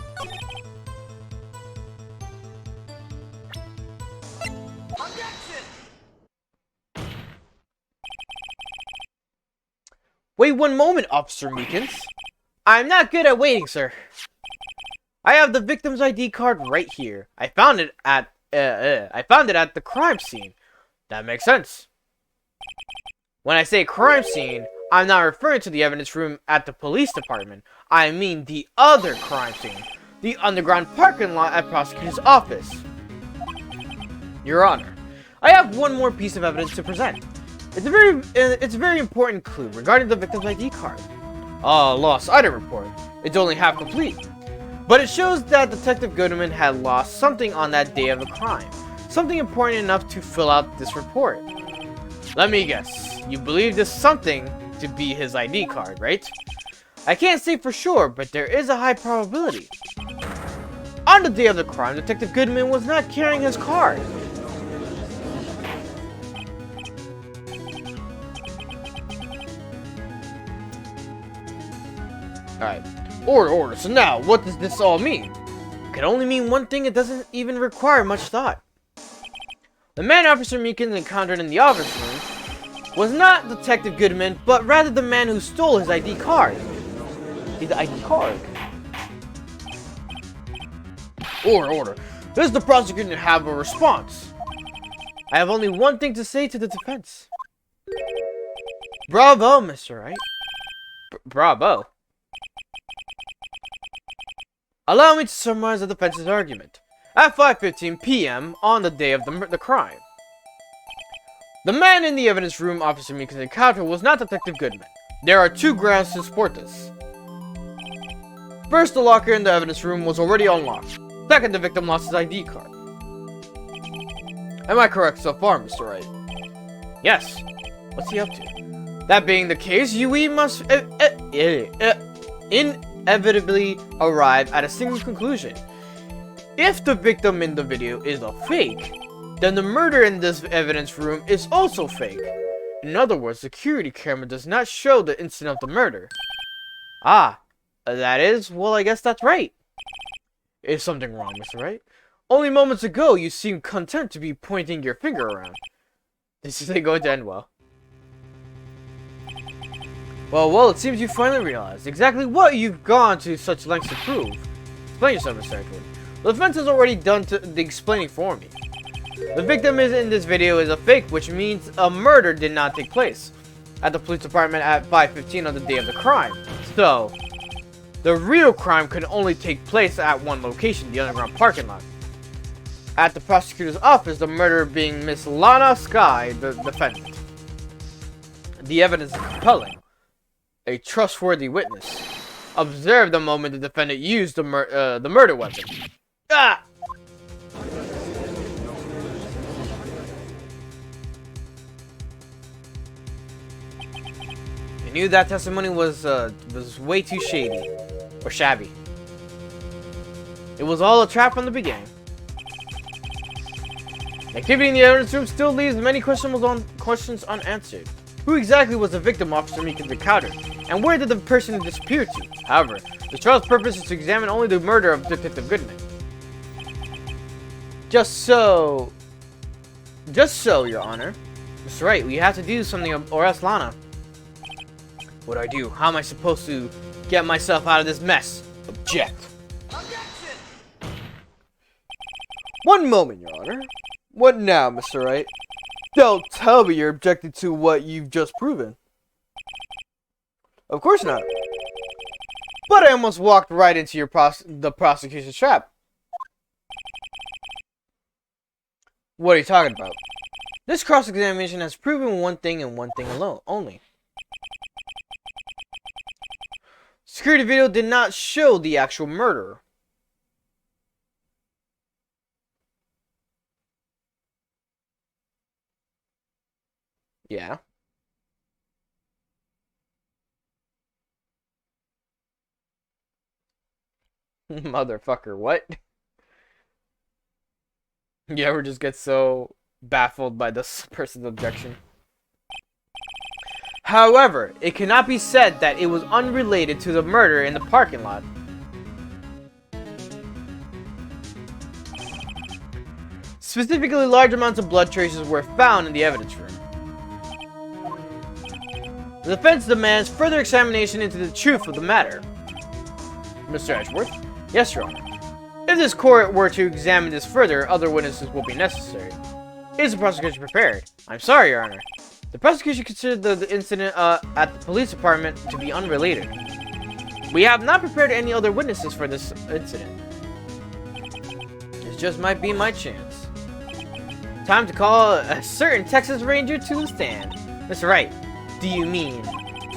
Speaker 1: Wait one moment, Officer Meekins. I'm not good at waiting, sir. I have the victim's ID card right here. I found it at the crime scene. That makes sense. When I say crime scene, I'm not referring to the evidence room at the police department. I mean the other crime scene. The underground parking lot at prosecutor's office. Your Honor, I have one more piece of evidence to present. It's a very important clue regarding the victim's ID card. Lost item report. It's only half complete. But it shows that Detective Goodman had lost something on that day of the crime. Something important enough to fill out this report. Let me guess. You believe this something to be his ID card, right? I can't say for sure, but there is a high probability. On the day of the crime, Detective Goodman was not carrying his card. Alright. Order. So now, what does this all mean? It can only mean one thing. It doesn't even require much thought. The man Officer Meekins encountered in the office room was not Detective Goodman, but rather the man who stole his ID card. The ID card. Order. Does the prosecutor have a response? I have only one thing to say to the defense. Bravo, Mr. Wright. Bravo. Allow me to summarize the defense's argument. At 5:15 p.m. on the day of the crime, the man in the evidence room Officer Meekins encountered was not Detective Goodman. There are two grounds to support this. First, the locker in the evidence room was already unlocked. Second, the victim lost his ID card. Am I correct so far, Mr. Wright? Yes. What's he up to? That being the case, we must inevitably arrive at a single conclusion. If the victim in the video is a fake, then the murder in this evidence room is also fake. In other words, the security camera does not show the instant of the murder. Ah, that is? Well, I guess that's right. Is something wrong, Mr. Wright? Only moments ago, you seemed content to be pointing your finger around. This isn't going to end well. Well, it seems you finally realized exactly what you've gone to such lengths to prove. Explain yourself, Mr. Edward. The defense has already done the explaining for me. The victim in this video is a fake, which means a murder did not take place at the police department at 5:15 on the day of the crime. So, the real crime could only take place at one location, the underground parking lot. At the prosecutor's office, the murderer being Miss Lana Sky, the defendant. The evidence is compelling. A trustworthy witness observed the moment the defendant used the murder weapon. Ah! I knew that testimony was way too shady or shabby. It was all a trap from the beginning. The activity in the evidence room still leaves many questions unanswered. Who exactly was the victim Officer Meekins encountered, and where did the person disappear to? However, the trial's purpose is to examine only the murder of Detective Goodman. Just so, Your Honor. Mr. Wright, we have to do something or else Lana. What do I do? How am I supposed to get myself out of this mess? Object. Objection! One moment, Your Honor. What now, Mr. Wright? Don't tell me you're objecting to what you've just proven. Of course not. But I almost walked right into the prosecution's trap. What are you talking about? This cross-examination has proven one thing and one thing alone only. Security video did not show the actual murderer. Yeah. Motherfucker, what? You ever just get so baffled by this person's objection? However, it cannot be said that it was unrelated to the murder in the parking lot. Specifically, large amounts of blood traces were found in the evidence room. The defense demands further examination into the truth of the matter. Mr. Edgeworth? Yes, Your Honor. If this court were to examine this further, other witnesses will be necessary. Is the prosecution prepared? I'm sorry, Your Honor. The prosecution considered the incident at the police department to be unrelated. We have not prepared any other witnesses for this incident. This just might be my chance. Time to call a certain Texas Ranger to the stand. Mr. Wright, do you mean?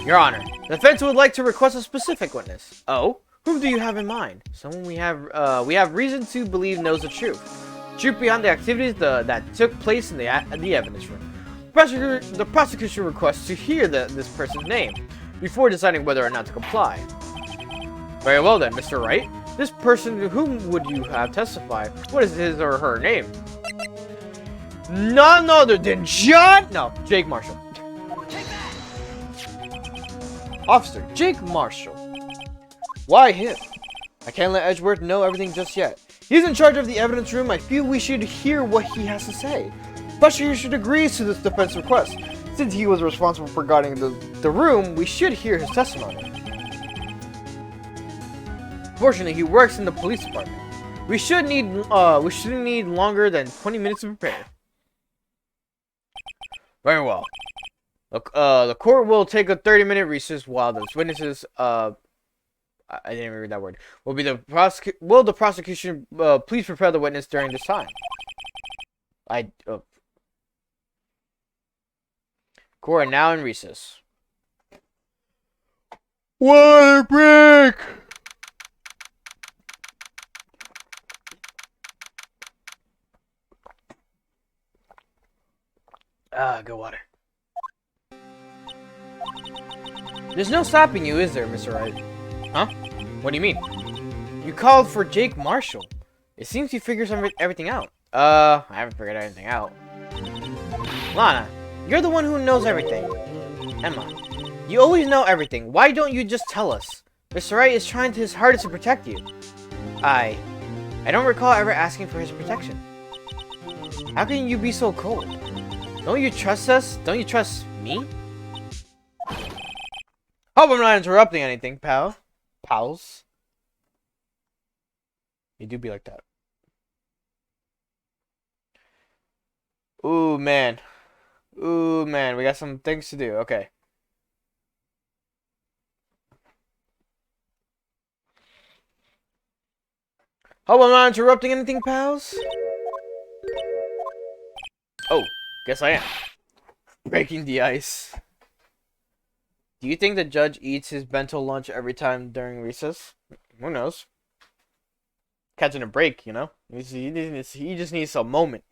Speaker 1: Your Honor, the defense would like to request a specific witness. Oh? Whom do you have in mind? Someone we have reason to believe knows the truth. Truth behind the activities that took place in the evidence room. The prosecution requests to hear this person's name before deciding whether or not to comply. Very well then, Mr. Wright. This person, whom would you have testify? What is his or her name? None other than Jake Marshall. Officer, Jake Marshall. Why him? I can't let Edgeworth know everything just yet. He's in charge of the evidence room. I feel we should hear what he has to say. Buster should agree to this defense request. Since he was responsible for guarding the room, we should hear his testimony. Fortunately, he works in the police department. We shouldn't need longer than 20 minutes to prepare. Very well. The court will take a 30-minute recess while the witnesses I didn't even read that word. Will the prosecution please prepare the witness during this time? Court now in recess. Water break! Good water. There's no stopping you, is there, Mr. Wright? Huh? What do you mean? You called for Jake Marshall. It seems you figured everything out. I haven't figured anything out. Lana, you're the one who knows everything. Emma, you always know everything. Why don't you just tell us? Mr. Wright is trying his hardest to protect you. I don't recall ever asking for his protection. How can you be so cold? Don't you trust us? Don't you trust me? Hope I'm not interrupting anything, pals. You do be like that. Ooh, man. Ooh, man. We got some things to do. Okay. Hope I'm not interrupting anything, pals. Oh, guess I am. Breaking the ice. Do you think the judge eats his bento lunch every time during recess? Who knows? Catching a break, you know? He just needs a moment.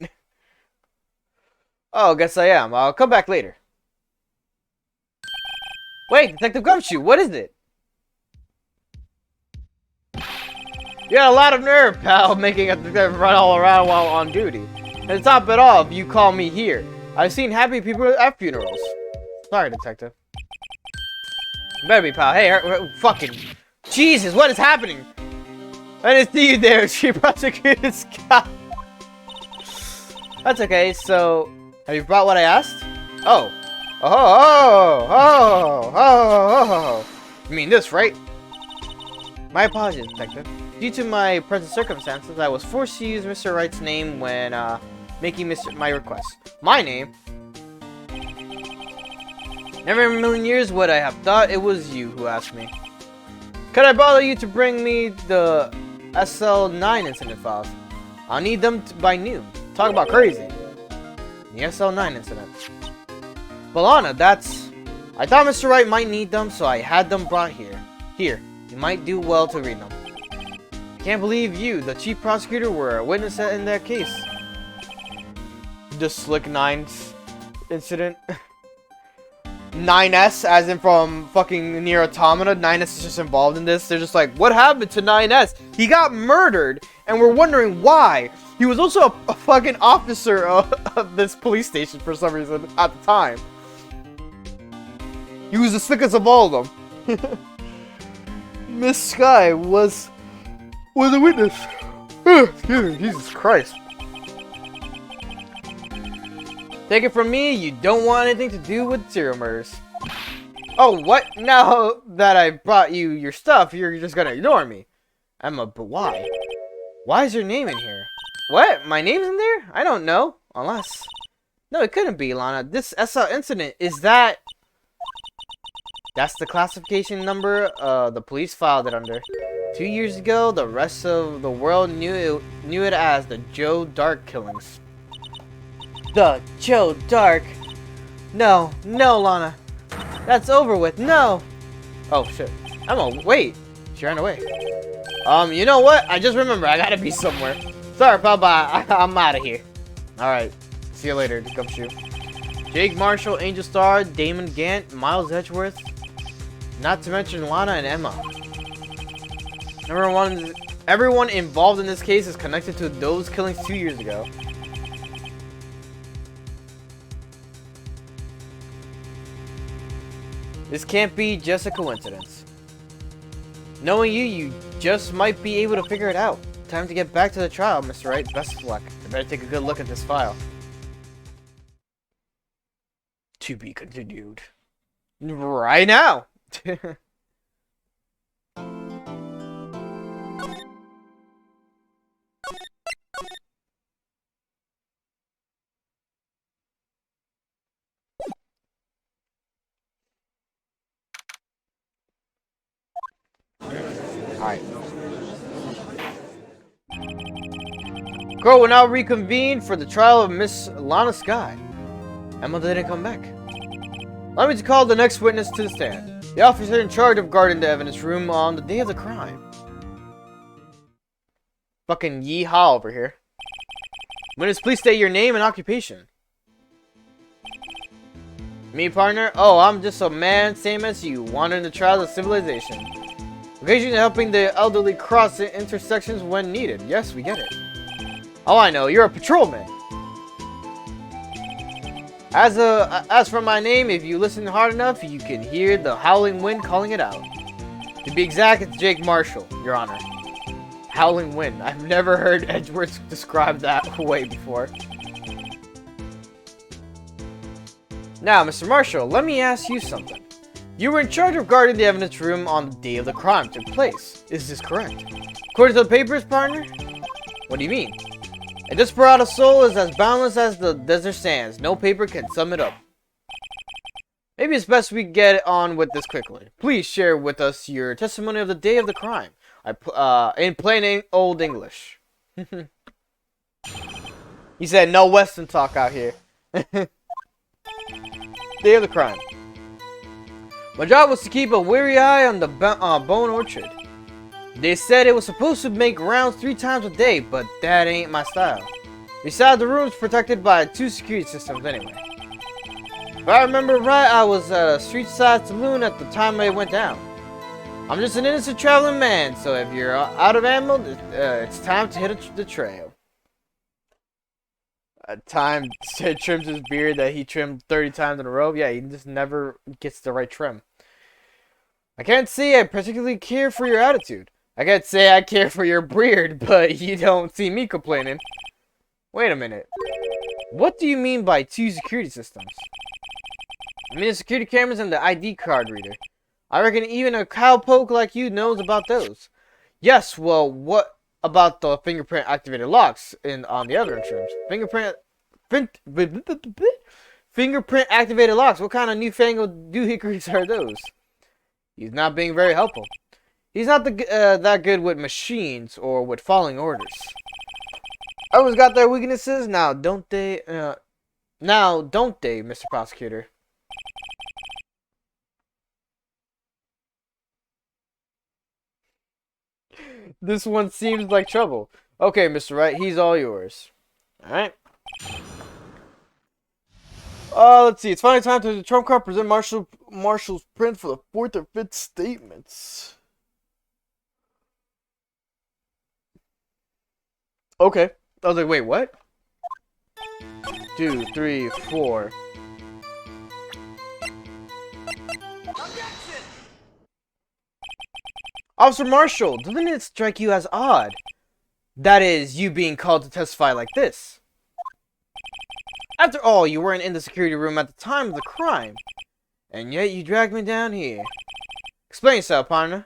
Speaker 1: Oh, guess I am. I'll come back later. Wait, Detective Gumshoe, what is it? You got a lot of nerve, pal, making a detective run all around while on duty. And to top it off, you call me here. I've seen happy people at funerals. Sorry, Detective. Better be, pal. Hey, fucking... Jesus, what is happening? I didn't see you there. She prosecuted Scott. That's okay, so... Have you brought what I asked? Oh. Oh. You mean this, right? My apologies, Detective. Due to my present circumstances, I was forced to use Mr. Wright's name when making my request. My name? Never in a million years would I have thought it was you who asked me. Could I bother you to bring me the SL9 incident files? I'll need them by noon. Talk about crazy. The SL9 incident. Well, Anna, that's... I thought Mr. Wright might need them, so I had them brought here. Here, you might do well to read them. I can't believe you, the chief prosecutor, were a witness in that case. The Slick 9's incident. 9S, as in from fucking Nier Automata. 9S is just involved in this. They're just like, what happened to 9S? He got murdered, and we're wondering why. He was also a fucking officer of this police station for some reason at the time. He was the slickest of all of them. Miss Sky was a witness. Excuse me, Jesus Christ. Take it from me, you don't want anything to do with serial murders. Oh, what? Now that I brought you your stuff, you're just gonna ignore me. Emma, but why? Why is your name in here? What? My name's in there? I don't know. Unless... No, it couldn't be, Lana. This SL incident, is that... That's the classification number the police filed it under. 2 years ago, the rest of the world knew it as the Joe Dark killings. The Joe Dark? No, Lana. That's over with. No. Oh, shit. Emma, wait. She ran away. You know what? I just remember. I gotta be somewhere. Sorry, bye-bye. I'm out of here. Alright. See you later, Gumshoe. Jake Marshall, Angel Star, Damon Gant, Miles Edgeworth. Not to mention Lana and Emma. Everyone involved in this case is connected to those killings 2 years ago. This can't be just a coincidence. Knowing you just might be able to figure it out. Time to get back to the trial, Mr. Wright. Best of luck. I better take a good look at this file. To be continued. Right now! Alright. Court will now reconvene for the trial of Miss Lana Skye. Emma didn't come back. Allow me to call the next witness to the stand. The officer in charge of guarding the evidence room on the day of the crime. Fucking yeehaw over here. Witness, please state your name and occupation. Me, partner? Oh, I'm just a man, same as you, wandering the trials of civilization. Occasionally helping the elderly cross intersections when needed. Yes, we get it. Oh, I know. You're a patrolman. As for my name, if you listen hard enough, you can hear the howling wind calling it out. To be exact, it's Jake Marshall, Your Honor. Howling wind. I've never heard Edgeworth described that way before. Now, Mr. Marshall, let me ask you something. You were in charge of guarding the evidence room on the day of the crime took place. Is this correct? According to the papers, partner? What do you mean? A desperado soul is as boundless as the desert sands. No paper can sum it up. Maybe it's best we get on with this quickly. Please share with us your testimony of the day of the crime. In plain old English. He said no Western talk out here. Day of the crime. My job was to keep a wary eye on the Bone Orchard. They said it was supposed to make rounds 3 times a day, but that ain't my style. Besides, the room's protected by 2 security systems anyway. If I remember right, I was at a street-side saloon at the time it went down. I'm just an innocent traveling man, so if you're out of ammo, it's time to hit the trail. Time trims his beard that he trimmed 30 times in a row. Yeah, he just never gets the right trim. I can't say I particularly care for your attitude. I can't say I care for your beard, but you don't see me complaining. Wait a minute. What do you mean by 2 security systems? I mean the security cameras and the ID card reader. I reckon even a cowpoke like you knows about those. Yes, well, what about the fingerprint activated locks on the evidence rooms? Fingerprint activated locks. What kind of newfangled doohickeries are those? He's not being very helpful. He's not that good with machines or with following orders. Everyone's got their weaknesses now, don't they? Don't they, Mr. Prosecutor? This one seems like trouble. Okay, Mr. Wright, he's all yours. Alright. Let's see. It's finally time to the trump card present Marshall's print for the 4th or 5th statements. Okay. I was like, wait, what? 2, 3, 4. Officer Marshall, doesn't it strike you as odd? That is, you being called to testify like this. After all, you weren't in the security room at the time of the crime. And yet you dragged me down here. Explain yourself, partner.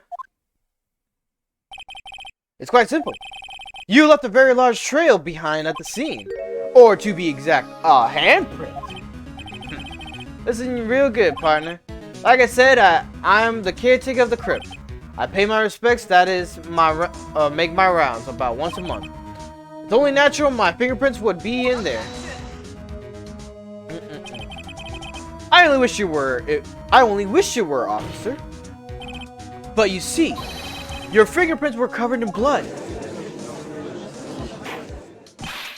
Speaker 1: It's quite simple. You left a very large trail behind at the scene. Or to be exact, a handprint. Listen real good, partner. Like I said, I'm the caretaker of the crypt. I pay my respects, that is, make my rounds about once a month. It's only natural my fingerprints would be in there. I only wish you were, officer. But you see, Your fingerprints were covered in blood.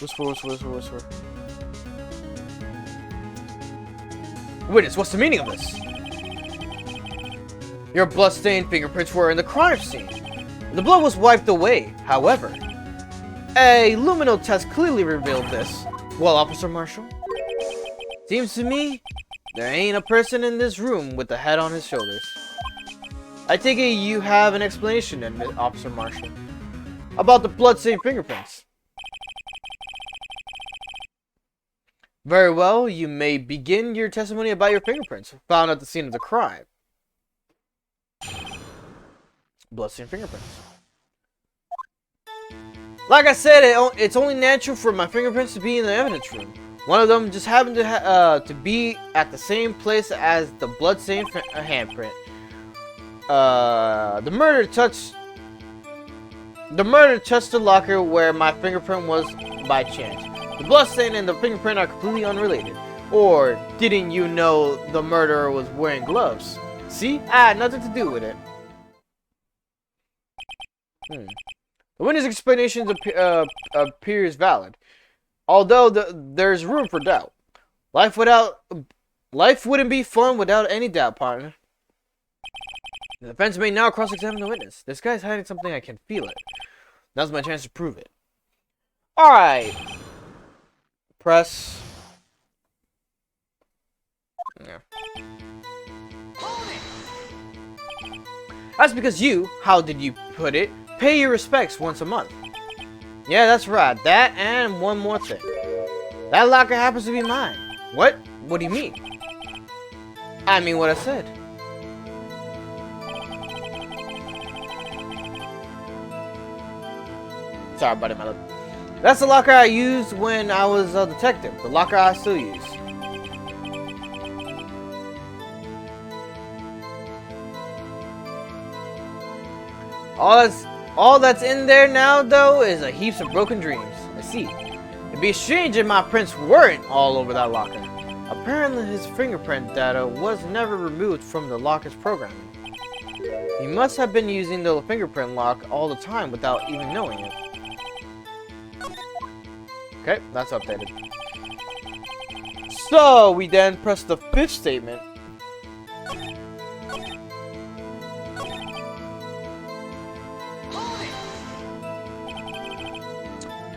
Speaker 1: Whisper, whisper, whisper, whisper. Witness, what's the meaning of this? Your blood-stained fingerprints were in the crime scene. The blood was wiped away, however. A luminal test clearly revealed this. Well, Officer Marshall? Seems to me, there ain't a person in this room with a head on his shoulders. I take it you have an explanation then, Officer Marshall, about the blood-stained fingerprints. Very well, you may begin your testimony about your fingerprints found at the scene of the crime. Blood-stained fingerprints. Like I said, it's only natural for my fingerprints to be in the evidence room. One of them just happened to be at the same place as the blood-stained handprint. The murder touched the locker where my fingerprint was by chance. The bloodstain and the fingerprint are completely unrelated. Or didn't you know the murderer was wearing gloves? See, I had nothing to do with it. The witness' explanation appears valid, although there's room for doubt. Life wouldn't be fun without any doubt, partner. The defense may now cross-examine the witness. This guy's hiding something, I can feel it. Now's my chance to prove it. Alright. Press. Yeah. That's because you, how did you put it, pay your respects once a month. Yeah, that's right. That and one more thing. That locker happens to be mine. What? What do you mean? I mean what I said. Sorry, buddy, my love. That's the locker I used when I was a detective. The locker I still use. All that's in there now, though, is a heaps of broken dreams. I see. It'd be strange if my prints weren't all over that locker. Apparently, his fingerprint data was never removed from the locker's programming. He must have been using the fingerprint lock all the time without even knowing it. Okay, that's updated. So, we then press the fifth statement.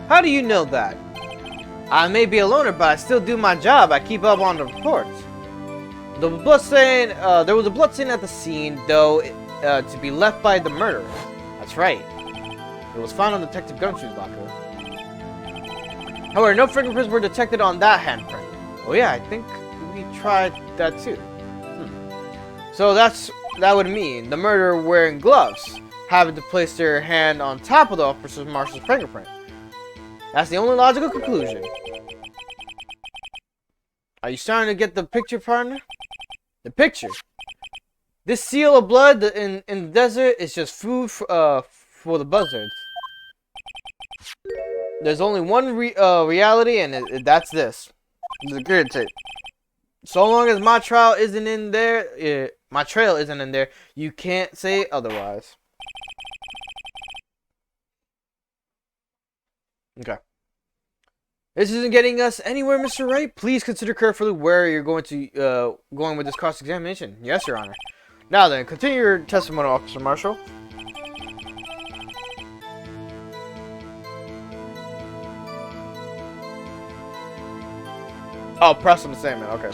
Speaker 1: How do you know that? I may be a loner, but I still do my job. I keep up on the reports. The bloodstain, there was a bloodstain at the scene, though, to be left by the murderer. That's right. It was found on Detective Gumshoe's locker. However, no fingerprints were detected on that handprint. Oh yeah, I think we tried that too. So that would mean the murderer wearing gloves, having to place their hand on top of the Officer Marshall's fingerprint. That's the only logical conclusion. Are you starting to get the picture, partner? The picture. This seal of blood in the desert is just food for the buzzards. There's only one reality, and that's this. It's a good tape. So long as my trail isn't in there, you can't say otherwise. Okay. This isn't getting us anywhere, Mr. Wright. Please consider carefully where you're going with this cross-examination. Yes, Your Honor. Now then, continue your testimony, Officer Marshall. Oh, press on the statement. Okay.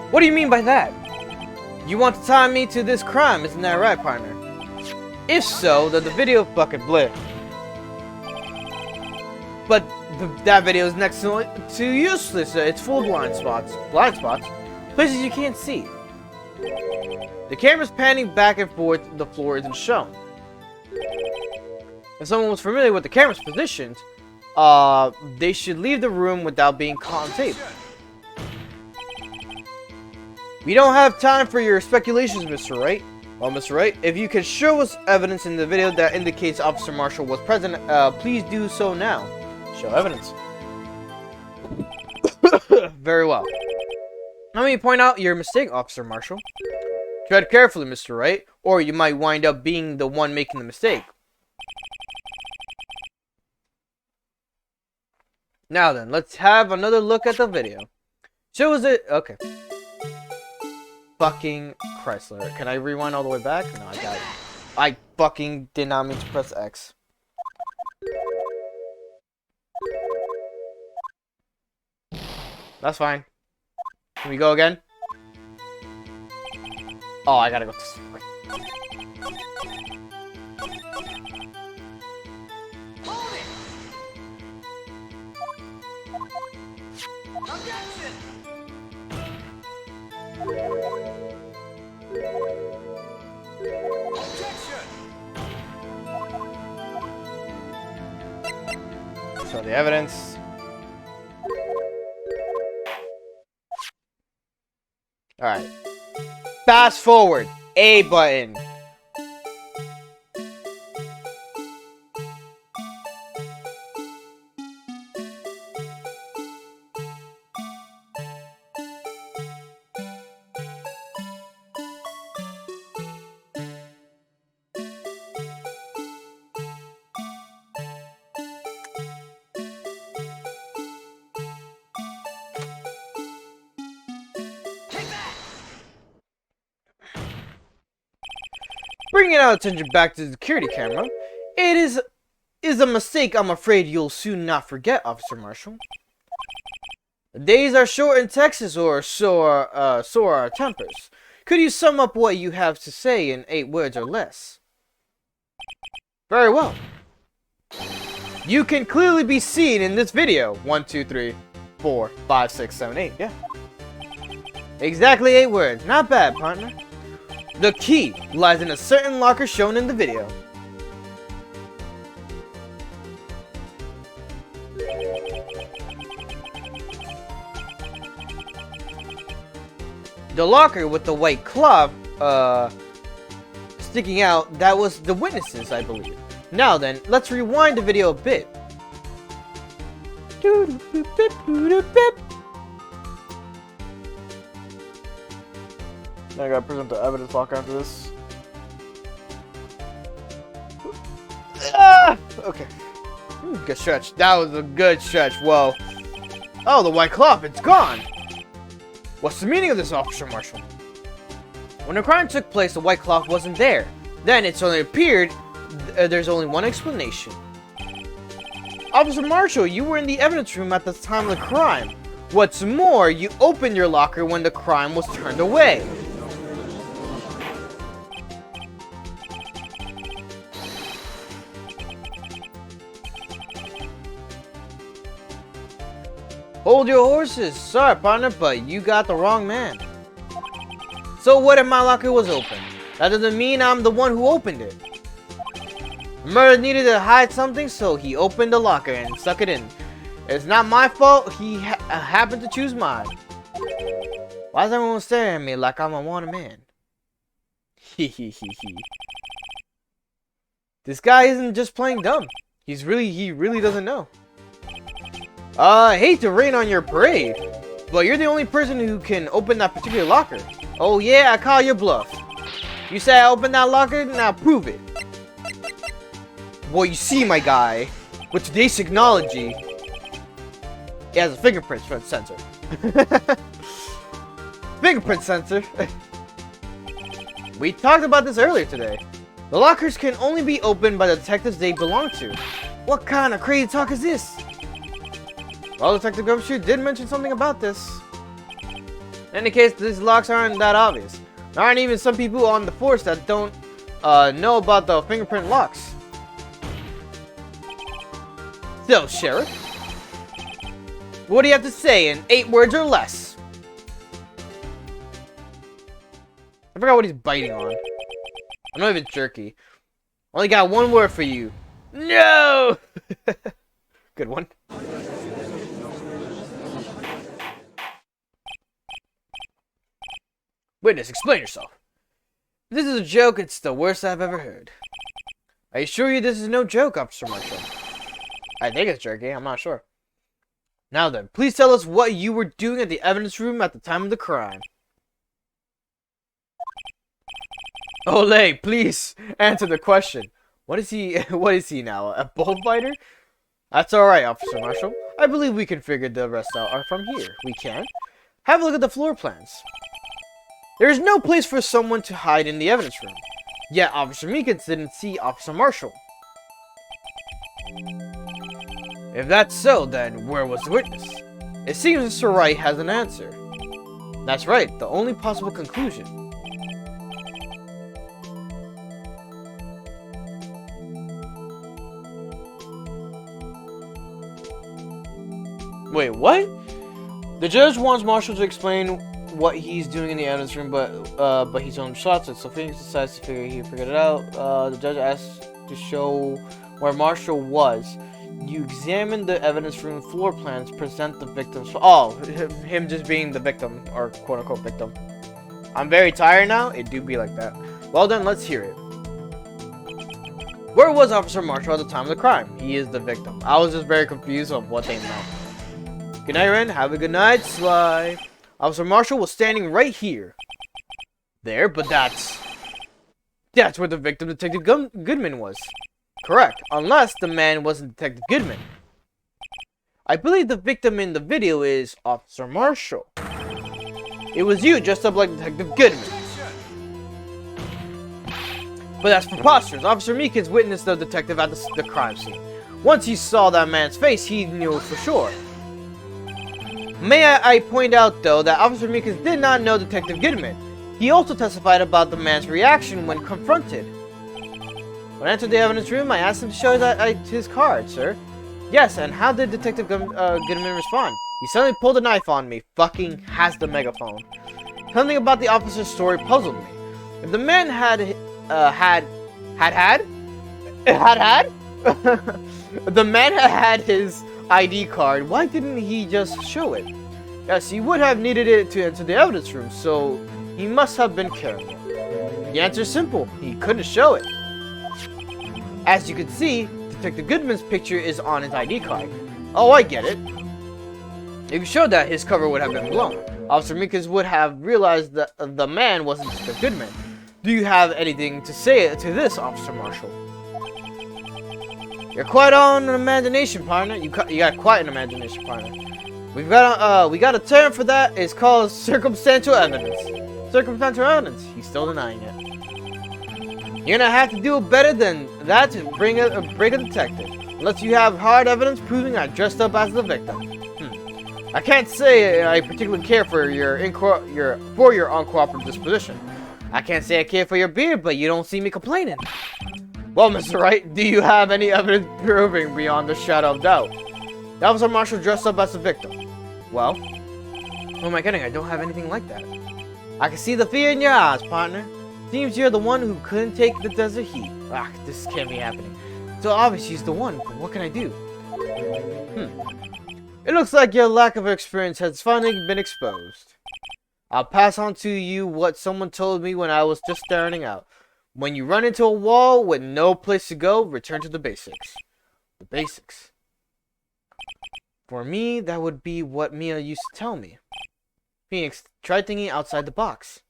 Speaker 1: What do you mean by that? You want to tie me to this crime, isn't that right, partner? If so, then the video bucket blip. But that video is next to useless. It's full of blind spots. Blind spots? Places you can't see. The camera's panning back and forth. The floor isn't shown. If someone was familiar with the camera's positions, they should leave the room without being caught on tape. We don't have time for your speculations, Mr. Wright. Well, Mr. Wright, if you can show us evidence in the video that indicates Officer Marshall was present, please do so now. Show evidence. Very well. Let me point out your mistake, Officer Marshall. Tread carefully, Mr. Wright. Or you might wind up being the one making the mistake. Now then, let's have another look at the video. Shows it... Okay. Fucking Chrysler. Can I rewind all the way back? No, I got it. I fucking did not mean to press X. That's fine. Can we go again? Oh, I gotta go this way. So the evidence. Alright. Fast forward. A button. Bringing our attention back to the security camera, it is a mistake I'm afraid you'll soon not forget, Officer Marshall. The days are short in Texas, or so are our tempers. Could you sum up what you have to say in 8 words or less? Very well. You can clearly be seen in this video. 1, 2, 3, 4, 5, 6, 7, 8. Yeah. Exactly 8 words. Not bad, partner. The key lies in a certain locker shown in the video. The locker with the white cloth sticking out, that was the witnesses, I believe. Now then, let's rewind the video a bit. I gotta present the evidence locker after this. Ah! Okay. Good stretch. That was a good stretch. Whoa. Oh, the white cloth, it's gone. What's the meaning of this, Officer Marshall? When the crime took place, the white cloth wasn't there. Then it suddenly appeared. There's only one explanation. Officer Marshall, you were in the evidence room at the time of the crime. What's more, you opened your locker when the crime was turned away. Hold your horses. Sorry, partner, but you got the wrong man. So what if my locker was open? That doesn't mean I'm the one who opened it. Murder needed to hide something, so he opened the locker and stuck it in. It's not my fault. He happened to choose mine. Why is everyone staring at me like I'm a wanted man? This guy isn't just playing dumb. He really doesn't know. I hate to rain on your parade, but you're the only person who can open that particular locker. Oh yeah, I call your bluff. You say I opened that locker, now prove it. Well, you see, my guy, with today's technology, it has a fingerprint sensor. Fingerprint sensor. We talked about this earlier today. The lockers can only be opened by the detectives they belong to. What kind of crazy talk is this? Well, Detective Gumshoe did mention something about this. In any case, these locks aren't that obvious. There aren't even some people on the force that don't know about the fingerprint locks. So, Sheriff, what do you have to say in 8 words or less? I forgot what he's biting on. I know if it's jerky. Only got 1 word for you. No! Good one. Witness, explain yourself. If this is a joke, it's the worst I've ever heard. I assure you this is no joke, Officer Marshall. I think it's jerky, I'm not sure. Now then, please tell us what you were doing at the evidence room at the time of the crime. Olay, please answer the question. What is he? What is he now? A bullfighter? That's alright, Officer Marshall. I believe we can figure the rest out from here. We can. Have a look at the floor plans. There is no place for someone to hide in the evidence room. Yet Officer Meekins didn't see Officer Marshall. If that's so, then where was the witness? It seems Mr. Wright has an answer. That's right, the only possible conclusion. Wait, what? The judge wants Marshall to explain what he's doing in the evidence room, but he's on shots, so Phoenix decides to figure it out. The judge asks to show where Marshall was. You examine the evidence room floor plans, present the victims. Oh, him just being the victim, or quote-unquote victim. I'm very tired now. It do be like that. Well then, let's hear it. Where was Officer Marshall at the time of the crime? He is the victim. I was just very confused on what they meant. Good night, Ren. Have a good night, Sly. Officer Marshall was standing right here. There, but that's where the victim, Detective Goodman, was. Correct, unless the man wasn't Detective Goodman. I believe the victim in the video is Officer Marshall. It was you dressed up like Detective Goodman. But that's preposterous. Officer Meekins witnessed the detective at the crime scene. Once he saw that man's face, he knew for sure. May I point out, though, that Officer Meekins did not know Detective Goodman. He also testified about the man's reaction when confronted. When I entered the evidence room, I asked him to show his card, sir. Yes, and how did Detective Goodman respond? He suddenly pulled a knife on me, fucking has the megaphone. Something about the officer's story puzzled me. If the man the man had his ID card, why didn't he just show it? Yes, he would have needed it to enter the evidence room, so he must have been carrying it. The answer is simple, he couldn't show it. As you can see, Detective Goodman's picture is on his ID card. Oh, I get it. If you showed that, his cover would have been blown. Officer Meekins would have realized that the man wasn't Detective Goodman. Do you have anything to say to this, Officer Marshall? You're quite on an imagination, partner. You got quite an imagination, partner. We got a term for that. It's called circumstantial evidence. Circumstantial evidence. He's still denying it. You're gonna have to do better than that to break a detective, unless you have hard evidence proving I dressed up as the victim. I can't say I particularly care for your uncooperative disposition. I can't say I care for your beard, but you don't see me complaining. Well, Mr. Wright, do you have any evidence proving beyond the shadow of doubt? The Officer Marshall dressed up as the victim. Well, who am I kidding? I don't have anything like that. I can see the fear in your eyes, partner. Seems you're the one who couldn't take the desert heat. Ah, this can't be happening. So obviously he's the one, but what can I do? It looks like your lack of experience has finally been exposed. I'll pass on to you what someone told me when I was just starting out. When you run into a wall with no place to go, return to the basics. The basics. For me, that would be what Mia used to tell me. Phoenix, try thinking outside the box.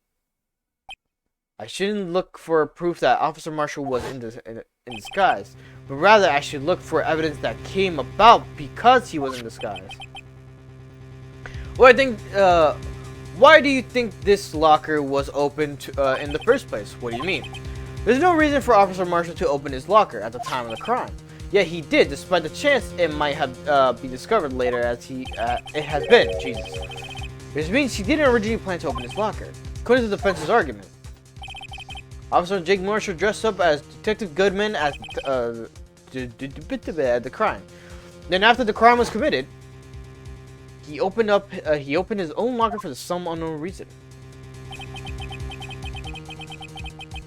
Speaker 1: I shouldn't look for proof that Officer Marshall was in disguise, but rather I should look for evidence that came about because he was in disguise. Well, why do you think this locker was opened in the first place? What do you mean? There's no reason for Officer Marshall to open his locker at the time of the crime. Yet he did, despite the chance it might have be discovered later as it has been. Jesus. This means he didn't originally plan to open his locker, according to the defense's argument. Officer Jake Marshall dressed up as Detective Goodman as the crime. Then after the crime was committed, he opened his own locker for some unknown reason.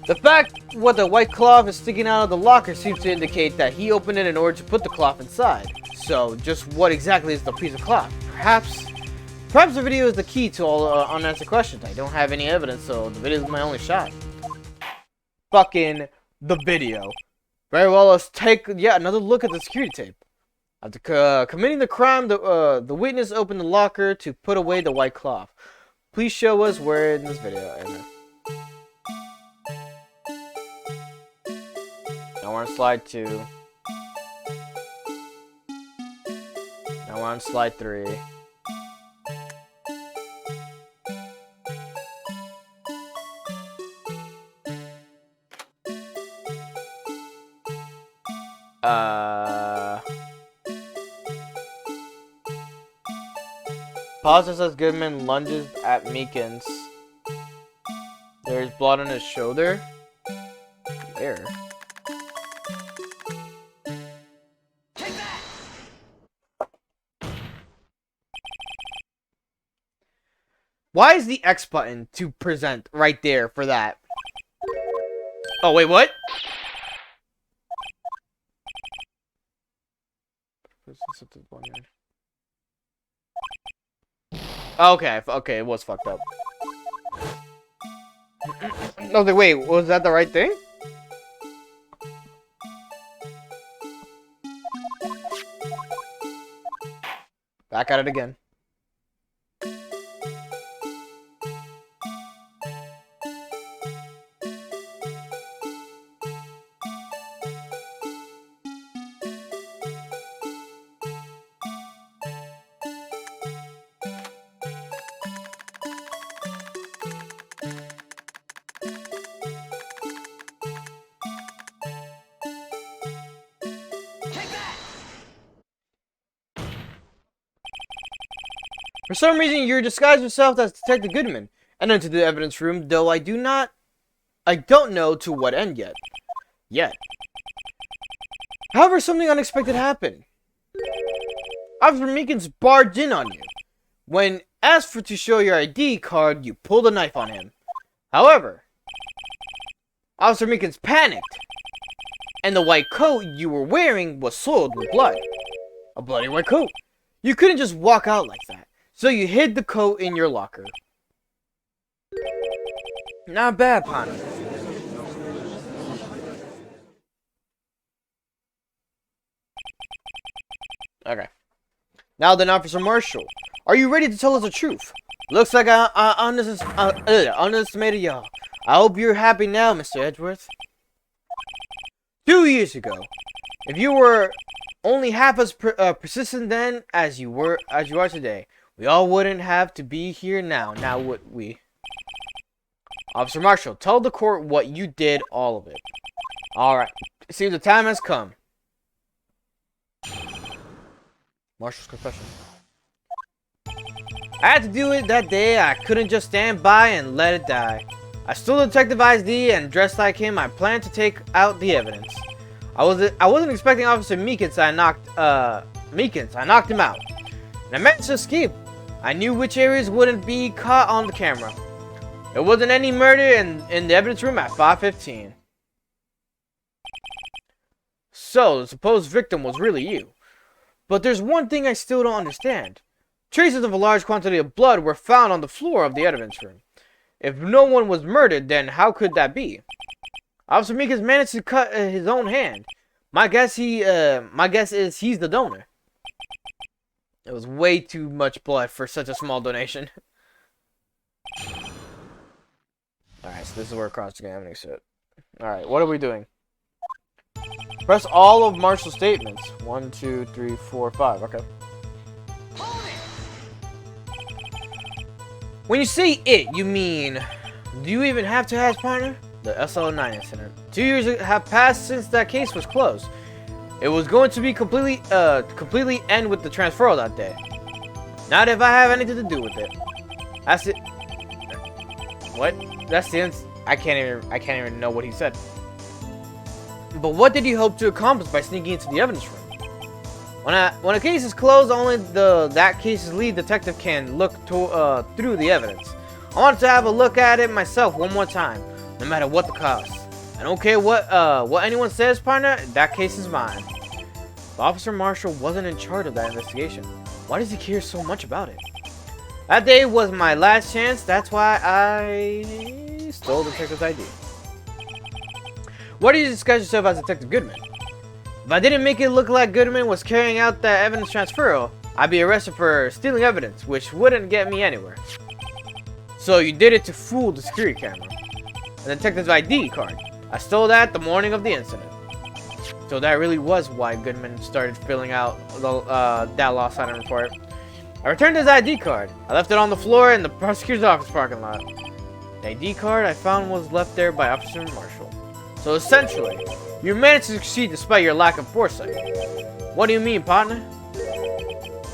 Speaker 1: The fact what the white cloth is sticking out of the locker seems to indicate that he opened it in order to put the cloth inside. So, just what exactly is the piece of cloth? Perhaps the video is the key to all unanswered questions. I don't have any evidence, so the video is my only shot. Fucking the video. Very well, let's take yet another look at the security tape. After committing the crime, the witness opened the locker to put away the white cloth. Please show us where in this video. Amen. we're on slide 2. Now we're on slide 3. Pauses as Goodman lunges at Meekins. There's blood on his shoulder. Where? Take that! Why is the X button to present right there for that? Oh, wait, what? Okay, okay, it was fucked up. No, wait, was that the right thing? Back at it again. For some reason, you disguised yourself as Detective Goodman and entered the evidence room, though I don't know to what end yet. However, something unexpected happened. Officer Meekins barged in on you. When asked to show your ID card, you pulled a knife on him. However, Officer Meekins panicked, and the white coat you were wearing was soiled with blood. A bloody white coat. You couldn't just walk out like that. So you hid the coat in your locker. Not bad, partner. Okay. Now then, Officer Marshall, are you ready to tell us the truth? Looks like I underestimated y'all. I hope you're happy now, Mr. Edgeworth. 2 years ago, if you were only half as persistent then as you are today, we all wouldn't have to be here now would we? Officer Marshall, tell the court what you did, all of it. Alright, it seems the time has come. Marshall's confession. I had to do it that day. I couldn't just stand by and let it die. I stole Detective ID and dressed like him. I planned to take out the evidence. I wasn't expecting Officer Meekins. I knocked him out. And I managed to escape. I knew which areas wouldn't be caught on the camera. There wasn't any murder in the evidence room at 5:15. So, the supposed victim was really you. But there's one thing I still don't understand. Traces of a large quantity of blood were found on the floor of the evidence room. If no one was murdered, then how could that be? Officer Meekins managed to cut his own hand. My guess is he's the donor. It was way too much blood for such a small donation. Alright, so this is where cross-examining sit. Alright, what are we doing? Press all of Marshall's statements. 1, 2, 3, 4, 5. Okay. When you say it, you mean... Do you even have to ask, partner? The SL9 incident. 2 years have passed since that case was closed. It was going to be completely end with the transferal that day. Not if I have anything to do with it. That's it. What? That's the end. I can't even know what he said. But what did you hope to accomplish by sneaking into the evidence room? When a case is closed, only that case's lead detective can look through the evidence. I wanted to have a look at it myself one more time, no matter what the cost. I don't care what anyone says, partner. That case is mine. But Officer Marshall wasn't in charge of that investigation. Why does he care so much about it? That day was my last chance. That's why I stole Detective's ID. Why did you disguise yourself as Detective Goodman? If I didn't make it look like Goodman was carrying out that evidence transferal, I'd be arrested for stealing evidence, which wouldn't get me anywhere. So you did it to fool the security camera. The detective's ID card. I stole that the morning of the incident. So that really was why Goodman started filling out that lost item report. I returned his ID card. I left it on the floor in the prosecutor's office parking lot. The ID card I found was left there by Officer Marshall. So essentially, you managed to succeed despite your lack of foresight. What do you mean, partner?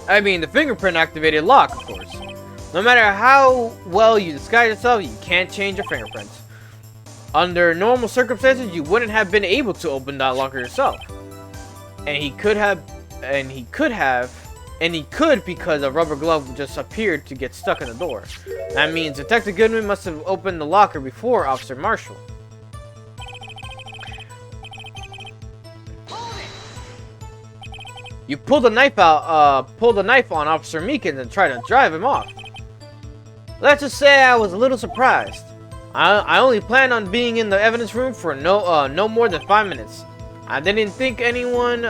Speaker 1: I mean, the fingerprint activated lock, of course. No matter how well you disguise yourself, you can't change your fingerprints. Under normal circumstances, you wouldn't have been able to open that locker yourself. And he could because a rubber glove just appeared to get stuck in the door. That means Detective Goodman must have opened the locker before Officer Marshall. You pulled the knife on Officer Meekins and tried to drive him off. Let's just say I was a little surprised. I only planned on being in the evidence room for no more than 5 minutes. I didn't think anyone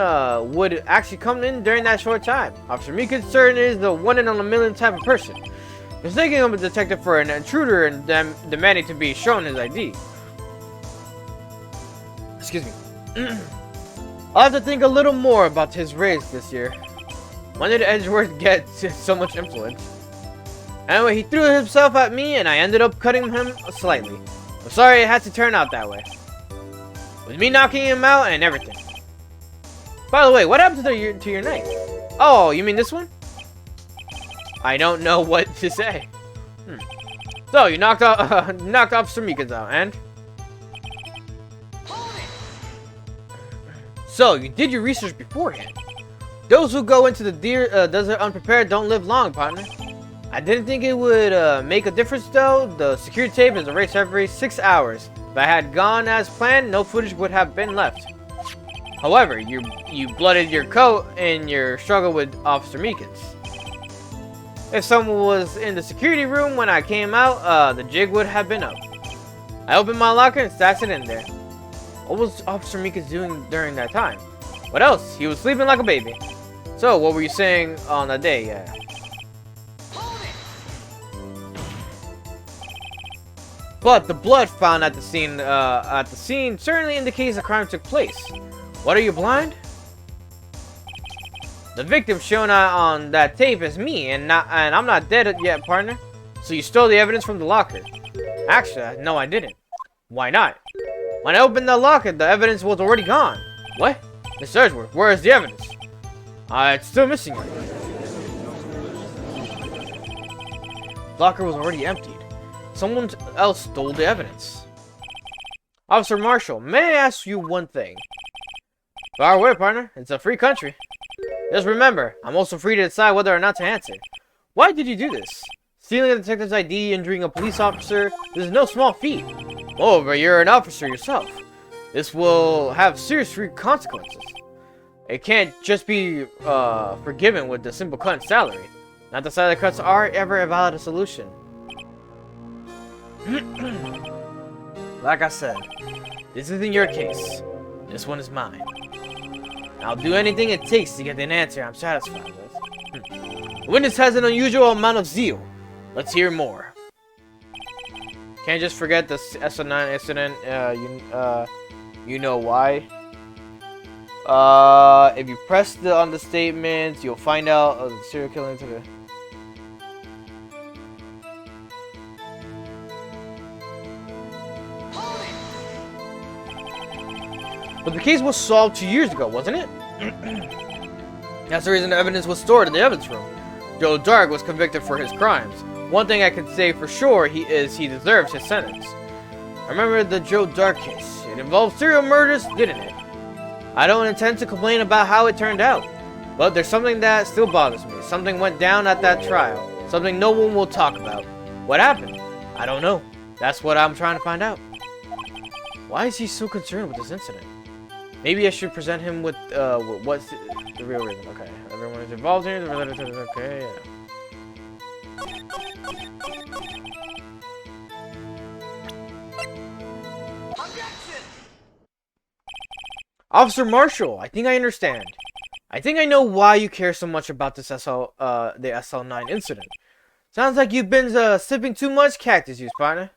Speaker 1: would actually come in during that short time. Officer Meekins certainly is the one in a million type of person. Mistaking him a detective for an intruder and demanding to be shown his ID. Excuse me. I'll have to think a little more about his race this year. When did Edgeworth get so much influence? Anyway, he threw himself at me and I ended up cutting him slightly. I'm sorry it had to turn out that way. With me knocking him out and everything. By the way, what happened to your knife? Oh, you mean this one? I don't know what to say. So, you knocked Officer Meekins out, and? So, you did your research beforehand. Those who go into the desert unprepared don't live long, partner. I didn't think it would make a difference though. The security tape is erased every 6 hours. If I had gone as planned, no footage would have been left. However, you blooded your coat in your struggle with Officer Meekins. If someone was in the security room when I came out, the jig would have been up. I opened my locker and stashed it in there. What was Officer Meekins doing during that time? What else? He was sleeping like a baby. So, what were you saying on that day? Yeah. But the blood found at the scene certainly indicates a crime took place. What, are you blind? The victim shown on that tape is me, and I'm not dead yet, partner. So you stole the evidence from the locker? Actually, no, I didn't. Why not? When I opened the locker, the evidence was already gone. What? Mr. Edgeworth, where is the evidence? It's still missing. Locker was already emptied. Someone else stole the evidence. Officer Marshall, may I ask you one thing? Far away, partner. It's a free country. Just remember, I'm also free to decide whether or not to answer. Why did you do this? Stealing a detective's ID, injuring a police officer, this is no small feat. Moreover, you're an officer yourself. This will have serious consequences. It can't just be forgiven with the simple cut in salary. Not the salary cuts are ever a valid solution. Like I said, this isn't your case. This one is mine. I'll do anything it takes to get an answer I'm satisfied with. The witness has an unusual amount of zeal. Let's hear more. Can't just forget the SO9 incident. You know why. If you press the understatements, you'll find out the serial killer incident. But the case was solved 2 years ago, wasn't it? That's the reason the evidence was stored in the evidence room. Joe Dark was convicted for his crimes. One thing I can say for sure he deserves his sentence. I remember the Joe Dark case. It involved serial murders, didn't it? I don't intend to complain about how it turned out. But there's something that still bothers me. Something went down at that trial. Something no one will talk about. What happened? I don't know. That's what I'm trying to find out. Why is he so concerned with this incident? Maybe I should present him with what's the real reason. Okay, everyone is involved here. Okay, yeah. Officer Marshall, I think I understand. I think I know why you care so much about this the SL9 incident. Sounds like you've been sipping too much cactus juice, partner.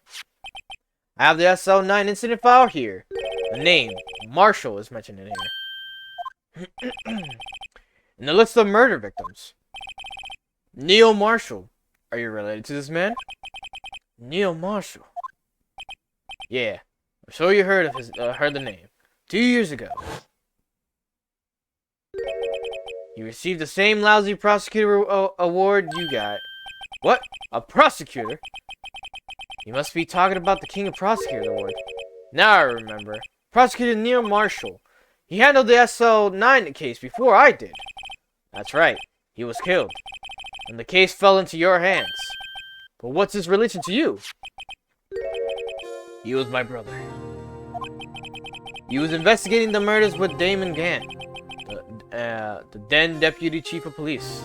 Speaker 1: I have the SL9 incident file here. The name, Marshall, is mentioned in here. In the list of murder victims, Neil Marshall. Are you related to this man? Neil Marshall. Yeah, I'm sure you heard the name. 2 years ago, he received the same lousy prosecutor award you got. What? A prosecutor? You must be talking about the King of Prosecutors Award. Now I remember. Prosecutor Neil Marshall. He handled the SL9 case before I did. That's right. He was killed. And the case fell into your hands. But what's his relation to you? He was my brother. He was investigating the murders with Damon Gant, the then Deputy Chief of Police.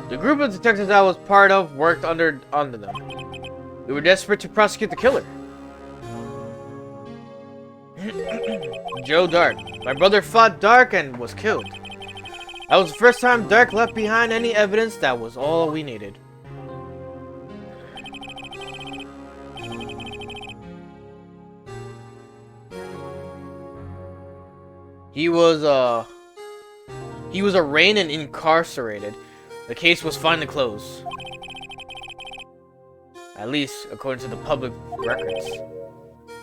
Speaker 1: The group of detectives I was part of worked under them. We were desperate to prosecute the killer. Joe Dark. My brother fought Dark and was killed. That was the first time Dark left behind any evidence. That was all we needed. He was arraigned and incarcerated. The case was finally closed. At least, according to the public records.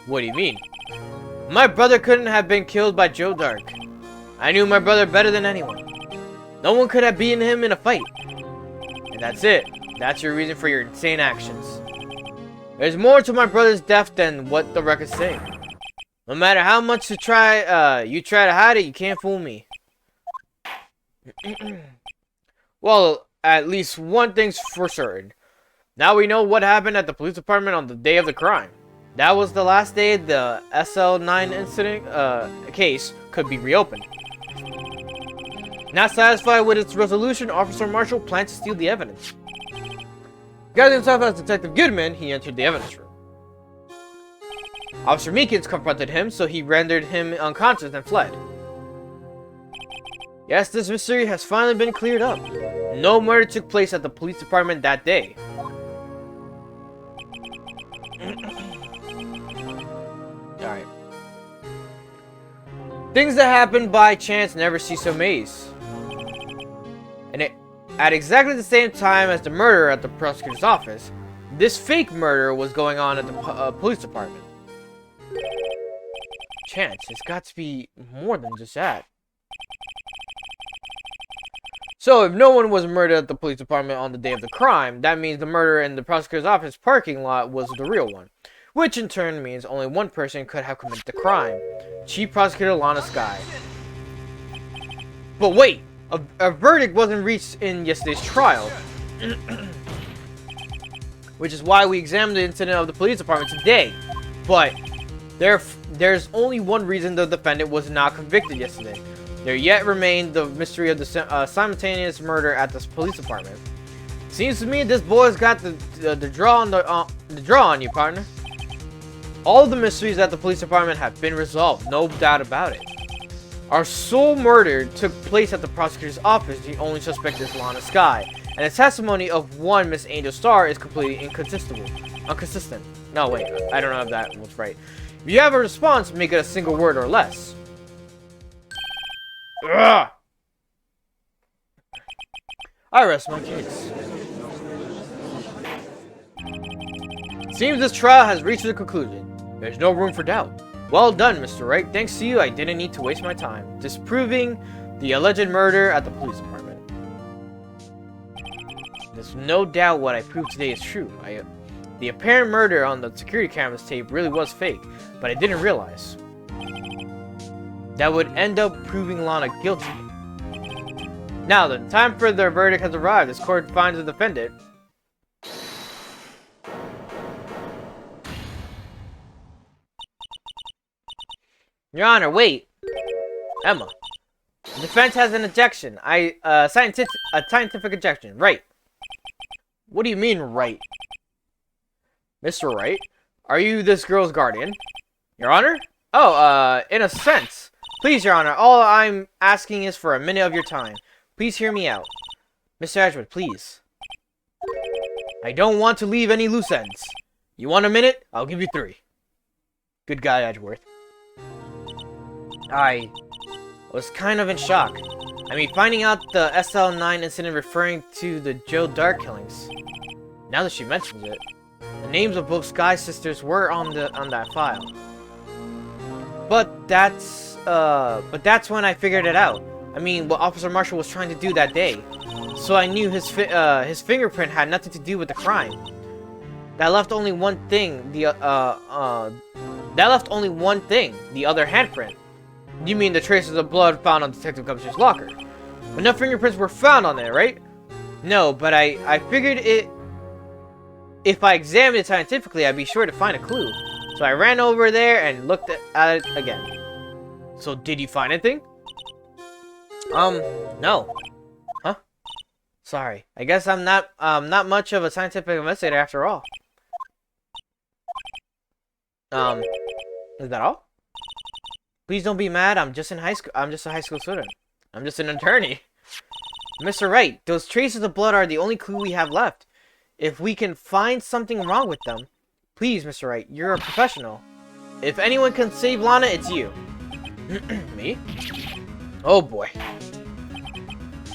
Speaker 1: What do you mean? My brother couldn't have been killed by Joe Dark. I knew my brother better than anyone. No one could have beaten him in a fight. And that's it. That's your reason for your insane actions. There's more to my brother's death than what the records say. No matter how much you try to hide it, you can't fool me. Well, at least one thing's for certain. Now we know what happened at the police department on the day of the crime. That was the last day the SL9 incident case could be reopened. Not satisfied with its resolution, Officer Marshall planned to steal the evidence. Guiding himself as Detective Goodman, he entered the evidence room. Officer Meekins confronted him, so he rendered him unconscious and fled. Yes, this mystery has finally been cleared up. No murder took place at the police department that day. Alright. Things that happen by chance never cease to amaze. And at exactly the same time as the murder at the prosecutor's office, this fake murder was going on at the police department. Chance, it's got to be more than just that. So, if no one was murdered at the police department on the day of the crime, that means the murder in the prosecutor's office parking lot was the real one. Which in turn means only one person could have committed the crime. Chief Prosecutor Lana Skye. But wait! A verdict wasn't reached in yesterday's trial. Which is why we examined the incident of the police department today. But there's only one reason the defendant was not convicted yesterday. There yet remained the mystery of the simultaneous murder at the police department. Seems to me this boy's got the draw on you, partner. All of the mysteries at the police department have been resolved, no doubt about it. Our sole murder took place at the prosecutor's office. The only suspect is Lana Skye, and the testimony of one Miss Angel Starr is completely inconsistent. No, wait, I don't know if that was right. If you have a response, make it a single word or less. Ugh. I rest my case. Seems this trial has reached a conclusion. There's no room for doubt. Well done, Mr. Wright. Thanks to you, I didn't need to waste my time disproving the alleged murder at the police department. There's no doubt what I proved today is true. The apparent murder on the security cameras tape really was fake, but I didn't realize that would end up proving Lana guilty. Now, the time for their verdict has arrived. This court finds the defendant. Your Honor, wait. Emma. The defense has an objection. A scientific objection. Right. What do you mean, right? Mr. Wright, are you this girl's guardian? Your Honor? Oh, in a sense. Please, Your Honor, all I'm asking is for a minute of your time. Please hear me out. Mr. Edgewood, please. I don't want to leave any loose ends. You want a minute? I'll give you 3. Good guy, Edgeworth. I was kind of in shock. I mean, finding out the SL9 incident referring to the Joe Dark killings. Now that she mentions it, the names of both Sky sisters were on that file. But that's when I figured it out. I mean, what Officer Marshall was trying to do that day. So I knew his fingerprint had nothing to do with the crime. That left only one thing. The other handprint. You mean the traces of blood found on Detective Gumshoe's locker? But no fingerprints were found on there, right? No, but I figured it. If I examined it scientifically, I'd be sure to find a clue. So I ran over there and looked at it again. So did you find anything? No. Huh? Sorry. I guess I'm not much of a scientific investigator after all. Is that all? Please don't be mad. I'm just a high school student. I'm just an attorney. Mr. Wright, those traces of blood are the only clue we have left. If we can find something wrong with them, please, Mr. Wright, you're a professional. If anyone can save Lana, it's you. Me? Oh boy.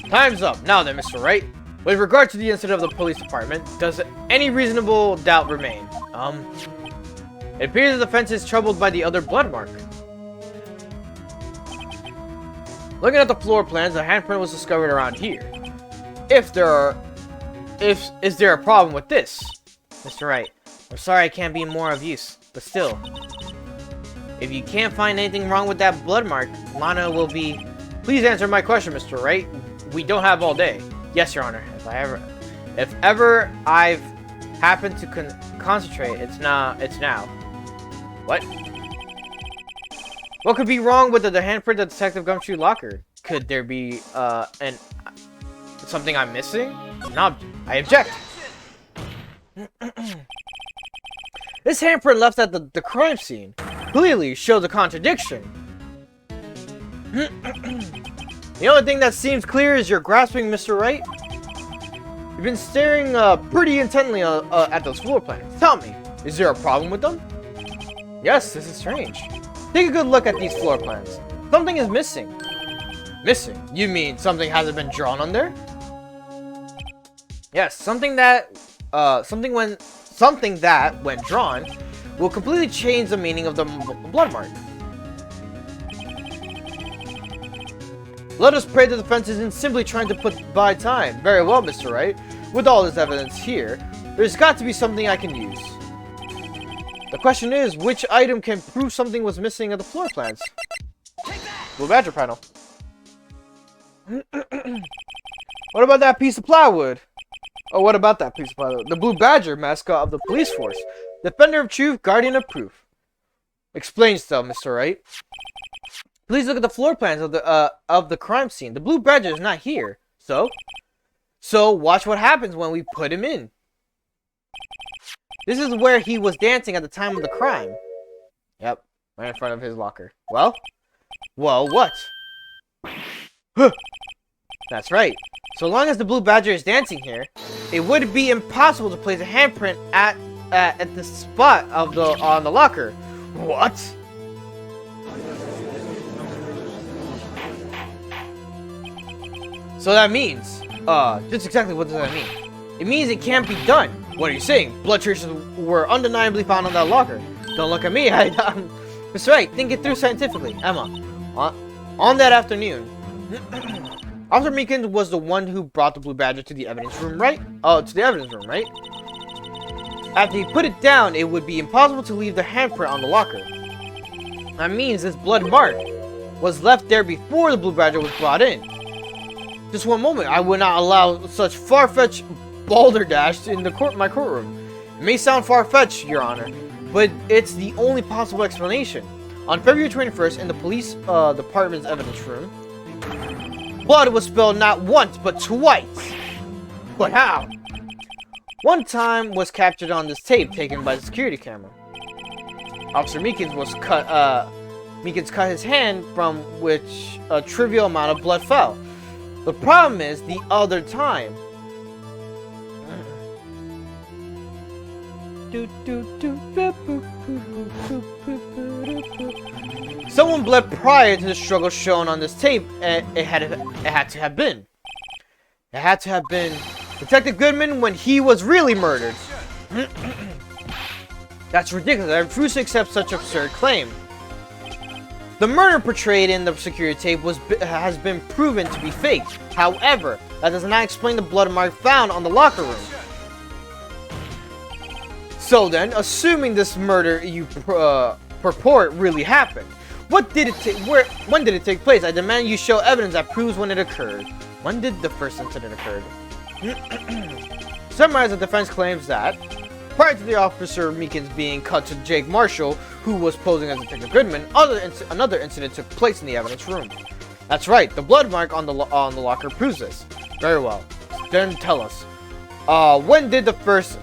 Speaker 1: Time's up. Now then, Mr. Wright. With regard to the incident of the police department, does any reasonable doubt remain? It appears the defense is troubled by the other blood mark. Looking at the floor plans, a handprint was discovered around here. Is there a problem with this? Mr. Wright, I'm sorry I can't be more of use, but still. If you can't find anything wrong with that blood mark, Lana will be... Please answer my question, Mr. Wright. We don't have all day. Yes, Your Honor. If ever I've happened to concentrate, it's now. What? What could be wrong with the handprint of Detective Gumshoe locker? Could there be something I'm missing? No, I object. This handprint left at the crime scene clearly shows a contradiction. The only thing that seems clear is you're grasping, Mr. Wright. You've been staring pretty intently at those floor plans. Tell me, is there a problem with them? Yes, this is strange. Take a good look at these floor plans. Something is missing. Missing? You mean something hasn't been drawn on there? Yes, something that when drawn will completely change the meaning of the blood mark. Let us pray the defense isn't simply trying to put by time. Very well, Mr. Wright. With all this evidence here, there's got to be something I can use. The question is, which item can prove something was missing at the floor plans? Blue Badger panel. What about that piece of plywood? Oh, what about that piece of plywood? The Blue Badger, mascot of the police force. Defender of truth, guardian of proof. Explain yourself, Mr. Wright. Please look at the floor plans of the crime scene. The Blue Badger is not here. So watch what happens when we put him in. This is where he was dancing at the time of the crime. Yep, right in front of his locker. Well, what? That's right. So long as the Blue Badger is dancing here, it would be impossible to place a handprint at the spot of on the locker. What? So that means, just exactly what does that mean? It means it can't be done. What are you saying? Blood traces were undeniably found on that locker. Don't look at me. That's right. Think it through scientifically. Emma, on that afternoon, Officer Meekins was the one who brought the Blue Badger to the evidence room, right? Oh, to the evidence room, right? After he put it down, it would be impossible to leave the handprint on the locker. That means this blood mark was left there before the Blue Badger was brought in. Just one moment, I would not allow such far-fetched balderdash in my courtroom. It may sound far-fetched, Your Honor, but it's the only possible explanation. On February 21st, in the police department's evidence room, blood was spilled not once, but twice. But how? One time was captured on this tape taken by the security camera. Officer Meekins cut his hand from which a trivial amount of blood fell. The problem is the other time. Someone bled prior to the struggle shown on this tape, and it had to have been. It had to have been Detective Goodman when he was really murdered. That's ridiculous. I refuse to accept such absurd claim. The murder portrayed in the security tape has been proven to be fake. However, that does not explain the blood mark found on the locker room. So then, assuming this murder you purport really happened, when did it take place? I demand you show evidence that proves when it occurred. When did the first incident occur? Summarize, the defense claims that prior to the officer Meekins being cut to Jake Marshall, who was posing as Detective Goodman, another incident took place in the evidence room. That's right, the blood mark on the locker proves this. Very well. Then tell us, when did the first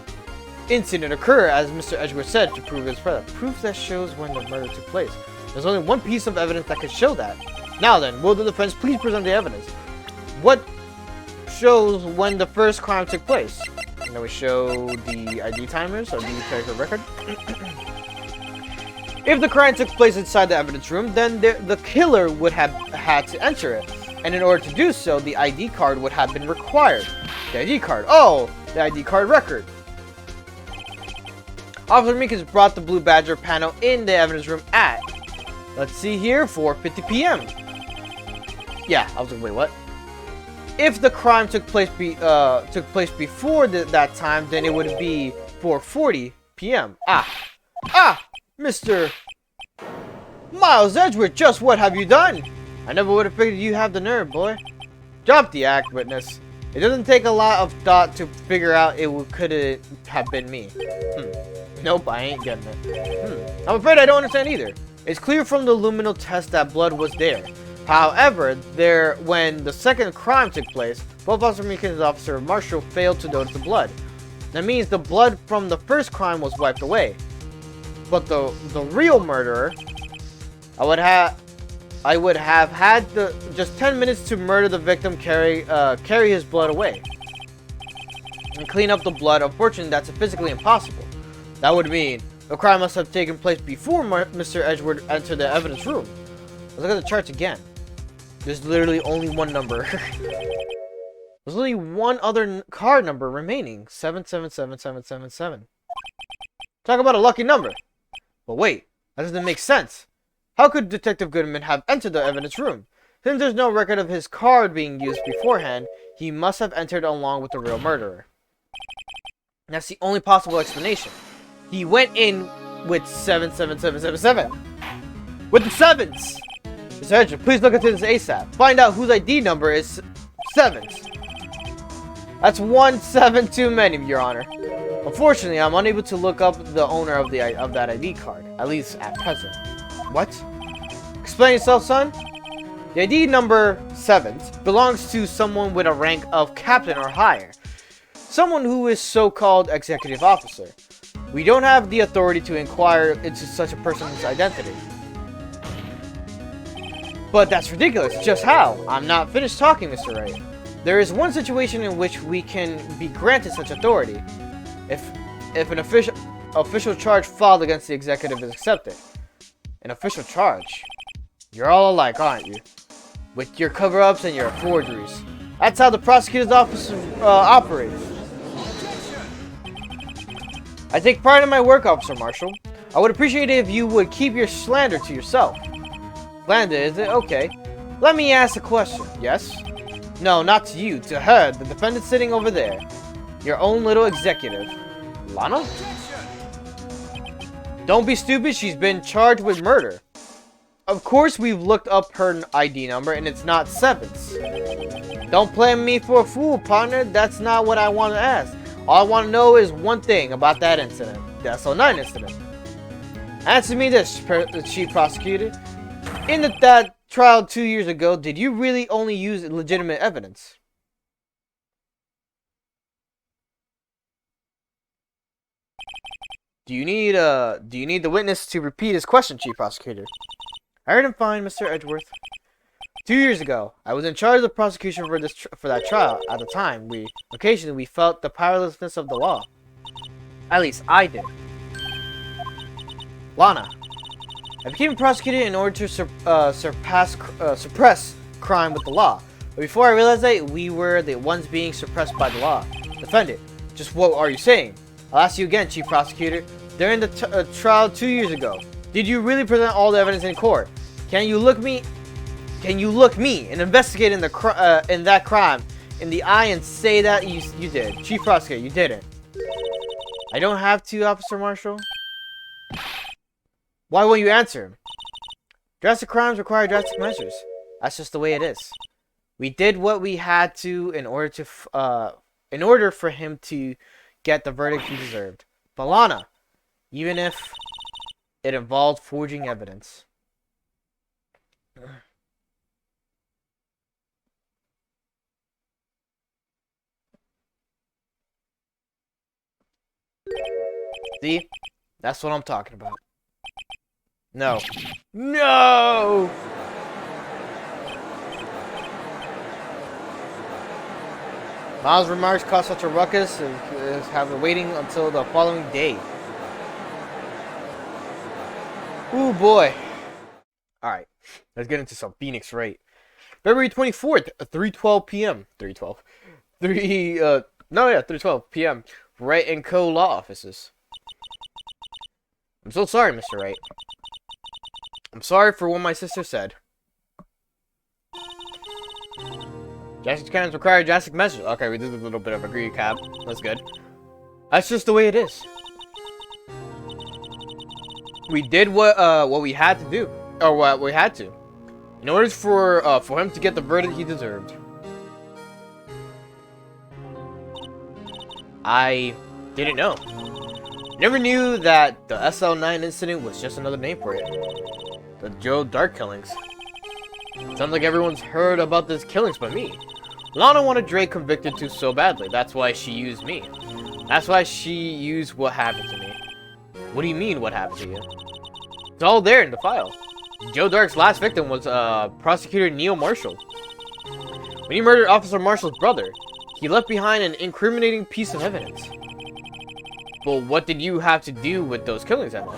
Speaker 1: incident occur, as Mr. Edgeworth said, to prove his presence? Proof that shows when the murder took place. There's only one piece of evidence that could show that. Now then, will the defense please present the evidence? What shows when the first crime took place? And then we show the ID timers, or the character record. If the crime took place inside the evidence room, then the killer would have had to enter it. And in order to do so, the ID card would have been required. The ID card. Oh, the ID card record. Officer Meekins brought the Blue Badger panel in the evidence room at, let's see here, 4:50 p.m. Yeah, I was like, wait, what? If the crime took place before that time, then it would be 4:40 p.m. Mr. Miles Edgeworth, just what have you done? I never would have figured you have the nerve, boy. Drop the act, witness. It doesn't take a lot of thought to figure out could have been me. Nope, I ain't getting it. I'm afraid I don't understand either. It's clear from the luminal test that blood was there. However, when the second crime took place, both Officer Meekins and Officer Marshall failed to notice the blood. That means the blood from the first crime was wiped away. But the real murderer, I would have had just 10 minutes to murder the victim, carry his blood away, and clean up the blood. Unfortunately, that's physically impossible. That would mean the crime must have taken place before Mr. Edgeworth entered the evidence room. Let's look at the charts again. There's literally only one number. There's only one other card number remaining. 777777. Talk about a lucky number. But wait, that doesn't make sense. How could Detective Goodman have entered the evidence room? Since there's no record of his card being used beforehand, he must have entered along with the real murderer. That's the only possible explanation. He went in with 77777. With the sevens! Mr. Edgeworth, please look into this ASAP. Find out whose ID number is 7s. That's 1 7 too many, Your Honor. Unfortunately, I'm unable to look up the owner of that ID card, at least at present. What? Explain yourself, son. The ID number 7 belongs to someone with a rank of captain or higher. Someone who is so-called executive officer. We don't have the authority to inquire into such a person's identity. But that's ridiculous. Just how? I'm not finished talking, Mr. Wright. There is one situation in which we can be granted such authority. If an official charge filed against the executive is accepted. An official charge? You're all alike, aren't you? With your cover-ups and your forgeries. That's how the prosecutor's office operates. I take pride in my work, Officer Marshall. I would appreciate it if you would keep your slander to yourself. Slander, is it? Okay. Let me ask a question. Yes? No, not to you. To her, the defendant sitting over there. Your own little executive. Lana? Don't be stupid. She's been charged with murder. Of course, we've looked up her ID number, and it's not 7s. Don't play me for a fool, partner. That's not what I want to ask. All I want to know is one thing about that incident. The SO9 incident. Answer me this, Chief Prosecutor. In that trial 2 years ago, did you really only use legitimate evidence? Do you need the witness to repeat his question, Chief Prosecutor? I heard him fine, Mr. Edgeworth. 2 years ago, I was in charge of the prosecution for that trial. At the time, occasionally we felt the powerlessness of the law. At least I did. Lana, I became a prosecutor in order to suppress crime with the law. But before I realized that, we were the ones being suppressed by the law. Defendant, just what are you saying? I'll ask you again, Chief Prosecutor. During the trial 2 years ago, did you really present all the evidence in court? Can you look me, an investigator in that crime, in the eye and say that you did? Chief Prosecutor, you didn't. I don't have to, Officer Marshall. Why won't you answer him? Drastic crimes require drastic measures. That's just the way it is. We did what we had to in order for him to get the verdict he deserved. But Lana, even if it involved forging evidence. See? That's what I'm talking about. No. No! Miles' remarks caused such a ruckus and have been waiting until the following day. Ooh boy. Alright, let's get into some Phoenix Wright. February 24th, 3:12 p.m. 3:12. 3:12 p.m. Wright & Co. law offices. I'm so sorry, Mr. Wright. I'm sorry for what my sister said. Drastic crimes require drastic measures. Okay, we did a little bit of a recap. That's good. That's just the way it is. We did what we had to do, or what we had to, in order for him to get the verdict he deserved. I didn't know. Never knew that the SL9 incident was just another name for it. The Joe Dark killings. Sounds like everyone's heard about these killings but me. Lana wanted Drake convicted too so badly. That's why she used me. That's why she used what happened to me. What do you mean, what happened to you? It's all there in the file. Joe Dark's last victim was Prosecutor Neil Marshall. When he murdered Officer Marshall's brother, he left behind an incriminating piece of evidence. Well, what did you have to do with those killings, Emma?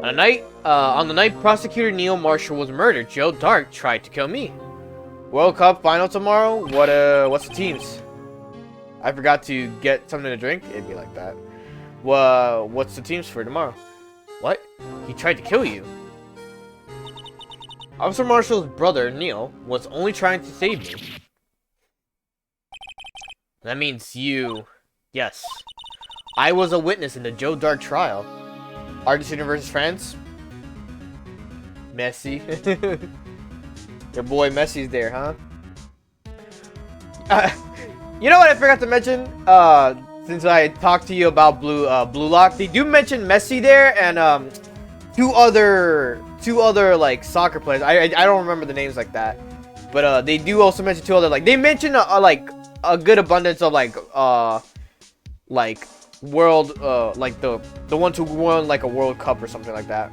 Speaker 1: On the night Prosecutor Neil Marshall was murdered, Joe Dark tried to kill me. World Cup final tomorrow? What's the teams? I forgot to get something to drink? It'd be like that. What's the teams for tomorrow? What? He tried to kill you? Officer Marshall's brother, Neil, was only trying to save me. That means you... Yes. I was a witness in the Joe Dark trial. Argentina versus France? Messi. Your boy Messi's there, huh? You know what I forgot to mention? Since I talked to you about Blue Lock, they do mention Messi there and two other like soccer players. I don't remember the names like that, but they do also mention two other, like, they mention like a good abundance of like world like the ones who won like a World Cup or something like that.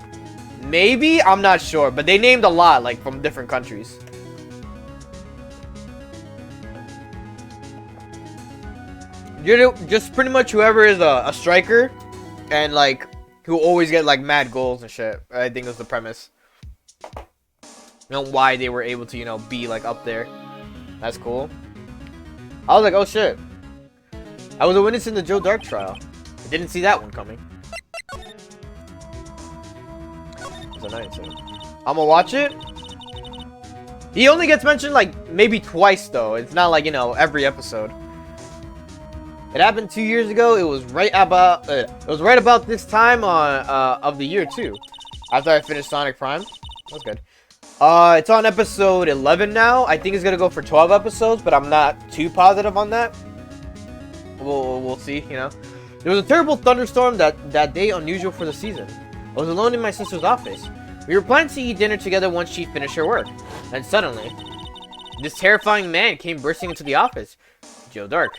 Speaker 1: Maybe, I'm not sure, but they named a lot, like, from different countries. You're just pretty much whoever is a striker and like who always get like mad goals and shit. I think was the premise. You know why they were able to, you know, be like up there. That's cool. I was like, oh shit. I was a witness in the Joe Dark trial. I didn't see that one coming. It's a nice thing. I'm gonna watch it. He only gets mentioned like maybe twice though. It's not like, you know, every episode. It happened 2 years ago. It was right about this time of the year too. After I finished Sonic Prime. That's good. It's on episode 11 now. I think it's gonna go for 12 episodes, but I'm not too positive on that. We'll see, you know. There was a terrible thunderstorm that day, unusual for the season. I was alone in my sister's office. We were planning to eat dinner together once she finished her work. Then suddenly, this terrifying man came bursting into the office. Joe Dark.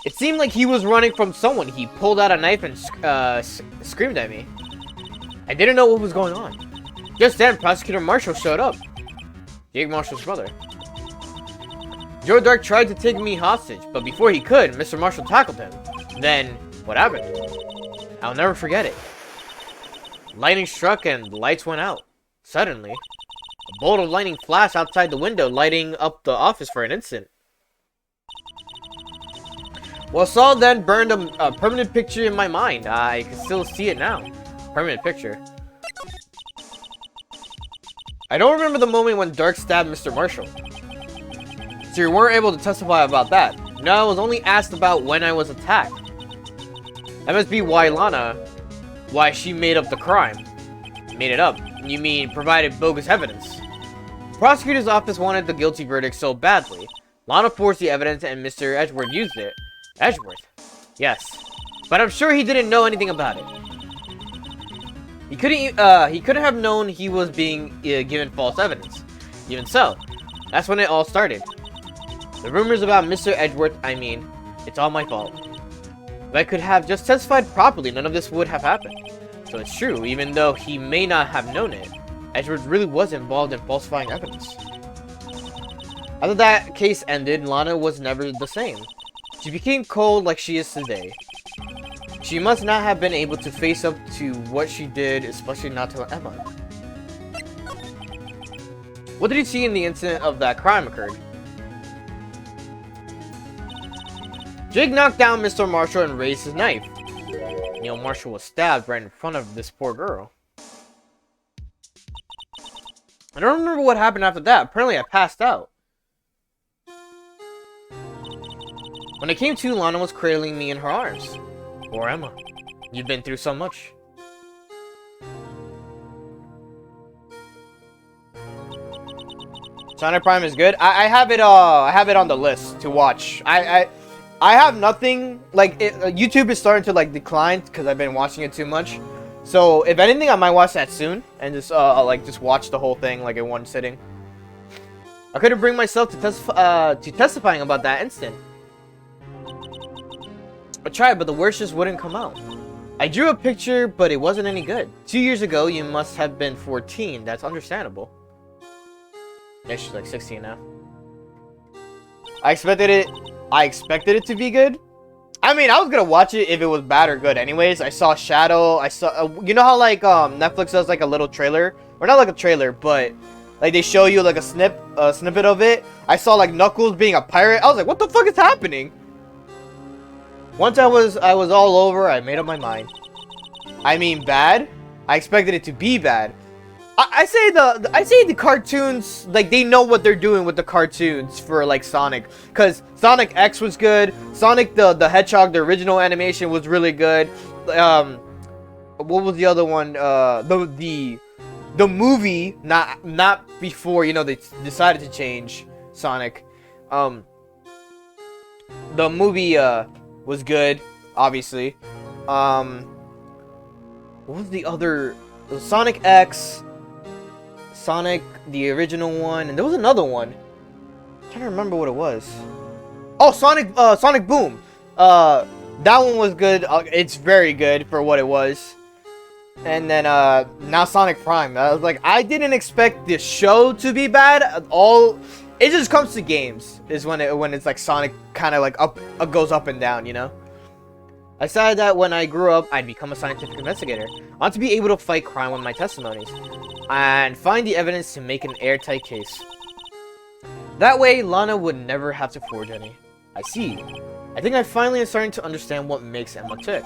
Speaker 1: It seemed like he was running from someone. He pulled out a knife and screamed at me. I didn't know what was going on. Just then, Prosecutor Marshall showed up. Jake Marshall's brother. Joe Dark tried to take me hostage, but before he could, Mr. Marshall tackled him. Then, what happened? I'll never forget it. Lightning struck and the lights went out. Suddenly, a bolt of lightning flashed outside the window, lighting up the office for an instant. Well, Saul then burned a permanent picture in my mind. I can still see it now. Permanent picture. I don't remember the moment when Dark stabbed Mr. Marshall. So you weren't able to testify about that. No, I was only asked about when I was attacked. That must be why she made up the crime. Made it up. You mean provided bogus evidence. The prosecutor's office wanted the guilty verdict so badly. Lana forced the evidence and Mr. Edgeworth used it. Edgeworth? Yes. But I'm sure he didn't know anything about it. He couldn't have known he was being given false evidence. Even so, that's when it all started. The rumors about Mr. Edgeworth, it's all my fault. If I could have just testified properly, none of this would have happened. So it's true, even though he may not have known it, Edgeworth really was involved in falsifying evidence. After that case ended, Lana was never the same. She became cold like she is today. She must not have been able to face up to what she did, especially not to Emma. What did you see in the incident of that crime occurred? Jake knocked down Mr. Marshall and raised his knife. Neil Marshall was stabbed right in front of this poor girl. I don't remember what happened after that. Apparently I passed out. When I came to, Lana was cradling me in her arms. Poor Emma. You've been through so much. Sonic Prime is good. I have it on the list to watch. I have nothing like YouTube is starting to like decline because I've been watching it too much. So if anything, I might watch that soon and just just watch the whole thing like in one sitting. I couldn't bring myself to testifying about that instant. I tried, but the words just wouldn't come out. I drew a picture, but it wasn't any good. 2 years ago, you must have been 14. That's understandable. Yeah, she's like 16 now. I expected it to be good. I was gonna watch it if it was bad or good anyways. I saw Shadow. I saw, you know how like Netflix does like a little trailer? Or not like a trailer, but like they show you like a snippet of it. I saw like Knuckles being a pirate. I was like, what the fuck is happening? Once I was all over, I made up my mind. Bad. I expected it to be bad. I say the cartoons, like they know what they're doing with the cartoons for like Sonic, cause Sonic X was good. Sonic the Hedgehog, the original animation was really good. What was the other one? The movie, not before they decided to change Sonic. The movie was good, obviously. What was the other? Sonic X, Sonic the original one, and there was another one. I'm trying to remember what it was. Oh, Sonic Boom. That one was good. It's very good for what it was. And then now Sonic Prime. I was like, I didn't expect this show to be bad. It just comes to games is when it's like Sonic kind of like goes up and down, I decided that when I grew up, I'd become a scientific investigator. I want to be able to fight crime with my testimonies and find the evidence to make an airtight case. That way, Lana would never have to forge any. I see. I think I finally am starting to understand what makes Emma tick.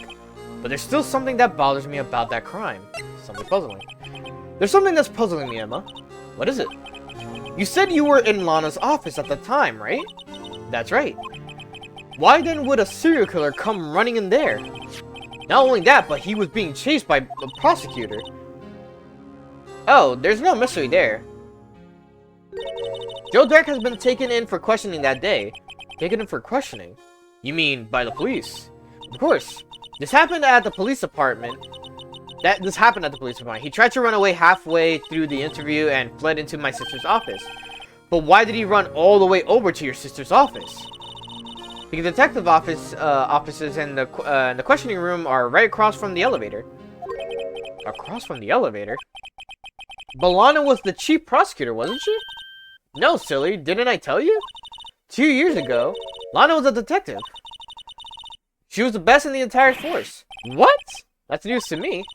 Speaker 1: But there's still something that bothers me about that crime. Something puzzling. There's something that's puzzling me, Emma. What is it? You said you were in Lana's office at the time, right? That's right. Why then would a serial killer come running in there? Not only that, but he was being chased by a prosecutor. Oh, there's no mystery there. Joe Dark has been taken in for questioning that day. Taken in for questioning? You mean by the police? Of course. This happened at the police department. He tried to run away halfway through the interview and fled into my sister's office. But why did he run all the way over to your sister's office? Because the detective offices and the questioning room are right across from the elevator. Across from the elevator? But Lana was the chief prosecutor, wasn't she? No, silly. Didn't I tell you? 2 years ago, Lana was a detective. She was the best in the entire force. What? That's news to me.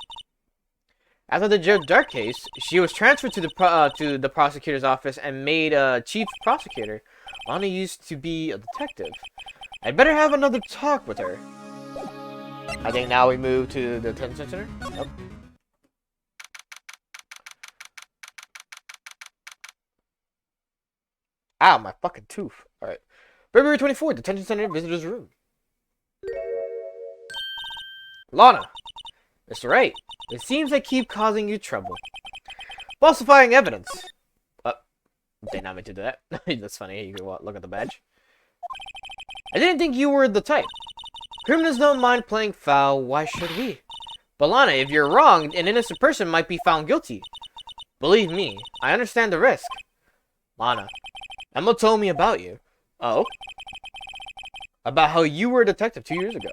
Speaker 1: After the Joe Dark case, she was transferred to the prosecutor's office and made chief prosecutor. Lana used to be a detective. I'd better have another talk with her. I think now we move to the detention center. Nope. Ow, my fucking tooth. Alright. February 24th, detention center, visitor's room. Lana. Mr. Wright, it seems I keep causing you trouble. Falsifying evidence. Did not mean to do that. That's funny. You can look at the badge. I didn't think you were the type. Criminals don't mind playing foul. Why should we? But Lana, if you're wrong, an innocent person might be found guilty. Believe me, I understand the risk. Lana, Emma told me about you. Oh? About how you were a detective 2 years ago.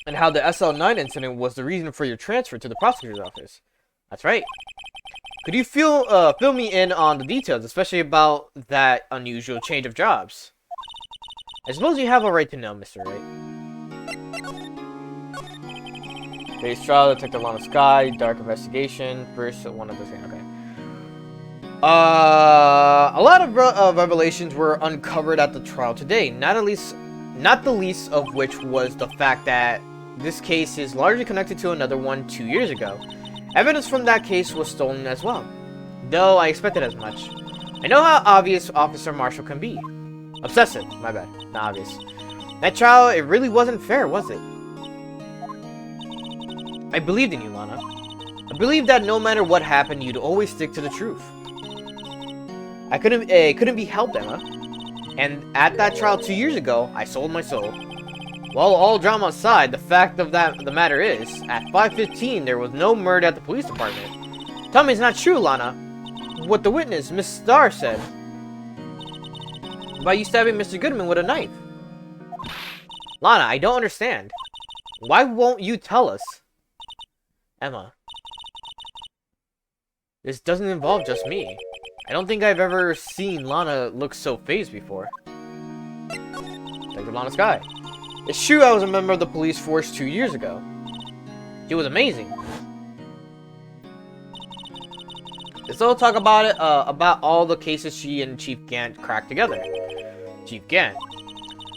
Speaker 1: And how the SL9 incident was the reason for your transfer to the prosecutor's office. That's right. Could you fill me in on the details, especially about that unusual change of jobs? I suppose you have a right to know, Mr. Wright. Base trial, Detective Lana Sky, Dark Investigation, first one of the same. Okay. A lot of revelations were uncovered at the trial today. Not the least of which was the fact that this case is largely connected to another one 2 years ago. Evidence from that case was stolen as well. Though I expected as much. I know how obvious Officer Marshall can be. Obsessive, my bad. Not obvious. That trial, it really wasn't fair, was it? I believed in you, Lana. I believed that no matter what happened, you'd always stick to the truth. It couldn't be helped, Emma. And at that trial 2 years ago, I sold my soul. Well, all drama aside, the fact of the matter is, at 5:15, there was no murder at the police department. Tell me it's not true, Lana. What the witness, Miss Starr, said about you stabbing Mr. Goodman with a knife. Lana, I don't understand. Why won't you tell us? Emma. This doesn't involve just me. I don't think I've ever seen Lana look so phased before. Detective Lana Sky. It's true I was a member of the police force 2 years ago. It was amazing. Let's all talk about it, about all the cases she and Chief Gant cracked together. Chief Gant.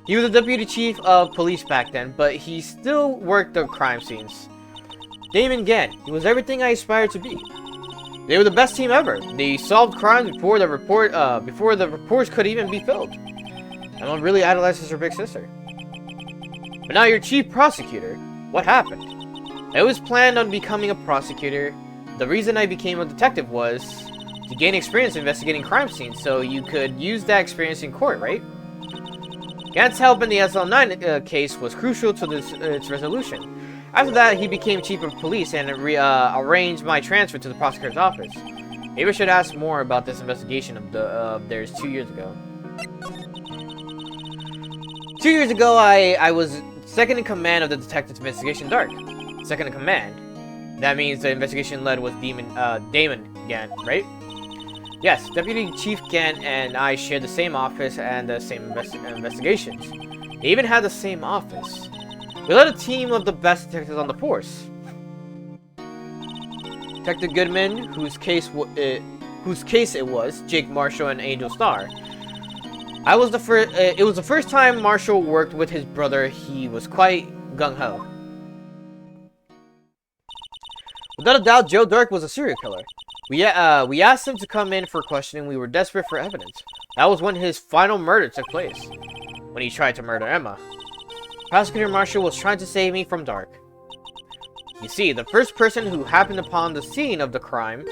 Speaker 1: He was a deputy chief of police back then, but he still worked the crime scenes. Damon Gant. He was everything I aspired to be. They were the best team ever. They solved crimes before the reports could even be filled. Emma really idolizes her big sister. But now you're chief prosecutor. What happened? I always planned on becoming a prosecutor. The reason I became a detective was to gain experience investigating crime scenes, so you could use that experience in court, right? Gant's help in the SL9 case was crucial to its resolution. After that, he became chief of police and arranged my transfer to the prosecutor's office. Maybe I should ask more about this investigation of theirs 2 years ago. 2 years ago, I was second in command of the Detective Investigation Dark. Second in command. That means the investigation led was Damon Gant, right? Yes, Deputy Chief Gant and I shared the same office and the same investigations. They even had the same office. We led a team of the best detectives on the force. Detective Goodman, whose case it was, Jake Marshall and Angel Starr. It was the first time Marshall worked with his brother. He was quite gung-ho. Without a doubt, Joe Dark was a serial killer. We asked him to come in for questioning. We were desperate for evidence. That was when his final murder took place. When he tried to murder Emma. Prosecutor Marshall was trying to save me from Dark. You see, the first person who happened upon the scene of the crime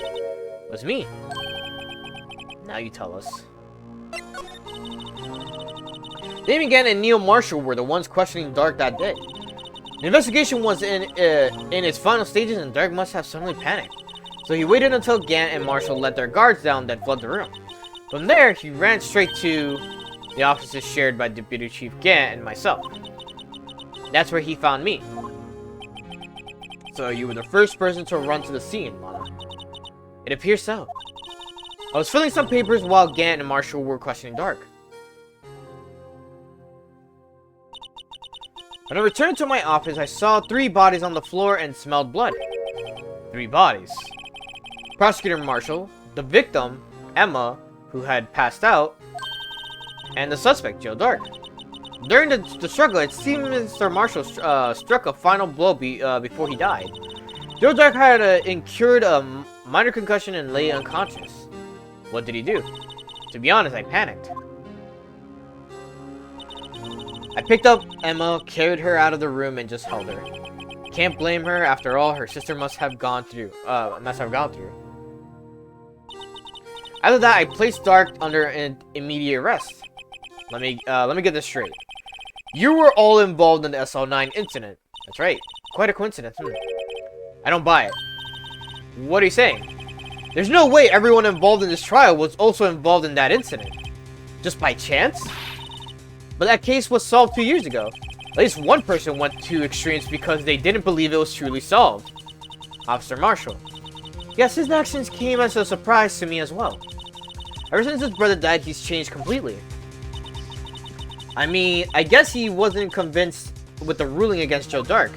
Speaker 1: was me. Now you tell us. Damon Gant and Neil Marshall were the ones questioning Dark that day. The investigation was in its final stages and Dark must have suddenly panicked. So he waited until Gant and Marshall let their guards down, then fled the room. From there, he ran straight to the offices shared by Deputy Chief Gant and myself. That's where he found me. So you were the first person to run to the scene, Lana. It appears so. I was filling some papers while Gant and Marshall were questioning Dark. When I returned to my office, I saw 3 bodies on the floor and smelled blood. 3 bodies. Prosecutor Marshall, the victim, Emma, who had passed out, and the suspect, Joe Dark. During the struggle, it seemed Mr. Marshall struck a final blow before he died. Joe Dark had incurred a minor concussion and lay unconscious. What did he do? To be honest, I panicked. I picked up Emma, carried her out of the room, and just held her. Can't blame her. After all, her sister must have gone through. After that, I placed Dark under an immediate arrest. Let me get this straight. You were all involved in the SL9 incident. That's right. Quite a coincidence. I don't buy it. What are you saying? There's no way everyone involved in this trial was also involved in that incident. Just by chance? But that case was solved 2 years ago. At least one person went to extremes because they didn't believe it was truly solved. Officer Marshall. Yes, his actions came as a surprise to me as well. Ever since his brother died, he's changed completely. I mean, I guess he wasn't convinced with the ruling against Joe Dark.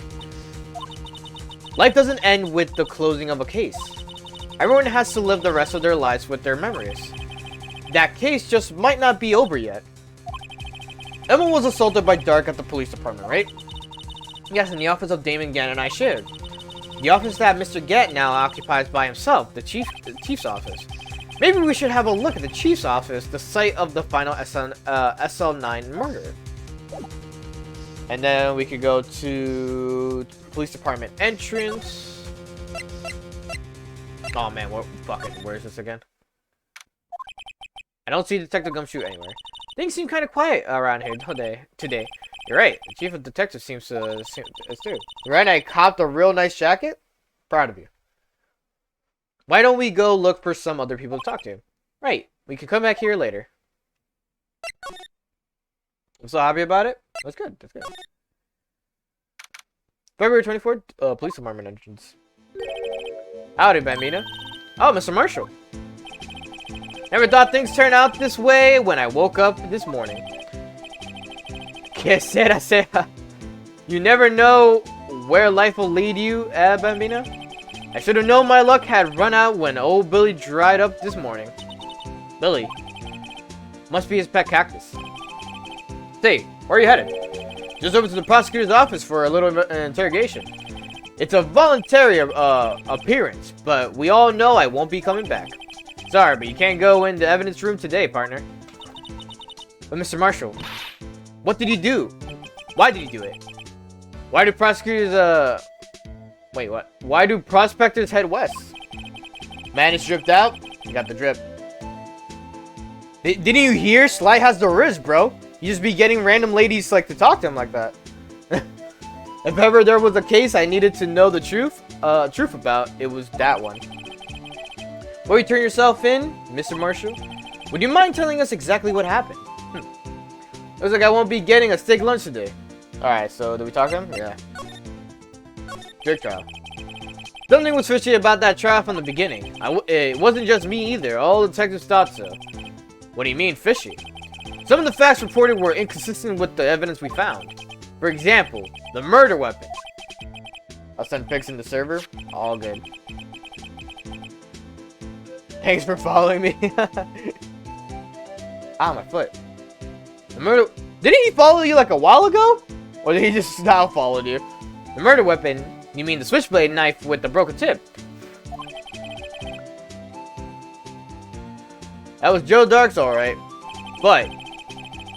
Speaker 1: Life doesn't end with the closing of a case. Everyone has to live the rest of their lives with their memories. That case just might not be over yet. Emma was assaulted by Dark at the police department, right? Yes, in the office of Damon Gann and I shared. The office that Mr. Gann now occupies by himself, the chief's office. Maybe we should have a look at the chief's office, the site of the final SL9 murder. And then we could go to police department entrance. Oh man, where is this again? I don't see Detective Gumshoe anywhere. Things seem kind of quiet around here today. You're right. The chief of detectives seems to too. Right, I copped a real nice jacket. Proud of you. Why don't we go look for some other people to talk to? Right. We can come back here later. I'm so happy about it. That's good. That's good. February 24th, police department entrance. Howdy, Bambina. Oh, Mr. Marshall. Never thought things turned out this way when I woke up this morning. Que será? You never know where life will lead you, Bambina? I should have known my luck had run out when old Billy dried up this morning. Billy? Must be his pet cactus. Say, where are you headed? Just over to the prosecutor's office for a little interrogation. It's a voluntary appearance, but we all know I won't be coming back. Sorry, but you can't go in the evidence room today, partner. But Mr. Marshall, what did you do? Why did you do it? Why do prosecutors, wait, what? Why do prospectors head west? Man is dripped out. You got the drip. Didn't you hear? Sly has the riz, bro. You just be getting random ladies like to talk to him like that. If ever there was a case I needed to know the truth about, it was that one. Before you turn yourself in, Mr. Marshall, would you mind telling us exactly what happened? Looks like I won't be getting a steak lunch today. Alright, so did we talk to him? Yeah. Jerk trial. Something was fishy about that trial from the beginning. It wasn't just me either. All the detectives thought so. What do you mean, fishy? Some of the facts reported were inconsistent with the evidence we found. For example, the murder weapon. I'll send pics in the server. All good. Thanks for following me. Ah, my foot. The murder... Didn't he follow you like a while ago? Or did he just now follow you? The murder weapon... You mean the switchblade knife with the broken tip? That was Joe Dark's alright. But...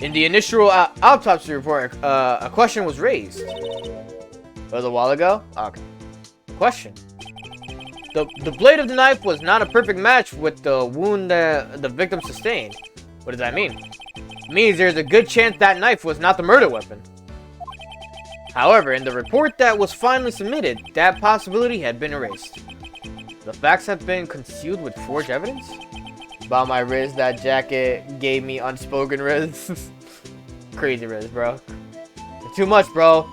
Speaker 1: in the initial autopsy report, a question was raised. That was a while ago? Okay. Question. The blade of the knife was not a perfect match with the wound that the victim sustained. What does that mean? It means there's a good chance that knife was not the murder weapon. However, in the report that was finally submitted, that possibility had been erased. The facts have been concealed with forged evidence? About my wrist, that jacket gave me unspoken riz. Crazy riz, bro. Too much, bro.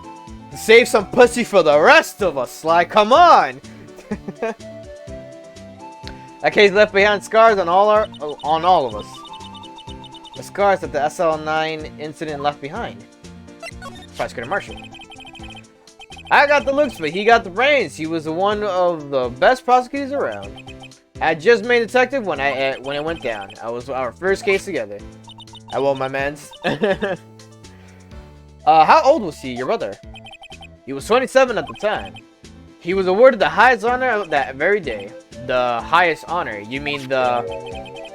Speaker 1: Save some pussy for the rest of us, Sly. Come on! That case left behind scars on all of us. The scars that the SL9 incident left behind. Prosecutor Marshall. I got the looks, but he got the brains. He was one of the best prosecutors around. I had just made detective when it went down. I was our first case together. I won my man's. How old was he, your brother? He was 27 at the time. He was awarded the highest honor that very day. The highest honor? You mean the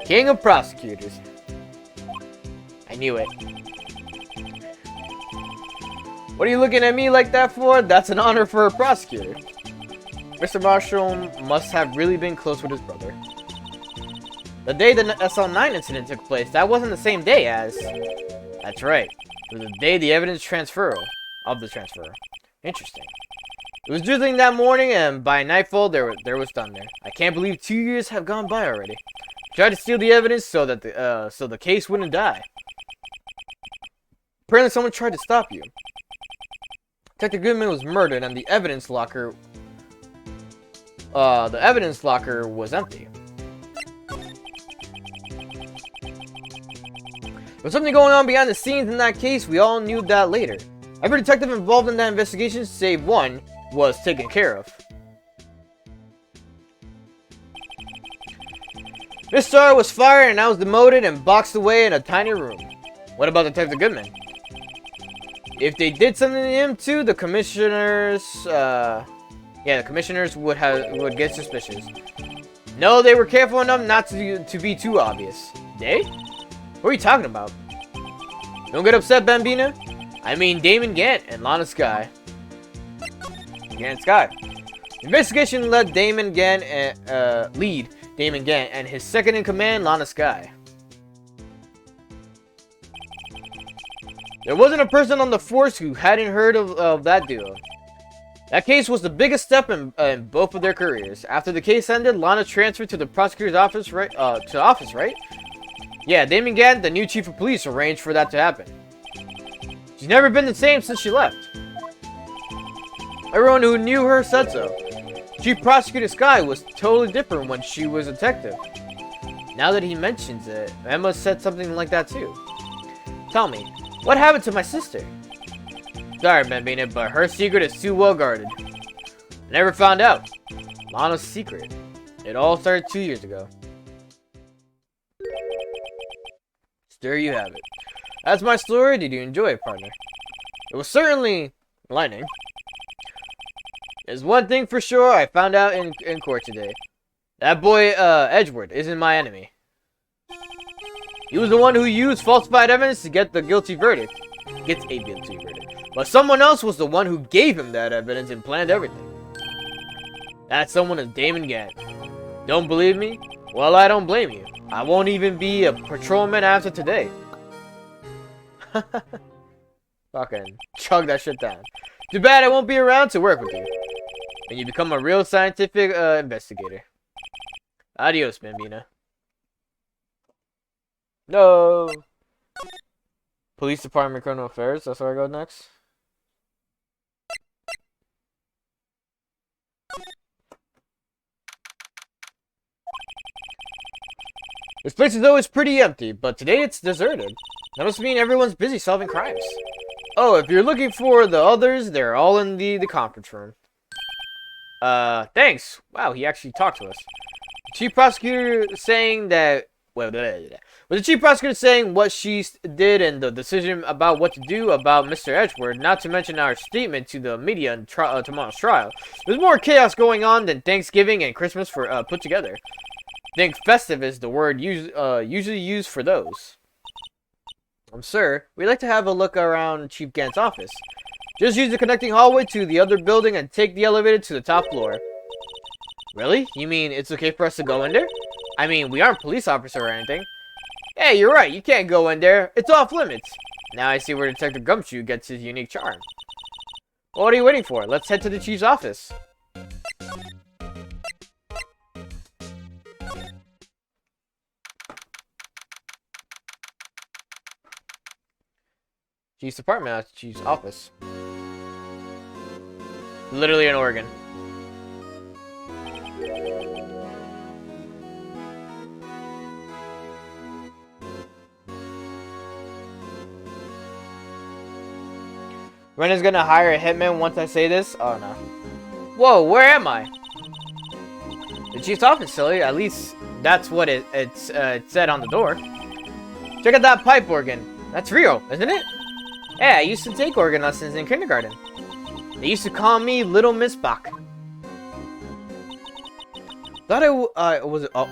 Speaker 1: King of Prosecutors? I knew it. What are you looking at me like that for? That's an honor for a prosecutor. Mr. Marshall must have really been close with his brother. The day the SL9 incident took place, that wasn't the same day as... That's right. It was the day the evidence transfer. Interesting. It was drizzling that morning, and by nightfall, there was thunder. I can't believe 2 years have gone by already. Tried to steal the evidence so that the case wouldn't die. Apparently someone tried to stop you. Detective Goodman was murdered, and the evidence locker was empty. There was something going on behind the scenes in that case. We all knew that later. Every detective involved in that investigation, save one, was taken care of. Miss Starr was fired, and I was demoted and boxed away in a tiny room. What about Detective Goodman? If they did something to him too, the commissioners, the commissioners would get suspicious. No, they were careful enough not to be too obvious. They? What are you talking about? Don't get upset, Bambina. I mean Damon Gant and Lana Skye. Gant Skye. Investigation led Damon Gant and his second in command, Lana Skye. There wasn't a person on the force who hadn't heard of that duo. That case was the biggest step in both of their careers. After the case ended, Lana transferred to the prosecutor's office, right? Right? Yeah, Damon Gant, the new chief of police, arranged for that to happen. She's never been the same since she left. Everyone who knew her said so. Chief Prosecutor Skye was totally different when she was a detective. Now that he mentions it, Emma said something like that too. Tell me, what happened to my sister? Sorry, Bambina, but her secret is too well guarded. I never found out. Lana's secret. It all started 2 years ago. There you have it. That's my story. Did you enjoy it, partner? It was certainly enlightening. There's one thing for sure I found out in court today. That boy, Edgeworth, isn't my enemy. He was the one who used falsified evidence to get a guilty verdict. But someone else was the one who gave him that evidence and planned everything. That someone is Damon Gant. Don't believe me? Well, I don't blame you. I won't even be a patrolman after today. Fucking chug that shit down. Too bad I won't be around to work with you. When you become a real scientific investigator. Adios, Bambina. No. Police Department Criminal Affairs. That's where I go next. This place is always pretty empty, but today it's deserted. That must mean everyone's busy solving crimes. Oh, if you're looking for the others, they're all in the conference room. Thanks. Wow, he actually talked to us. The chief prosecutor saying that... Was the chief prosecutor saying what she did and the decision about what to do about Mr. Edgeworth, not to mention our statement to the media in tomorrow's trial. There's more chaos going on than Thanksgiving and Christmas for put together. I think festive is the word usually used for those. Sir, we'd like to have a look around Chief Gant's office. Just use the connecting hallway to the other building and take the elevator to the top floor. Really? You mean it's okay for us to go in there? I mean, we aren't police officers or anything. Hey, you're right. You can't go in there. It's off limits. Now I see where Detective Gumshoe gets his unique charm. What are you waiting for? Let's head to the chief's office. Chief's apartment, Chief's office. Literally an organ. Ren is gonna hire a hitman once I say this? Oh no. Whoa, where am I? The chief's office, silly. At least that's what it said on the door. Check out that pipe organ. That's real, isn't it? Yeah, I used to take organ lessons in kindergarten. They used to call me Little Miss Bach. Thought I was... Oh.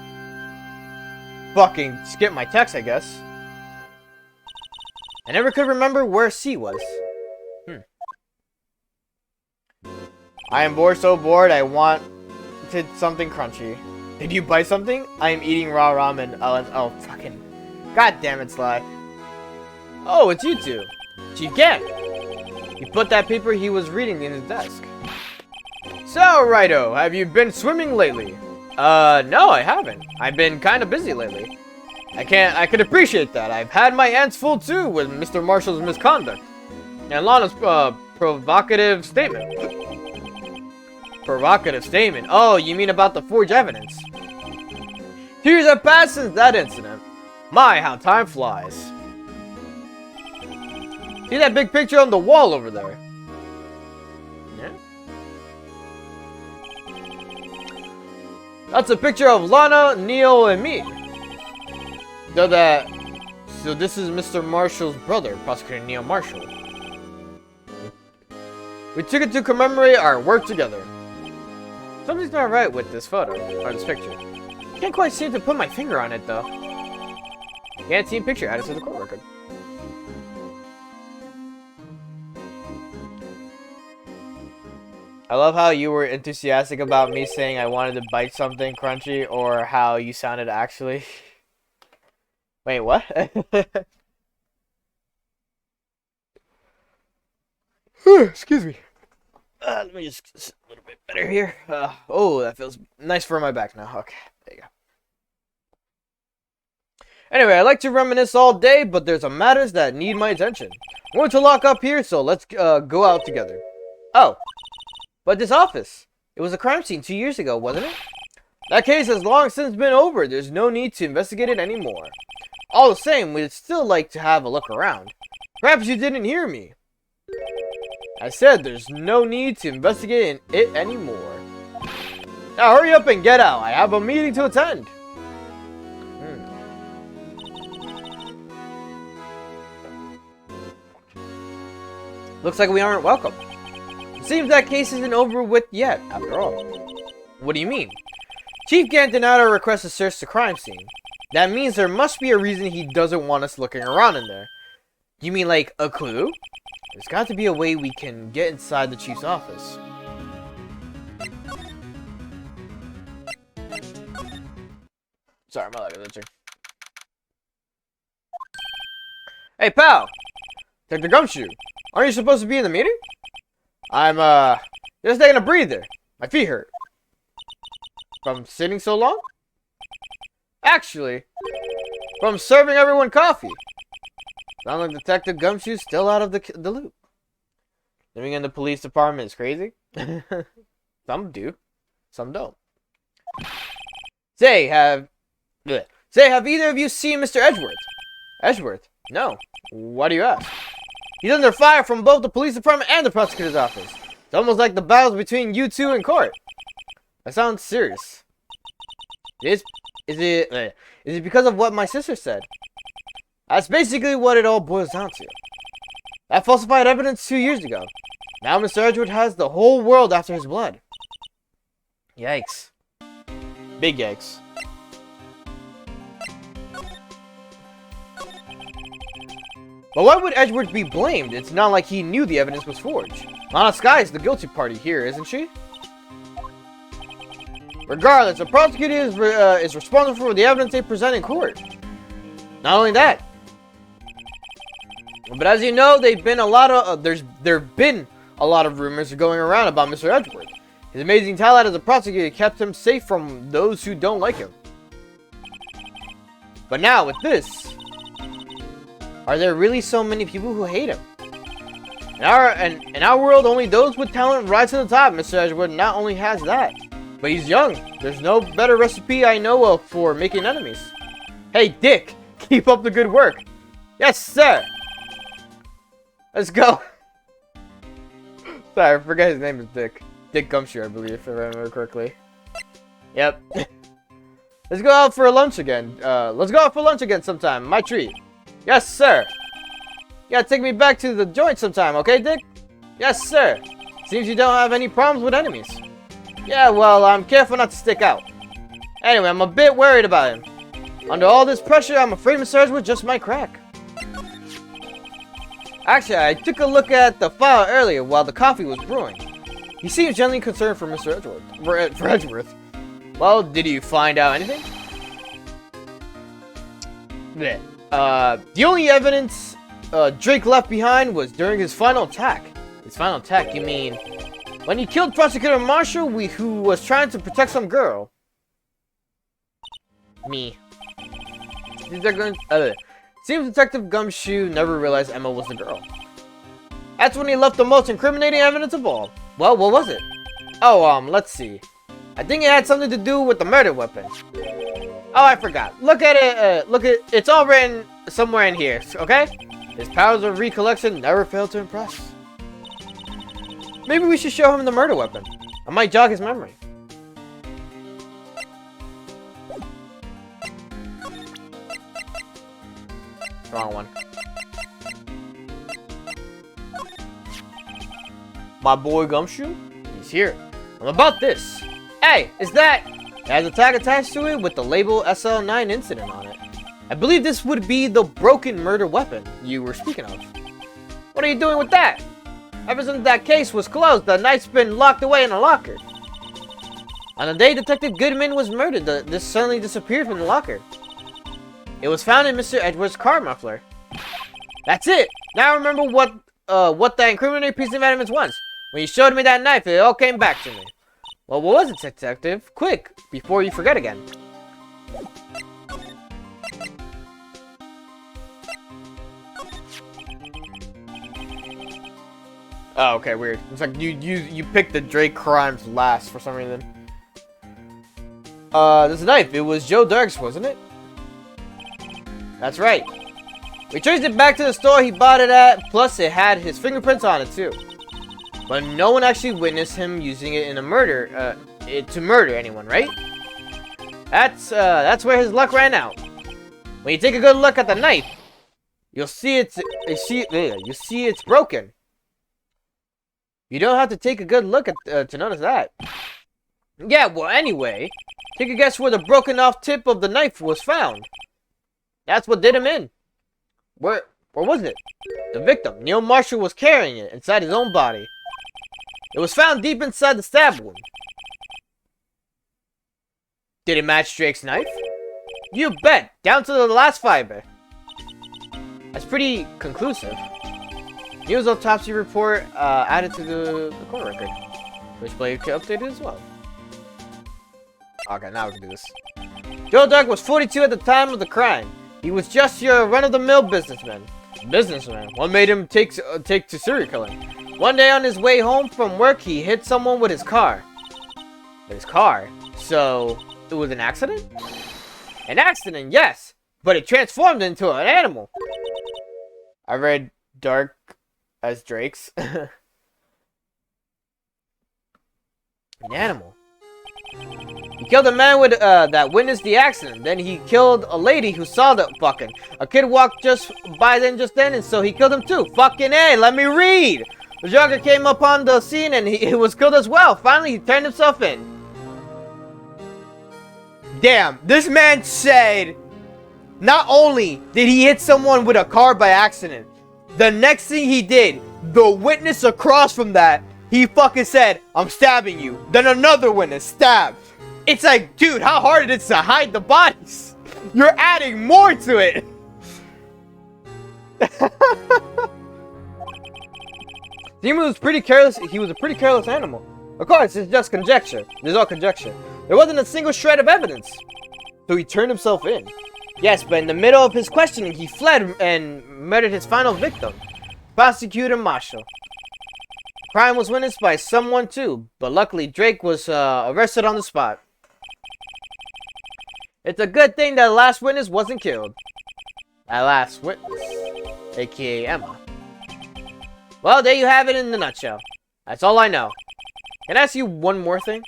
Speaker 1: Fucking skip my text, I guess. I never could remember where C was. I am bored, so bored, I wanted something crunchy. Did you buy something? I am eating raw ramen. Oh, fucking... God damn it, Sly. Oh, it's you two. Chief Gan. He put that paper he was reading in his desk. So, Righto, have you been swimming lately? No, I haven't. I've been kind of busy lately. I could appreciate that. I've had my hands full too with Mr. Marshall's misconduct. And Lana's, provocative statement. Provocative statement? Oh, you mean about the forged evidence? 2 years have passed since that incident. My, how time flies. See that big picture on the wall over there? Yeah? That's a picture of Lana, Neil, and me. So this is Mr. Marshall's brother, Prosecutor Neil Marshall. We took it to commemorate our work together. Something's not right with this photo, or this picture. Can't quite seem to put my finger on it, though. Can't see a picture added to the court record. I love how you were enthusiastic about me saying I wanted to bite something crunchy, or how you sounded actually. Wait, what? Excuse me. Let me just sit a little bit better here. Oh, that feels nice for my back now. Okay, there you go. Anyway, I like to reminisce all day, but there's some matters that need my attention. I'm going to lock up here, so let's go out together. Oh, but this office. It was a crime scene 2 years ago, wasn't it? That case has long since been over. There's no need to investigate it anymore. All the same, we'd still like to have a look around. Perhaps you didn't hear me. I said there's no need to investigate it anymore. Now hurry up and get out. I have a meeting to attend. Looks like we aren't welcome. It seems that case isn't over with yet, after all. What do you mean? Chief Gant denied our request to search the crime scene. That means there must be a reason he doesn't want us looking around in there. You mean like a clue? There's got to be a way we can get inside the chief's office. Sorry, my leg is itching. Hey, pal! Dr. Gumshoe, aren't you supposed to be in the meeting? I'm, just taking a breather. My feet hurt. From sitting so long? Actually, from serving everyone coffee. Sounds like Detective Gumshoe's still out of the loop. Living in the police department is crazy. Some do. Some don't. Say, have either of you seen Mr. Edgeworth? Edgeworth? No. Why do you ask? He's under fire from both the police department and the prosecutor's office. It's almost like the battles between you two in court. That sounds serious. Is it because of what my sister said? That's basically what it all boils down to. That falsified evidence 2 years ago. Now Mr. Edgeworth has the whole world after his blood. Yikes. Big yikes. But why would Edgeworth be blamed? It's not like he knew the evidence was forged. Lana Skye is the guilty party here, isn't she? Regardless, the prosecutor is responsible for the evidence they present in court. Not only that, but as you know, there've been a lot of rumors going around about Mr. Edgeworth. His amazing talent as a prosecutor kept him safe from those who don't like him. But now with this, are there really so many people who hate him? In our world, only those with talent rise to the top. Mr. Edgeworth not only has that, but he's young. There's no better recipe I know of for making enemies. Hey, Dick, keep up the good work. Yes, sir. Let's go. Sorry, I forget his name is Dick. Dick Gumshoe, I believe, if I remember correctly. Yep. Let's go out for lunch again. Let's go out for lunch again sometime. My treat. Yes, sir. You gotta take me back to the joint sometime, okay, Dick? Yes, sir. Seems you don't have any problems with enemies. Yeah, well, I'm careful not to stick out. Anyway, I'm a bit worried about him. Under all this pressure, I'm afraid Mr. Edgeworth just might crack. Actually, I took a look at the file earlier while the coffee was brewing. He seems genuinely concerned for Mr. Edgeworth. For Edgeworth. Well, did you find out anything? Yeah. The only evidence Drake left behind was during his final attack. His final attack, you mean when he killed Prosecutor Marshall, who was trying to protect some girl? Me. Seems Detective Gumshoe never realized Emma was the girl. That's when he left the most incriminating evidence of all. Well, what was it? Oh, let's see. I think it had something to do with the murder weapon. Oh, I forgot. Look at it, it's all written somewhere in here, okay? His powers of recollection never failed to impress. Maybe we should show him the murder weapon. I might jog his memory. Wrong one. My boy Gumshoe? He's here. I'm about this. Hey, is that? It has a tag attached to it with the label SL9 incident on it. I believe this would be the broken murder weapon you were speaking of. What are you doing with that? Ever since that case was closed, the knife's been locked away in a locker. On the day Detective Goodman was murdered, this suddenly disappeared from the locker. It was found in Mr. Edgeworth's car muffler. That's it! Now I remember what that incriminating piece of evidence was. When you showed me that knife, it all came back to me. Well, what was it, Detective? Quick, before you forget again. Oh, okay, weird. It's like you picked the Drake crimes last for some reason. This knife, it was Joe Dirk's, wasn't it? That's right. We traced it back to the store he bought it at, plus it had his fingerprints on it too. But no one actually witnessed him using it in a murder, to murder anyone, right? That's where his luck ran out. When you take a good look at the knife, you'll see it's broken. You don't have to take a good look at to notice that. Yeah, well, anyway, take a guess where the broken off tip of the knife was found. That's what did him in. Where was it? The victim, Neil Marshall, was carrying it inside his own body. It was found deep inside the stab wound. Did it match Drake's knife? You bet, down to the last fiber. That's pretty conclusive. Neil's autopsy report added to the court record. Switchblade updated as well. Okay, now we can do this. Joe Dirk was 42 at the time of the crime. He was just your run-of-the-mill businessman. What made him take to serial killing? One day on his way home from work, he hit someone with his car. So, it was an accident? An accident, yes! But it transformed into an animal. I read Dark as Drake's. An animal. He killed a man with that witnessed the accident. Then he killed a lady who saw the fucking. A kid walked just then, and so he killed him too. Fucking A, let me read! The jogger came upon the scene and he was killed as well. Finally, he turned himself in. Damn, this man said not only did he hit someone with a car by accident, the next thing he did, the witness across from that, he fucking said, I'm stabbing you. Then another witness stabbed. It's like, dude, how hard it is to hide the bodies. You're adding more to it. Demon was pretty careless. He was a pretty careless animal. Of course, it's just conjecture. There's all conjecture. There wasn't a single shred of evidence. So he turned himself in. Yes, but in the middle of his questioning, he fled and murdered his final victim, Prosecutor Marshall. Crime was witnessed by someone too, but luckily Drake was arrested on the spot. It's a good thing that last witness wasn't killed. That last witness, aka Emma. Well, there you have it in a nutshell. That's all I know. Can I ask you one more thing?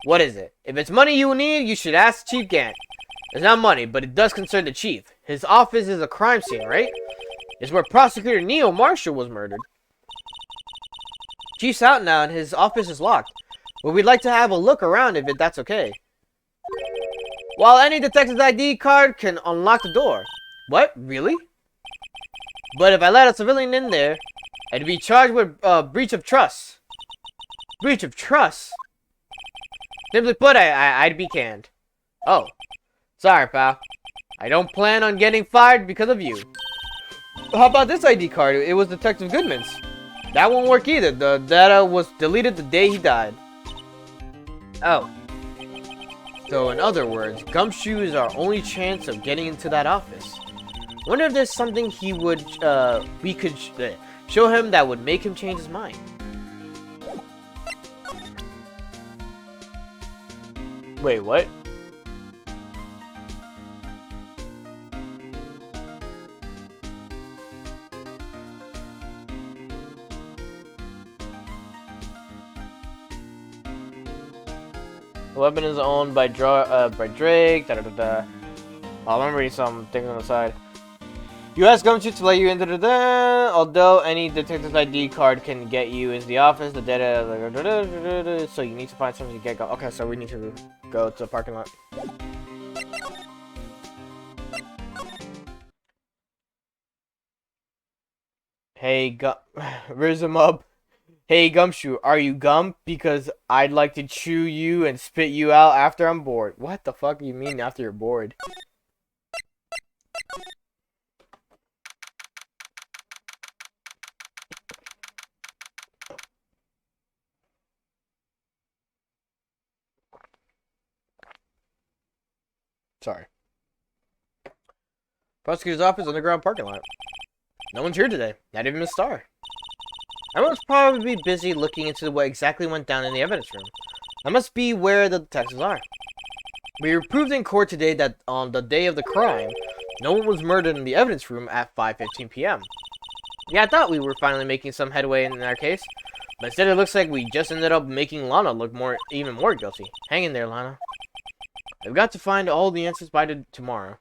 Speaker 1: What is it? If it's money you need, you should ask Chief Gant. It's not money, but it does concern the chief. His office is a crime scene, right? It's where Prosecutor Neil Marshall was murdered. Chief's out now and his office is locked. But we'd like to have a look around if that's okay. While any detective's ID card can unlock the door. What? Really? But if I let a civilian in there, I'd be charged with breach of trust. Breach of trust? Simply put, I'd be canned. Oh. Sorry, pal. I don't plan on getting fired because of you. How about this ID card? It was Detective Goodman's. That won't work either. The data was deleted the day he died. Oh. So in other words, Gumshoe is our only chance of getting into that office. Wonder if there's something we could show him that would make him change his mind. Wait, what? The weapon is owned by Drake. I'm reading some things on the side. You ask Gumshoe to let you into although any detective's ID card can get you into the office, the data, so you need to find something to get going. Okay, so we need to go to the parking lot. Hey, raise him up. Hey, Gumshoe, are you gum? Because I'd like to chew you and spit you out after I'm bored. What the fuck do you mean after you're bored? Sorry. Prosecutor's office, underground parking lot. No one's here today. Not even a star. Everyone's probably busy looking into what exactly went down in the evidence room. That must be where the detectives are. We were proved in court today that on the day of the crime, no one was murdered in the evidence room at 5:15 p.m. Yeah, I thought we were finally making some headway in our case, but instead it looks like we just ended up making Lana look even more guilty. Hang in there, Lana. I've got to find all the answers by tomorrow.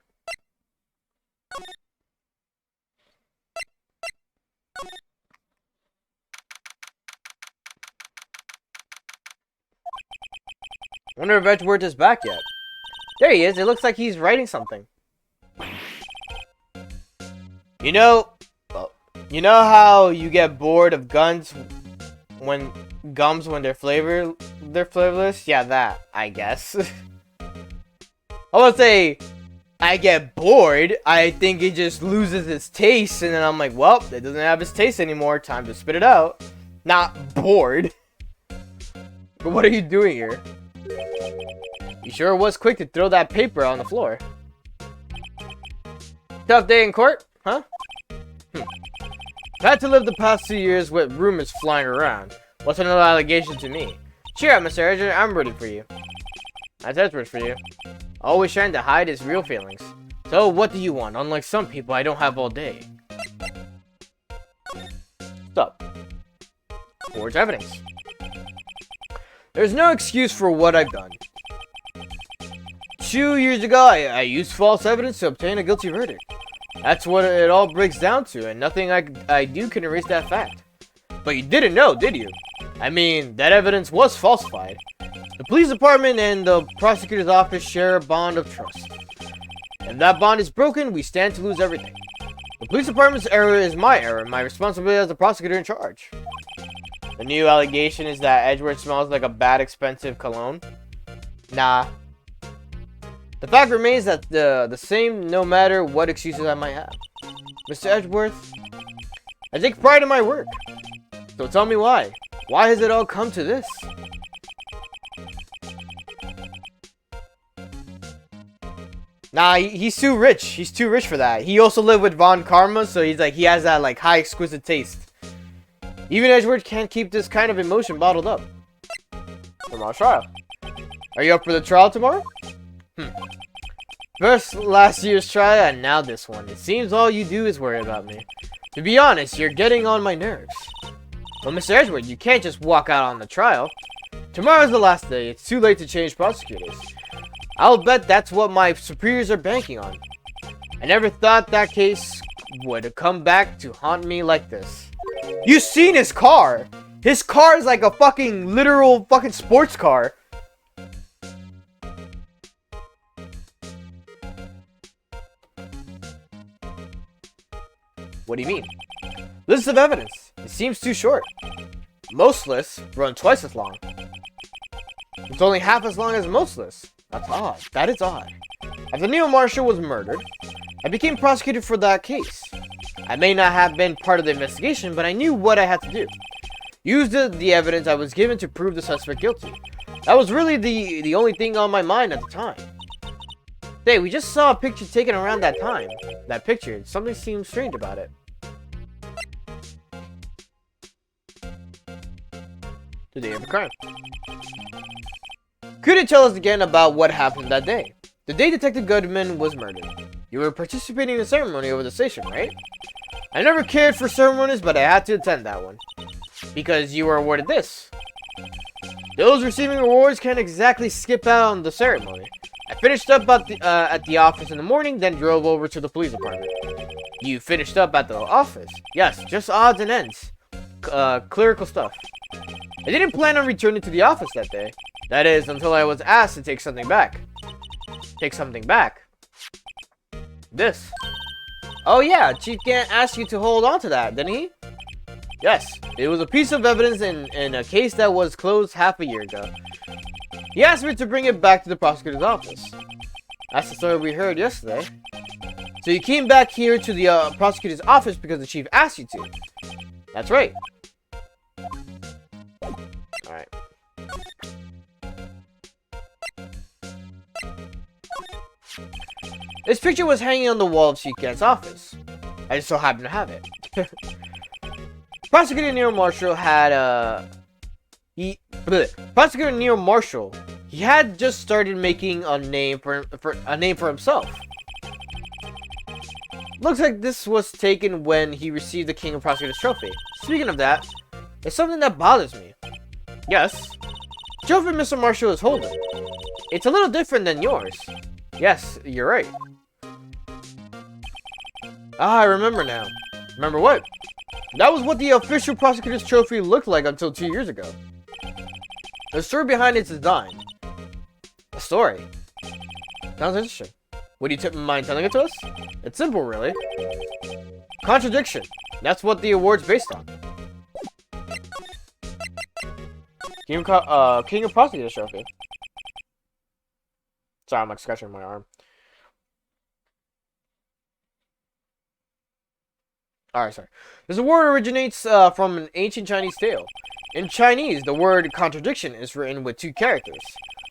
Speaker 1: Wonder if Edgeworth is back yet. There he is. It looks like he's writing something. You know how you get bored of gums when they're flavorless? Yeah, that, I guess. I would say I get bored. I think it just loses its taste, and then I'm like, well, it doesn't have its taste anymore. Time to spit it out. Not bored. But what are you doing here? You sure was quick to throw that paper on the floor. Tough day in court, huh? I've had to live the past 2 years with rumors flying around. What's another allegation to me? Cheer up, Mr. Edgeworth. I'm rooting for you. That's Edgeworth for you. Always trying to hide his real feelings. So, what do you want? Unlike some people, I don't have all day. Stop. Forge evidence. There's no excuse for what I've done. 2 years ago, I used false evidence to obtain a guilty verdict. That's what it all breaks down to, and nothing I do can erase that fact. But you didn't know, did you? I mean, that evidence was falsified. The police department and the prosecutor's office share a bond of trust. If that bond is broken, we stand to lose everything. The police department's error is my error, my responsibility as the prosecutor in charge. The new allegation is that Edgeworth smells like a bad, expensive cologne. Nah. The fact remains that the same no matter what excuses I might have. Mr. Edgeworth, I take pride in my work. So tell me why. Why has it all come to this? Nah, he's too rich. He's too rich for that. He also lived with Von Karma, so he has that like high exquisite taste. Even Edgeworth can't keep this kind of emotion bottled up. Tomorrow's trial. Are you up for the trial tomorrow? First last year's trial and now this one. It seems all you do is worry about me. To be honest, you're getting on my nerves. But Mr. Edgeworth, you can't just walk out on the trial. Tomorrow's the last day. It's too late to change prosecutors. I'll bet that's what my superiors are banking on. I never thought that case would come back to haunt me like this. You seen his car? His car is like a fucking literal fucking sports car. What do you mean? List of evidence. It seems too short. Most lists run twice as long. It's only half as long as most lists. That's odd. That is odd. After Neil Marshall was murdered, I became prosecutor for that case. I may not have been part of the investigation, but I knew what I had to do. Use the evidence I was given to prove the suspect guilty. That was really the only thing on my mind at the time. Hey, we just saw a picture taken around that time. That picture, something seems strange about it. The day of the crime. Could you tell us again about what happened that day? The day Detective Goodman was murdered. You were participating in the ceremony over the station, right? I never cared for ceremonies, but I had to attend that one. Because you were awarded this. Those receiving rewards can't exactly skip out on the ceremony. I finished up at the office in the morning, then drove over to the police department. You finished up at the office? Yes, just odds and ends. Clerical stuff. I didn't plan on returning to the office that day. That is, until I was asked to take something back. Take something back? This. Oh yeah, Chief Gant asked you to hold on to that, didn't he? Yes, it was a piece of evidence in a case that was closed half a year ago. He asked me to bring it back to the prosecutor's office. That's the story we heard yesterday. So you came back here to the prosecutor's office because the chief asked you to. That's right. Alright. This picture was hanging on the wall of Chief Gant's office. I just so happened to have it. Prosecutor Neil Marshall had Prosecutor Neil Marshall, he had just started making a name for himself. Looks like this was taken when he received the King of Prosecutors trophy. Speaking of that, it's something that bothers me. Yes. The trophy Mr. Marshall is holding. It's a little different than yours. Yes, you're right. Ah, I remember now. Remember what? That was what the official prosecutor's trophy looked like until 2 years ago. The story behind its design. A story. Sounds interesting. Would you mind telling it to us? It's simple, really. Contradiction. That's what the award's based on. King of Prosecutors trophy. Sorry, I'm like scratching my arm. Alright, sorry. This award originates from an ancient Chinese tale. In Chinese, the word contradiction is written with 2 characters.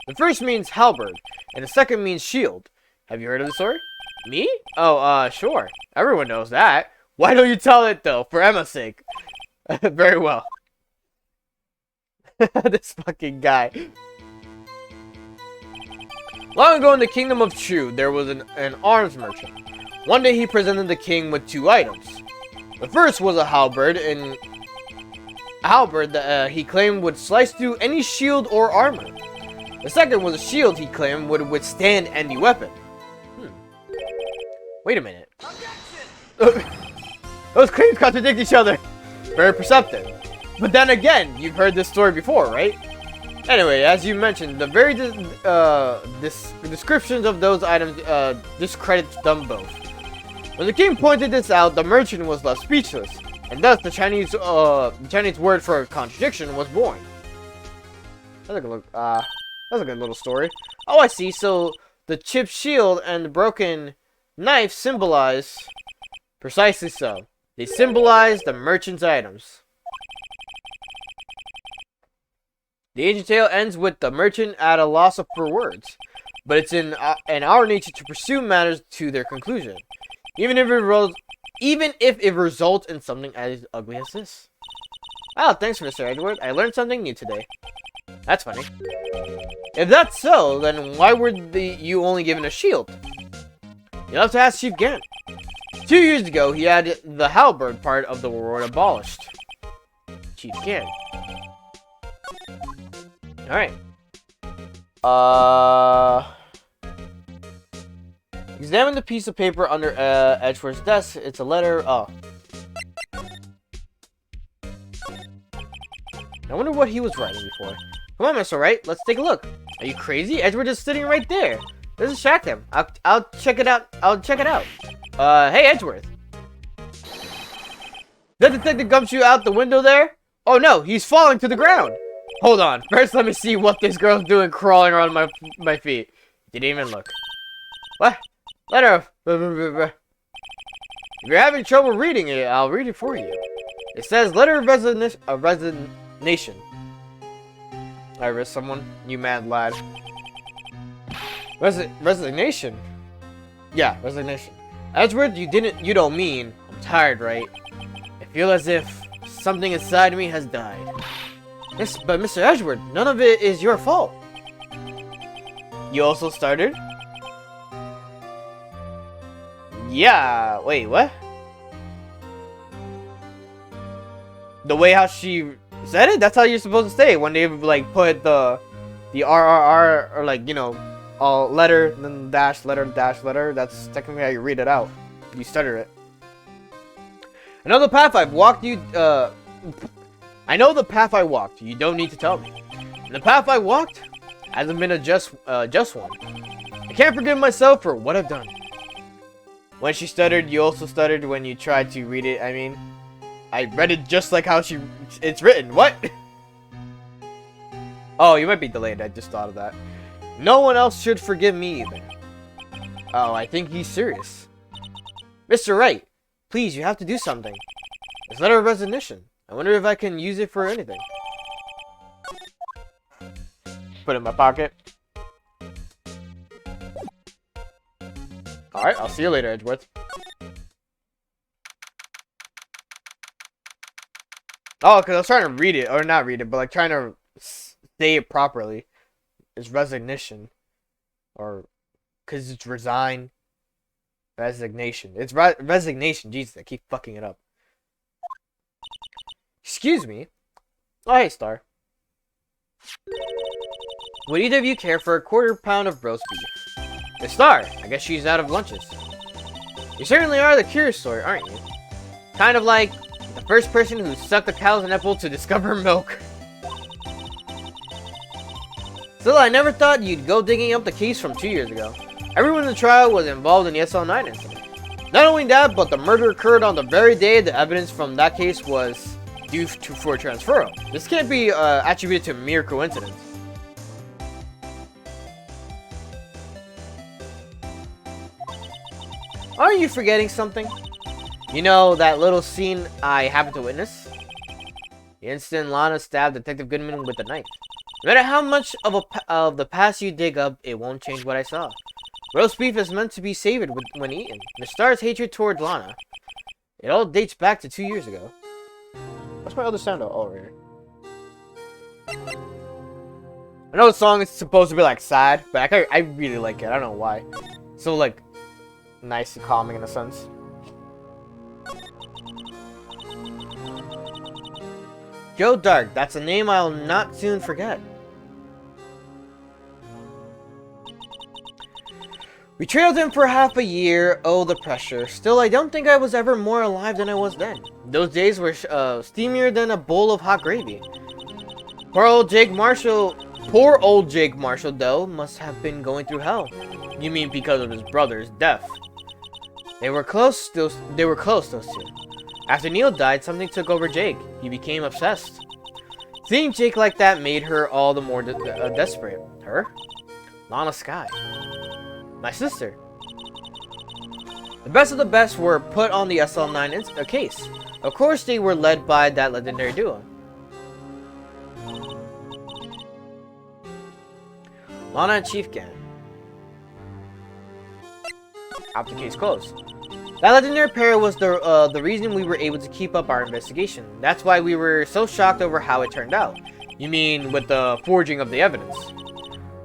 Speaker 1: The first means halberd, and the second means shield. Have you heard of the story? Me? Oh, sure. Everyone knows that. Why don't you tell it, though? For Emma's sake. Very well. This fucking guy. Long ago in the kingdom of Chu, there was an arms merchant. One day he presented the king with 2 items. The first was a halberd, and that he claimed would slice through any shield or armor. The second was a shield he claimed would withstand any weapon. Wait a minute. Those claims contradict each other. Very perceptive. But then again, you've heard this story before, right? Anyway, as you mentioned, the very descriptions of those items discredits them both. When the king pointed this out, the merchant was left speechless, and thus the Chinese word for contradiction was born. That's a good little story. Oh, I see. So the chipped shield and the broken knife symbolize precisely so. They symbolize the merchant's items. The ancient tale ends with the merchant at a loss for words, but it's in our nature to pursue matters to their conclusion, even if it results in something as ugly as this. Oh, thanks, Mr. Edward. I learned something new today. That's funny. If that's so, then why were you only given a shield? You'll have to ask Chief Gant. 2 years ago, he had the halberd part of the reward abolished. Chief can. Alright. Examine the piece of paper under Edgeworth's desk. It's a letter. Oh. I wonder what he was writing before. Come on, Mr. Wright. Let's take a look. Are you crazy? Edgeworth is sitting right there. Let's distract him. I'll check it out. Hey, Edgeworth. That detective gumps you out the window there? Oh no, he's falling to the ground. Hold on. First, let me see what this girl's doing crawling around my feet. Didn't even look. What? Letter. If you're having trouble reading it, I'll read it for you. It says, letter of resignation. Iris, someone? You mad lad. Resignation? Yeah, resignation. Edgeworth, you don't mean, I'm tired, right? I feel as if something inside me has died. Yes, but Mr. Edgeworth, none of it is your fault. You also started? Yeah, wait, what? The way how she said it? That's how you're supposed to say it when they like put the RRR or like, you know, all letter, then dash, letter, dash, letter. That's technically how you read it out. You stutter it. I know the path I've walked. I know the path I walked. You don't need to tell me. And the path I walked hasn't been a just one. I can't forgive myself for what I've done. When she stuttered, you also stuttered when you tried to read it. I mean, I read it just like how it's written. What? Oh, you might be delayed. I just thought of that. No one else should forgive me either. Oh, I think he's serious. Mr. Wright, please, you have to do something. This letter of resignation. I wonder if I can use it for anything. Put it in my pocket. Alright, I'll see you later, Edgeworth. Oh, because I was trying to read it. Or not read it, but like trying to say it properly. It's resignation. Or, because it's resign. Resignation. It's resignation. Jesus, I keep fucking it up. Excuse me. Oh, hey, Star. Would either of you care for a quarter-pound of roast beef? Hey, Star, I guess she's out of lunches. You certainly are the curious sort, aren't you? Kind of like the first person who sucked a cow's nipple to discover milk. Still, I never thought you'd go digging up the case from 2 years ago. Everyone in the trial was involved in the SL9 incident. Not only that, but the murder occurred on the very day the evidence from that case was due for transferal. This can't be attributed to mere coincidence. Are you forgetting something? You know that little scene I happened to witness? The instant Lana stabbed Detective Goodman with a knife. No matter how much of the past you dig up, it won't change what I saw. Roast beef is meant to be savored when eaten. The Star's hatred toward Lana. It all dates back to 2 years ago. What's my other sound out? Oh, right here. I know the song is supposed to be like sad, but I really like it. I don't know why. So like nice and calming in a sense. Joe Dark, that's a name I'll not soon forget. We trailed him for half a year. Oh, the pressure. Still, I don't think I was ever more alive than I was then. Those days were steamier than a bowl of hot gravy. Poor old Jake Marshall, though, must have been going through hell. You mean because of his brother's death? They were close, those two. After Neil died, something took over Jake. He became obsessed. Seeing Jake like that made her all the more desperate. Her? Lana Skye. My sister. The best of the best were put on the SL9 case. Of course, they were led by that legendary duo. Lana and Chief Gan. After case closed. That legendary pair was the reason we were able to keep up our investigation. That's why we were so shocked over how it turned out. You mean with the forging of the evidence?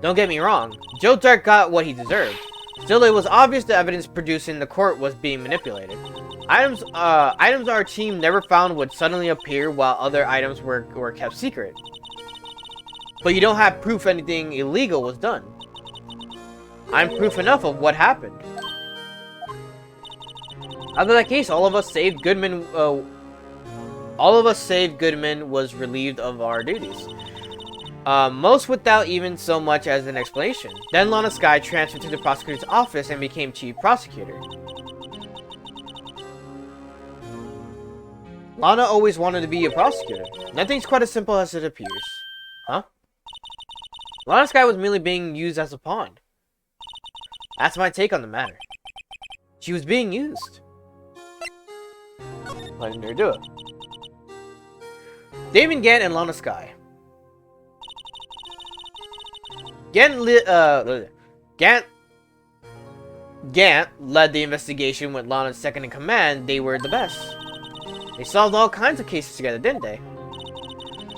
Speaker 1: Don't get me wrong, Joe Dark got what he deserved. Still, it was obvious the evidence produced in the court was being manipulated. Items our team never found would suddenly appear while other items were kept secret. But you don't have proof anything illegal was done. I'm proof enough of what happened. After that case, all of us saved Goodman was relieved of our duties. Most without even so much as an explanation. Then Lana Skye transferred to the prosecutor's office and became chief prosecutor. Lana always wanted to be a prosecutor. Nothing's quite as simple as it appears. Huh? Lana Skye was merely being used as a pawn. That's my take on the matter. She was being used. Why didn't her do it? Damon Gant and Lana Skye. Gant led the investigation with Lana's second in command. They were the best. They solved all kinds of cases together, didn't they?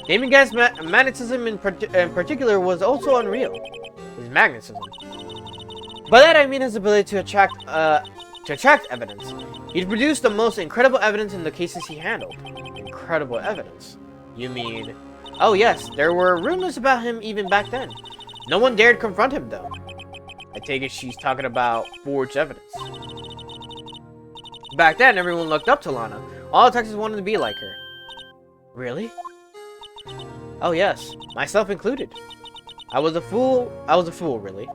Speaker 1: Damon Gant's magnetism in particular was also unreal. His magnetism. By that I mean his ability to attract evidence. He'd produced the most incredible evidence in the cases he handled. Incredible evidence? You mean... Oh yes, there were rumors about him even back then. No one dared confront him though. I take it she's talking about forged evidence. Back then, everyone looked up to Lana. All detectives wanted to be like her. Really? Oh yes, myself included. I was a fool, really.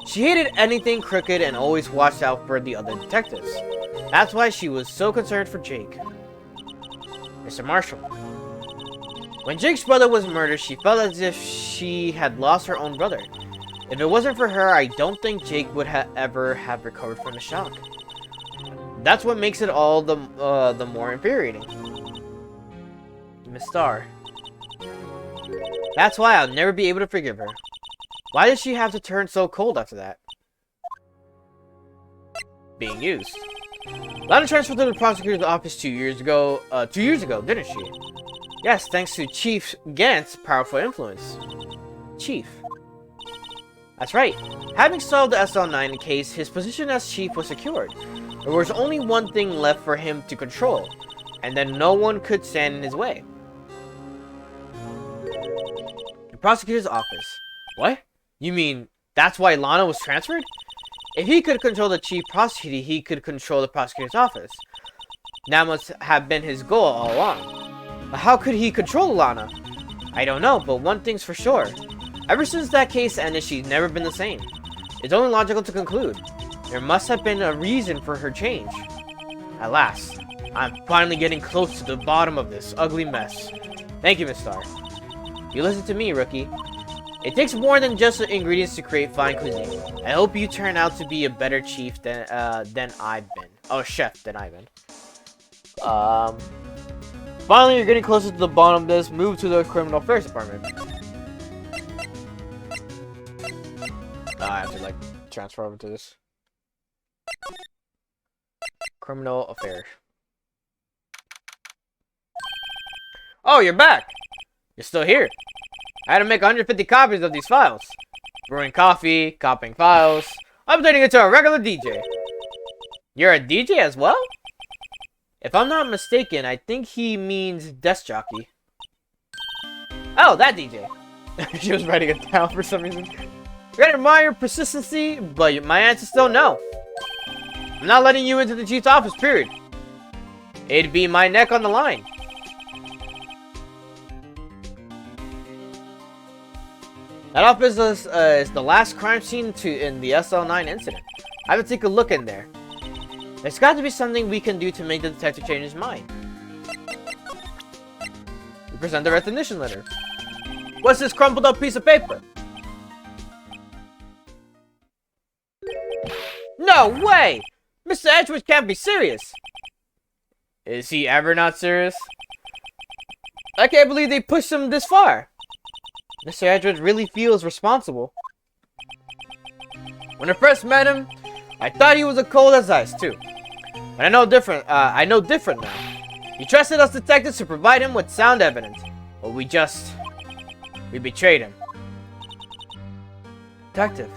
Speaker 1: She hated anything crooked and always watched out for the other detectives. That's why she was so concerned for Jake. Mr. Marshall. When Jake's brother was murdered, she felt as if she had lost her own brother. If it wasn't for her, I don't think Jake would ever have recovered from the shock. That's what makes it all the more infuriating. Miss Starr. That's why I'll never be able to forgive her. Why did she have to turn so cold after that? Being used. Lana transferred to the prosecutor's office 2 years ago, didn't she? Yes, thanks to Chief Gant's powerful influence. Chief. That's right. Having solved the SL9 case, his position as chief was secured. There was only one thing left for him to control, and then no one could stand in his way. The prosecutor's office. What? You mean, that's why Lana was transferred? If he could control the chief prosecutor, he could control the prosecutor's office. That must have been his goal all along. But how could he control Lana? I don't know, but one thing's for sure. Ever since that case ended, she's never been the same. It's only logical to conclude. There must have been a reason for her change. At last, I'm finally getting close to the bottom of this ugly mess. Thank you, Miss Starr. You listen to me, rookie. It takes more than just the ingredients to create fine cuisine. I hope you turn out to be a better chief than I've been. Oh, chef than I've been. Finally, you're getting closer to the bottom of this. Move to the criminal affairs department. I have to, like, transfer over to this. Criminal affairs. Oh, you're back! You're still here. I had to make 150 copies of these files. Brewing coffee, copying files, updating it to a regular DJ. You're a DJ as well? If I'm not mistaken, I think he means desk jockey. Oh, that DJ. She was writing it down for some reason. I admire your persistency, but my answer's still no. I'm not letting you into the chief's office, period. It'd be my neck on the line. That office is the last crime scene in the SL9 incident. I have to take a look in there. There's got to be something we can do to make the detective change his mind. We present the recognition letter. What's this crumpled up piece of paper? No way! Mr. Edgewood can't be serious! Is he ever not serious? I can't believe they pushed him this far. Mr. Edgewood really feels responsible. When I first met him, I thought he was as cold as ice too. But I know different now. He trusted us detectives to provide him with sound evidence. But we betrayed him. Detective.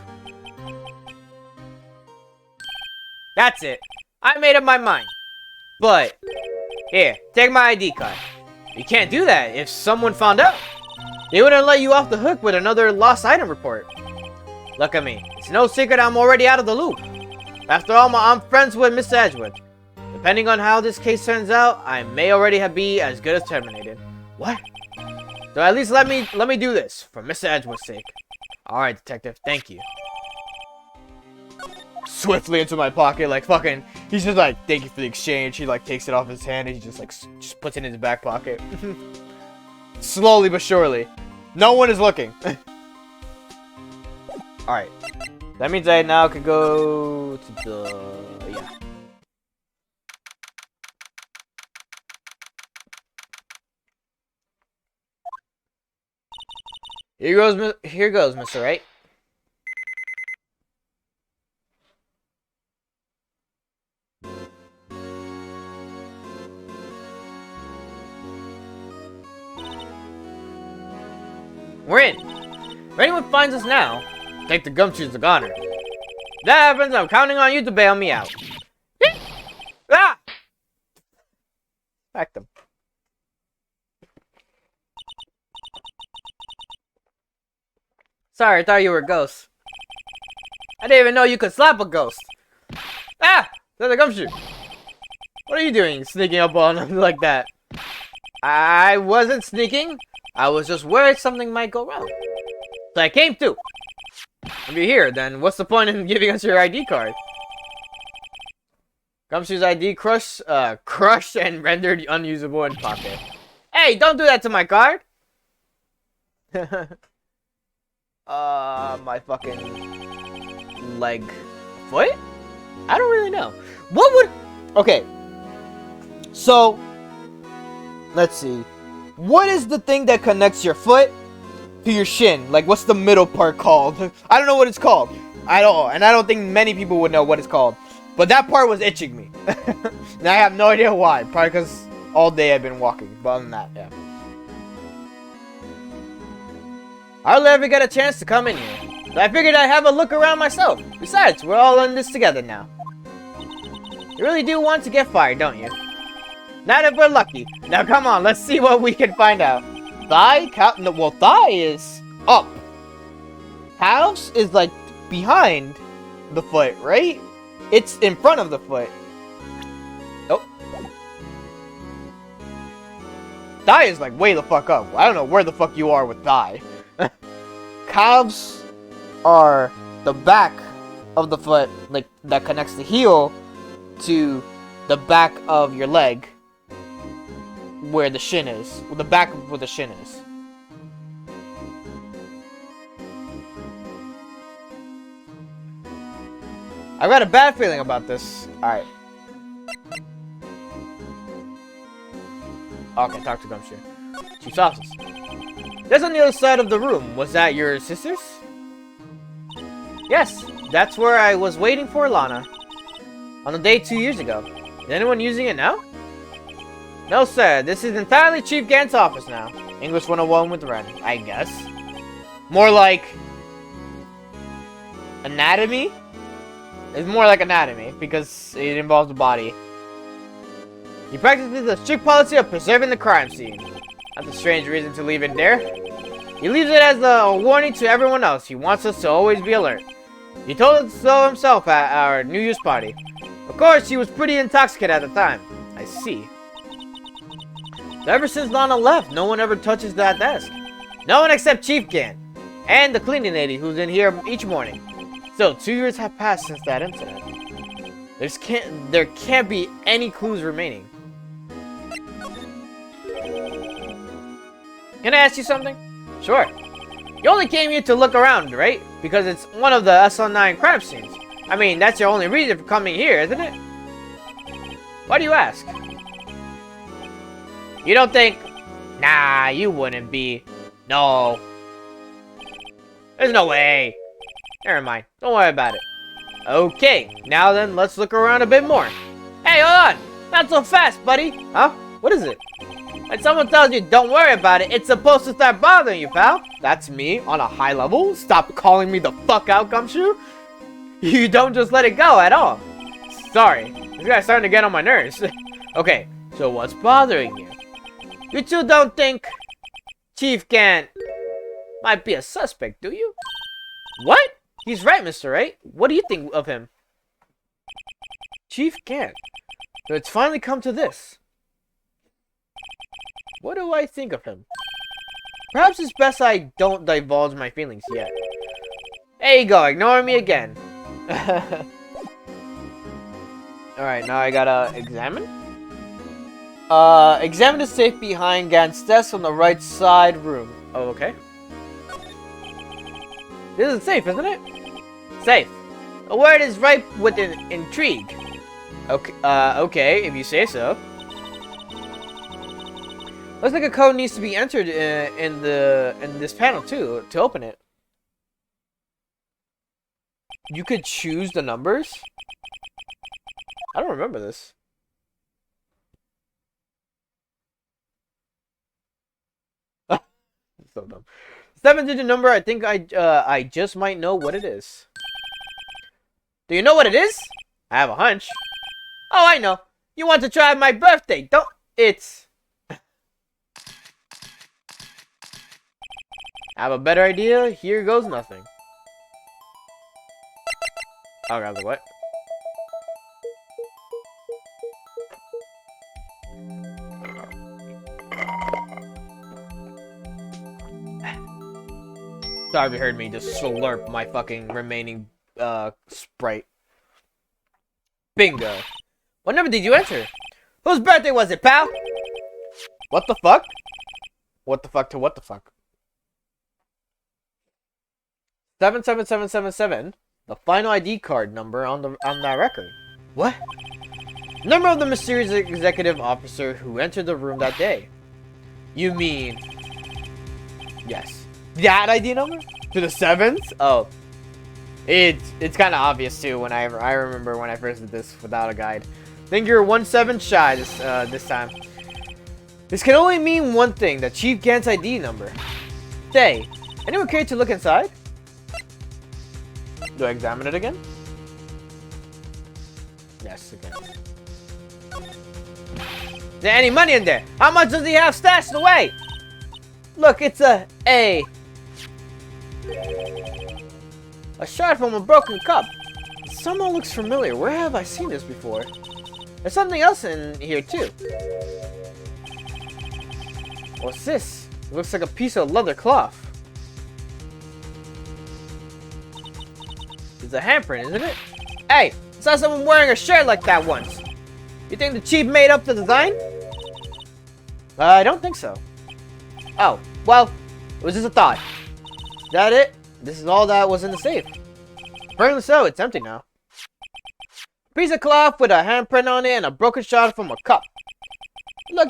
Speaker 1: That's it. I made up my mind. But, here, take my ID card. You can't do that if someone found out. They wouldn't let you off the hook with another lost item report. Look at me. It's no secret I'm already out of the loop. After all, I'm friends with Mr. Edgewood. Depending on how this case turns out, I may already be as good as terminated. What? So at least let me do this, for Mr. Edgewood's sake. Alright, detective, thank you. Swiftly into my pocket, like fucking, he's just like, thank you for the exchange. He like takes it off his hand and he just like, just puts it in his back pocket. Slowly but surely. No one is looking. Alright. That means I now could go to the, yeah. Here goes, Mr. Wright. We're in. If anyone finds us now, take the gumshoes to goner. If that happens, I'm counting on you to bail me out. Ah! Back them. Sorry, I thought you were a ghost. I didn't even know you could slap a ghost. Ah! There's a gumshoe. What are you doing, sneaking up on him like that? I wasn't sneaking. I was just worried something might go wrong. So I came too. If you're here, then what's the point in giving us your ID card? Gumshoe's ID crushed and rendered unusable in pocket. Hey, don't do that to my card! My fucking leg. Foot? I don't really know. What would... Okay. So, let's see. What is the thing that connects your foot to your shin? Like, what's the middle part called? I don't know what it's called. I don't think many people would know what it's called. But that part was itching me. And I have no idea why. Probably because all day I've been walking. But other than that, yeah. I hardly ever get a chance to come in here. So I figured I'd have a look around myself. Besides, we're all in this together now. You really do want to get fired, don't you? Not if we're lucky. Now come on, let's see what we can find out. Thigh? No, well, thigh is up. Calves is like behind the foot, right? It's in front of the foot. Oh. Thigh is like way the fuck up. I don't know where the fuck you are with thigh. Calves are the back of the foot, like that connects the heel to the back of your leg, where the shin is. Well, the back of where the shin is. I've got a bad feeling about this. Alright. Okay, talk to Gumshoe. Chief's office. That's on the other side of the room. Was that your sister's? Yes, that's where I was waiting for Lana. On the day 2 years ago. Is anyone using it now? No, sir. This is entirely Chief Gant's office now. English 101 with Ren, I guess. More like... anatomy? It's more like anatomy, because it involves the body. He practices the strict policy of preserving the crime scene. That's a strange reason to leave it there. He leaves it as a warning to everyone else. He wants us to always be alert. He told us so himself at our New Year's party. Of course, he was pretty intoxicated at the time. I see. Ever since Lana left, no one ever touches that desk. No one except Chief Gant. And the cleaning lady who's in here each morning. Still, 2 years have passed since that incident. There can't be any clues remaining. Can I ask you something? Sure. You only came here to look around, right? Because it's one of the SL9 crime scenes. I mean, that's your only reason for coming here, isn't it? Why do you ask? You don't think... Nah, you wouldn't be. No. There's no way. Never mind. Don't worry about it. Okay, now then, let's look around a bit more. Hey, hold on! Not so fast, buddy! Huh? What is it? When someone tells you don't worry about it, it's supposed to start bothering you, pal. That's me on a high level. Stop calling me the fuck out, Gumshoe. You don't just let it go at all. Sorry, this guy's starting to get on my nerves. Okay, so what's bothering you? You two don't think Chief Gant might be a suspect, do you? What? He's right, Mr. Wright. What do you think of him? Chief Gant. So it's finally come to this. What do I think of him? Perhaps it's best I don't divulge my feelings yet. There you go, ignoring me again. Alright, now I gotta examine? Examine the safe behind Gant's desk on the right side room. Oh, okay. This is safe, isn't it? Safe. A word is ripe with intrigue. Okay, okay, if you say so. Looks like a code needs to be entered in this panel too to open it. You could choose the numbers? I don't remember this. So dumb. 7-digit number, I think I just might know what it is. Do you know what it is? I have a hunch. Oh, I know. You want to try my birthday, don't... It's... I have a better idea. Here goes nothing. Oh, God, what? Sorry if you heard me just slurp my fucking remaining Sprite. Bingo. What number did you enter? Whose birthday was it, pal? What the fuck? What the fuck to what the fuck? 77777, the final ID card number on that record. What? Number of the mysterious executive officer who entered the room that day. You mean... Yes. That ID number? To the 7s? Oh. It's kind of obvious too when I remember when I first did this without a guide. Think you're 1-7 shy this time. This can only mean one thing, the Chief Gant's ID number. Say, anyone care to look inside? Do I examine it again? Yes, again. Is there any money in there? How much does he have stashed away? Look, it's a shard from a broken cup. Someone looks familiar. Where have I seen this before? There's something else in here too. What's this? It looks like a piece of leather cloth. It's a handprint, isn't it? Hey, I saw someone wearing a shirt like that once. You think the chief made up the design? I don't think so. Oh, well, it was just a thought. Is that it? This is all that was in the safe. Apparently so, it's empty now. A piece of cloth with a handprint on it and a broken shard from a cup. Look,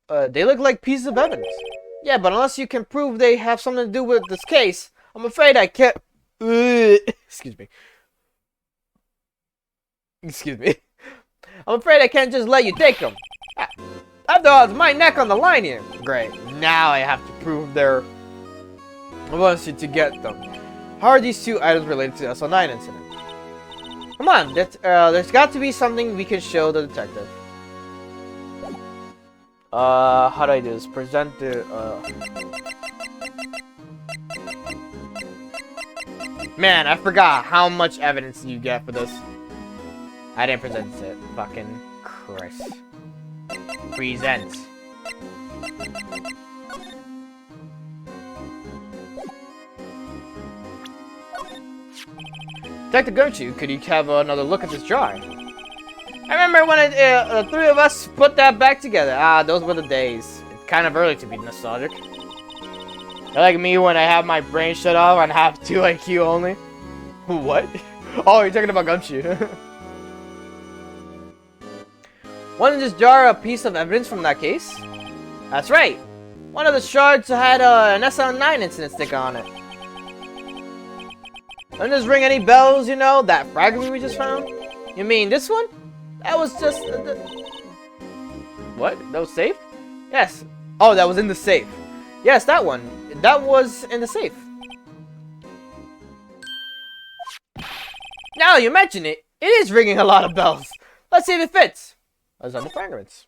Speaker 1: they look like pieces of evidence. Yeah, but unless you can prove they have something to do with this case, I'm afraid I can't... Excuse me. Excuse me. I'm afraid I can't just let you take them. After all, it's my neck on the line here. Great. Now I have to prove their ability to get them. How are these two items related to the SL9 incident? Come on, there's got to be something we can show the detective. How do I do this? Present the, Man, I forgot how much evidence you get for this. I didn't present it. Fucking Christ. Present. Detective Gumshoe, could you have another look at this jar? I remember when the three of us put that back together. Ah, those were the days. It's kind of early to be nostalgic. You're like me when I have my brain shut off and have 2 IQ only. What? Oh, you're talking about Gumshoe. Wasn't this jar a piece of evidence from that case? That's right. One of the shards had an SL9 incident sticker on it. Doesn't this ring any bells, you know? That fragment we just found? You mean this one? That was just... What? That was safe? Yes. Oh, that was in the safe. Yes, that one. That was in the safe. Now you mention it, It is ringing a lot of bells. Let's see if it fits. Let's on the fragments.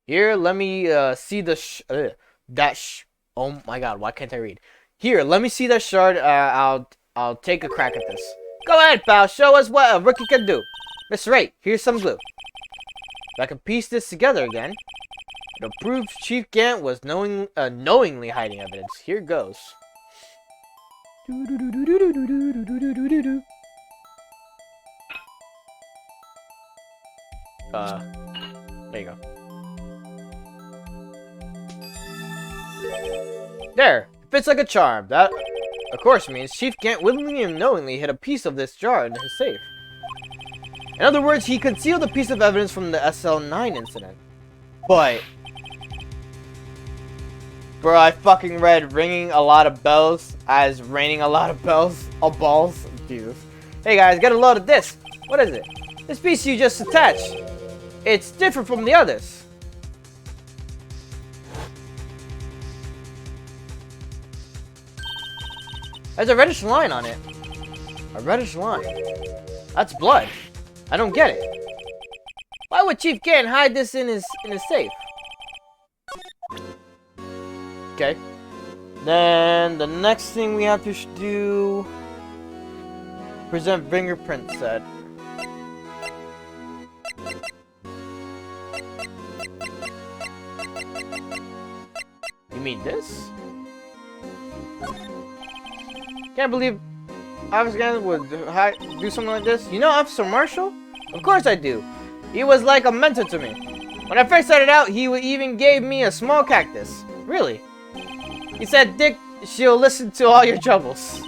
Speaker 1: Here, let me see the oh my god, why can't I read? Here, let me see that shard. I'll take a crack at this. Go ahead, pal. Show us what a rookie can do. Mr. Wright, here's some glue. If I can piece this together again, it'll prove Chief Gant was knowingly hiding evidence. Here goes. There you go. There! It fits like a charm. That, of course, means Chief Gant willingly and knowingly hid a piece of this jar in his safe. In other words, he concealed a piece of evidence from the SL9 incident. But... bro, I fucking read ringing a lot of bells as raining a lot of bells. Oh, balls. Jesus. Hey guys, get a load of this. What is it? This piece you just attached. It's different from the others. There's a reddish line on it. A reddish line. That's blood. I don't get it. Why would Chief Gant hide this in his safe? Okay. Then the next thing we have to do, present fingerprint set. You mean this? Can't believe Officer Gant would do something like this. You know Officer Marshall? Of course I do. He was like a mentor to me. When I first started out, he even gave me a small cactus. Really? He said, Dick, she'll listen to all your troubles.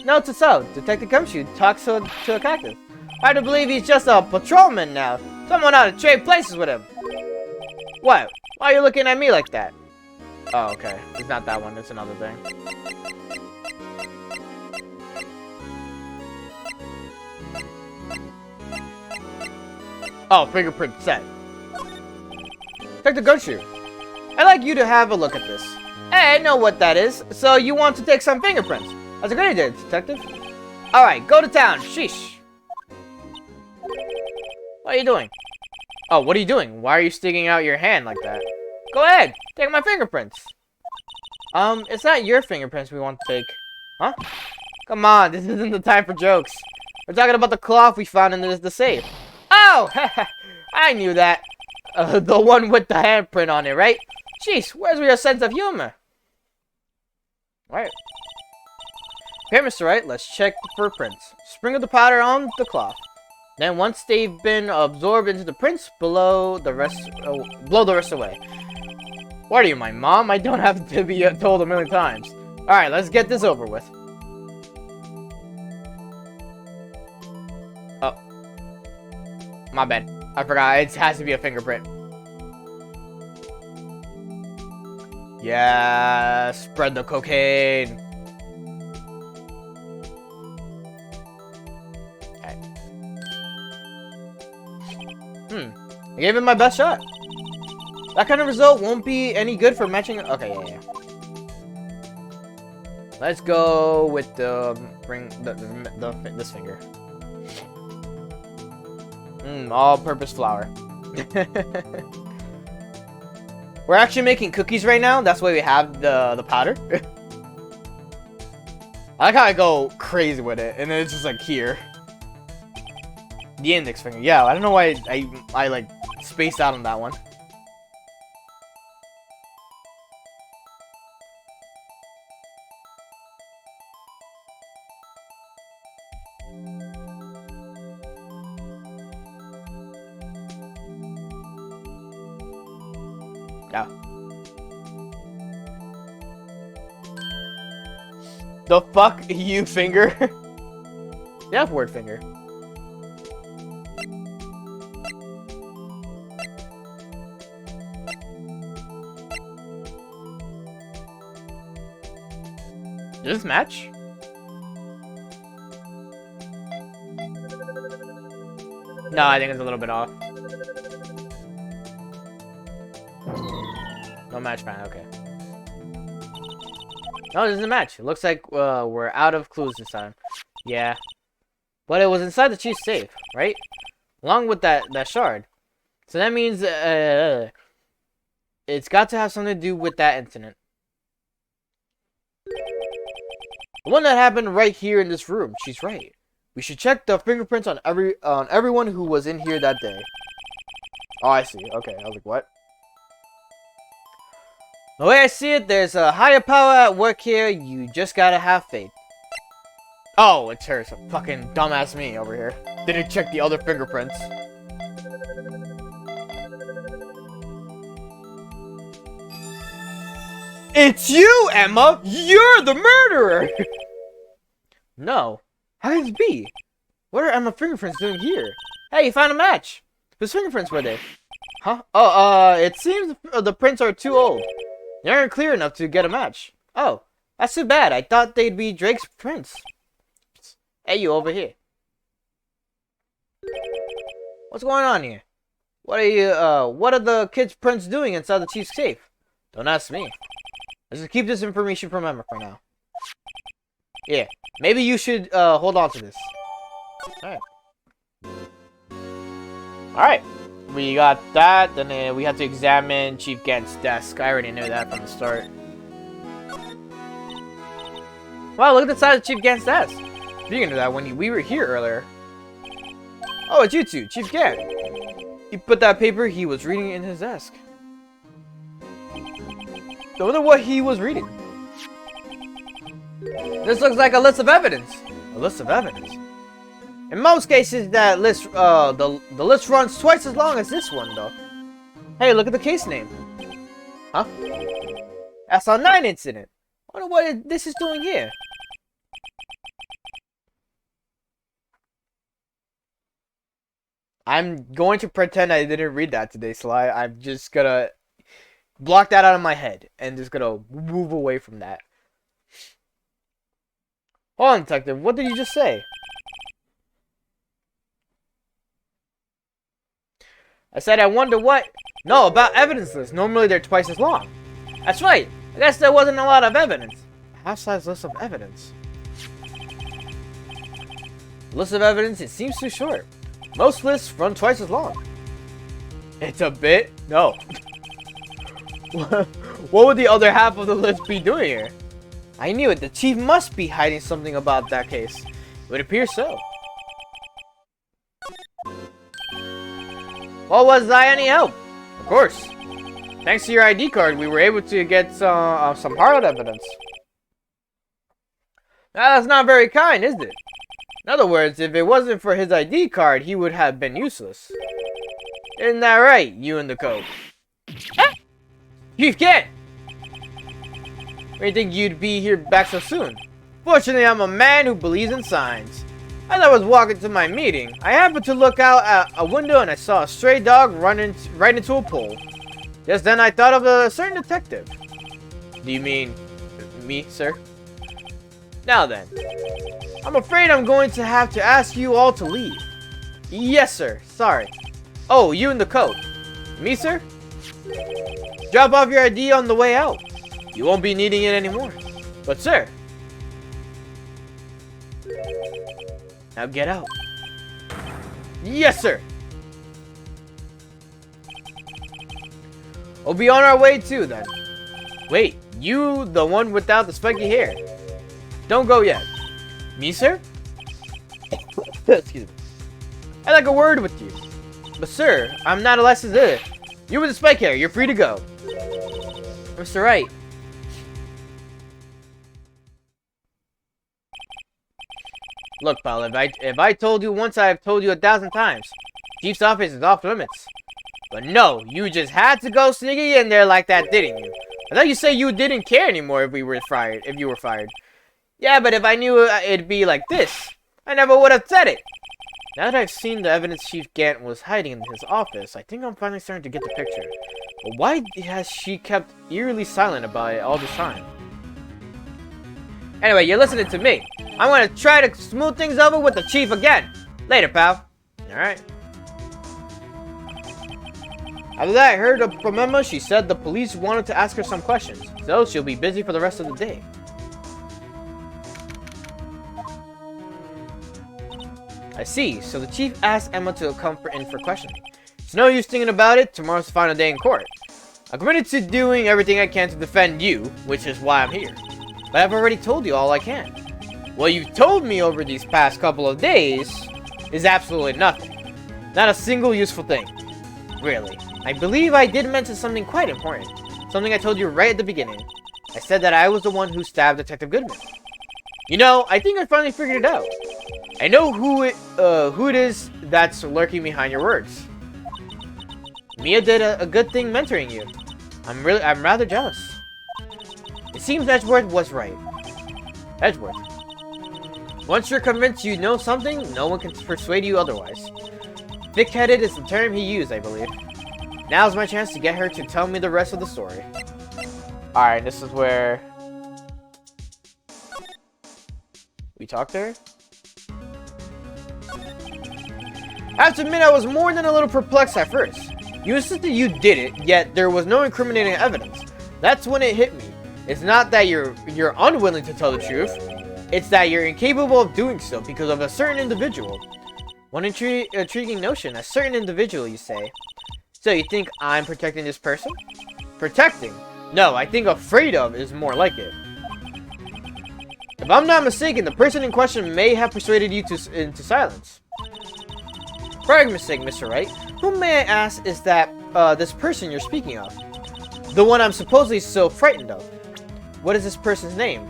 Speaker 1: Note to self, Detective Gumshoe talks to a cactus. Hard to believe he's just a patrolman now. Someone ought to trade places with him. What? Why are you looking at me like that? Oh, okay. It's not that one. It's another thing. Oh, fingerprint set. Detective Gumshoe, I'd like you to have a look at this. Hey, I know what that is. So you want to take some fingerprints? That's a great idea, Detective. Alright, go to town. Sheesh. What are you doing? Oh, what are you doing? Why are you sticking out your hand like that? Go ahead. Take my fingerprints. It's not your fingerprints we want to take. Huh? Come on, this isn't the time for jokes. We're talking about the cloth we found in the safe. Oh! I knew that. The one with the handprint on it, right? Jeez, where's your sense of humor? Alright. Here, Mr. Wright, let's check for prints. Sprinkle the powder on the cloth. Then, once they've been absorbed into the prints, blow the rest away. What are you, my mom? I don't have to be told a million times. Alright, let's get this over with. Oh. My bad. I forgot. It has to be a fingerprint. Yeah, spread the cocaine. Okay. I gave it my best shot. That kind of result won't be any good for matching. Okay, yeah. Let's go with the this finger. All-purpose flour. We're actually making cookies right now. That's why we have the powder. I like how I go crazy with it, and then it's just like here. The index finger. Yeah, I don't know why I like spaced out on that one. Yeah. The fuck you finger? The F-word finger. Does this match? No, I think it's a little bit off. No match found, okay. No, it doesn't match. It looks like we're out of clues this time. Yeah. But it was inside the chief's safe, right? Along with that shard. So that means it's got to have something to do with that incident. The one that happened right here in this room. She's right. We should check the fingerprints on everyone who was in here that day. Oh, I see. Okay, I was like, what? The way I see it, there's a higher power at work here. You just gotta have faith. Oh, it's her. So fucking dumbass me over here. Didn't check the other fingerprints. It's you, Emma! You're the murderer! No. How can it be? What are Emma's fingerprints doing here? Hey, you found a match! Whose fingerprints were they? Huh? Oh, it seems the prints are too old. They aren't clear enough to get a match. Oh, that's too bad. I thought they'd be Drake's prints. Hey, you over here. What's going on here? What are the kids' prints doing inside the chief's safe? Don't ask me. Let's just keep this information from Emma for now. Yeah, maybe you should hold on to this. Alright. Alright. We got that, then we have to examine Chief Gant's desk. I already knew that from the start. Wow, look at the size of Chief Gant's desk. Speaking of that, when we were here earlier. Oh, it's you two, Chief Gant. He put that paper he was reading in his desk. I wonder what he was reading. This looks like a list of evidence. A list of evidence? In most cases, that list, the list runs twice as long as this one, though. Hey, look at the case name. Huh? SR9 incident. I wonder what this is doing here. I'm going to pretend I didn't read that today, Sly. I'm just gonna block that out of my head and just gonna move away from that. Hold on, detective. What did you just say? I said I wonder what... No, about evidence lists. Normally they're twice as long. That's right. I guess there wasn't a lot of evidence. Half-size list of evidence. List of evidence, it seems too short. Most lists run twice as long. It's a bit? No. What would the other half of the list be doing here? I knew it. The chief must be hiding something about that case. It would appear so. Well, was I any help? Of course. Thanks to your ID card, we were able to get some hard evidence. Now, that's not very kind, is it? In other words, if it wasn't for his ID card, he would have been useless. Isn't that right, you in the code? Ah! Chief Gant! I didn't think you'd be here back so soon. Fortunately, I'm a man who believes in signs. As I was walking to my meeting, I happened to look out at a window and I saw a stray dog run right into a pole. Just then I thought of a certain detective. Do you mean me, sir? Now then, I'm afraid I'm going to have to ask you all to leave. Yes, sir. Sorry. Oh, you in the coat. Me, sir? Drop off your ID on the way out. You won't be needing it anymore. But, sir. Now get out. Yes, sir. We'll be on our way too, then. Wait, you the one without the spiky hair. Don't go yet. Me, sir? Excuse me. I'd like a word with you. But, sir, I'm not a licensed editor. You with the spike hair. You're free to go. Mr. Wright. Look, pal, if I told you once, I've told you 1,000 times. Chief's office is off limits. But no, you just had to go sneaking in there like that, didn't you? I thought you said you didn't care anymore if you were fired. Yeah, but if I knew it'd be like this, I never would have said it. Now that I've seen the evidence Chief Gant was hiding in his office, I think I'm finally starting to get the picture. But why has she kept eerily silent about it all this time? Anyway, you're listening to me. I'm gonna try to smooth things over with the chief again. Later, pal. Alright. After that, I heard from Emma. She said the police wanted to ask her some questions, so she'll be busy for the rest of the day. see. So the chief asked Emma to come in for questioning. It's no use thinking about it. Tomorrow's the final day in court. I'm committed to doing everything I can to defend you, which is why I'm here. But I've already told you all I can. What you've told me over these past couple of days is absolutely nothing. Not a single useful thing. Really. I believe I did mention something quite important. Something I told you right at the beginning. I said that I was the one who stabbed Detective Goodman. You know, I think I finally figured it out. I know who it is that's lurking behind your words. Mia did a good thing mentoring you. I'm rather jealous. It seems Edgeworth was right. Edgeworth. Once you're convinced you know something, no one can persuade you otherwise. Thick-headed is the term he used, I believe. Now's my chance to get her to tell me the rest of the story. Alright, this is where we talk to her. I have to admit I was more than a little perplexed at first. You insisted you did it, yet there was no incriminating evidence. That's when it hit me. It's not that you're unwilling to tell the truth. It's that you're incapable of doing so because of a certain individual. One intriguing notion, a certain individual, you say. So you think I'm protecting this person? Protecting? No, I think afraid of is more like it. If I'm not mistaken, the person in question may have persuaded you into silence. For argument's sake, Mr. Wright, who may I ask is that this person you're speaking of? The one I'm supposedly so frightened of. What is this person's name?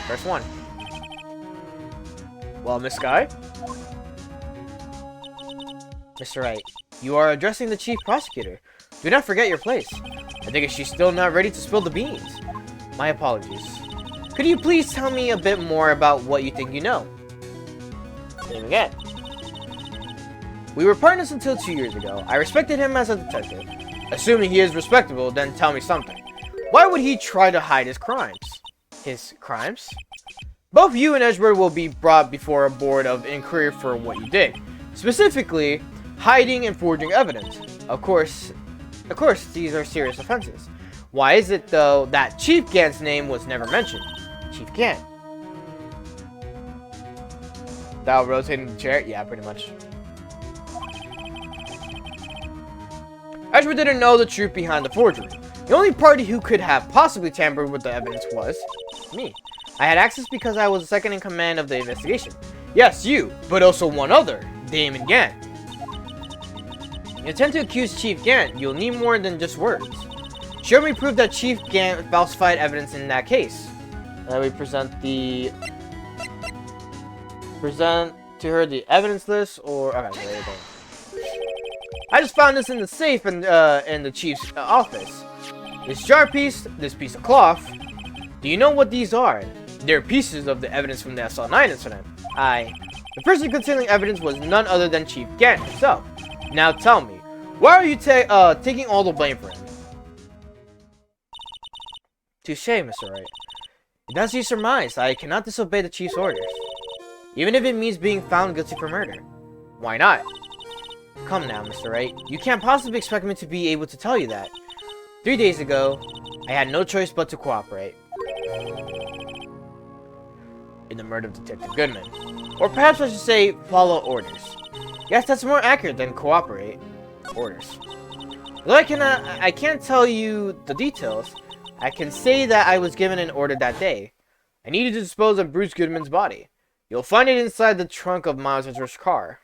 Speaker 1: First one. Well, Miss Guy? Mr. Wright, you are addressing the chief prosecutor. Do not forget your place. I think she's still not ready to spill the beans. My apologies. Could you please tell me a bit more about what you think you know? Same again. We were partners until 2 years ago. I respected him as a detective. Assuming he is respectable, then tell me something. Why would he try to hide his crimes? His crimes? Both you and Edgeworth will be brought before a board of inquiry for what you did. Specifically, hiding and forging evidence. Of course, these are serious offenses. Why is it, though, that Chief Gant's name was never mentioned? Chief Gant. Without rotating the chair? Yeah, pretty much. Edgeworth didn't know the truth behind the forgery. The only party who could have possibly tampered with the evidence was me. I had access because I was second in command of the investigation. Yes, you, but also one other, Damon Gant. You intend to accuse Chief Gant, you'll need more than just words. Show me proof that Chief Gant falsified evidence in that case. Then we present to her the evidence list, or okay, there you go. I just found this in the safe in the chief's office. This jar piece, this piece of cloth. Do you know what these are? They're pieces of the evidence from the SL9 incident. The person concealing evidence was none other than Chief Gant himself. Now tell me, why are you taking all the blame for him? Touché, Mr. Wright. As you surmise, I cannot disobey the chief's orders, even if it means being found guilty for murder. Why not? Come now, Mr. Wright. You can't possibly expect me to be able to tell you that. 3 days ago, I had no choice but to cooperate in the murder of Detective Goodman. Or perhaps I should say, follow orders. Yes, that's more accurate than cooperate. Orders. Although I can't tell you the details, I can say that I was given an order that day. I needed to dispose of Bruce Goodman's body. You'll find it inside the trunk of Miles Edgeworth's car.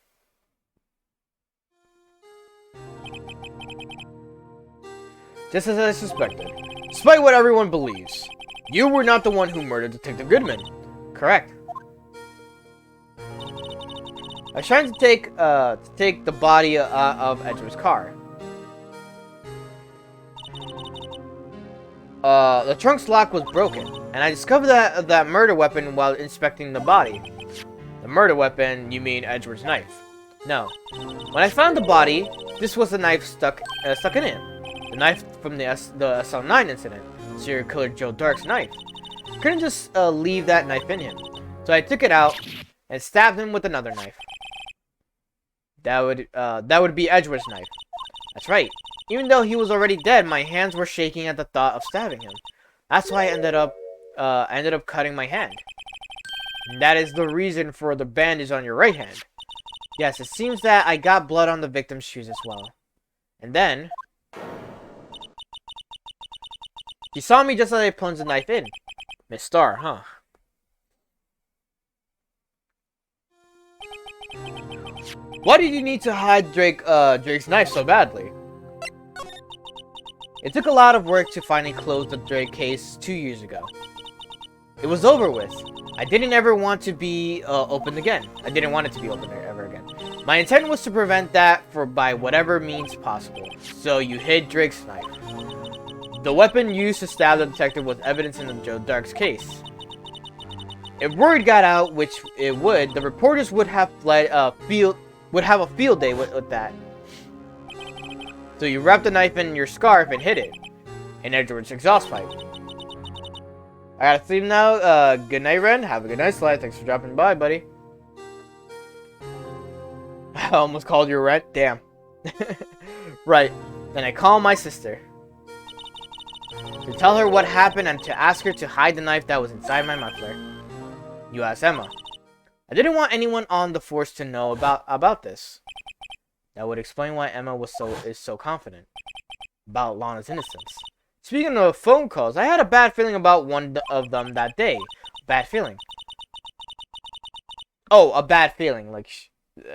Speaker 1: Just as I suspected. Despite what everyone believes, you were not the one who murdered Detective Goodman. Correct. I was trying to take the body of Edgeworth's car. The trunk's lock was broken, and I discovered that murder weapon while inspecting the body. The murder weapon, you mean Edgeworth's knife? No. When I found the body, this was the knife stuck in it. The knife from the SL9 incident. Serial killer Joe Dark's knife. Couldn't just leave that knife in him. So I took it out and stabbed him with another knife. That would be Edgeworth's knife. That's right. Even though he was already dead, my hands were shaking at the thought of stabbing him. That's why I ended up cutting my hand. And that is the reason for the bandage on your right hand. Yes, it seems that I got blood on the victim's shoes as well. And then... he saw me just as I plunged the knife in. Miss Star, huh? Why did you need to hide Drake's knife so badly? It took a lot of work to finally close the Drake case 2 years ago. It was over with. I didn't ever want to be opened again. I didn't want it to be opened ever again. My intent was to prevent that by whatever means possible. So you hid Drake's knife. The weapon used to stab the detective was evidence in the Joe Dark's case. If word got out, which it would, the reporters would have a field day with that. So you wrapped the knife in your scarf and hid it in Edward's exhaust pipe. I gotta sleep now. Good night, Ren. Have a good night, Sly. Thanks for dropping by, buddy. I almost called you Ren. Damn. Right. Then I call my sister to tell her what happened and to ask her to hide the knife that was inside my muffler. You asked Emma. I didn't want anyone on the force to know about this. That would explain why Emma is so confident about Lana's innocence. Speaking of phone calls, I had a bad feeling about one of them that day. Bad feeling. Oh, a bad feeling. Like,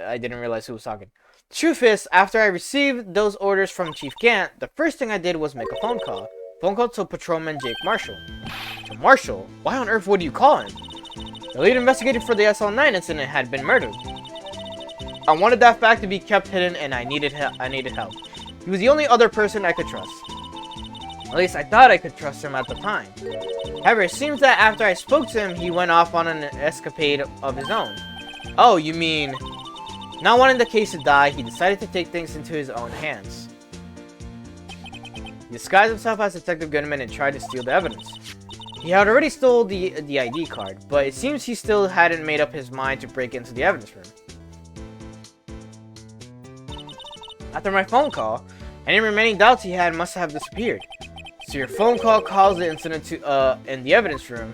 Speaker 1: I didn't realize who was talking. The truth is, after I received those orders from Chief Gant, the first thing I did was make a phone call. Phone call to Patrolman Jake Marshall. To Marshall? Why on earth would you call him? The lead investigator for the SL9 incident had been murdered. I wanted that fact to be kept hidden, and I needed help. He was the only other person I could trust. At least I thought I could trust him at the time. However, it seems that after I spoke to him, he went off on an escapade of his own. Oh, you mean... Not wanting the case to die, he decided to take things into his own hands. He disguised himself as Detective Goodman and tried to steal the evidence. He had already stole the ID card, but it seems he still hadn't made up his mind to break into the evidence room. After my phone call, any remaining doubts he had must have disappeared. So your phone call caused the incident to in the evidence room.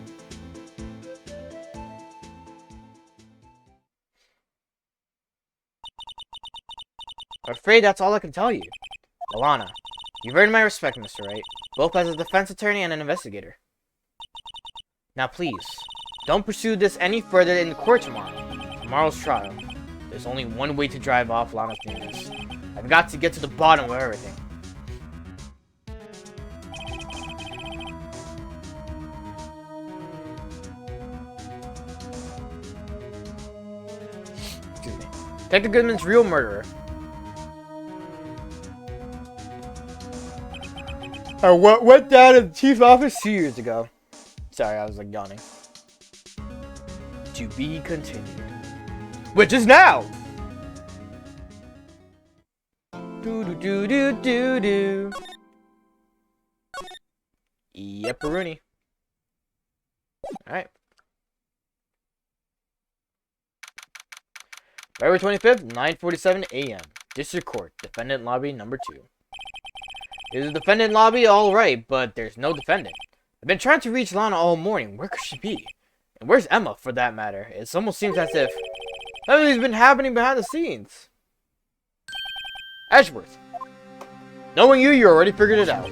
Speaker 1: I'm afraid that's all I can tell you. Alana, you've earned my respect, Mr. Wright, both as a defense attorney and an investigator. Now please, don't pursue this any further in the court tomorrow. Tomorrow's trial. There's only one way to drive off Lana's demons. I've got to get to the bottom of everything. Excuse me. Detective Goodman's real murderer. What went down in the chief's office 2 years ago. Sorry, I was like yawning. To be continued. Which is now! Do. Yep, Rooney. Alright. February 25th, 9:47 a.m. District Court, Defendant Lobby number 2. There's a defendant lobby, alright, but there's no defendant. I've been trying to reach Lana all morning. Where could she be? And where's Emma, for that matter? It almost seems as if everything's been happening behind the scenes. Edgeworth. Knowing you already figured it out.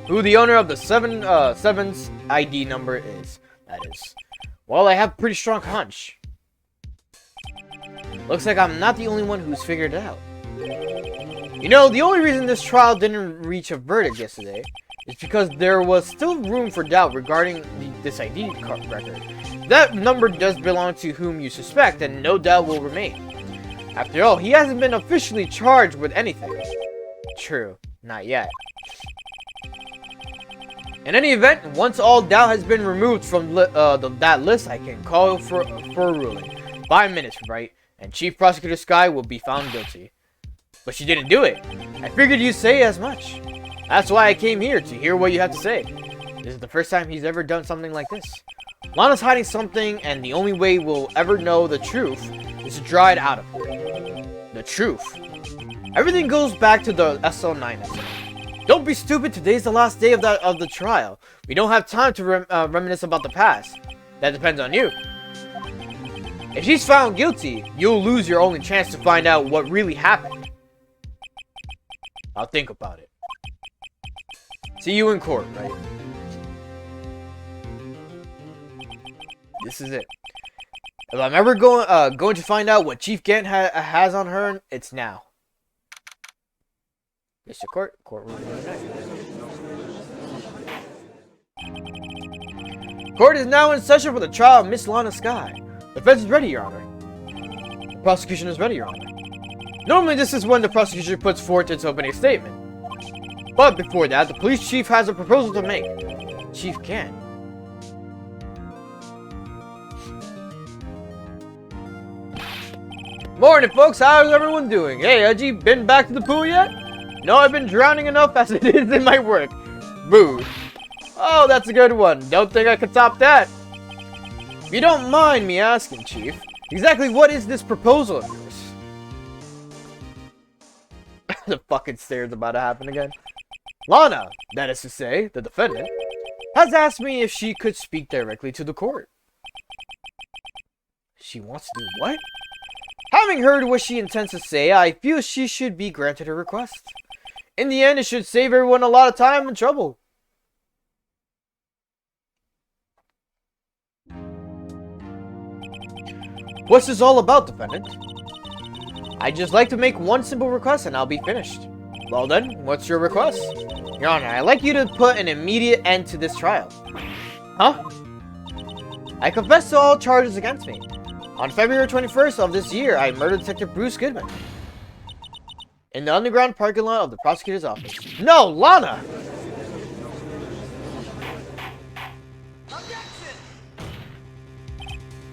Speaker 1: Who the owner of the 7's ID number is, that is. Well, I have a pretty strong hunch. Looks like I'm not the only one who's figured it out. You know, the only reason this trial didn't reach a verdict yesterday is because there was still room for doubt regarding this ID card record. That number does belong to whom you suspect, and no doubt will remain. After all, he hasn't been officially charged with anything. True, not yet. In any event, once all doubt has been removed from that list, I can call for a ruling. 5 minutes, right? And Chief Prosecutor Sky will be found guilty. But she didn't do it. I figured you'd say as much. That's why I came here, to hear what you have to say. This is the first time he's ever done something like this. Lana's hiding something, and the only way we'll ever know the truth is to draw it out of her. The truth. Everything goes back to the SL9 incident. Don't be stupid, today's the last day of the trial. We don't have time to reminisce about the past. That depends on you. If she's found guilty, you'll lose your only chance to find out what really happened. I'll think about it. See you in court, right? This is it. If I'm ever going to find out what Chief Gant has on her, it's now. Mr. Courtroom. Court is now in session for the trial of Miss Lana Sky. The defense is ready, Your Honor. The prosecution is ready, Your Honor. Normally, this is when the prosecution puts forth its opening statement. But before that, the police chief has a proposal to make. Chief Gant. Morning, folks. How's everyone doing? Hey, Edgy, been back to the pool yet? No, I've been drowning enough as it is in my work. Boo. Oh, that's a good one. Don't think I could top that. If you don't mind me asking, Chief, exactly what is this proposal of yours? The fucking stare's about to happen again. Lana, that is to say, the defendant, has asked me if she could speak directly to the court. She wants to do what? Having heard what she intends to say, I feel she should be granted her request. In the end, it should save everyone a lot of time and trouble. What's this all about, defendant? I'd just like to make one simple request and I'll be finished. Well then, what's your request? Your Honor, I'd like you to put an immediate end to this trial. Huh? I confess to all charges against me. On February 21st of this year, I murdered Detective Bruce Goodman in the underground parking lot of the prosecutor's office. No, Lana!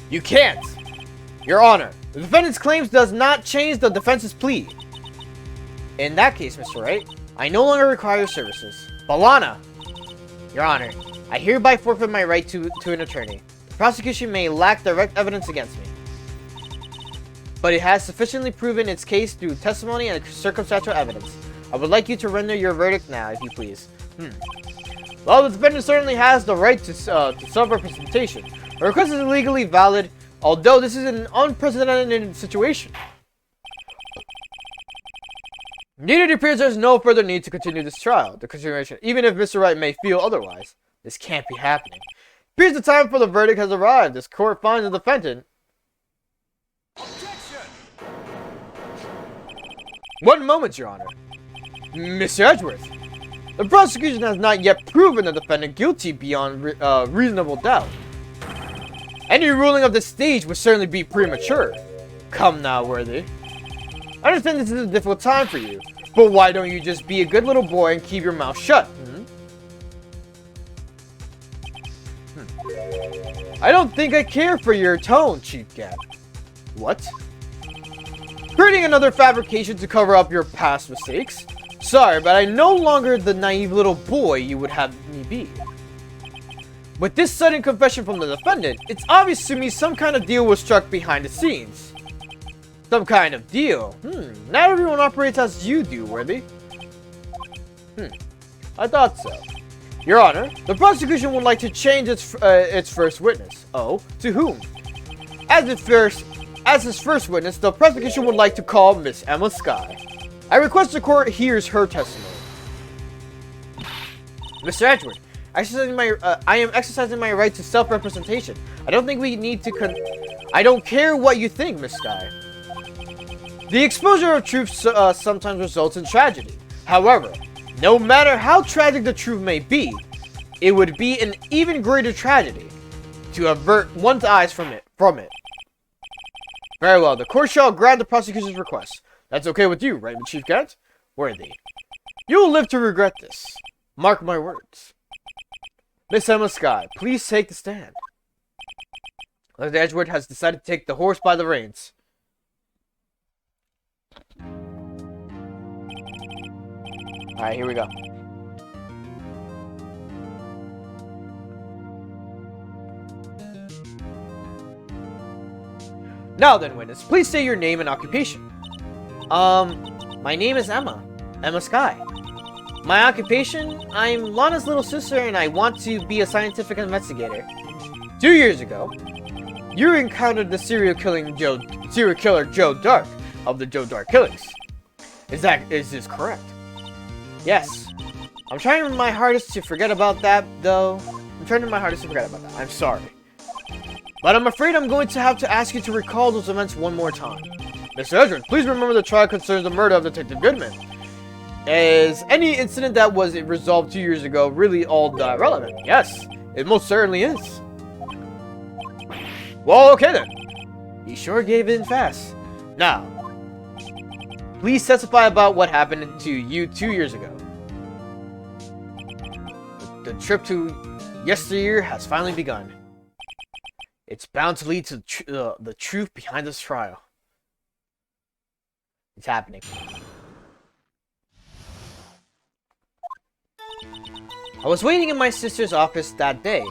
Speaker 1: You can't! Your Honor, the defendant's claims does not change the defense's plea. In that case, Mr. Wright, I no longer require your services. But Lana! Your Honor, I hereby forfeit my right to an attorney. The prosecution may lack direct evidence against me, but it has sufficiently proven its case through testimony and circumstantial evidence. I would like you to render your verdict now, if you please. Well, the defendant certainly has the right to self-representation. The request is legally valid, although this is an unprecedented situation. Indeed, it appears there's no further need to continue this trial. The consideration, even if Mr. Wright may feel otherwise, this can't be happening. It appears the time for the verdict has arrived. This court finds the defendant. One moment, Your Honor. Mr. Edgeworth, the prosecution has not yet proven the defendant guilty beyond reasonable doubt. Any ruling of this stage would certainly be premature. Come now, Worthy. I understand this is a difficult time for you, but why don't you just be a good little boy and keep your mouth shut? I don't think I care for your tone, Chief Gant. What? Creating another fabrication to cover up your past mistakes? Sorry, but I'm no longer the naive little boy you would have me be. With this sudden confession from the defendant, it's obvious to me some kind of deal was struck behind the scenes. Some kind of deal? Not everyone operates as you do, Worthy. I thought so. Your Honor, the prosecution would like to change its first witness. Oh, to whom? As his first witness, the prosecution would like to call Miss Emma Sky. I request the court hears her testimony. Mr. Edgeworth, I am exercising my right to self-representation. I don't think we need to I don't care what you think, Miss Sky. The exposure of truth sometimes results in tragedy. However, no matter how tragic the truth may be, it would be an even greater tragedy to avert one's eyes from it. Very well, the court shall grant the prosecution's request. That's okay with you, right, Chief Gant? Worthy. You will live to regret this. Mark my words. Miss Emma Sky, please take the stand. Mr. Edgeworth has decided to take the horse by the reins. Alright, here we go. Now then, witness, please say your name and occupation. My name is Emma. Emma Sky. My occupation? I'm Lana's little sister and I want to be a scientific investigator. 2 years ago, You encountered the serial killer Joe Dark of the Joe Dark killings. Is this correct? Yes. I'm trying my hardest to forget about that, though. I'm sorry. But I'm afraid I'm going to have to ask you to recall those events one more time. Mr. Edward, please remember the trial concerns the murder of Detective Goodman. Is any incident that was resolved 2 years ago really all that relevant? Yes, it most certainly is. Well, okay then. He sure gave in fast. Now, please testify about what happened to you 2 years ago. The trip to yesteryear has finally begun. It's bound to lead to the truth behind this trial. It's happening. I was waiting in my sister's office that day.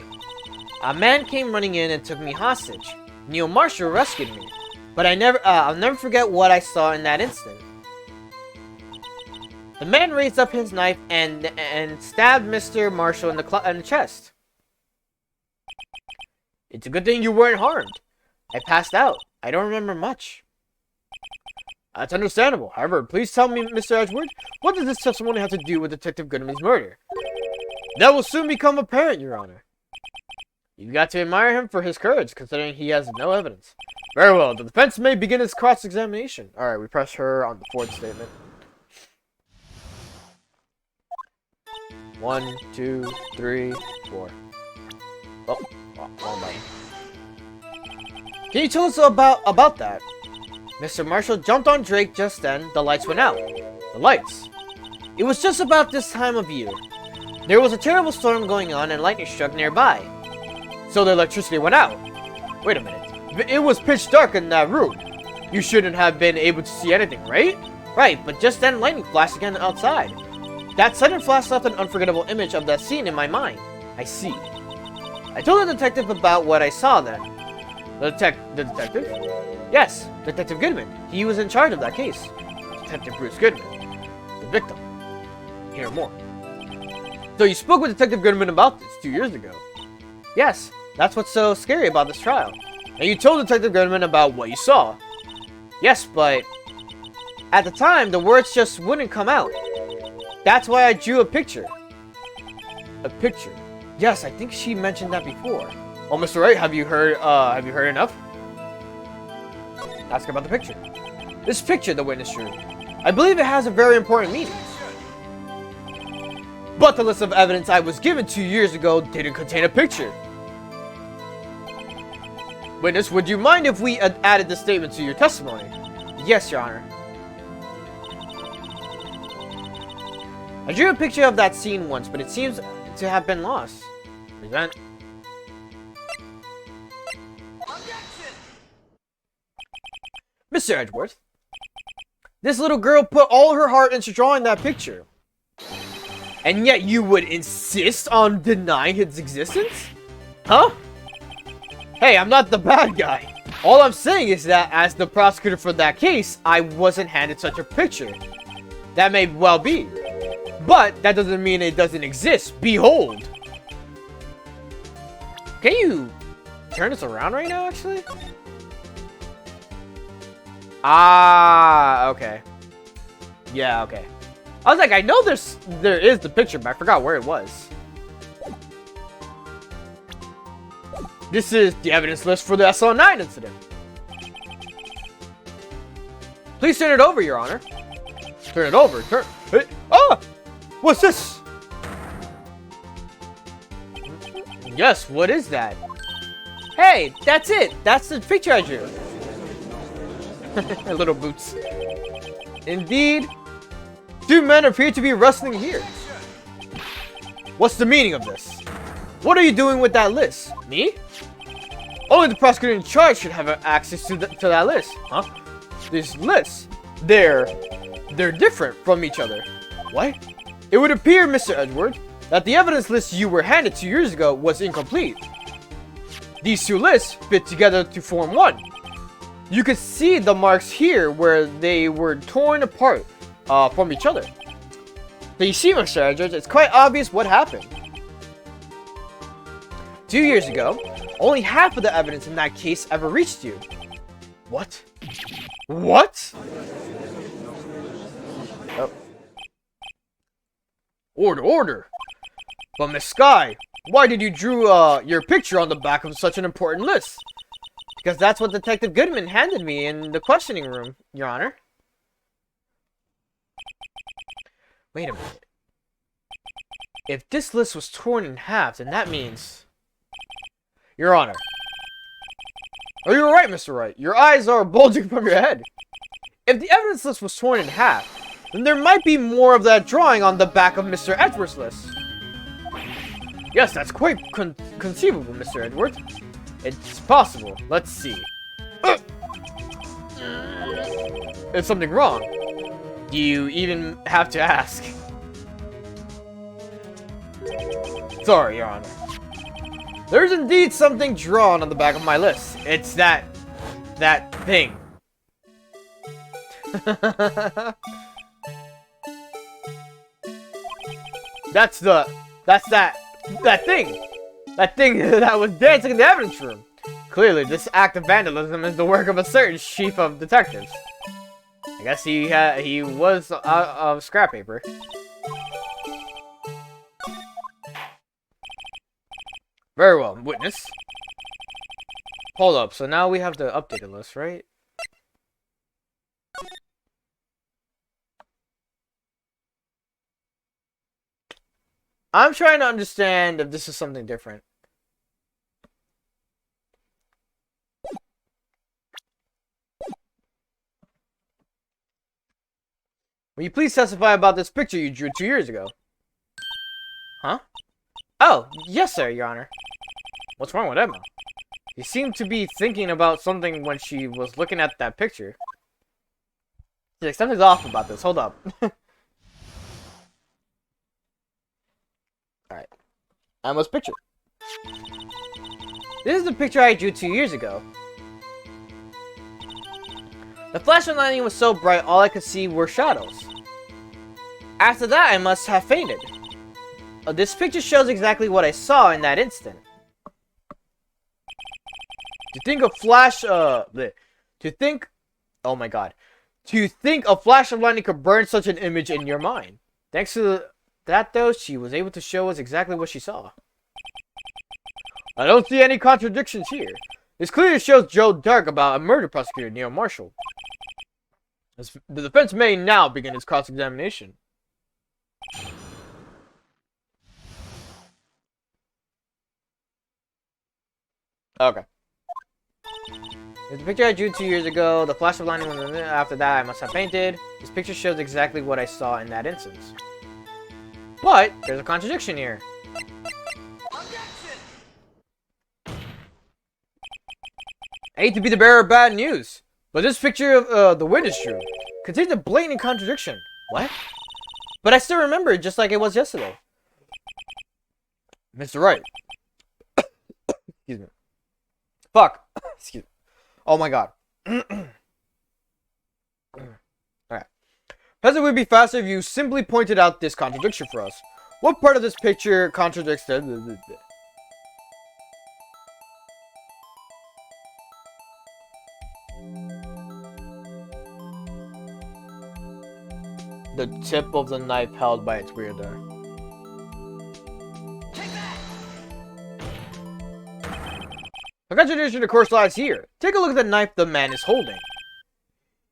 Speaker 1: A man came running in and took me hostage. Neil Marshall rescued me, but I'll never forget what I saw in that instant. The man raised up his knife and stabbed Mr. Marshall in the chest. It's a good thing you weren't harmed. I passed out. I don't remember much. That's understandable. However, please tell me, Mr. Edgeworth, what does this testimony have to do with Detective Goodman's murder? That will soon become apparent, Your Honor. You've got to admire him for his courage, considering he has no evidence. Very well. The defense may begin its cross-examination. Alright, we press her on the fourth statement. 1, 2, 3, 4. Oh, wrong button. Can you tell us about that? Mr. Marshall jumped on Drake just then. The lights went out. The lights? It was just about this time of year. There was a terrible storm going on and lightning struck nearby. So the electricity went out. Wait a minute. It was pitch dark in that room. You shouldn't have been able to see anything, right? Right, but just then lightning flashed again outside. That sudden flash left an unforgettable image of that scene in my mind. I see. I told the detective about what I saw then. The detective? Yes, Detective Goodman. He was in charge of that case. Detective Bruce Goodman. The victim. Hear more. So you spoke with Detective Goodman about this 2 years ago? Yes, that's what's so scary about this trial. And you told Detective Goodman about what you saw? Yes, but at the time, the words just wouldn't come out. That's why I drew a picture. A picture? Yes, I think she mentioned that before. Oh, Mr. Wright, have you heard enough? Ask about the picture. This picture, the witness drew. I believe it has a very important meaning. But the list of evidence I was given 2 years ago didn't contain a picture. Witness, would you mind if we added this statement to your testimony? Yes, Your Honor. I drew a picture of that scene once, but it seems to have been lost. Present. Mr. Edgeworth, this little girl put all her heart into drawing that picture. And yet you would insist on denying its existence? Huh? Hey, I'm not the bad guy. All I'm saying is that as the prosecutor for that case, I wasn't handed such a picture. That may well be. But that doesn't mean it doesn't exist. Behold. Can you turn this around right now, actually? Ah, okay. Yeah, okay. I was like, I know there is the picture, but I forgot where it was. This is the evidence list for the SL9 incident. Please turn it over, Your Honor. Turn it over. Ah! What's this? Yes, what is that? Hey, that's it. That's the picture I drew. Little boots. Indeed. Two men appear to be wrestling here. What's the meaning of this? What are you doing with that list? Me? Only the prosecutor in charge should have access to that list. Huh? These lists, they're different from each other. What? It would appear, Mr. Edward, that the evidence list you were handed 2 years ago was incomplete. These two lists fit together to form one. You could see the marks here where they were torn apart from each other. So you see, Mr. Edward, it's quite obvious what happened. 2 years ago,
Speaker 2: Only half of the evidence in that case ever reached you. What? What? Oh. Order! But Miss Sky, why did you drew your picture on the back of such an important list? Because that's what Detective Goodman handed me in the questioning room, Your Honor. Wait a minute. If this list was torn in half, then that means... Your Honor. Oh, you're right, Mr. Wright. Your eyes are bulging from your head. If the evidence list was torn in half, then there might be more of that drawing on the back of Mr. Edwards' list. Yes, that's quite conceivable, Mr. Edwards. It's possible. Let's see. Is something wrong? Do you even have to ask? Sorry, Your Honor. There's indeed something drawn on the back of my list. It's that thing. That's that thing. That thing that was dancing in the evidence room. Clearly, this act of vandalism is the work of a certain chief of detectives. I guess he was out of scrap paper. Very well, witness. Hold up, so now we have the updated list, right? I'm trying to understand if this is something different. Will you please testify about this picture you drew 2 years ago? Huh? Oh, yes, sir, Your Honor. What's wrong with Emma? She seemed to be thinking about something when she was looking at that picture. She's like, something's off about this. Hold up. Alright. Emma's picture. This is the picture I drew 2 years ago. The flash of lightning was so bright, all I could see were shadows. After that, I must have fainted. This picture shows exactly what I saw in that instant. To think a flash of lightning could burn such an image in your mind. Thanks to that, though, she was able to show us exactly what she saw. I don't see any contradictions here. This clearly shows Joe Dark about a murder prosecutor, Neil Marshall. The defense may now begin its cross-examination. Okay. The picture I drew 2 years ago, the flash of lightning, after that I must have fainted. This picture shows exactly what I saw in that instance. But, there's a contradiction here. I hate to be the bearer of bad news, but this picture of the witness drew contains a blatant contradiction. What? But I still remember it just like it was yesterday. Mr. Wright. Excuse me. Fuck. Excuse me. Oh my god. Alright. Perhaps it would be faster if you simply pointed out this contradiction for us. What part of this picture contradicts the... The tip of the knife held by its wielder. The contradiction of course lies here. Take a look at the knife the man is holding.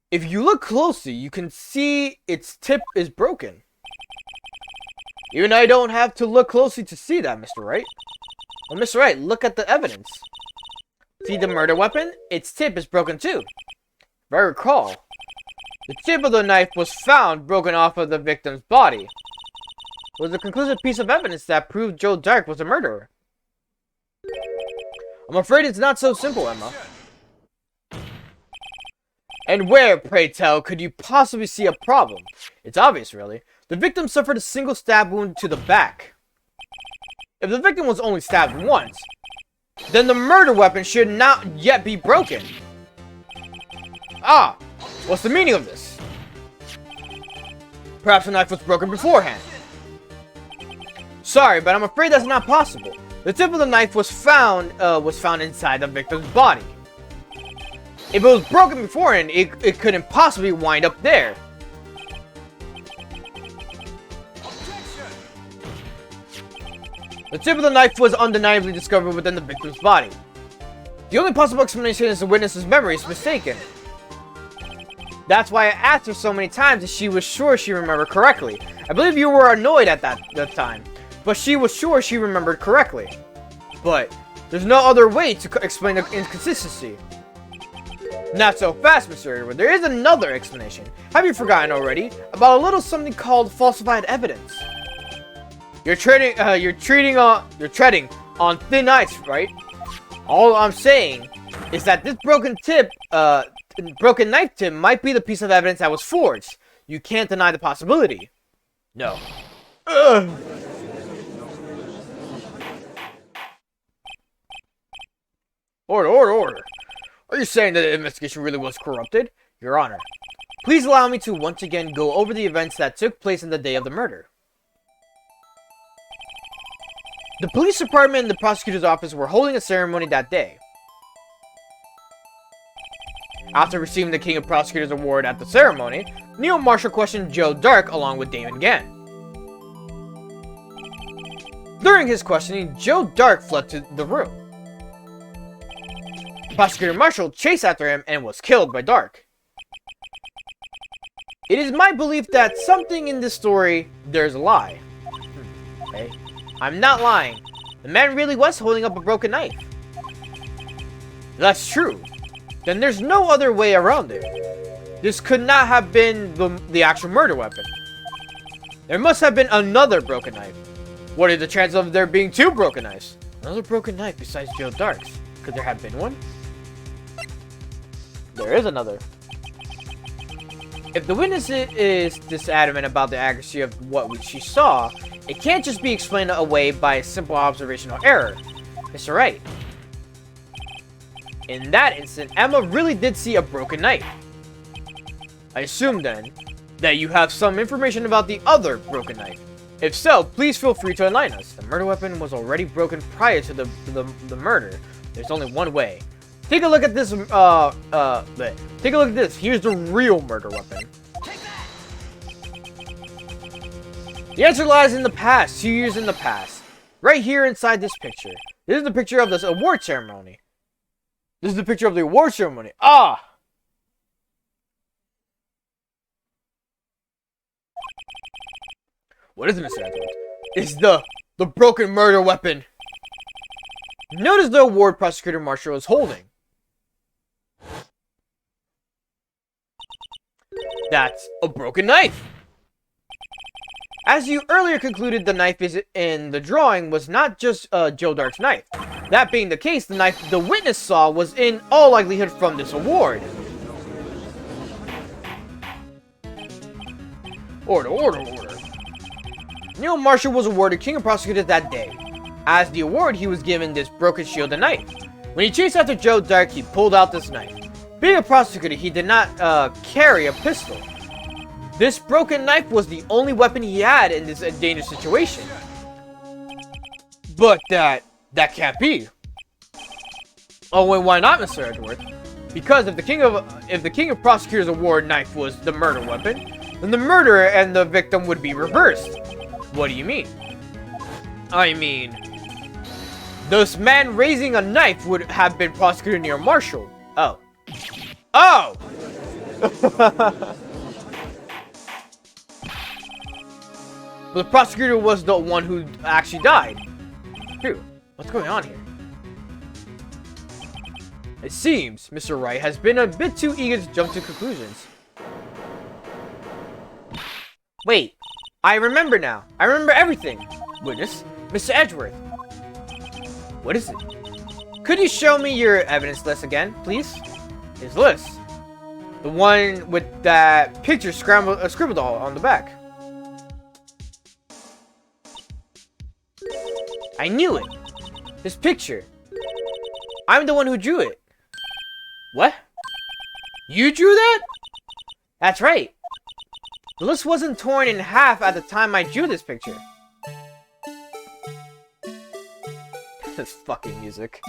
Speaker 2: If you look closely, you can see its tip is broken. Even I don't have to look closely to see that, Mr. Wright. Well, Mr. Wright, look at the evidence. See the murder weapon? Its tip is broken too. If I recall, the tip of the knife was found broken off of the victim's body. It was a conclusive piece of evidence that proved Joe Dark was a murderer. I'm afraid it's not so simple, Emma. And where, pray tell, could you possibly see a problem? It's obvious, really. The victim suffered a single stab wound to the back. If the victim was only stabbed once, then the murder weapon should not yet be broken. Ah, what's the meaning of this? Perhaps the knife was broken beforehand. Sorry, but I'm afraid that's not possible. The tip of the knife was found inside the victim's body. If it was broken beforehand, it couldn't possibly wind up there. The tip of the knife was undeniably discovered within the victim's body. The only possible explanation is the witness's memory is mistaken. That's why I asked her so many times if she was sure she remembered correctly. I believe you were annoyed at that time, but she was sure she remembered correctly. But there's no other way to explain the inconsistency. Not so fast, Mr. Edward. There is another explanation. Have you forgotten already about a little something called falsified evidence? You're treading on thin ice, right? All I'm saying is that this broken knife tip might be the piece of evidence that was forged. You can't deny the possibility. No. Ugh. Order. Are you saying that the investigation really was corrupted? Your Honor, please allow me to once again go over the events that took place on the day of the murder. The police department and the prosecutor's office were holding a ceremony that day. After receiving the King of Prosecutors Award at the ceremony, Neil Marshall questioned Joe Dark along with Damon Gann. During his questioning, Joe Dark fled to the room. Prosecutor Marshall chased after him and was killed by Dark. It is my belief that something in this story, there's a lie. Okay. I'm not lying. The man really was holding up a broken knife. That's true. Then there's no other way around it. This could not have been the actual murder weapon. There must have been another broken knife. What are the chances of there being two broken knives? Another broken knife besides Joe Dark's. Could there have been one? There is another. If the witness is this adamant about the accuracy of what she saw, it can't just be explained away by a simple observational error. Mr. Wright. In that instant, Emma really did see a broken knife. I assume then that you have some information about the other broken knife. If so, please feel free to enlighten us. The murder weapon was already broken prior to the murder. There's only one way. Take a look at this, take a look at this. Here's the real murder weapon. The answer lies in the past, 2 years in the past. Right here inside this picture. This is the picture of this award ceremony. This is the picture of the award ceremony. Ah! What is it, Mr. Edwards? It's the broken murder weapon. Notice the award Prosecutor Marshall is holding. That's a broken knife. As you earlier concluded, the knife in the drawing was not just Joe Dark's knife. That being the case, the knife the witness saw was in all likelihood from this award. Order. Neil Marshall was awarded King of Prosecutors that day. As the award, he was given this broken shield and knife. When he chased after Joe Dark, he pulled out this knife. Being a prosecutor, he did not carry a pistol. This broken knife was the only weapon he had in this dangerous situation. But that can't be. Oh, and why not, Mr. Edward? Because if the King of Prosecutors Award knife was the murder weapon, then the murderer and the victim would be reversed. What do you mean? I mean, this man raising a knife would have been Prosecutor Neil Marshall. Oh. But the prosecutor was the one who actually died. Phew, what's going on here? It seems Mr. Wright has been a bit too eager to jump to conclusions. Wait, I remember now. I remember everything. Witness, Mr. Edgeworth. What is it? Could you show me your evidence list again, please? His list. The one with that picture scribbled on the back. I knew it. This picture. I'm the one who drew it. What? You drew that? That's right. The list wasn't torn in half at the time I drew this picture. This fucking music.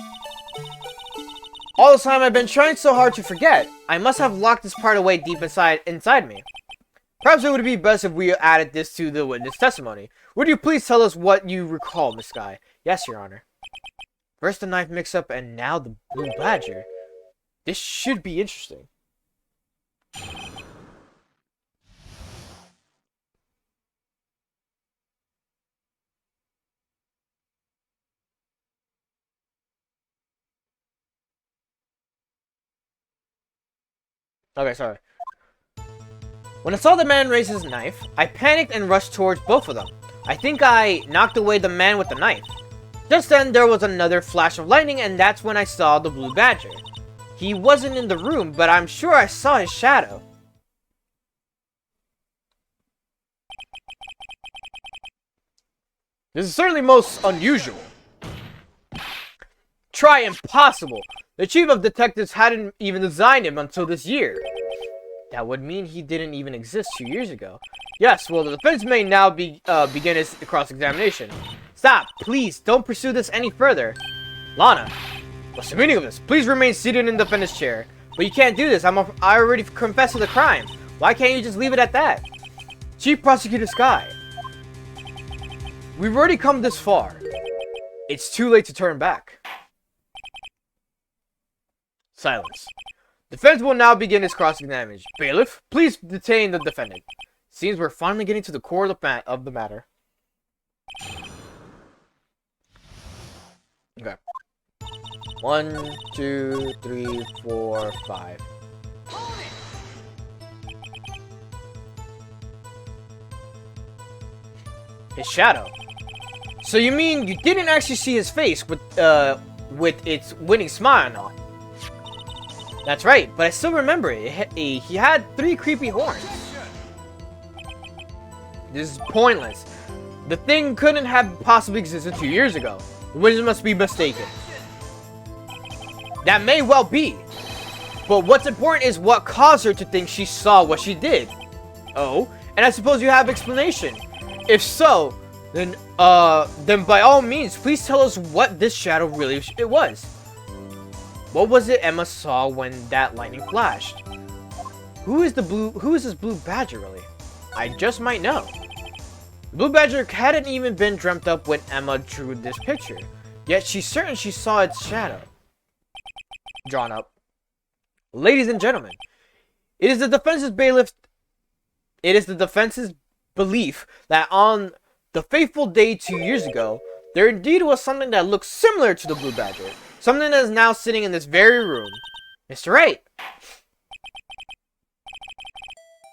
Speaker 2: All this time I've been trying so hard to forget. I must have locked this part away deep inside me. Perhaps it would be best if we added this to the witness testimony. Would you please tell us what you recall, Miss Guy? Yes, Your Honor. First the knife mix-up and now the blue badger. This should be interesting. Okay, sorry. When I saw the man raise his knife, I panicked and rushed towards both of them. I think I knocked away the man with the knife. Just then, there was another flash of lightning, and that's when I saw the blue badger. He wasn't in the room, but I'm sure I saw his shadow. This is certainly most unusual. Try impossible. The chief of detectives hadn't even designed him until this year. That would mean he didn't even exist 2 years ago. Yes, well, the defense may now begin is cross-examination. Stop, please, don't pursue this any further. Lana, what's the meaning of this? Please remain seated in the defendant's chair. But you can't do this. I already confessed to the crime. Why can't you just leave it at that? Chief Prosecutor Sky, we've already come this far. It's too late to turn back. Silence. Defense will now begin its cross-examination. Bailiff, please detain the defendant. Seems we're finally getting to the core of the matter. Okay. 1, 2, 3, 4, 5. His shadow. So you mean you didn't actually see his face with its winning smile and all? That's right, but I still remember it. He had 3 creepy horns. This is pointless. The thing couldn't have possibly existed 2 years ago. The witness must be mistaken. That may well be. But what's important is what caused her to think she saw what she did. Oh, and I suppose you have explanation. If so, then by all means, please tell us what this shadow really was. What was it Emma saw when that lightning flashed? Who is this blue badger really? I just might know. The blue badger hadn't even been dreamt up when Emma drew this picture. Yet she's certain she saw its shadow drawn up. Ladies and gentlemen, it is the defense's belief that on the fateful day 2 years ago, there indeed was something that looked similar to the blue badger. Something that is now sitting in this very room. Mr. Wright!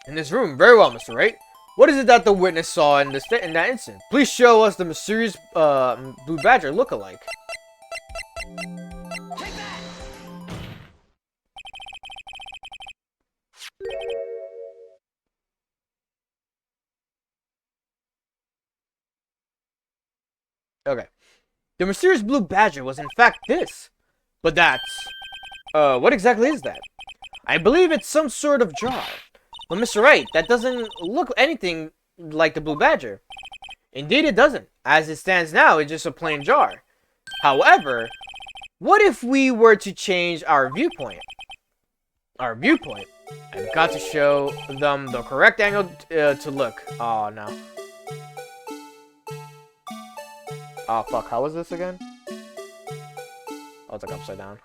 Speaker 2: In this room, very well, Mr. Wright. What is it that the witness saw in that instant? Please show us the mysterious blue badger look-alike. Okay. The mysterious blue badger was in fact this. But that's... what exactly is that? I believe it's some sort of jar. But Mr. Wright, that doesn't look anything like the blue badger. Indeed it doesn't. As it stands now, it's just a plain jar. However, what if we were to change our viewpoint? Our viewpoint? I've got to show them the correct angle to look. Oh, no. Oh, fuck. How was this again? Oh, it's like upside down.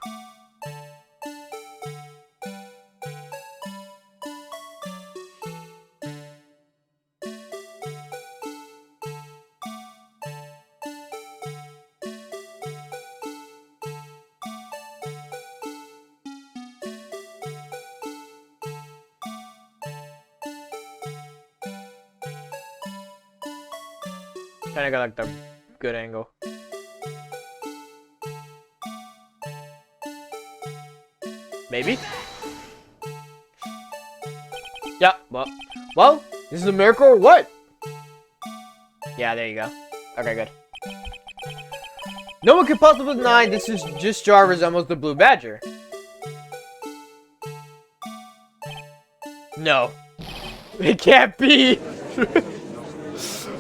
Speaker 2: Kinda got like the good angle. Maybe? Yeah, well, this is a miracle or what? Yeah, there you go. Okay, good. No one could possibly deny this jar resembles the blue badger. No. It can't be!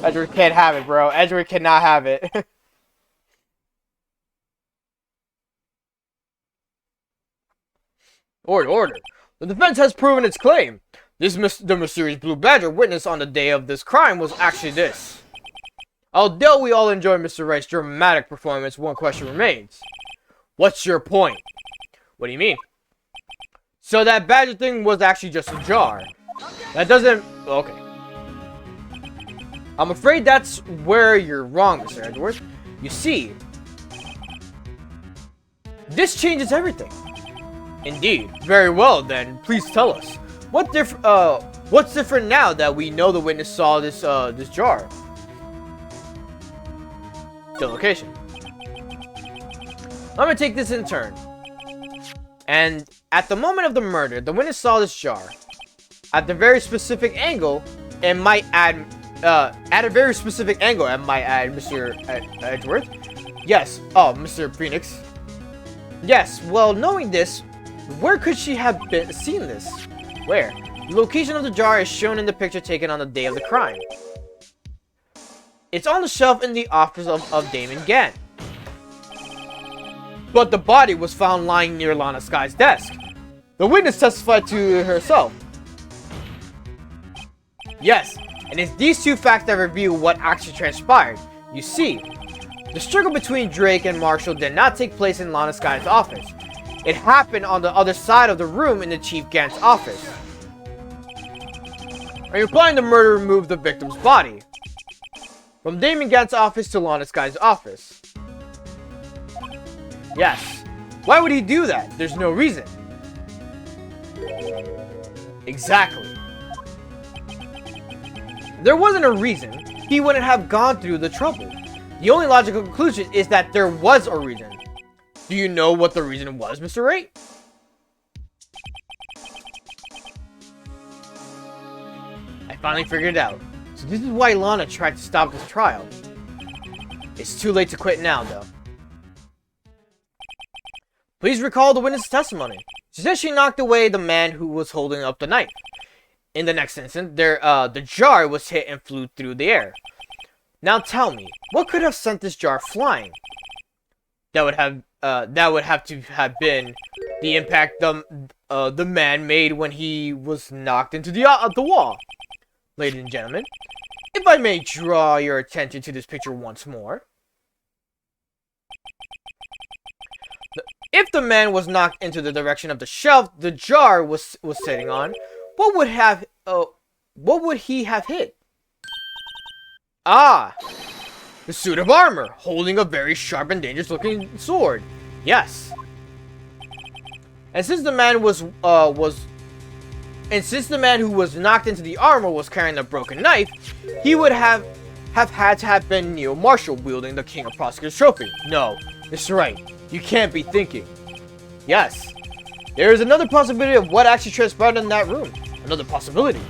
Speaker 2: Edward can't have it, bro. Edward cannot have it. Order. The defense has proven its claim. The mysterious Blue Badger witness on the day of this crime was actually this. Although we all enjoy Mr. Wright's dramatic performance, one question remains. What's your point? What do you mean? So that badger thing was actually just a jar. That doesn't... Okay. I'm afraid that's where you're wrong, Mr. Edgeworth. You see, this changes everything. Indeed. Very well, then. Please tell us. What's different now that we know the witness saw this jar? The location. I'm gonna take this in turn. And at the moment of the murder, the witness saw this jar. At a very specific angle, it might add, Mr. Edgeworth. Yes. Oh, Mr. Phoenix. Yes. Well, knowing this, where could she have seen this? Where? The location of the jar is shown in the picture taken on the day of the crime. It's on the shelf in the office of Damon Gant. But the body was found lying near Lana Sky's desk. The witness testified to herself. Yes, and it's these two facts that reveal what actually transpired. You see, the struggle between Drake and Marshall did not take place in Lana Sky's office. It happened on the other side of the room in the Chief Gant's office. Are you implying the murderer moved the victim's body from Damon Gant's office to Lana Sky's office? Yes. Why would he do that? There's no reason. Exactly. If there wasn't a reason, he wouldn't have gone through the trouble. The only logical conclusion is that there was a reason. Do you know what the reason was, Mr. Wright? I finally figured it out. So this is why Lana tried to stop this trial. It's too late to quit now, though. Please recall the witness' testimony. She said she knocked away the man who was holding up the knife. In the next instant, the jar was hit and flew through the air. Now tell me, what could have sent this jar flying? That would have to have been the impact the man made when he was knocked into the wall. Ladies and gentlemen, if I may draw your attention to this picture once more. If the man was knocked into the direction of the shelf the jar was sitting on, what would he have hit? Ah! The suit of armor, holding a very sharp and dangerous looking sword. Yes. And since the man who was knocked into the armor was carrying a broken knife, he would have had to have been Neil Marshall wielding the King of Prosecutors trophy. No, Mr. Wright, you can't be thinking. Yes. There is another possibility of what actually transpired in that room. Another possibility.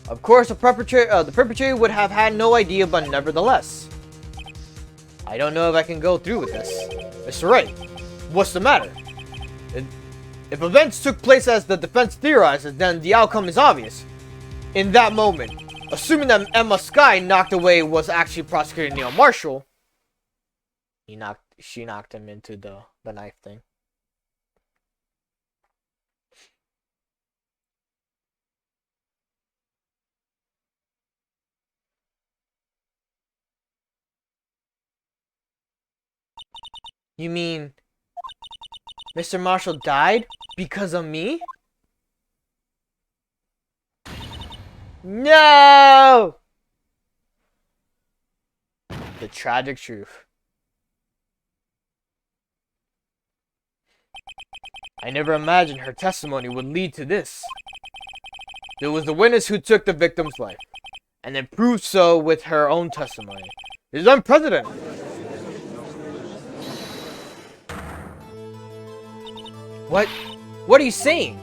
Speaker 2: Of course, the perpetrator would have had no idea, but nevertheless. I don't know if I can go through with this. Mr. Wright, what's the matter? If events took place as the defense theorizes, then the outcome is obvious. In that moment, assuming that Emma Sky knocked away was actually Prosecutor Neil Marshall, she knocked him into the knife thing. You mean Mr. Marshall died because of me? No! The tragic truth. I never imagined her testimony would lead to this. It was the witness who took the victim's life, and then proved so with her own testimony. It is unprecedented. What are you saying?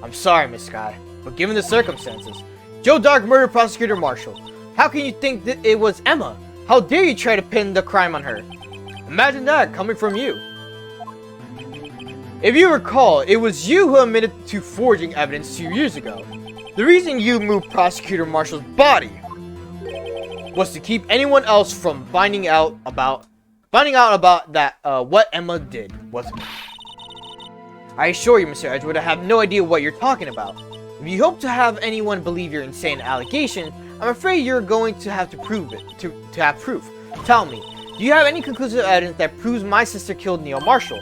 Speaker 2: I'm sorry, Miss Sky, but given the circumstances, Joe Dark murdered Prosecutor Marshall. How can you think that it was Emma? How dare you try to pin the crime on her? Imagine that coming from you. If you recall, it was you who admitted to forging evidence 2 years ago. The reason you moved Prosecutor Marshall's body was to keep anyone else from finding out about that what Emma did, wasn't it? I assure you, Mr. Edgewood, I have no idea what you're talking about. If you hope to have anyone believe your insane allegation, I'm afraid you're going to have to prove it, to have proof. Tell me, do you have any conclusive evidence that proves my sister killed Neil Marshall?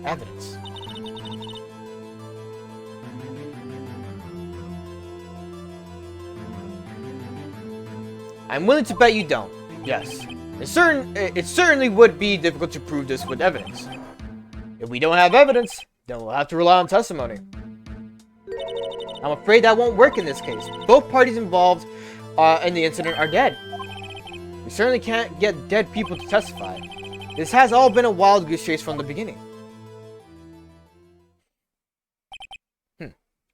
Speaker 2: Evidence. I'm willing to bet you don't. Yes. It certainly would be difficult to prove this with evidence. If we don't have evidence, then we'll have to rely on testimony. I'm afraid that won't work in this case. Both parties involved in the incident are dead. We certainly can't get dead people to testify. This has all been a wild goose chase from the beginning.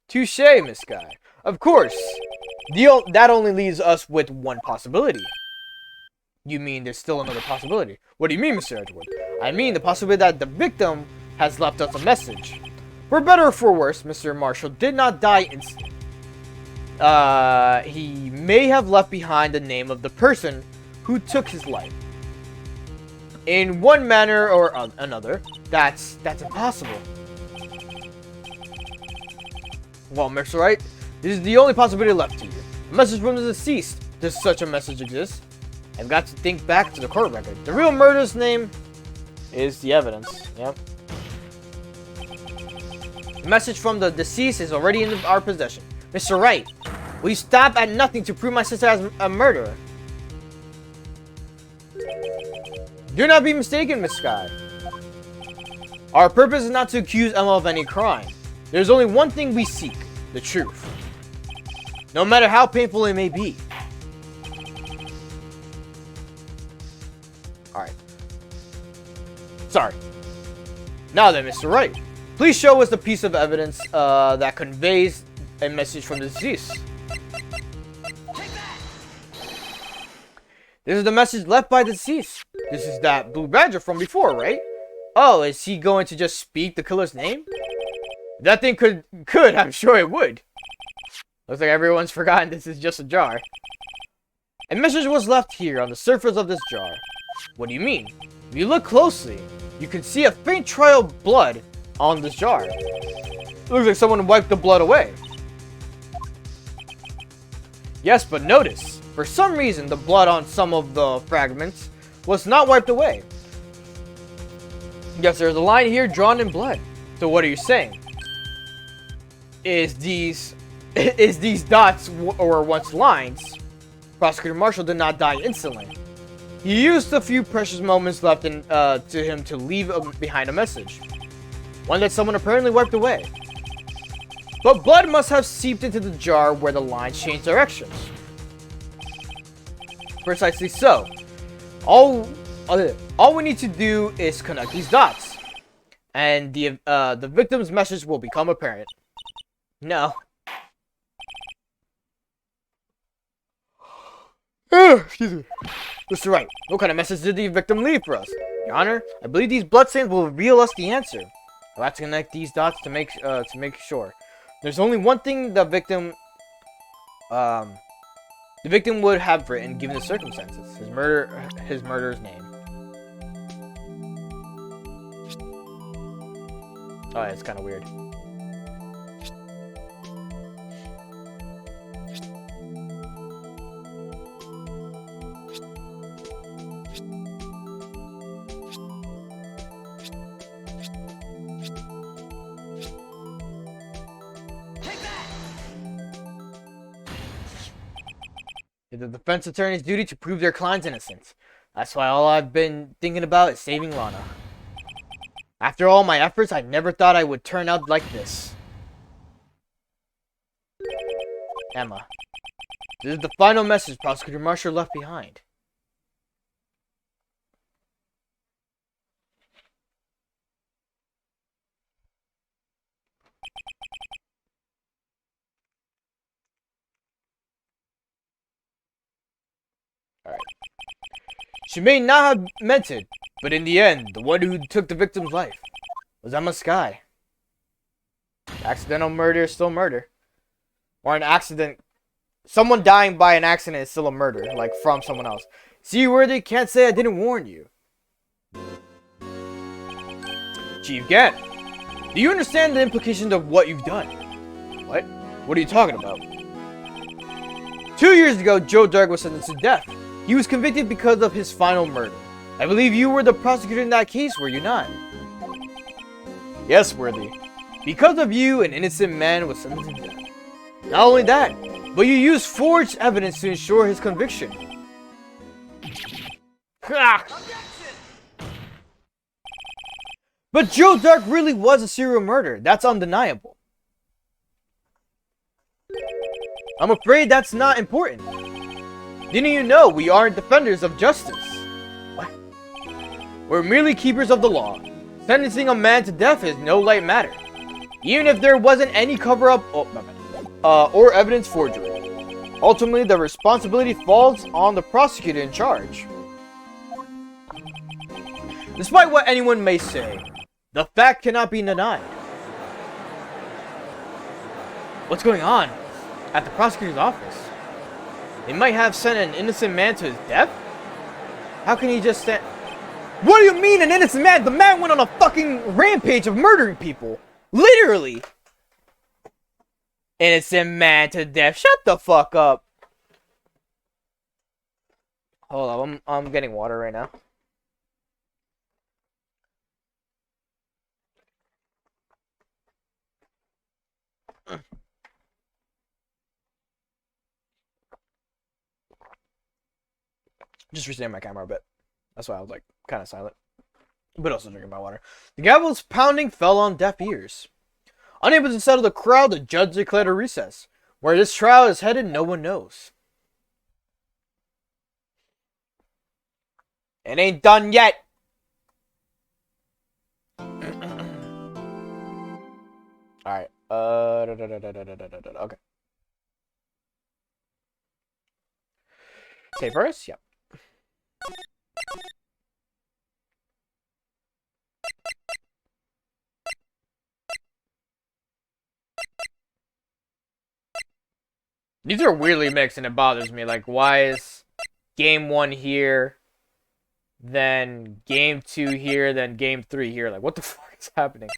Speaker 2: Touche, Miss Guy. Of course. That only leaves us with one possibility. You mean there's still another possibility? What do you mean, Mr. Edgewood? I mean the possibility that the victim has left us a message. For better or for worse, Mr. Marshall did not die instantly. He may have left behind the name of the person who took his life. In one manner or another, that's impossible. Well, Mr. Wright, this is the only possibility left to you. A message from the deceased. Does such a message exist? I've got to think back to the court record. The real murderer's name is the evidence. Yep. The message from the deceased is already in our possession. Mr. Wright, will you stop at nothing to prove my sister as a murderer? Do not be mistaken, Miss Sky. Our purpose is not to accuse Emma of any crime. There's only one thing we seek, the truth. No matter how painful it may be. Alright. Sorry. Now then, Mr. Wright, please show us the piece of evidence that conveys a message from the deceased. This is the message left by the deceased. This is that Blue Badger from before, right? Oh, is he going to just speak the killer's name? If that thing could, I'm sure it would. Looks like everyone's forgotten this is just a jar. A message was left here on the surface of this jar. What do you mean? If you look closely, you can see a faint trail of blood on this jar. It looks like someone wiped the blood away. Yes, but notice, for some reason, the blood on some of the fragments was not wiped away. Yes, there's a line here drawn in blood. So what are you saying? Is these dots or once lines? Prosecutor Marshall did not die instantly. He used the few precious moments left to him to leave behind a message. One that someone apparently wiped away. But blood must have seeped into the jar where the lines changed directions. Precisely so. All we need to do is connect these dots. And the victim's message will become apparent. No. Excuse me. Mr. Wright, what kind of message did the victim leave for us? Your Honor, I believe these bloodstains will reveal us the answer. We'll have to connect these dots to make sure. There's only one thing the victim would have written given the circumstances. His murderer's name. Oh, yeah, it's kind of weird. It's the defense attorney's duty to prove their client's innocence. That's why all I've been thinking about is saving Lana. After all my efforts, I never thought I would turn out like this. Emma. This is the final message Prosecutor Marshall left behind. Alright. She may not have meant it, but in the end, the one who took the victim's life was Emma Sky. Accidental murder is still murder. Or an accident. Someone dying by an accident is still a murder, like from someone else. See, Worthy can't say I didn't warn you. Chief Gant, Do you understand the implications of what you've done? What? What are you talking about? 2 years ago, Joe Dark was sentenced to death. He was convicted because of his final murder. I believe you were the prosecutor in that case, were you not? Yes, Worthy. Because of you, an innocent man was sentenced to death. Not only that, but you used forged evidence to ensure his conviction. But Joe Dark really was a serial murderer. That's undeniable. I'm afraid that's not important. Didn't you know we aren't defenders of justice? What? We're merely keepers of the law. Sentencing a man to death is no light matter. Even if there wasn't any cover-up or evidence forgery. Ultimately, the responsibility falls on the prosecutor in charge. Despite what anyone may say, the fact cannot be denied. What's going on at the prosecutor's office? They might have sent an innocent man to his death? How can he just stand... What do you mean an innocent man? The man went on a fucking rampage of murdering people. Literally. Innocent man to death. Shut the fuck up. Hold on, I'm getting water right now. Just resetting my camera a bit. That's why I was like kind of silent. But also drinking my water. The gavel's pounding fell on deaf ears. Unable to settle the crowd, the judge declared a recess. Where this trial is headed, no one knows. It ain't done yet. Alright. Okay. Save first? Yep. These are weirdly mixed and it bothers me. Like, why is game 1 here, then game 2 here, then game 3 here? Like, what the fuck is happening?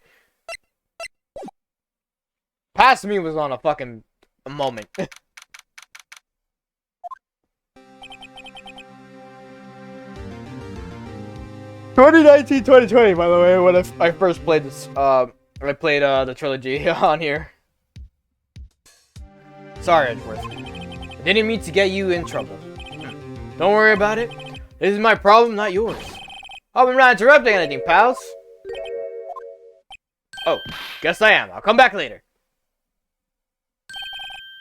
Speaker 2: Past me was on a fucking moment. 2019, 2020, by the way, when I first played this, I played the trilogy on here. Sorry, Edgeworth. I didn't mean to get you in trouble. Don't worry about it. This is my problem, not yours. Hope I'm not interrupting anything, pals. Oh, guess I am. I'll come back later.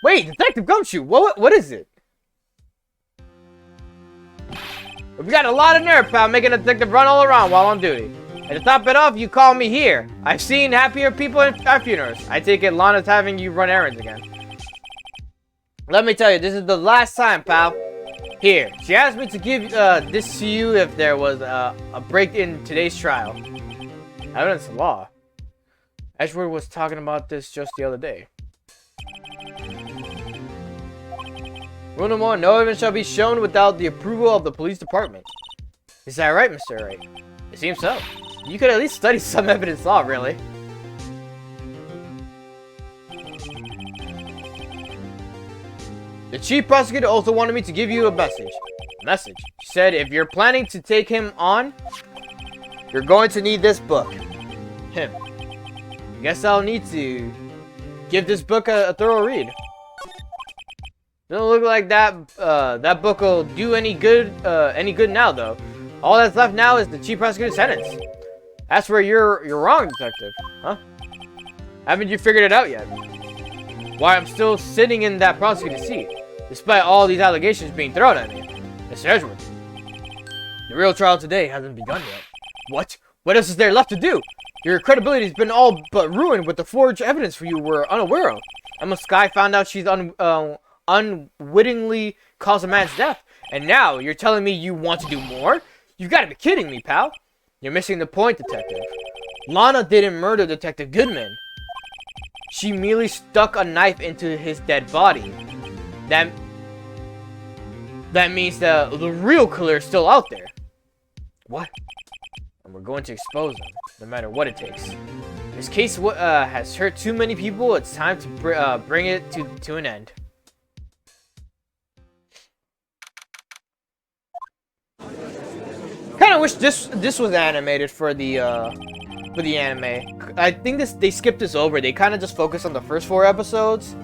Speaker 2: Wait, Detective Gumshoe, what is it? We've got a lot of nerve, pal, making a detective run all around while on duty. And to top it off, you call me here. I've seen happier people at funerals. I take it Lana's having you run errands again. Let me tell you, this is the last time, pal. Here, she asked me to give this to you if there was a break in today's trial. Evidence of law. Edgeworth was talking about this just the other day. Rule number 1, no evidence shall be shown without the approval of the police department. Is that right, Mr. Wright? It seems so. You could at least study some evidence law, really. The chief prosecutor also wanted me to give you a message. She said if you're planning to take him on, you're going to need this book. I guess I'll need to give this book a thorough read. Doesn't look like that book will do any good now, though. All that's left now is the chief prosecutor's sentence. That's where you're wrong, detective. Huh? Haven't you figured it out yet? Why I'm still sitting in that prosecutor's seat, despite all these allegations being thrown at me. Mr. Edgeworth, the real trial today hasn't begun yet. What? What else is there left to do? Your credibility's been all but ruined with the forged evidence you were unaware of. Emma Skye found out she's unwittingly caused a man's death, and now you're telling me you want to do more? You've got to be kidding me, pal. You're missing the point, detective. Lana didn't murder Detective Goodman. She merely stuck a knife into his dead body. That means the real killer is still out there. What? And we're going to expose him, no matter what it takes. This case has hurt too many people. It's time to bring it to an end. Kind of wish this was animated for the anime. I think they skipped this over. They kind of just focused on the first 4 episodes.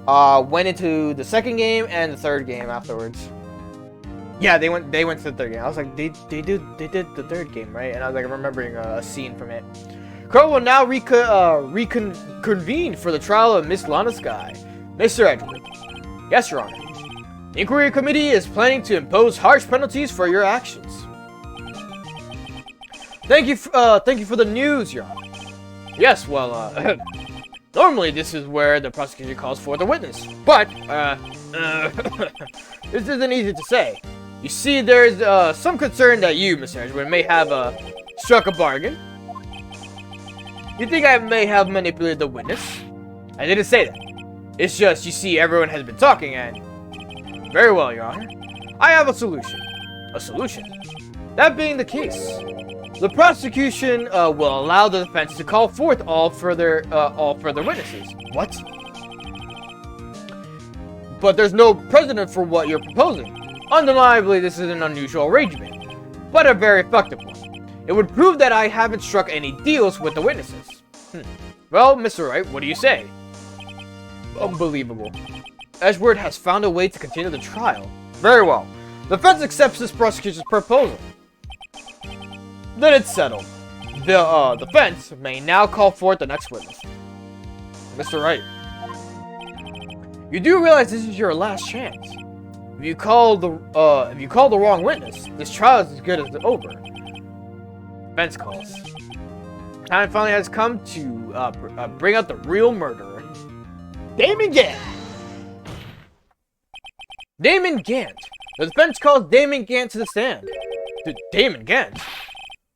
Speaker 2: Went into the second game and the third game afterwards. Yeah, they went to the third game. I was like, they did the third game, right? And I was like remembering a scene from it. Court will now reconvene for the trial of Miss Lana Sky. Mr. Edgewood. Yes, Your Honor. The Inquiry Committee is planning to impose harsh penalties for your actions. Thank you for the news, Your Honor. Yes, well, normally this is where the prosecution calls for the witness, but, this isn't easy to say. You see, there's, some concern that you, Mr. Edgewood, may have, struck a bargain. You think I may have manipulated the witness? I didn't say that. It's just, you see, everyone has been talking, and... Very well, Your Honor. I have a solution. A solution? That being the case, the prosecution will allow the defense to call forth all further witnesses. What? But there's no precedent for what you're proposing. Undeniably, this is an unusual arrangement, but a very effective one. It would prove that I haven't struck any deals with the witnesses. Well, Mr. Wright, what do you say? Unbelievable. Edgeworth has found a way to continue the trial. Very well. The defense accepts this prosecution's proposal. Then it's settled. The defense may now call forth the next witness. Mr. Wright, you do realize this is your last chance. If you call the wrong witness, this trial is as good as over. Defense calls. Time finally has come to bring out the real murderer. Damon Gant! Damon Gant! The defense calls Damon Gant to the stand. Damon Gant?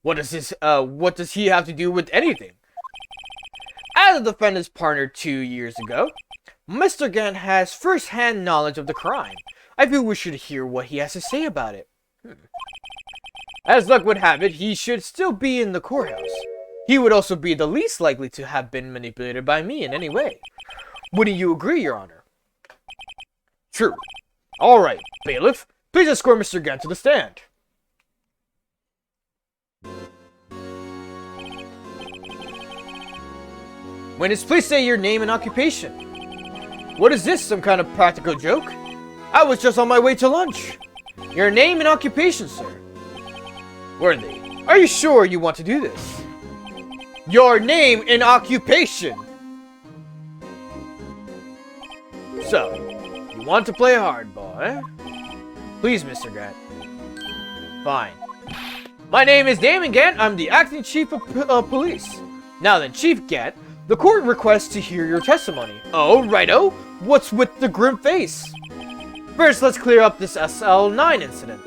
Speaker 2: What does he have to do with anything? As a defendant's partner 2 years ago, Mr. Gant has first-hand knowledge of the crime. I feel we should hear what he has to say about it. As luck would have it, he should still be in the courthouse. He would also be the least likely to have been manipulated by me in any way. Wouldn't you agree, Your Honor? True. All right, bailiff, please escort Mr. Gant to the stand. Witness, please say your name and occupation. What is this, some kind of practical joke? I was just on my way to lunch. Your name and occupation, sir. Worthy, are you sure you want to do this? Your name and occupation! So, you want to play hardball, eh? Please, Mr. Gant. Fine. My name is Damon Gant. I'm the acting chief of police. Now then, Chief Gant, the court requests to hear your testimony. Oh, righto. What's with the grim face? First, let's clear up this SL9 incident.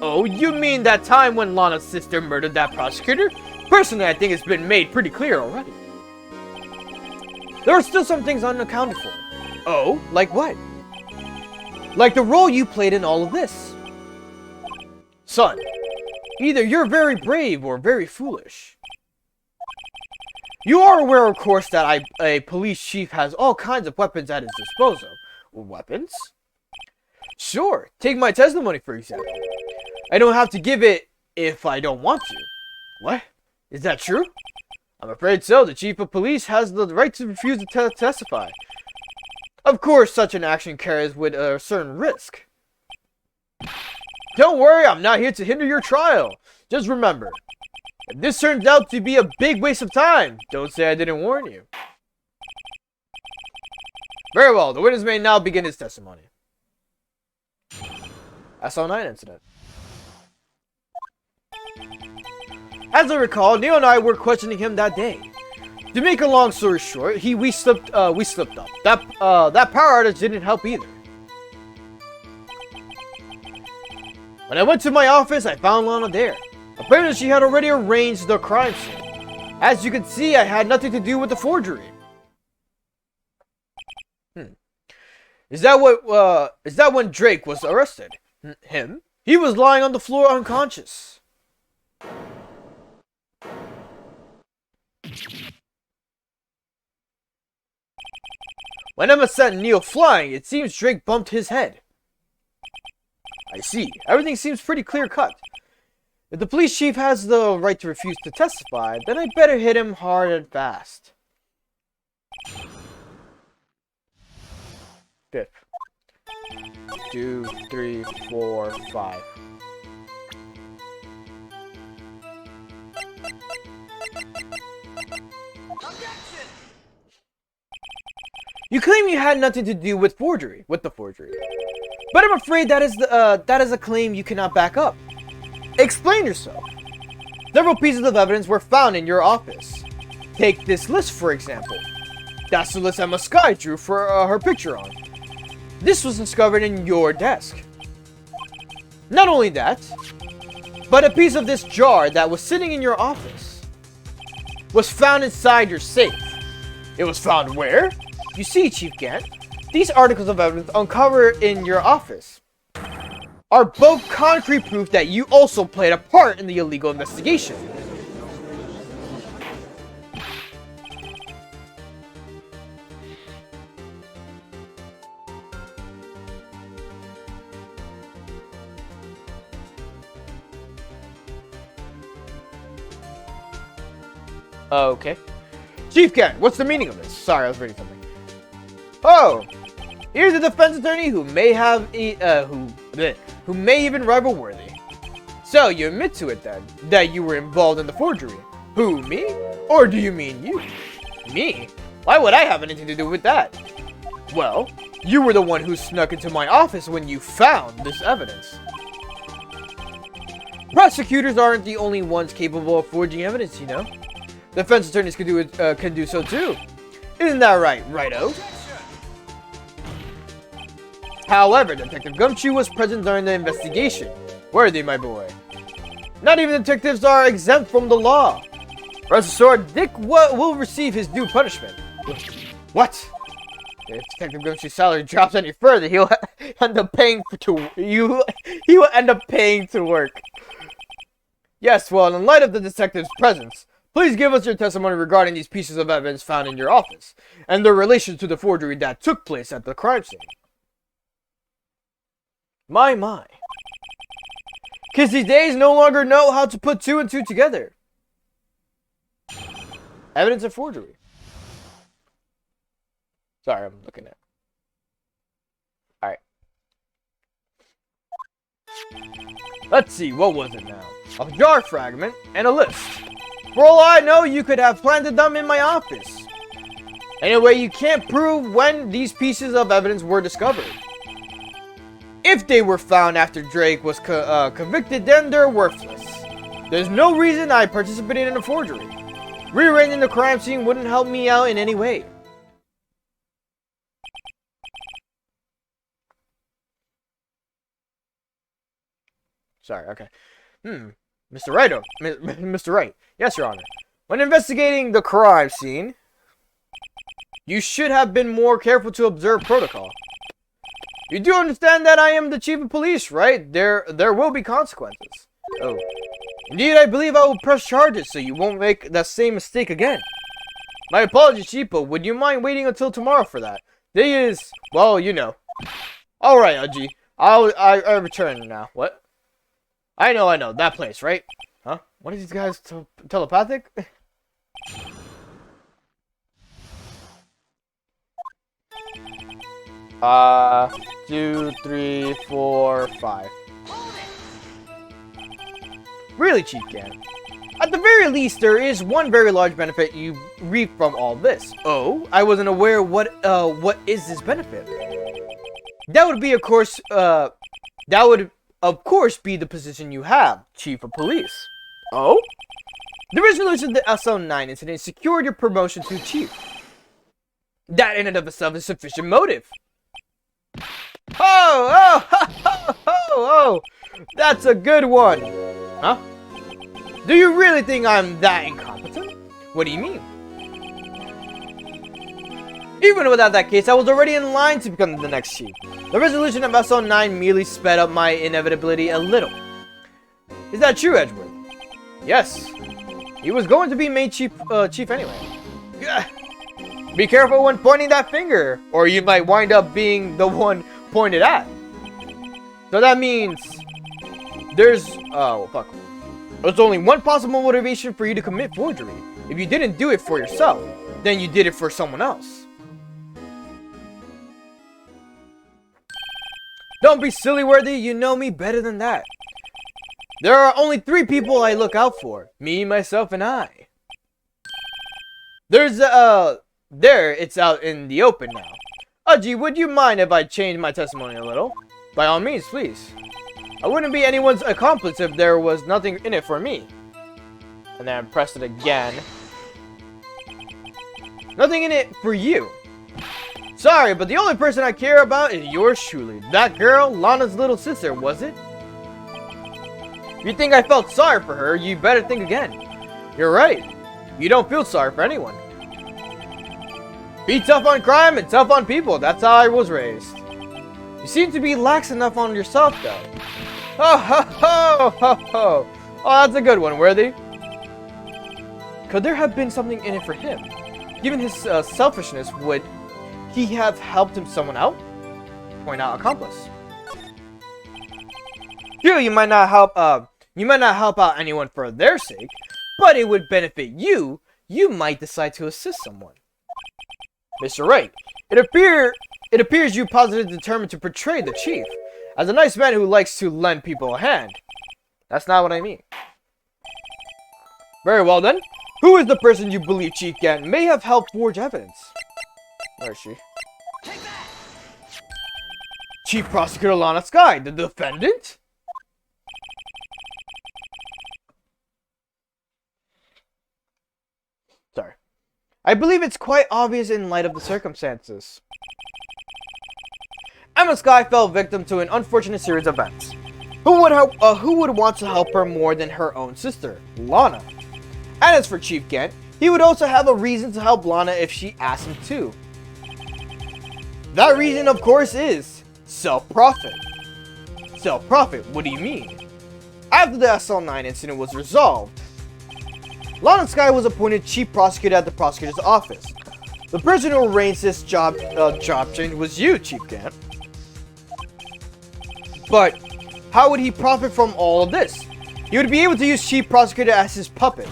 Speaker 2: Oh, you mean that time when Lana's sister murdered that prosecutor? Personally, I think it's been made pretty clear already. There are still some things unaccounted for. Oh, like what? Like the role you played in all of this. Son, either you're very brave or very foolish. You are aware, of course, that a police chief has all kinds of weapons at his disposal. Weapons? Sure, take my testimony for example. I don't have to give it if I don't want to. What? Is that true? I'm afraid so. The chief of police has the right to refuse to testify. Of course, such an action carries with a certain risk. Don't worry, I'm not here to hinder your trial. Just remember, if this turns out to be a big waste of time, don't say I didn't warn you. Very well, the witness may now begin his testimony. SL9 incident. As I recall, Neil and I were questioning him that day. To make a long story short, we slipped up. That power outage didn't help either. When I went to my office, I found Lana there. Apparently, she had already arranged the crime scene. As you can see, I had nothing to do with the forgery. Is that when Drake was arrested? Him? He was lying on the floor unconscious. When Emma sent Neil flying, it seems Drake bumped his head. I see. Everything seems pretty clear-cut. If the police chief has the right to refuse to testify, then I better hit him hard and fast. Fifth. 2, 3, 4, 5. You claim you had nothing to do with the forgery, but I'm afraid that is a claim you cannot back up. Explain yourself. Several pieces of evidence were found in your office. Take this list, for example. That's the list Emma Sky drew for her picture on. This was discovered in your desk. Not only that, but a piece of this jar that was sitting in your office was found inside your safe. It was found where? You see, Chief Gant, these articles of evidence uncovered in your office are both concrete proof that you also played a part in the illegal investigation. Okay. Chief Gant, what's the meaning of this? Sorry, I was reading something. Oh, here's a defense attorney who may have who may even rival Worthy. So you admit to it then that you were involved in the forgery? Who, me? Or do you mean you? Me? Why would I have anything to do with that? Well, you were the one who snuck into my office when you found this evidence. Prosecutors aren't the only ones capable of forging evidence, you know. Defense attorneys can do so too. Isn't that right, Righto? However, Detective Gumshoe was present during the investigation. Worthy, my boy. Not even detectives are exempt from the law. Rest assured, Dick will receive his due punishment. What? If Detective Gumshoe's salary drops any further, he'll end up paying he will end up paying to work. Yes, well, in light of the detective's presence, please give us your testimony regarding these pieces of evidence found in your office, and their relation to the forgery that took place at the crime scene. My. Kids these days no longer know how to put two and two together. Evidence of forgery. Sorry, I'm looking at. Alright. Let's see, what was it now? A jar fragment and a list. For all I know, you could have planted them in my office. Anyway, you can't prove when these pieces of evidence were discovered. If they were found after Drake was convicted, then they're worthless. There's no reason I participated in a forgery. Rearranging the crime scene wouldn't help me out in any way. Sorry, okay. Mr. Wright, Mr. Wright. Yes, Your Honor. When investigating the crime scene, you should have been more careful to observe protocol. You do understand that I am the chief of police, right? There will be consequences. Oh. Indeed, I believe I will press charges so you won't make that same mistake again. My apologies, Chief, but would you mind waiting until tomorrow for that? Day is, well, you know. Alright, Uji. I return now. What? I know. That place, right? Huh? What are these guys telepathic? 2, 3, 4, 5. Really, Chief Gant? At the very least, there is one very large benefit you reap from all this. Oh, I wasn't aware. What is this benefit? That would be, of course, be the position you have, Chief of Police. Oh? The resolution of the SL9 incident secured your promotion to Chief. That in and of itself is sufficient motive. Oh, that's a good one. Huh? Do you really think I'm that incompetent? What do you mean? Even without that case, I was already in line to become the next chief. The resolution of SL9 merely sped up my inevitability a little. Is that true, Edgeworth? Yes. He was going to be made chief anyway. Be careful when pointing that finger, or you might wind up being the one pointed at. So that means there's there's only one possible motivation for you to commit forgery. If you didn't do it for yourself, then you did it for someone else. Don't be silly, Worthy. You know me better than that. There are only 3 people I look out for. Me, myself, and I. There, it's out in the open now. Uji, would you mind if I change my testimony a little? By all means, please. I wouldn't be anyone's accomplice if there was nothing in it for me. And then I pressed it again. Nothing in it for you. Sorry, but the only person I care about is yours truly. That girl, Lana's little sister, was it? If you think I felt sorry for her, you better think again. You're right. You don't feel sorry for anyone. Be tough on crime and tough on people. That's how I was raised. You seem to be lax enough on yourself, though. Oh, ho, ho, ho, ho. Oh, that's a good one, Worthy. Could there have been something in it for him? Given his selfishness, would he have helped someone out? Point out accomplice. Here, you might not help out anyone for their sake, but it would benefit you. You might decide to assist someone. Mr. Wright, it appears you positively determined to portray the chief as a nice man who likes to lend people a hand. That's not what I mean. Very well then. Who is the person you believe Chief Gan may have helped forge evidence? Where is she? Chief Prosecutor Lana Sky, the defendant? Sorry. I believe it's quite obvious in light of the circumstances. Emma Sky fell victim to an unfortunate series of events. Who would want to help her more than her own sister, Lana? And as for Chief Gent, he would also have a reason to help Lana if she asked him to. That reason, of course, is self-profit. Self-profit? What do you mean? After the SL9 incident was resolved, Lana Sky was appointed chief prosecutor at the prosecutor's office. The person who arranged this job change was you, Chief Gent. But how would he profit from all of this? He would be able to use chief prosecutor as his puppet.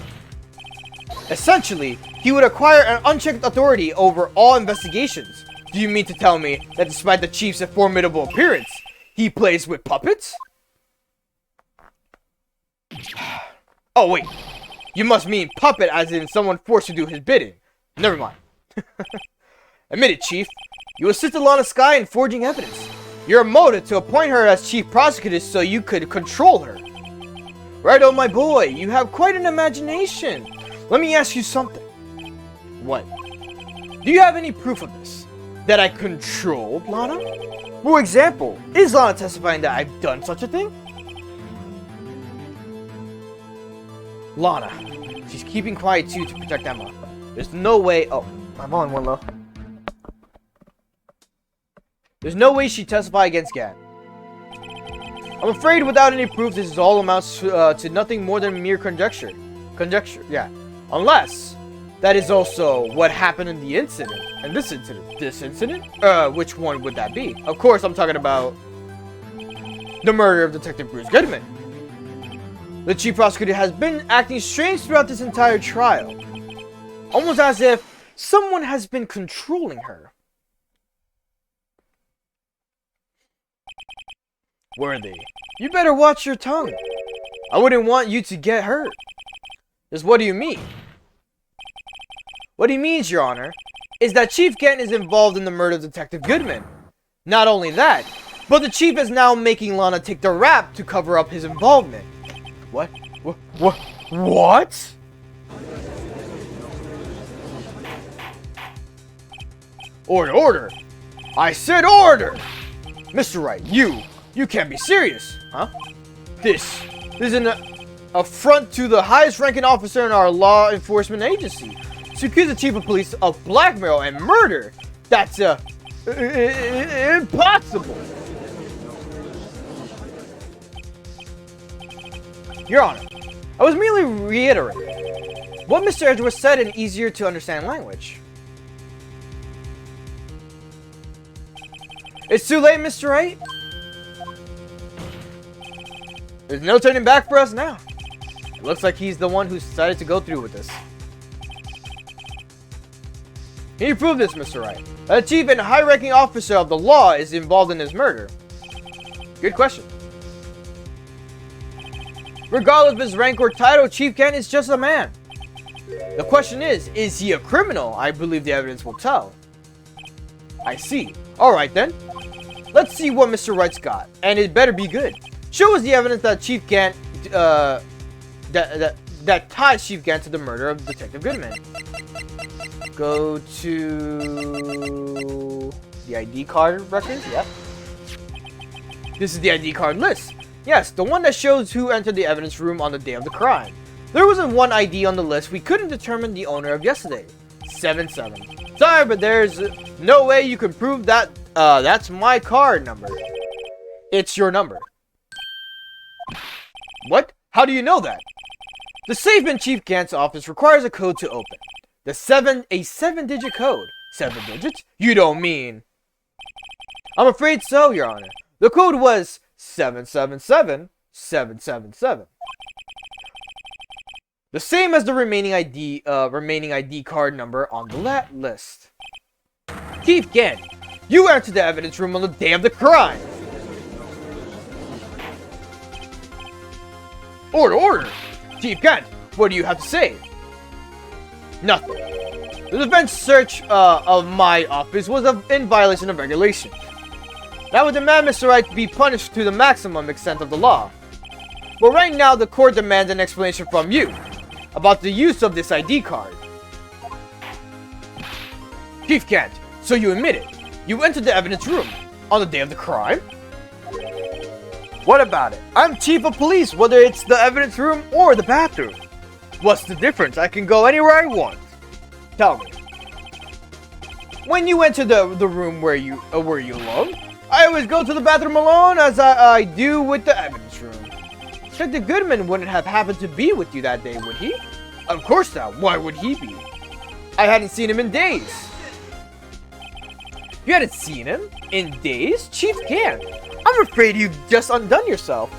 Speaker 2: Essentially, he would acquire an unchecked authority over all investigations. Do you mean to tell me that despite the chief's formidable appearance, he plays with puppets? Oh wait, you must mean puppet as in someone forced to do his bidding. Never mind. Admit it, Chief. You assisted Lana Sky in forging evidence. Your motive to appoint her as chief prosecutor so you could control her. Right, oh my boy, you have quite an imagination. Let me ask you something. What? Do you have any proof of this? That I controlled Lana? For example, is Lana testifying that I've done such a thing? Lana. She's keeping quiet too to protect Emma. There's no way... Oh, I'm on one low. There's no way she'd testify against Gan. I'm afraid without any proof, this all amounts to nothing more than mere conjecture. Conjecture, yeah. Unless that is also what happened in the incident. And this incident. This incident? Which one would that be? Of course, I'm talking about the murder of Detective Bruce Goodman. The chief prosecutor has been acting strange throughout this entire trial. Almost as if someone has been controlling her. Worthy, you better watch your tongue. I wouldn't want you to get hurt. Just what do you mean? What he means, Your Honor, is that Chief Kent is involved in the murder of Detective Goodman. Not only that, but the Chief is now making Lana take the rap to cover up his involvement. What? What? Order, order! I said order! Mr. Wright, you can't be serious, huh? This is an affront to the highest ranking officer in our law enforcement agency. To accuse the chief of police of blackmail and murder, that's impossible. Your Honor, I was merely reiterating what Mr. Edgeworth said in easier to understand language. It's too late, Mr. Wright. There's no turning back for us now. It looks like he's the one who decided to go through with this. Can you prove this, Mr. Wright? A chief and high-ranking officer of the law is involved in his murder. Good question. Regardless of his rank or title, Chief Kent is just a man. The question is he a criminal? I believe the evidence will tell. I see. Alright then. Let's see what Mr. Wright's got. And it better be good. Show us the evidence that Chief Kent, that ties Chief Kent to the murder of Detective Goodman. Go to the ID card record. Yep. This is the ID card list. Yes, the one that shows who entered the evidence room on the day of the crime. There wasn't one ID on the list. We couldn't determine the owner of yesterday. 77. Sorry, but there's no way you can prove that. That's my card number. It's your number. What? How do you know that? The safe in Chief Kent's office requires a code to open. A 7-digit code. 7 digits? You don't mean... I'm afraid so, Your Honor. The code was 777777. The same as the remaining ID card number on the list. Chief Kent, you entered the evidence room on the day of the crime. Order! Chief Kent, what do you have to say? Nothing. The defense search of my office was in violation of regulations. That would demand Mr. Wright be punished to the maximum extent of the law. But right now, the court demands an explanation from you about the use of this ID card. Chief Kent, so you admit it. You entered the evidence room on the day of the crime? What about it? I'm chief of police, whether it's the evidence room or the bathroom. What's the difference? I can go anywhere I want. Tell me. When you enter the room where you alone, I always go to the bathroom alone, as I do with the evidence room. Detective Goodman wouldn't have happened to be with you that day, would he? Of course not. Why would he be? I hadn't seen him in days. You hadn't seen him? In days? Chief Kent, I'm afraid you've just undone yourself.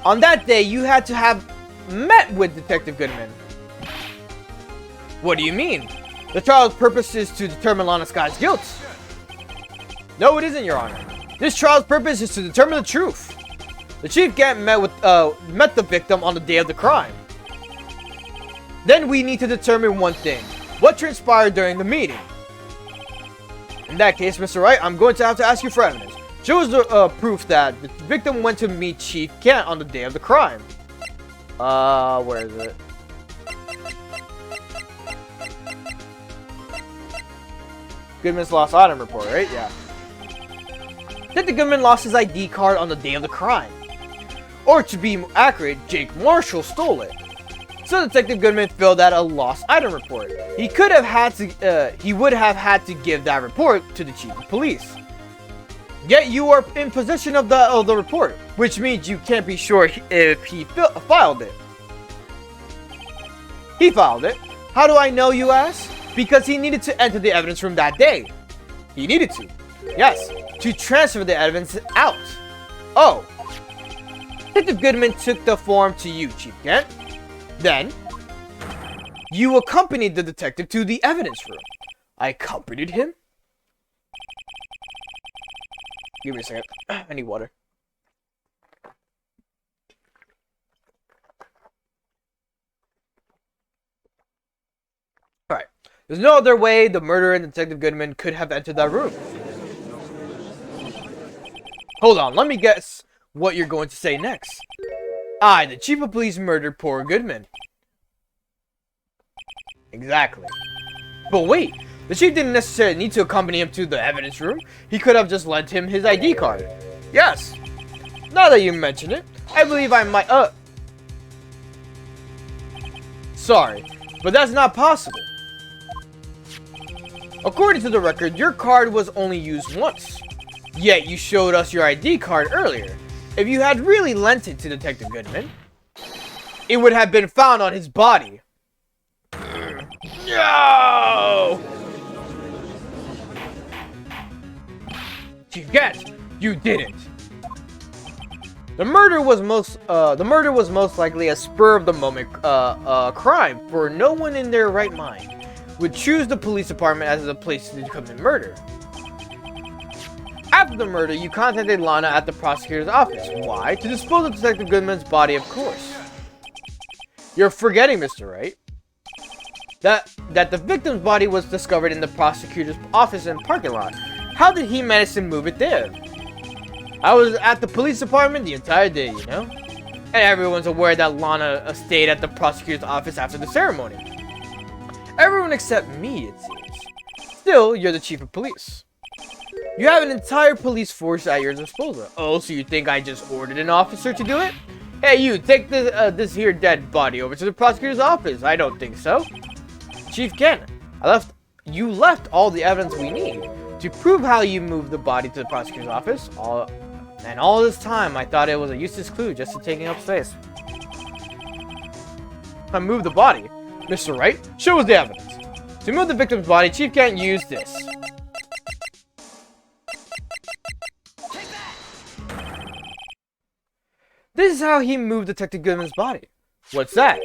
Speaker 2: On that day, you had to have met with Detective Goodman. What do you mean? The trial's purpose is to determine Lana Sky's guilt. No, it isn't, Your Honor. This trial's purpose is to determine the truth. The Chief Kent met the victim on the day of the crime. Then we need to determine one thing. What transpired during the meeting? In that case, Mr. Wright, I'm going to have to ask you for evidence. Show us the proof that the victim went to meet Chief Kent on the day of the crime. Where is it? Goodman's lost item report, right? Yeah. Detective Goodman lost his ID card on the day of the crime. Or to be accurate, Jake Marshall stole it. So Detective Goodman filled out a lost item report. He would have had to give that report to the chief of police. Yet you are in possession of the report, which means you can't be sure if he filed it. He filed it. How do I know, you ask? Because he needed to enter the evidence room that day. He needed to. Yes, to transfer the evidence out. Oh. Detective Goodman took the form to you, Chief Kent. Then, you accompanied the detective to the evidence room. I accompanied him? Give me a second. I need water. Alright. There's no other way the murderer and Detective Goodman could have entered that room. Hold on, let me guess what you're going to say next. I, the chief of police, murdered poor Goodman. Exactly. But wait, the chief didn't necessarily need to accompany him to the evidence room. He could have just lent him his ID card. Yes. Now that you mention it, I believe I might, Sorry, but that's not possible. According to the record, your card was only used once. Yet you showed us your ID card earlier. If you had really lent it to Detective Goodman, it would have been found on his body. No! Chief Gant, you didn't. The murder was most likely a spur-of-the-moment crime, for no one in their right mind would choose the police department as a place to commit murder. After the murder, you contacted Lana at the prosecutor's office. Why? To dispose of Detective Goodman's body, of course. You're forgetting, Mr. Wright, that the victim's body was discovered in the prosecutor's office and parking lot. How did he manage to move it there? I was at the police department the entire day, you know? And everyone's aware that Lana stayed at the prosecutor's office after the ceremony. Everyone except me, it seems. Still, you're the chief of police. You have an entire police force at your disposal. Oh, so you think I just ordered an officer to do it? Hey, you, take this here dead body over to the prosecutor's office. I don't think so. Chief Ken, you left all the evidence we need to prove how you moved the body to the prosecutor's office. All this time, I thought it was a useless clue just to taking up space. I moved the body. Mr. Wright, show us the evidence. To move the victim's body, Chief Ken used this. This is how he moved Detective Goodman's body. What's that?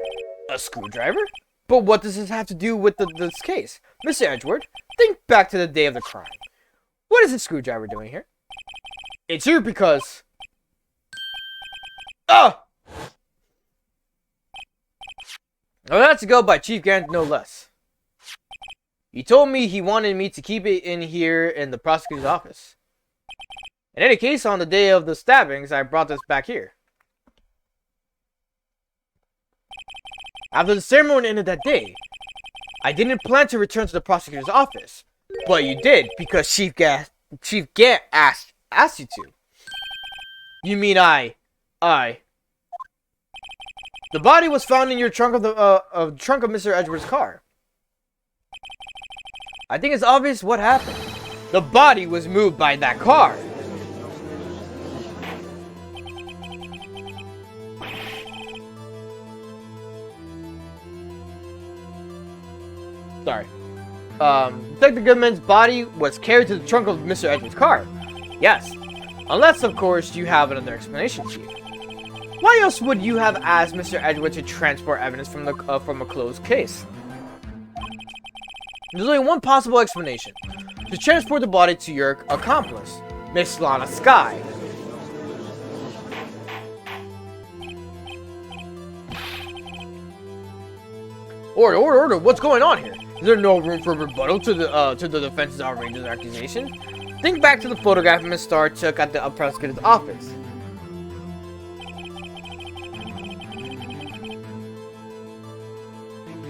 Speaker 2: A screwdriver? But what does this have to do with this case? Mr. Edgeworth, think back to the day of the crime. What is this screwdriver doing here? It's here because... Ah! Well, that's to go by Chief Gant, no less. He told me he wanted me to keep it in here in the prosecutor's office. In any case, on the day of the stabbings, I brought this back here. After the ceremony ended that day, I didn't plan to return to the prosecutor's office. But you did, because Chief Gant asked you to. You mean I... The body was found in your trunk of Mr. Edgeworth's car. I think it's obvious what happened. The body was moved by that car. Sorry. Detective Goodman's body was carried to the trunk of Mr. Edgeworth's car. Yes. Unless, of course, you have another explanation, Chief. Why else would you have asked Mr. Edgeworth to transport evidence from a closed case? There's only one possible explanation. To transport the body to your accomplice, Miss Lana Skye. Order, what's going on here? Is there no room for rebuttal to the defense's outrageous accusation? Think back to the photograph Miss Starr took at the prosecutor's office.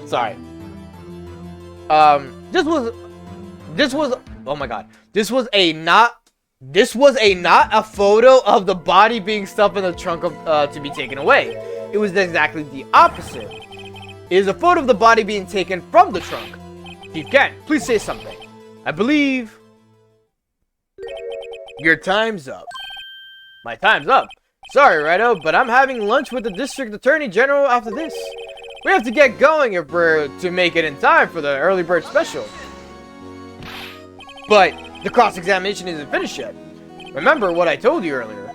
Speaker 2: Sorry. This was oh my god. This was not a photo of the body being stuffed in the trunk of to be taken away. It was exactly the opposite. It is a photo of the body being taken from the trunk. Chief Gant, please say something. I believe your time's up. My time's up. Sorry, Righto, but I'm having lunch with the District Attorney General after this. We have to get going if we're to make it in time for the early bird special. But the cross-examination isn't finished yet. Remember what I told you earlier.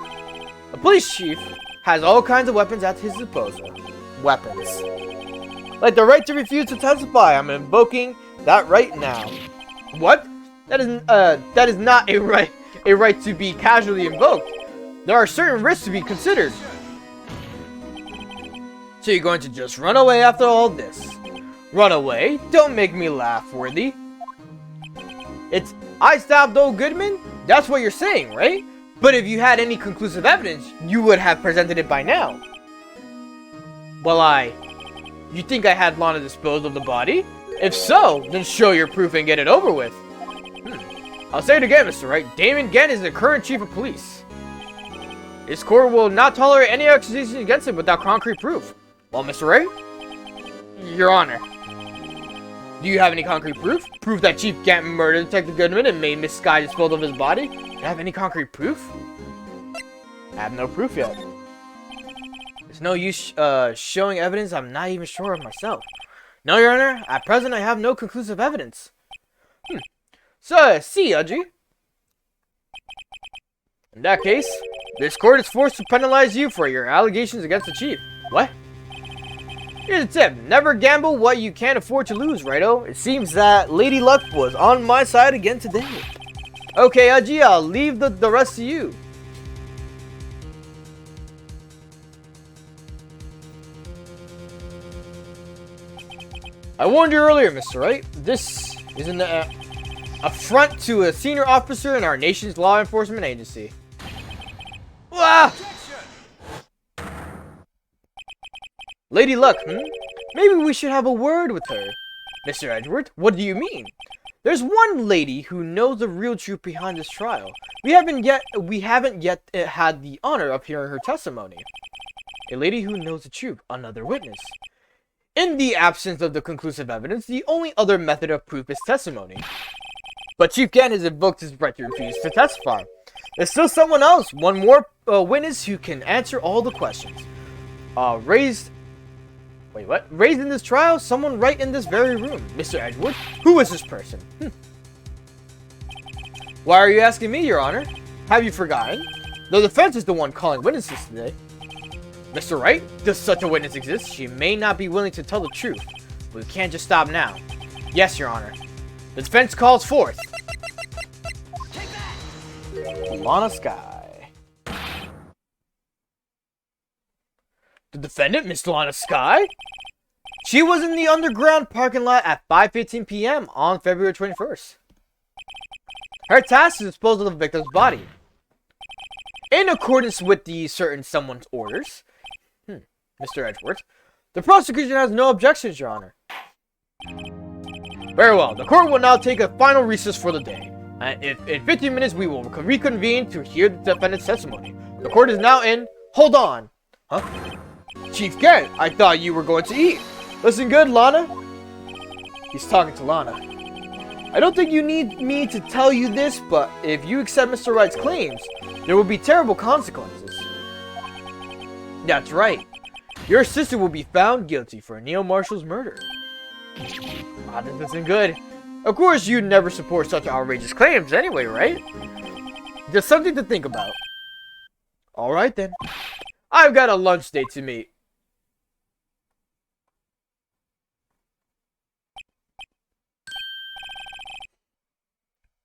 Speaker 2: A police chief has all kinds of weapons at his disposal. Weapons. Like the right to refuse to testify. I'm invoking that right now. What? That is not a right to be casually invoked. There are certain risks to be considered. So you're going to just run away after all this? Run away? Don't make me laugh, Worthy. It's, I stabbed old Goodman? That's what you're saying, right? But if you had any conclusive evidence, you would have presented it by now. Well, you think I had Lana dispose of the body? If so, then show your proof and get it over with. I'll say it again, Mr. Wright. Damon Gant is the current chief of police. This court will not tolerate any accusations against him without concrete proof. Well, Mr. Wright? Your Honor. Do you have any concrete proof? Proof that Chief Gant murdered Detective Goodman and made Miss Skye dispose of his body? Do you have any concrete proof? I have no proof yet. There's no use showing evidence I'm not even sure of myself. No, Your Honor. At present, I have no conclusive evidence. So, see, Udgy. In that case, this court is forced to penalize you for your allegations against the chief. What? Here's a tip. Never gamble what you can't afford to lose, Righto. It seems that Lady Luck was on my side again today. Okay, Aji, I'll leave the rest to you. I warned you earlier, Mr. Wright. This is an affront to a senior officer in our nation's law enforcement agency. Ah! Lady Luck, Maybe we should have a word with her. Mr. Edward, what do you mean? There's one lady who knows the real truth behind this trial. We haven't yet had the honor of hearing her testimony. A lady who knows the truth, another witness. In the absence of the conclusive evidence, the only other method of proof is testimony. But Chief Gann has invoked his right to refuse to testify. There's still someone else, one more witness who can answer all the questions. Raised in this trial, someone right in this very room. Mr. Edgewood, who is this person? Why are you asking me, Your Honor? Have you forgotten? The defense is the one calling witnesses today. Mr. Wright, does such a witness exist? She may not be willing to tell the truth, but we can't just stop now. Yes, Your Honor. The defense calls forth Lana Sky. The defendant, Miss Lana Sky? She was in the underground parking lot at 5:15 p.m. on February 21st. Her task is to dispose of the victim's body. In accordance with the certain someone's orders, Mr. Edgeworth, the prosecution has no objections, Your Honor. Very well. The court will now take a final recess for the day. In 15 minutes, we will reconvene to hear the defendant's testimony. The court is now in... Hold on. Huh? Chief Gann, I thought you were going to eat. Listen good, Lana. He's talking to Lana. I don't think you need me to tell you this, but if you accept Mr. Wright's claims, there will be terrible consequences. That's right. Your sister will be found guilty for Neil Marshall's murder. Ah, this isn't good. Of course, you'd never support such outrageous claims anyway, right? Just something to think about. Alright then. I've got a lunch date to meet.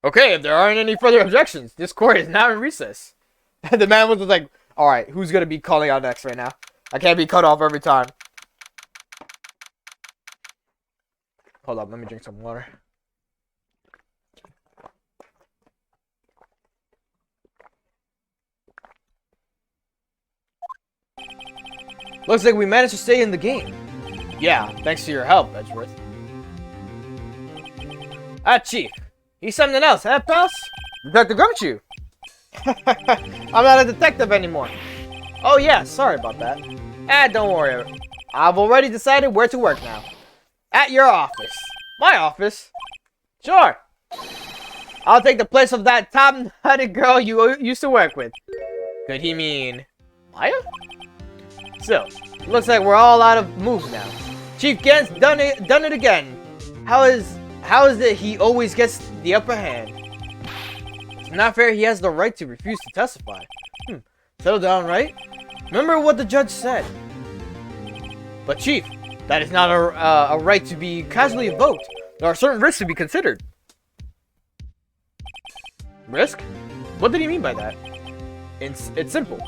Speaker 2: Okay, if there aren't any further objections, this court is now in recess. The man was like, alright, who's gonna be calling out next right now? I can't be cut off every time. Hold up, let me drink some water. Looks like we managed to stay in the game. Yeah, thanks to your help, Edgeworth. Chief. He's something else, huh, boss? Detective Gumshoe. I'm not a detective anymore. Oh yeah, sorry about that. Don't worry. I've already decided where to work now. At your office. My office? Sure. I'll take the place of that top-headed girl you used to work with. Could he mean Maya? So, looks like we're all out of moves now. Chief Gann's done it again. How is it he always gets the upper hand? It's not fair he has the right to refuse to testify. Settle down, right? Remember what the judge said. But Chief, that is not a right to be casually invoked. There are certain risks to be considered. Risk? What did he mean by that? It's simple.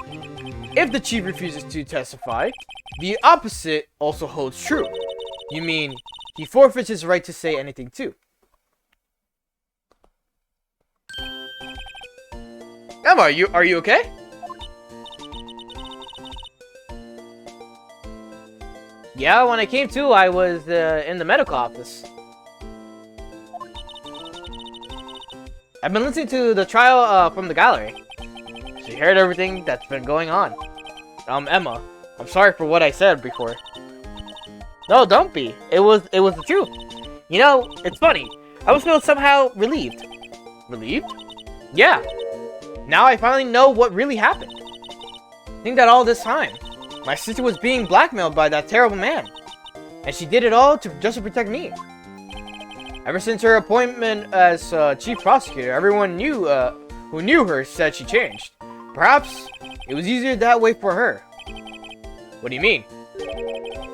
Speaker 2: If the chief refuses to testify, the opposite also holds true. You mean he forfeits his right to say anything too. Emma, are you okay? Yeah, when I came to, I was in the medical office. I've been listening to the trial from the gallery. So you heard everything that's been going on. Emma, I'm sorry for what I said before. No, don't be. It was the truth. You know, it's funny. I was feeling somehow relieved. Relieved? Yeah. Now I finally know what really happened. Think that all this time, my sister was being blackmailed by that terrible man. And she did it all just to protect me. Ever since her appointment as chief prosecutor, everyone who knew her said she changed. Perhaps it was easier that way for her. What do you mean?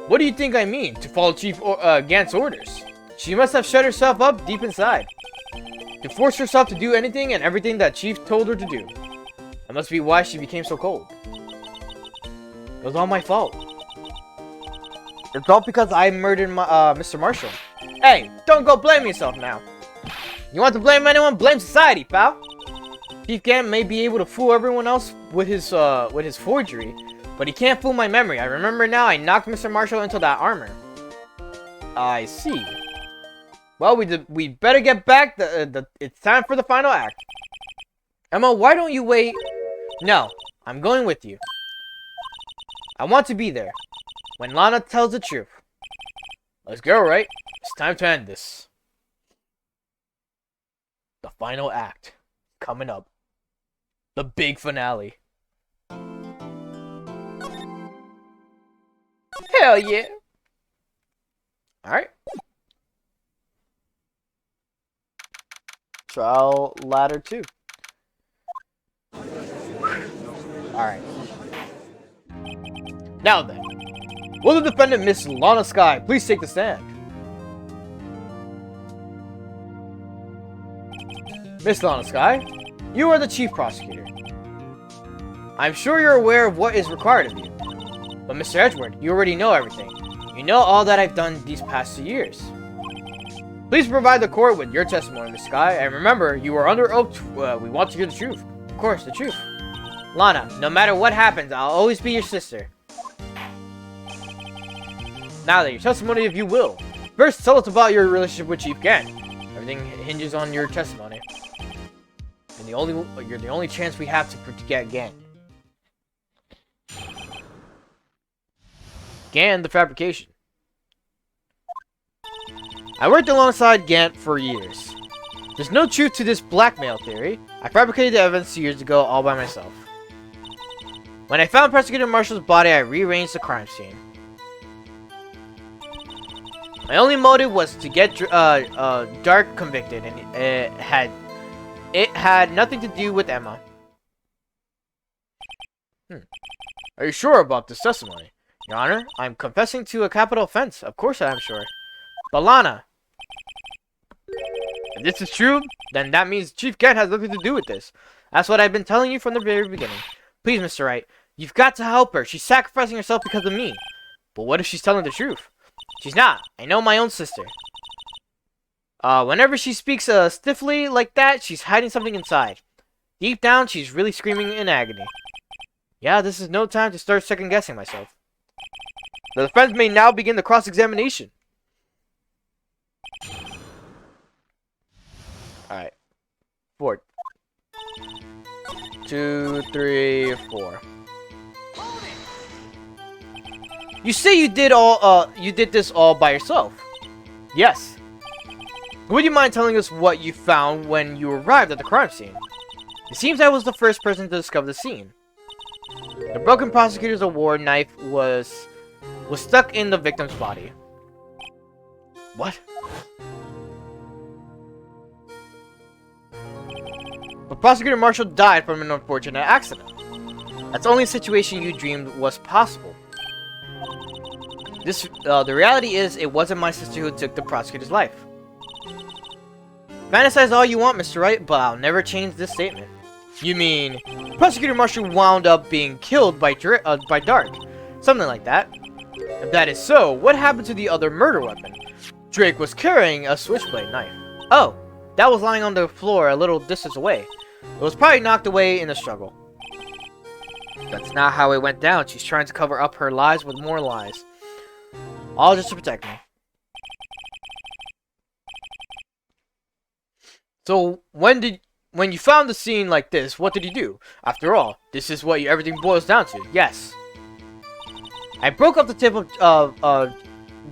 Speaker 2: What do you think I mean, to follow Chief Gant's orders? She must have shut herself up deep inside, to force herself to do anything and everything that Chief told her to do. That must be why she became so cold. It was all my fault. It's all because I murdered Mr. Marshall. Hey, don't go blame yourself now. You want to blame anyone? Blame society, pal. Chief Gant may be able to fool everyone else with his forgery, but he can't fool my memory. I remember now I knocked Mr. Marshall into that armor. I see. Well, we better get back. It's time for the final act. Emma, why don't you wait? No, I'm going with you. I want to be there when Lana tells the truth. Let's go, Wright. It's time to end this. The final act coming up. The big finale. Hell yeah. Alright. Trial ladder 2. Alright. Now then. Will the defendant, Miss Lana Skye, please take the stand? Miss Lana Skye, you are the chief prosecutor. I'm sure you're aware of what is required of you. But Mr. Edgeworth, you already know everything. You know all that I've done these past 2 years. Please provide the court with your testimony, Miss Skye. And remember, you are under oath. We want to hear the truth. Of course, the truth. Lana, no matter what happens, I'll always be your sister. Now then, your testimony, if you will. First, tell us about your relationship with Chief Gant. Everything hinges on your testimony. And you're the only chance we have to get Gant. Gant, the fabrication. I worked alongside Gant for years. There's no truth to this blackmail theory. I fabricated the evidence 2 years ago all by myself. When I found Prosecutor Marshall's body, I rearranged the crime scene. My only motive was to get Dark convicted, and it had nothing to do with Emma. Are you sure about this testimony? Your Honor, I'm confessing to a capital offense. Of course I am sure. But Lana, if this is true, then that means Chief Gant has nothing to do with this. That's what I've been telling you from the very beginning. Please, Mr. Wright, you've got to help her. She's sacrificing herself because of me. But what if she's telling the truth? She's not. I know my own sister. Whenever she speaks stiffly like that, she's hiding something inside. Deep down, she's really screaming in agony. Yeah, this is no time to start second-guessing myself. The defense may now begin the cross-examination. Alright. 4. 2, 3, 4. You say you did this all by yourself? Yes. Would you mind telling us what you found when you arrived at the crime scene? It seems I was the first person to discover the scene. The broken prosecutor's award knife was stuck in the victim's body. What? But Prosecutor Marshall died from an unfortunate accident. That's the only situation you dreamed was possible. The reality is, it wasn't my sister who took the prosecutor's life. Fantasize all you want, Mr. Wright, but I'll never change this statement. You mean, Prosecutor Marshall wound up being killed by Dark? Something like that. If that is so, what happened to the other murder weapon? Drake was carrying a switchblade knife. Oh, that was lying on the floor a little distance away. It was probably knocked away in the struggle. That's not how it went down. She's trying to cover up her lies with more lies. All just to protect me. So, when you found the scene like this, what did you do? After all, this is what everything boils down to. Yes. I broke off the tip of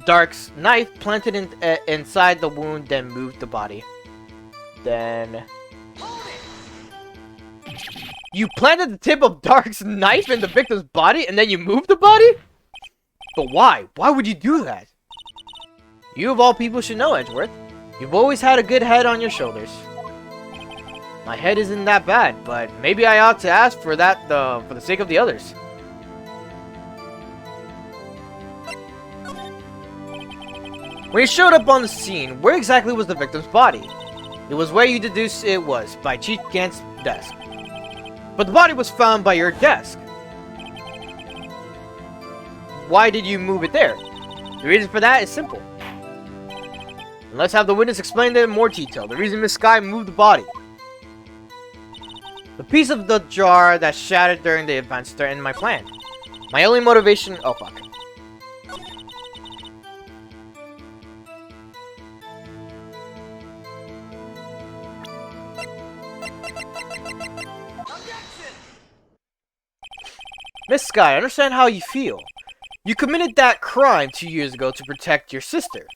Speaker 2: Dark's knife, planted inside the wound, then moved the body. Then... You planted the tip of Dark's knife in the victim's body, and then you moved the body? But why? Why would you do that? You of all people should know, Edgeworth. You've always had a good head on your shoulders. My head isn't that bad, but maybe I ought to ask for that for the sake of the others. When you showed up on the scene, where exactly was the victim's body? It was where you deduced it was, by Chief Gant's desk. But the body was found by your desk. Why did you move it there? The reason for that is simple. And let's have the witness explain it in more detail. The reason Miss Sky moved the body. The piece of the jar that shattered during the events threatened my plan. My only motivation... Oh, fuck. Miss Sky, I understand how you feel. You committed that crime 2 years ago to protect your sister.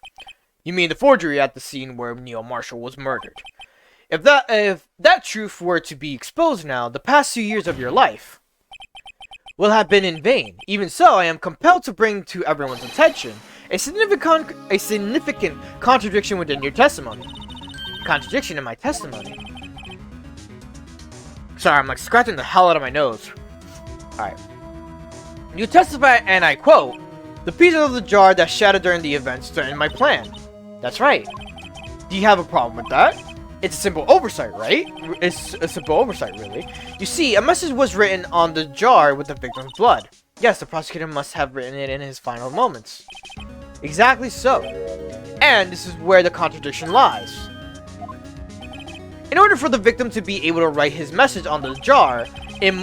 Speaker 2: You mean the forgery at the scene where Neil Marshall was murdered. If that truth were to be exposed now, the past 2 years of your life will have been in vain. Even so, I am compelled to bring to everyone's attention a significant contradiction within your testimony. Contradiction in my testimony? Sorry, I'm like scratching the hell out of my nose. Alright. You testify, and I quote, "The pieces of the jar that shattered during the events threatened my plan." That's right. Do you have a problem with that? It's a simple oversight, right? It's a simple oversight, really. You see, a message was written on the jar with the victim's blood. Yes, the prosecutor must have written it in his final moments. Exactly so. And this is where the contradiction lies. In order for the victim to be able to write his message on the jar, it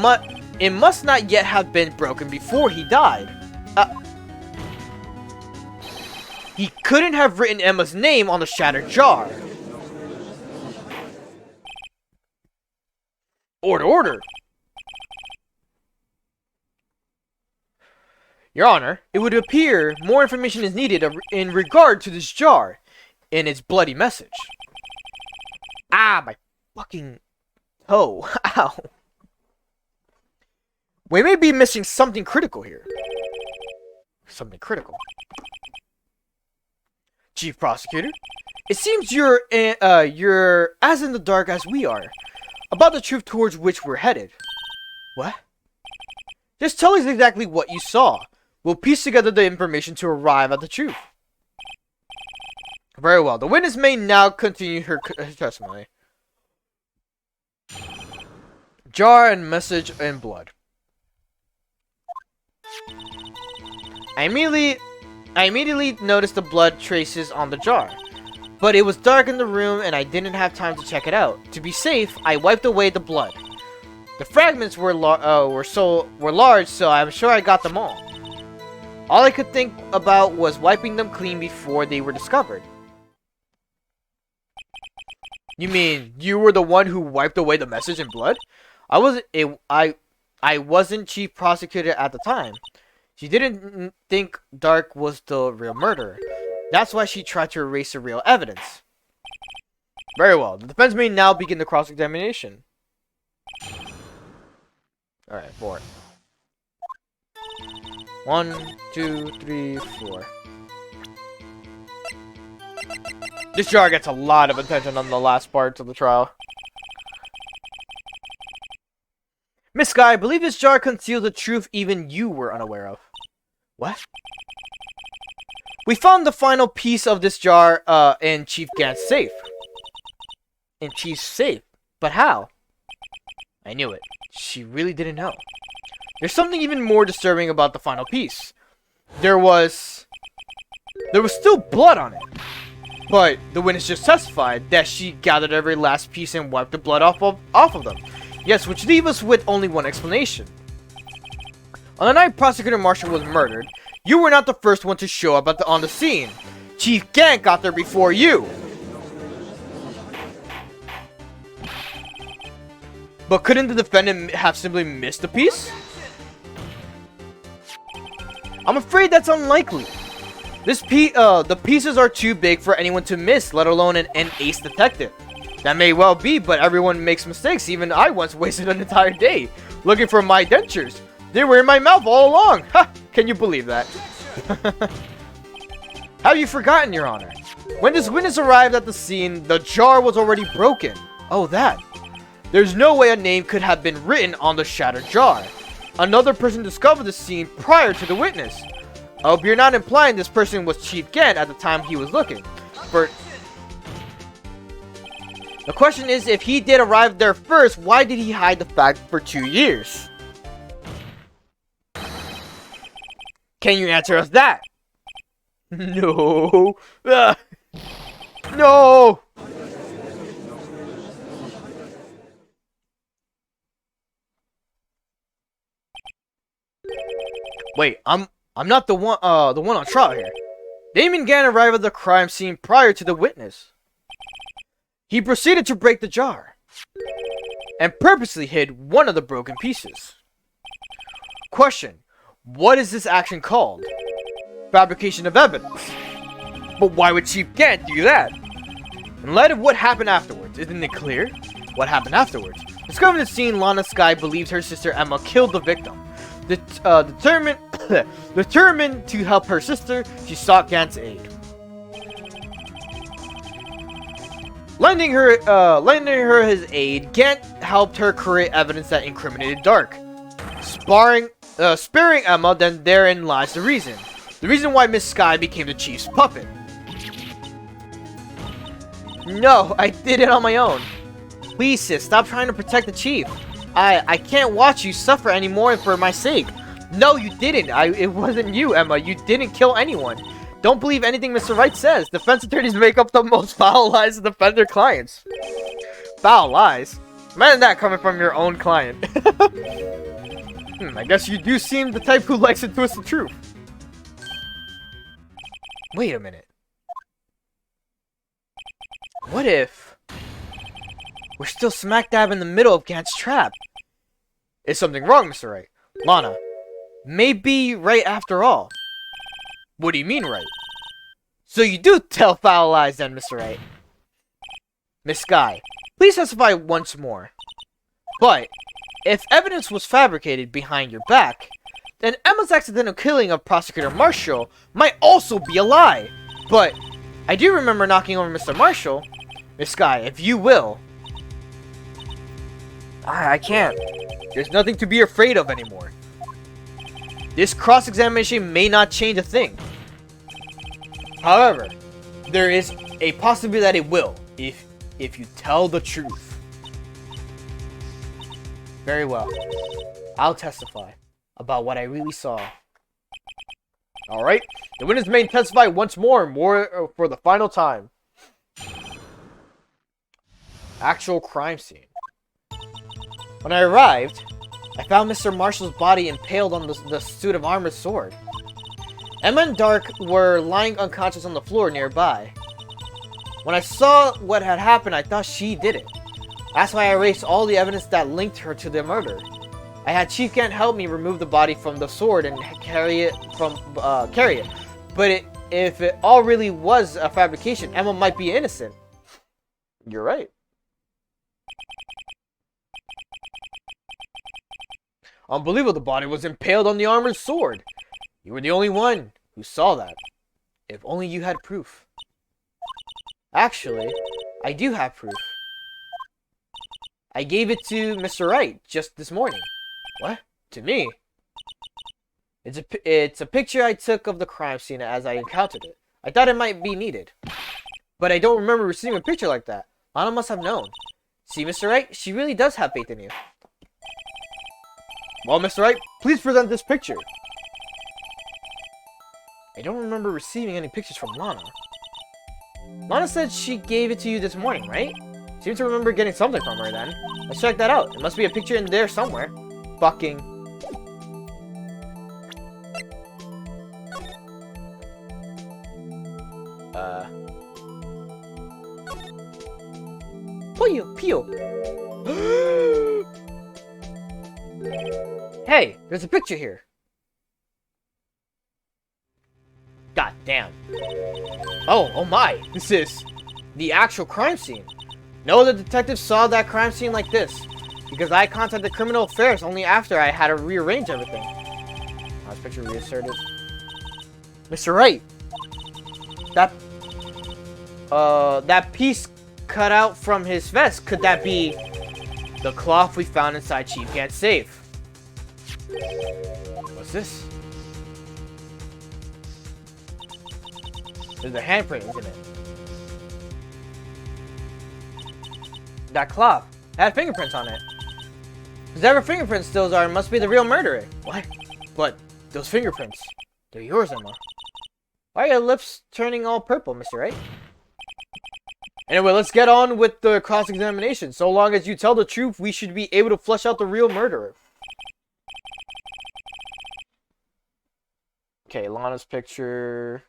Speaker 2: must not yet have been broken before he died. He couldn't have written Emma's name on the shattered jar. Order. Your Honor, it would appear more information is needed in regard to this jar and its bloody message. Ah, my fucking toe. Ow. We may be missing something critical here. Something critical. Chief Prosecutor, it seems you're as in the dark as we are about the truth towards which we're headed. What? Just tell us exactly what you saw. We'll piece together the information to arrive at the truth. Very well. The witness may now continue her testimony. Jar and message and blood. I immediately noticed the blood traces on the jar. But it was dark in the room and I didn't have time to check it out. To be safe, I wiped away the blood. The fragments were large, so I'm sure I got them all. All I could think about was wiping them clean before they were discovered. You mean you were the one who wiped away the message in blood? I wasn't chief prosecutor at the time. She didn't think Dark was the real murderer. That's why she tried to erase the real evidence. Very well. The defense may now begin the cross-examination. Alright, 4. 1, 2, 3, 4. This jar gets a lot of attention on the last parts of the trial. Miss Sky, I believe this jar conceals a truth even you were unaware of. What? We found the final piece of this jar in Chief Gant's safe. In Chief's safe? But how? I knew it. She really didn't know. There's something even more disturbing about the final piece. There was still blood on it. But the witness just testified that she gathered every last piece and wiped the blood off of them. Yes, which leaves us with only one explanation. On the night Prosecutor Marshall was murdered, you were not the first one to show up on the scene. Chief Gant got there before you. But couldn't the defendant have simply missed a piece? I'm afraid that's unlikely. The pieces are too big for anyone to miss, let alone an ace detective. That may well be, but everyone makes mistakes. Even I once wasted an entire day looking for my dentures. They were in my mouth all along. Ha! Can you believe that? Have you forgotten, Your Honor? When this witness arrived at the scene, the jar was already broken. Oh, that. There's no way a name could have been written on the shattered jar. Another person discovered the scene prior to the witness. I hope you're not implying this person was Chief Gent at the time he was looking. But the question is, if he did arrive there first, why did he hide the fact for 2 years? Can you answer us that? No. No. Wait, I'm not the one on trial here. Damon Gann arrived at the crime scene prior to the witness. He proceeded to break the jar and purposely hid one of the broken pieces. Question: what is this action called? Fabrication of evidence. But why would Chief Gann do that? In light of what happened afterwards, isn't it clear? What happened afterwards? Discovering the scene, Lana Skye believes her sister Emma killed the victim. Determined to help her sister, she sought Gant's aid. Lending her his aid, Gant helped her create evidence that incriminated Dark. Sparing Emma, then therein lies the reason. The reason why Miss Skye became the Chief's puppet. No, I did it on my own. Please, sis, stop trying to protect the Chief. I can't watch you suffer anymore for my sake. No, you didn't. It wasn't you, Emma. You didn't kill anyone. Don't believe anything Mr. Wright says. Defense attorneys make up the most foul lies to defend their clients. Foul lies? Imagine that coming from your own client. I guess you do seem the type who likes to twist the truth. Wait a minute. What if we're still smack dab in the middle of Gant's trap? Is something wrong, Mr. Wright? Lana, maybe right after all. What do you mean, right? So you do tell foul lies then, Mr. Wright. Miss Skye, please testify once more. But, if evidence was fabricated behind your back, then Emma's accidental killing of Prosecutor Marshall might also be a lie. But, I do remember knocking over Mr. Marshall. Miss Skye, if you will. I can't. There's nothing to be afraid of anymore. This cross-examination may not change a thing. However, there is a possibility that it will, if you tell the truth. Very well. I'll testify about what I really saw. Alright, the witness may testify once more for the final time. Actual crime scene. When I arrived, I found Mr. Marshall's body impaled on the suit of armored sword. Emma and Dark were lying unconscious on the floor nearby. When I saw what had happened, I thought she did it. That's why I erased all the evidence that linked her to the murder. I had Chief Gant help me remove the body from the sword and carry it. But if it all really was a fabrication, Emma might be innocent. You're right. Unbelievable, the body was impaled on the armored sword. You were the only one who saw that. If only you had proof. Actually, I do have proof. I gave it to Mr. Wright just this morning. What? To me? It's a picture I took of the crime scene as I encountered it. I thought it might be needed. But I don't remember receiving a picture like that. Lana must have known. See, Mr. Wright? She really does have faith in you. Well, Mr. Wright, please present this picture. I don't remember receiving any pictures from Lana. Lana said she gave it to you this morning, right? Seems to remember getting something from her then. Let's check that out. There must be a picture in there somewhere. Fucking. Pio. Hey, there's a picture here. God damn. Oh my. This is the actual crime scene. No other detective saw that crime scene like this. Because I contacted Criminal Affairs only after I had to rearrange everything. This picture reasserted. Mr. Wright. That piece cut out from his vest, could that be The cloth we found inside Chief Gant's safe. What's this? There's a handprint, isn't it? That cloth had fingerprints on it. Whatever fingerprints those are must be the real murderer. What? But those fingerprints, they're yours, Emma. Why are your lips turning all purple, Mr. Wright? Anyway, let's get on with the cross-examination. So long as you tell the truth, we should be able to flush out the real murderer. Okay, Lana's picture.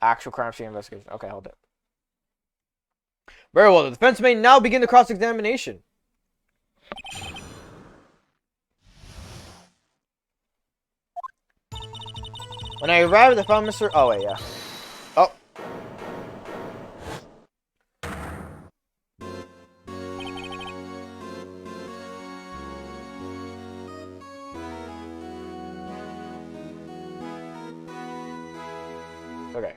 Speaker 2: Actual crime scene investigation. Okay, hold it. Very well, the defense may now begin the cross-examination. When I arrived, I found Mr. Oh, wait, yeah. Oh. Okay.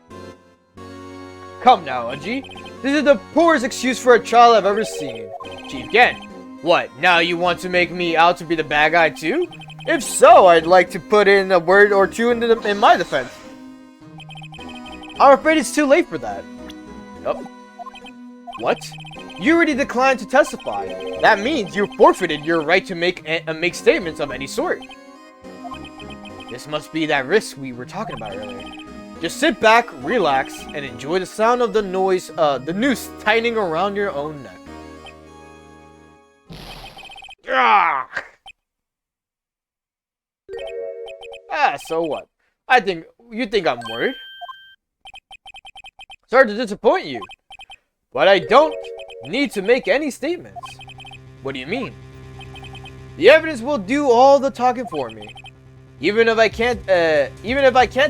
Speaker 2: Come now, Unji. This is the poorest excuse for a child I've ever seen. Chief Gant, what, now you want to make me out to be the bad guy too? If so, I'd like to put in a word or two in my defense. I'm afraid it's too late for that. Oh. What? You already declined to testify. That means you forfeited your right to make statements of any sort. This must be that risk we were talking about earlier. Just sit back, relax, and enjoy the sound of the noise, the noose tightening around your own neck. So what? You think I'm worried? Sorry to disappoint you, but I don't need to make any statements. What do you mean? The evidence will do all the talking for me. Even if I can't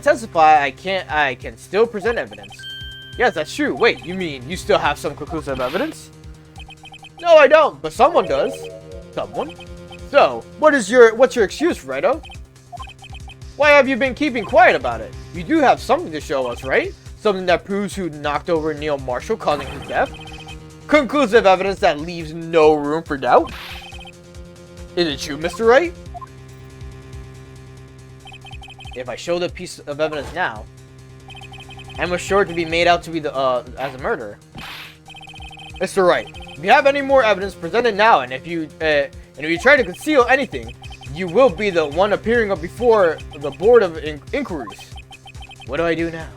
Speaker 2: testify, I can still present evidence. Yes, that's true. Wait, you mean you still have some conclusive evidence? No, I don't, but someone does. Someone? So, what's your excuse, Righto? Why have you been keeping quiet about it? You do have something to show us, right? Something that proves who knocked over Neil Marshall, causing his death? Conclusive evidence that leaves no room for doubt? Is it true, Mr. Wright? If I show the piece of evidence now, Emma's sure to be made out to be as a murderer. Mr. Wright, if you have any more evidence, present it now, and if you try to conceal anything, you will be the one appearing up before the Board of Inquiries. What do I do now?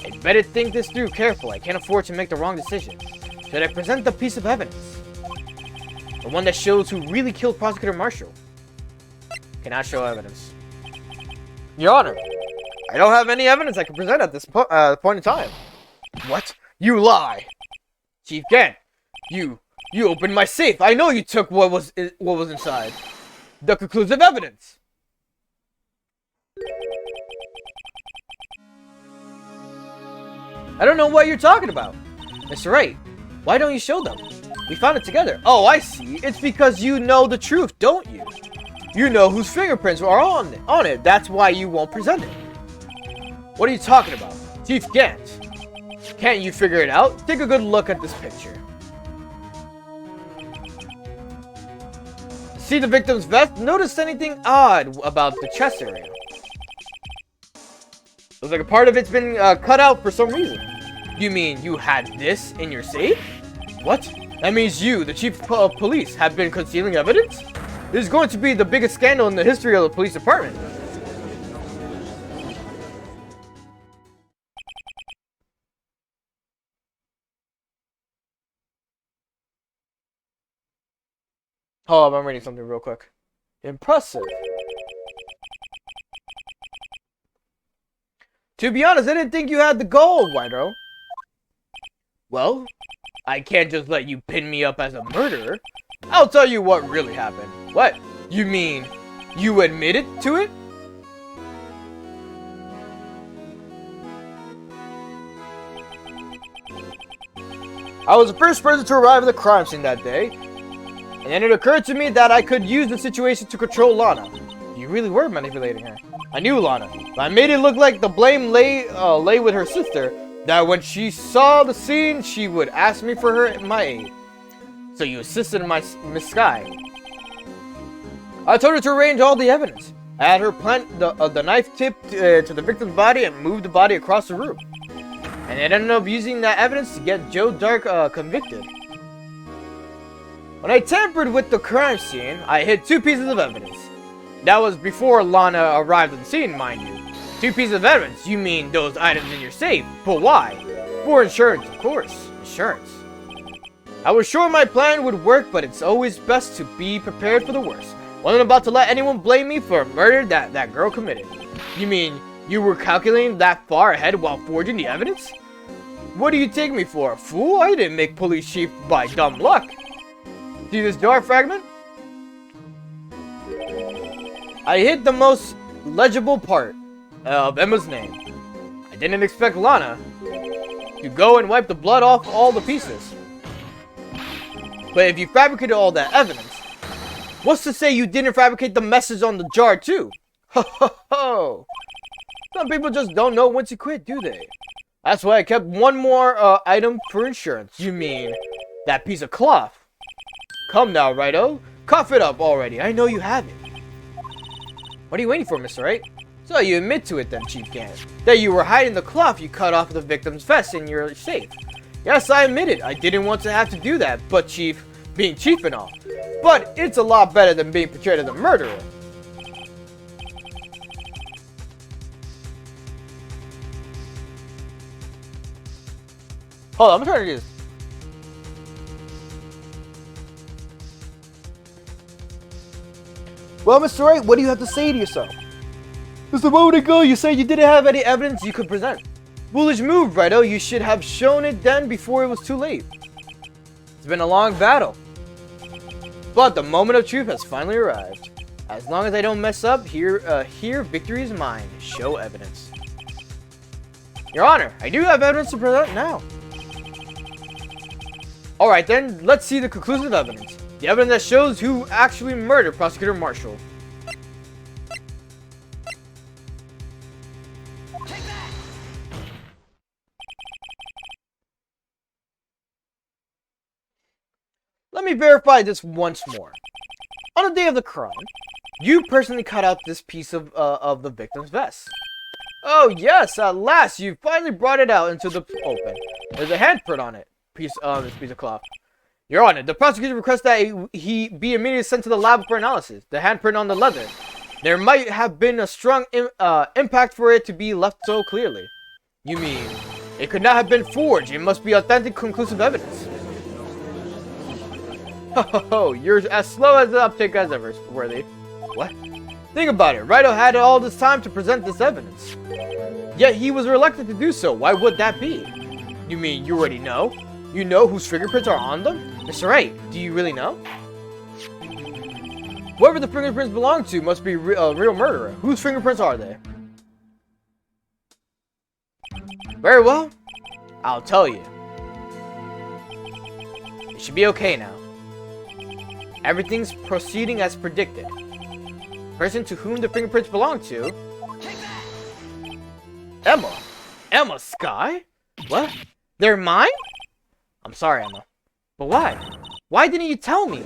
Speaker 2: I better think this through carefully. I can't afford to make the wrong decision. Should I present the piece of evidence? The one that shows who really killed Prosecutor Marshall? Cannot show evidence. Your Honor, I don't have any evidence I can present at this point in time. What? You lie! Chief Gant, you opened my safe. I know you took what was inside. The conclusive evidence. I don't know what you're talking about. Mr. Wright, why don't you show them? We found it together. Oh, I see. It's because you know the truth, don't you? You know whose fingerprints are on it. That's why you won't present it. What are you talking about? Chief Gant. Can't you figure it out? Take a good look at this picture. See the victim's vest? Notice anything odd about the chest area? Looks like a part of it's been cut out for some reason. You mean you had this in your safe? What? That means you, the chief of police, have been concealing evidence? This is going to be the biggest scandal in the history of the police department. Hold up, I'm reading something real quick. Impressive. To be honest, I didn't think you had the gold, Whitero. Well, I can't just let you pin me up as a murderer. I'll tell you what really happened. What? You mean you admitted to it? I was the first person to arrive at the crime scene that day, and then it occurred to me that I could use the situation to control Lana. You really were manipulating her. I knew Lana, but I made it look like the blame lay with her sister, that when she saw the scene, she would ask me for my aid. So you assisted Miss Sky. I told her to arrange all the evidence. I had her plant the knife tip to the victim's body and move the body across the room. And it ended up using that evidence to get Joe Dark convicted. When I tampered with the crime scene, I hid 2 pieces of evidence. That was before Lana arrived on the scene, mind you. 2 pieces of evidence? You mean those items in your safe? But why? For insurance, of course. Insurance. I was sure my plan would work, but it's always best to be prepared for the worst. Wasn't about to let anyone blame me for a murder that girl committed. You mean you were calculating that far ahead while forging the evidence? What do you take me for, a fool? I didn't make police chief by dumb luck. See this door fragment? I hit the most legible part of Emma's name. I didn't expect Lana to go and wipe the blood off all the pieces. But if you fabricated all that evidence, what's to say you didn't fabricate the message on the jar too? Ho ho ho! Some people just don't know when to quit, do they? That's why I kept one more item for insurance. You mean that piece of cloth? Come now, Righto. Cough it up already. I know you have it. What are you waiting for, Mr. Wright? So you admit to it then, Chief Gannon, that you were hiding the cloth you cut off the victim's vest in your safe. Yes, I admit it. I didn't want to have to do that, but Chief, being Chief and all. But it's a lot better than being portrayed as a murderer. Hold on, I'm trying to do this. Well, Mr. Wright, what do you have to say to yourself? Just a moment ago, you said you didn't have any evidence you could present. Foolish move, Righto. You should have shown it then before it was too late. It's been a long battle. But the moment of truth has finally arrived. As long as I don't mess up, here victory is mine. Show evidence. Your Honor, I do have evidence to present now. Alright then, let's see the conclusive evidence. The evidence that shows who actually murdered Prosecutor Marshall. Let me verify this once more. On the day of the crime, you personally cut out this piece of the victim's vest. Oh yes, at last you finally brought it out into the open. There's a handprint on it. This piece of cloth. Your Honor, the prosecutor requests that he be immediately sent to the lab for analysis. The handprint on the leather. There might have been a strong impact for it to be left so clearly. You mean, it could not have been forged. It must be authentic, conclusive evidence. Ho ho ho, you're as slow as the uptake as ever, Worthy. What? Think about it. Righto had all this time to present this evidence. Yet he was reluctant to do so. Why would that be? You mean you already know? You know whose fingerprints are on them? Mr. Wright, do you really know? Whoever the fingerprints belong to must be a real murderer. Whose fingerprints are they? Very well. I'll tell you. It should be okay now. Everything's proceeding as predicted. The person to whom the fingerprints belong to... Emma. Emma Sky? What? They're mine? I'm sorry, Emma. But why? Why didn't you tell me?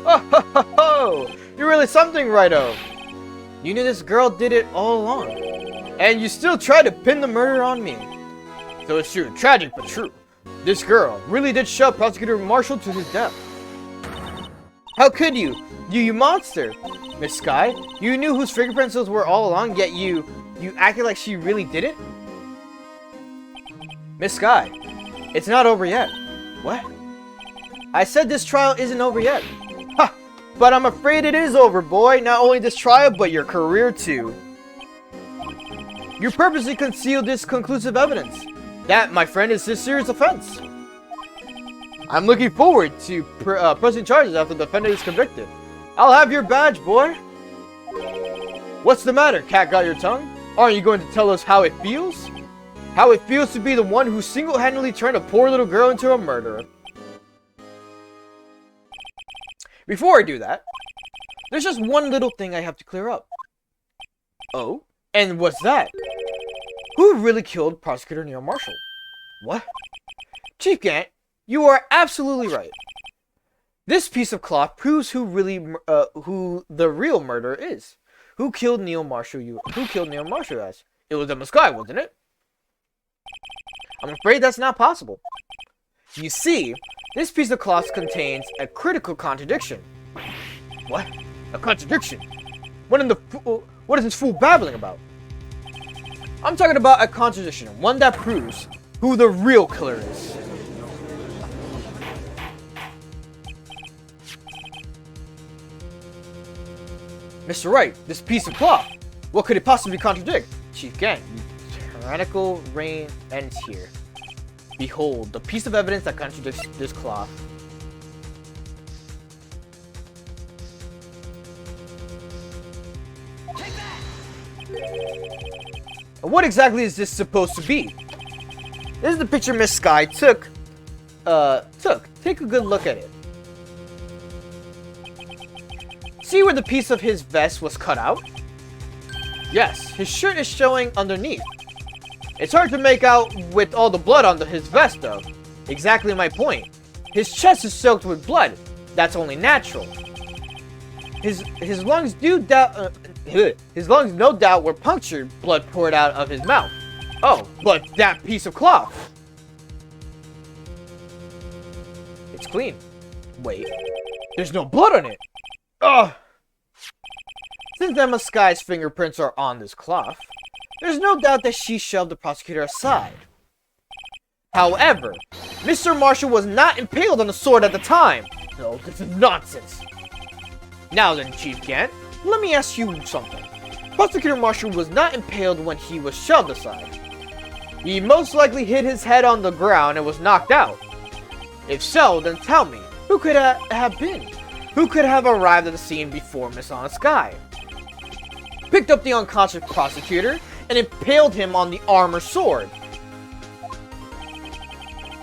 Speaker 2: Oh, ho, ho, ho. You're really something, Righto. You knew this girl did it all along. And you still tried to pin the murder on me. So it's true. Tragic, but true. This girl really did shove Prosecutor Marshall to his death. How could you? You monster. Miss Sky, you knew whose fingerprints those were all along, yet you acted like she really did it? Miss Sky, it's not over yet. What? I said this trial isn't over yet. Ha! But I'm afraid it is over, boy. Not only this trial, but your career too. You purposely concealed this conclusive evidence. That, my friend, is a serious offense. I'm looking forward to pressing charges after the defendant is convicted. I'll have your badge, boy. What's the matter? Cat got your tongue? Aren't you going to tell us how it feels? How it feels to be the one who single-handedly turned a poor little girl into a murderer. Before I do that, there's just one little thing I have to clear up. Oh? And what's that? Who really killed Prosecutor Neil Marshall? What? Chief Gant, you are absolutely right. This piece of cloth proves who the real murderer is. Who killed Neil Marshall? Who killed Neil Marshall? As it was Emma Sky, wasn't it? I'm afraid that's not possible. You see, this piece of cloth contains a critical contradiction. What? A contradiction? What is this fool babbling about? I'm talking about a contradiction, one that proves who the real killer is. Mr. Wright, this piece of cloth, what could it possibly contradict? Chief Gant, tyrannical reign ends here. Behold, the piece of evidence that contradicts this cloth. Take that! What exactly is this supposed to be? This is the picture Miss Sky took. Take a good look at it. See where the piece of his vest was cut out? Yes, his shirt is showing underneath. It's hard to make out with all the blood on his vest, though. Exactly my point. His chest is soaked with blood. That's only natural. His lungs no doubt were punctured. Blood poured out of his mouth. Oh, but that piece of cloth. It's clean. Wait, there's no blood on it. Ugh. Since Emma Sky's fingerprints are on this cloth, there's no doubt that she shoved the prosecutor aside. However, Mr. Marshall was not impaled on the sword at the time. No, this is nonsense. Now then, Chief Gant, let me ask you something. Prosecutor Marshall was not impaled when he was shoved aside. He most likely hit his head on the ground and was knocked out. If so, then tell me, who could have been? Who could have arrived at the scene before Miss Anna Sky? Picked up the unconscious prosecutor and impaled him on the armor sword.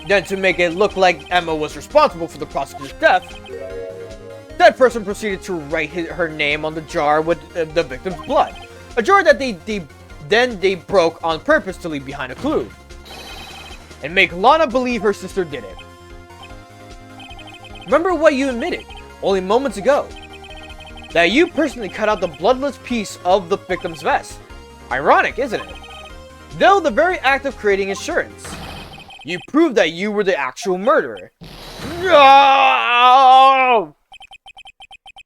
Speaker 2: Then, to make it look like Emma was responsible for the prosecutor's death, that person proceeded to write her name on the jar with the victim's blood. A jar that they broke on purpose to leave behind a clue. And make Lana believe her sister did it. Remember what you admitted, only moments ago. That you personally cut out the bloodless piece of the victim's vest. Ironic, isn't it? Though the very act of creating insurance. You proved that you were the actual murderer. No!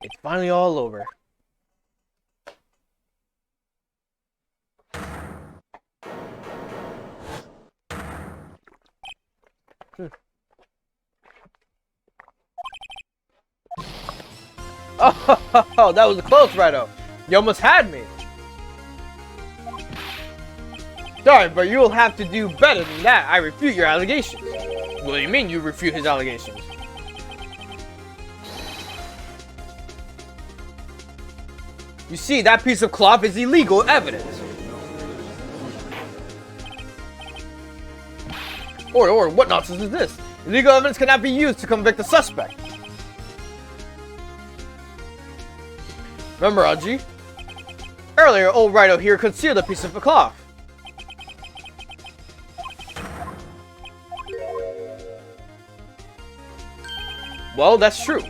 Speaker 2: It's finally all over. Oh, that was a close right-o. You almost had me. Sorry, but you'll have to do better than that. I refute your allegations. What do you mean you refute his allegations? You see, that piece of cloth is illegal evidence. Or what nonsense is this? Illegal evidence cannot be used to convict a suspect. Remember, Aji? Earlier, old Wright here concealed a piece of cloth. Well, that's true.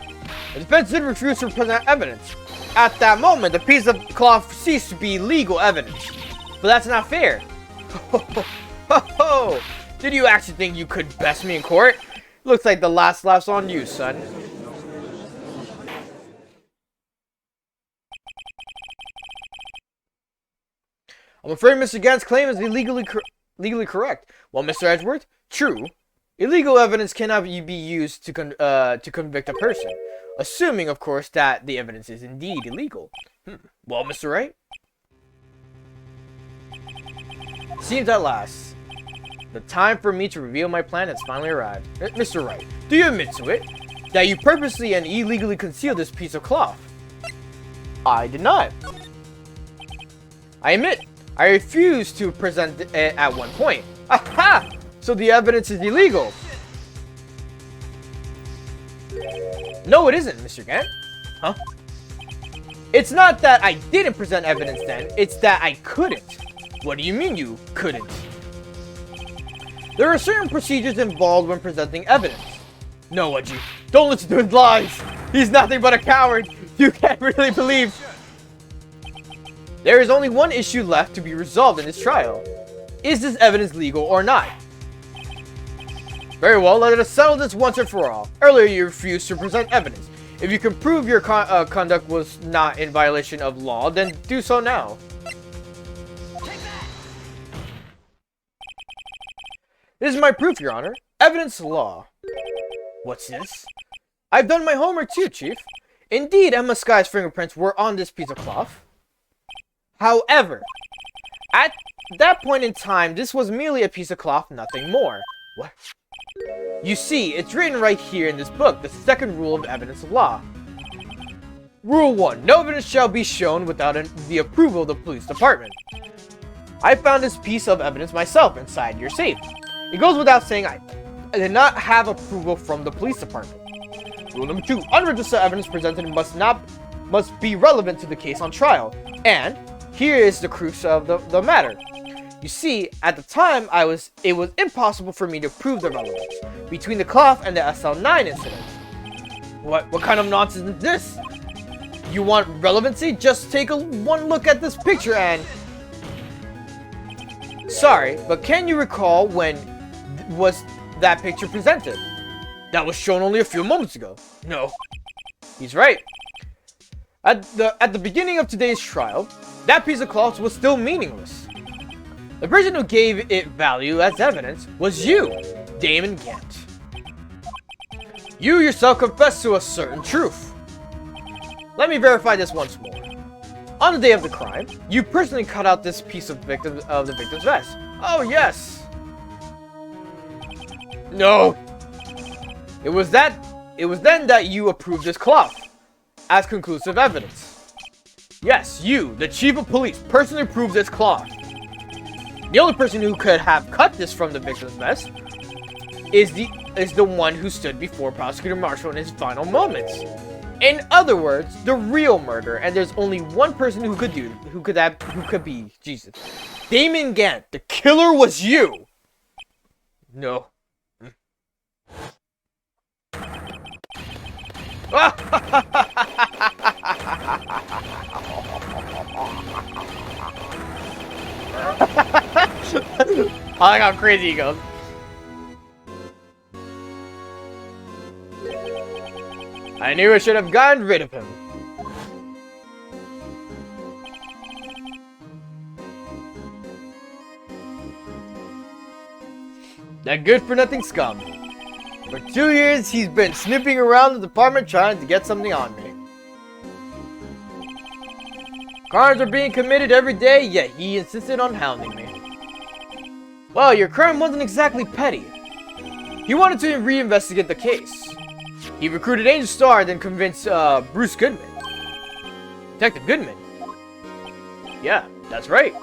Speaker 2: The defense did refuse to present evidence. At that moment, the piece of cloth ceased to be legal evidence. But that's not fair. Did you actually think you could best me in court? Looks like the last laugh's on you, son. I'm afraid Mr. Gant's claim is legally correct. Well, Mr. Edgeworth, true. Illegal evidence cannot be used to convict a person, assuming, of course, that the evidence is indeed illegal. Well, Mr. Wright? Seems at last. The time for me to reveal my plan has finally arrived. Mr. Wright, do you admit to it? That you purposely and illegally concealed this piece of cloth? I did not. I admit, I refused to present it at one point. Aha! So the evidence is illegal. No, it isn't, Mr. Gant. Huh? It's not that I didn't present evidence then, it's that I couldn't. What do you mean you couldn't? There are certain procedures involved when presenting evidence. No, Edgy, don't listen to his lies. He's nothing but a coward. You can't really believe. There is only one issue left to be resolved in this trial. Is this evidence legal or not? Very well, let us settle this once and for all. Earlier you refused to present evidence. If you can prove your conduct was not in violation of law, then do so now. This is my proof, Your Honor. Evidence law. What's this? I've done my homework too, Chief. Indeed, Emma Sky's fingerprints were on this piece of cloth. However, at that point in time, this was merely a piece of cloth, nothing more. What? You see, it's written right here in this book, the second rule of evidence of law. Rule 1. No evidence shall be shown without the approval of the police department. I found this piece of evidence myself inside your safe. It goes without saying I did not have approval from the police department. Rule number 2. Unregistered evidence presented must be relevant to the case on trial. And here is the crux of the matter. You see, at the time, it was impossible for me to prove the relevance between the cloth and the SL9 incident. What kind of nonsense is this? You want relevancy? Just take one look at this picture and... Sorry, but can you recall when was that picture presented? That was shown only a few moments ago. No. He's right. At the beginning of today's trial, that piece of cloth was still meaningless. The person who gave it value as evidence was you, Damon Gant. You yourself confessed to a certain truth. Let me verify this once more. On the day of the crime, you personally cut out this piece of the victim's vest. Oh yes. No. It was then that you approved this cloth as conclusive evidence. Yes, you, the chief of police, personally approved this cloth. The only person who could have cut this from the victim's vest is the one who stood before Prosecutor Marshall in his final moments. In other words, the real murderer, and there's only one person who could be Jesus. Damon Gant, the killer was you. No. I like how crazy he goes. I knew I should have gotten rid of him. That good-for-nothing scum. For 2 years, he's been sniffing around the department trying to get something on me. Crimes are being committed every day, yet he insisted on hounding me. Well, your crime wasn't exactly petty. He wanted to reinvestigate the case. He recruited Angel Star, then convinced Bruce Goodman. Detective Goodman? Yeah, that's right.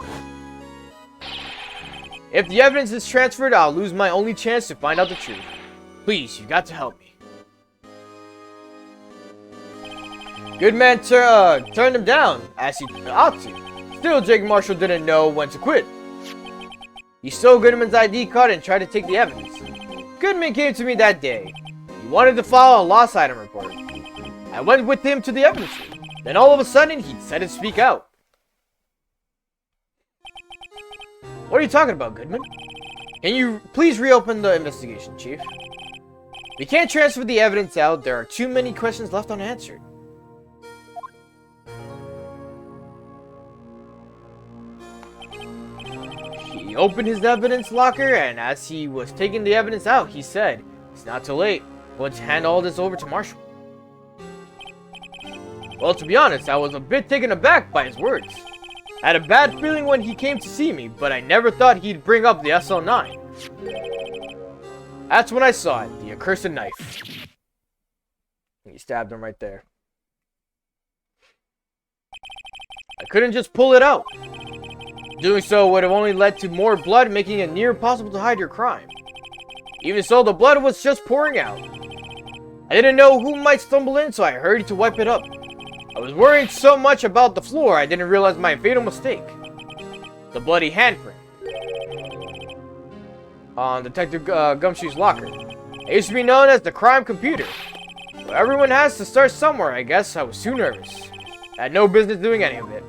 Speaker 2: If the evidence is transferred, I'll lose my only chance to find out the truth. Please, you got to help me. Goodman turned him down, as he ought to. Still, Jake Marshall didn't know when to quit. He stole Goodman's ID card and tried to take the evidence. Goodman came to me that day. He wanted to file a lost item report. I went with him to the evidence room. Then all of a sudden, he said to speak out. What are you talking about, Goodman? Can you please reopen the investigation, Chief? We can't transfer the evidence out. There are too many questions left unanswered. He opened his evidence locker, and as he was taking the evidence out, he said, "It's not too late. Let's hand all this over to Marshall." Well, to be honest, I was a bit taken aback by his words. I had a bad feeling when he came to see me, but I never thought he'd bring up the SL9. That's when I saw it, the accursed knife. He stabbed him right there. I couldn't just pull it out. Doing so would have only led to more blood, making it near impossible to hide your crime. Even so, the blood was just pouring out. I didn't know who might stumble in, so I hurried to wipe it up. I was worrying so much about the floor, I didn't realize my fatal mistake. the bloody handprint on Detective Gumshoe's locker. It used to be known as the crime computer. Well, everyone has to start somewhere, I guess. I was too nervous. I had no business doing any of it.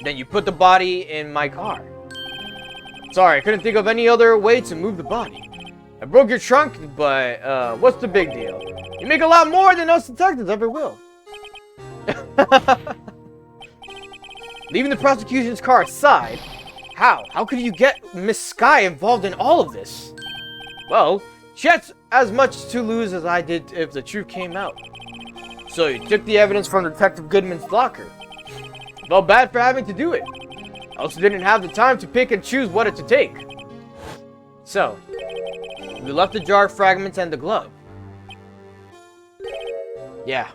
Speaker 2: Then you put the body in my car. Sorry, I couldn't think of any other way to move the body. I broke your trunk, but what's the big deal? You make a lot more than us detectives ever will. Leaving the prosecution's car aside, how? How could you get Miss Sky involved in all of this? Well, she had as much to lose as I did if the truth came out. So you took the evidence from Detective Goodman's locker. Felt bad for having to do it. I also didn't have the time to pick and choose what to take. So, we left the jar of fragments and the glove. Yeah.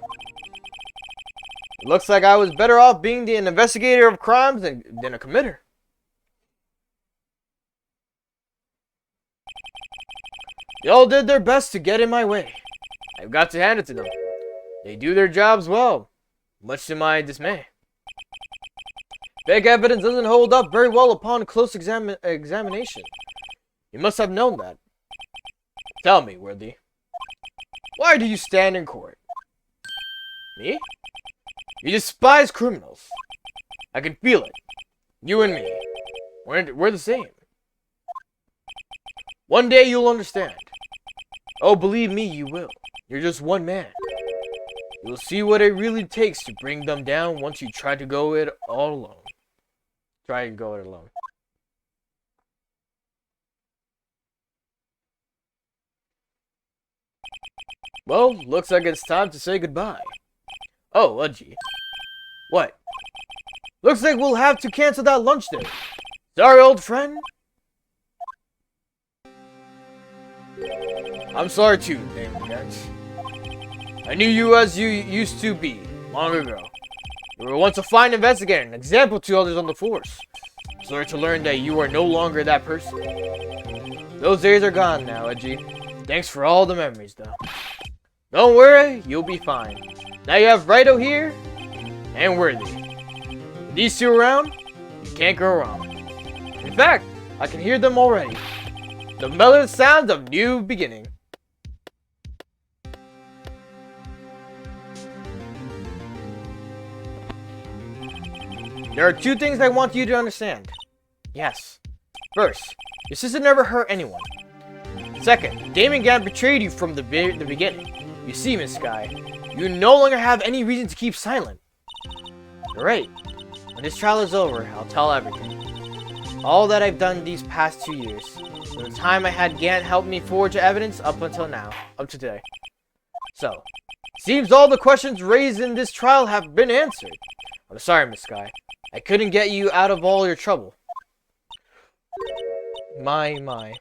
Speaker 2: It looks like I was better off being an investigator of crimes than a committer. They all did their best to get in my way. I've got to hand it to them. They do their jobs well, much to my dismay. Fake evidence doesn't hold up very well upon close examination. You must have known that. Tell me, Worthy. Why do you stand in court? Me? You despise criminals. I can feel it. You and me. We're the same. One day you'll understand. Oh, believe me, you will. You're just one man. You'll see what it really takes to bring them down once you try to go it all alone. Try and go it alone. Well, looks like it's time to say goodbye. Oh, Udgy. What? Looks like we'll have to cancel that lunch date. Sorry, old friend. I'm sorry too, Damon. I knew you as you used to be, long ago. You were once a fine investigator, an example to others on the force. I'm sorry to learn that you are no longer that person. Those days are gone now, Edgy. Thanks for all the memories, though. Don't worry, you'll be fine. Now you have Wright here, and Worthy. With these two around, you can't go wrong. In fact, I can hear them already. The melodic sounds of new beginning. There are two things I want you to understand. Yes. First, your sister never hurt anyone. Second, Damon Gann betrayed you from the beginning. You see, Miss Sky, you no longer have any reason to keep silent. You're right. When this trial is over, I'll tell everything. All that I've done these past 2 years. From the time I had Gann help me forge evidence up until now. Up to today. So, seems all the questions raised in this trial have been answered. I'm sorry, Miss Sky. I couldn't get you out of all your trouble. My.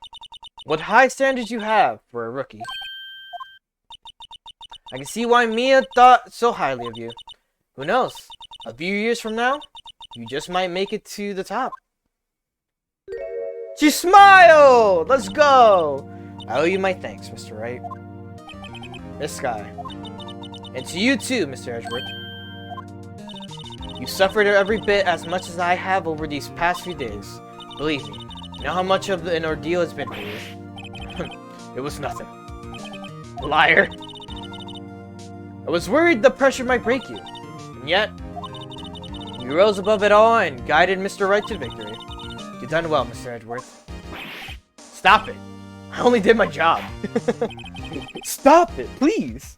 Speaker 2: What high standards you have for a rookie. I can see why Mia thought so highly of you. Who knows? A few years from now, you just might make it to the top. She smiled! Let's go! I owe you my thanks, Mr. Wright. Miss Sky. And to you too, Mr. Edgeworth. You suffered every bit as much as I have over these past few days. Believe me, you know how much of an ordeal it's been for you. It was nothing. Liar. I was worried the pressure might break you. And yet, you rose above it all and guided Mr. Wright to victory. You've done well, Mr. Edgeworth. Stop it. I only did my job. Stop it, please.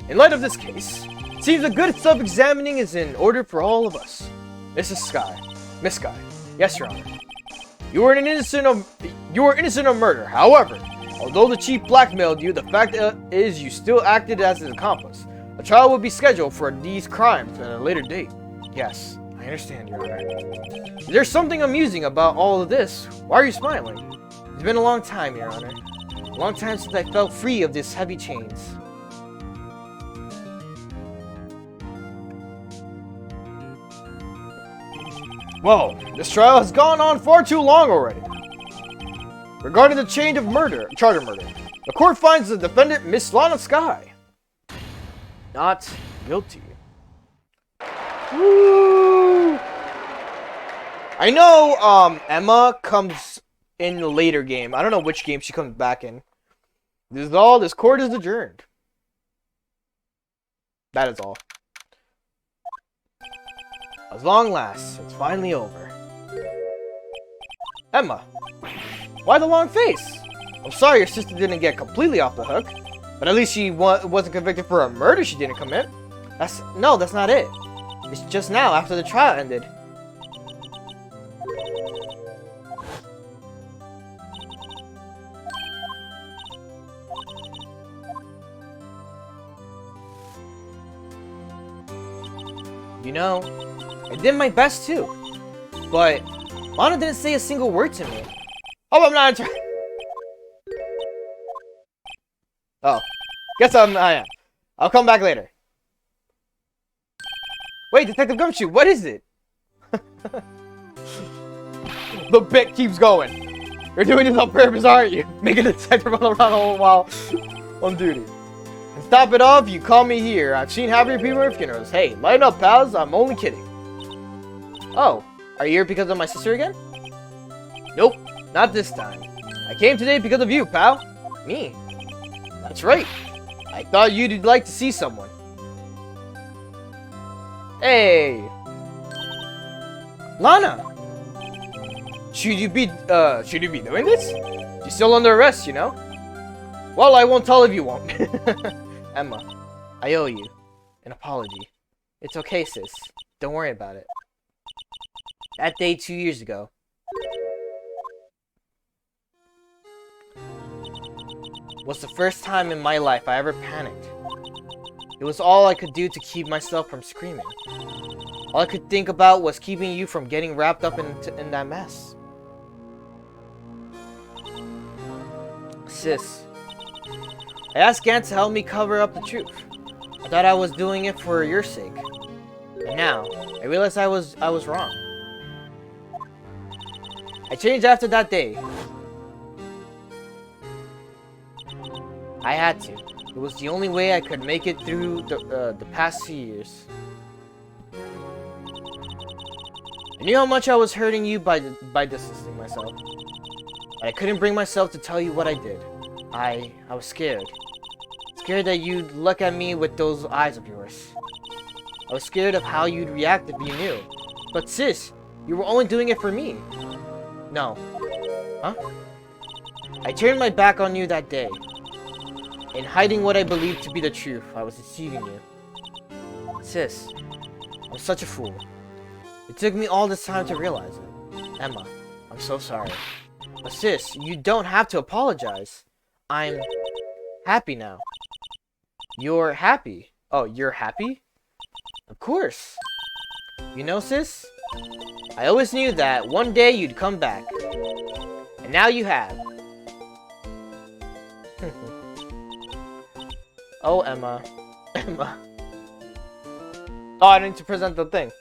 Speaker 2: In light of this case, it seems a good self-examining is in order for all of us. Miss Sky. Yes, Your Honor. You were innocent of murder. However, although the chief blackmailed you, the fact is you still acted as his accomplice. A trial will be scheduled for these crimes at a later date. Yes, I understand, Your Honor. There's something amusing about all of this. Why are you smiling? It's been a long time, Your Honor. A long time since I felt free of these heavy chains. Whoa, this trial has gone on far too long already. Regarding the charge of murder, the court finds the defendant, Miss Lana Sky, not guilty. Woo! I know Emma comes in the later game. I don't know which game she comes back in. This is all. This court is adjourned. That is all. As long last, it's finally over. Emma, why the long face? I'm sorry your sister didn't get completely off the hook, but at least she wasn't convicted for a murder she didn't commit. That's not it. It's just now, after the trial ended. You know, I did my best too, but Lana didn't say a single word to me. Oh, I'm not trying. Oh, guess I am. I'll come back later. Wait, Detective Gumshoe, what is it? The bit keeps going. You're doing this on purpose, aren't you? Making a detective run around all while on duty. And stop it off, you call me here. I've seen happier people at funerals. Hey, lighten up, pals. I'm only kidding. Oh, are you here because of my sister again? Nope, not this time. I came today because of you, pal. Me? That's right. I thought you'd like to see someone. Hey! Lana! Should you be doing this? You're still under arrest, you know? Well, I won't tell if you won't. Emma, I owe you an apology. It's okay, sis. Don't worry about it. That day 2 years ago. Was the first time in my life I ever panicked. It was all I could do to keep myself from screaming. All I could think about was keeping you from getting wrapped up in that mess. Sis, I asked Gant to help me cover up the truth. I thought I was doing it for your sake. And now, I realized I was wrong. I changed after that day. I had to. It was the only way I could make it through the past few years. I knew how much I was hurting you by distancing myself. But I couldn't bring myself to tell you what I did. I was scared. Scared that you'd look at me with those eyes of yours. I was scared of how you'd react if you knew. But sis, you were only doing it for me. No. Huh? I turned my back on you that day. In hiding what I believed to be the truth, I was deceiving you. Sis, I'm such a fool. It took me all this time to realize it. Emma, I'm so sorry. But sis, you don't have to apologize. I'm happy now. You're happy? Oh, you're happy? Of course. You know, sis, I always knew that one day you'd come back. And now you have. Oh, Emma. Emma. Oh, I need to present the thing.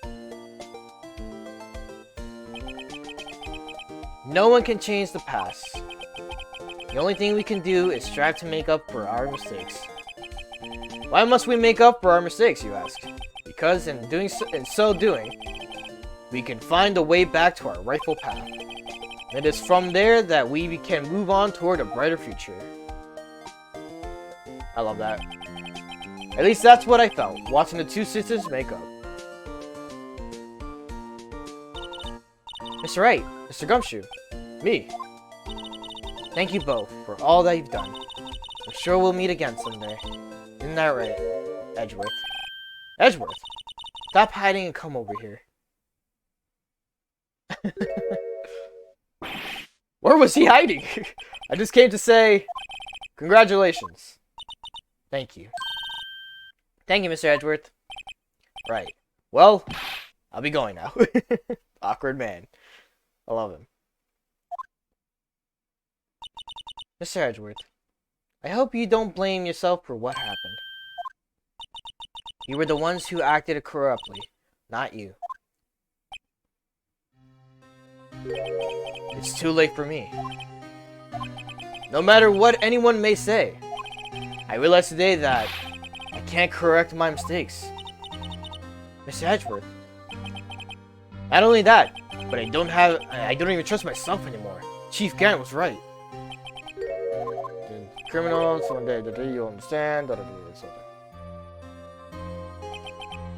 Speaker 2: No one can change the past. The only thing we can do is strive to make up for our mistakes. Why must we make up for our mistakes, you ask? Because in so doing, we can find a way back to our rightful path. It is from there that we can move on toward a brighter future. I love that. At least that's what I felt, watching the two sisters make up. Mr. Wright, Mr. Gumshoe, me. Thank you both for all that you've done. I'm sure we'll meet again someday. Isn't that right, Edgeworth? Edgeworth? Stop hiding and come over here. Where was he hiding? I just came to say, congratulations. Thank you. Thank you, Mr. Edgeworth. Right. Well, I'll be going now. Awkward man. I love him. Mr. Edgeworth, I hope you don't blame yourself for what happened. You were the ones who acted corruptly, not you. It's too late for me. No matter what anyone may say, I realize today that I can't correct my mistakes. Mr. Edgeworth. Not only that, But I don't even trust myself anymore. Chief Gant was right. Criminals, one day, you'll understand.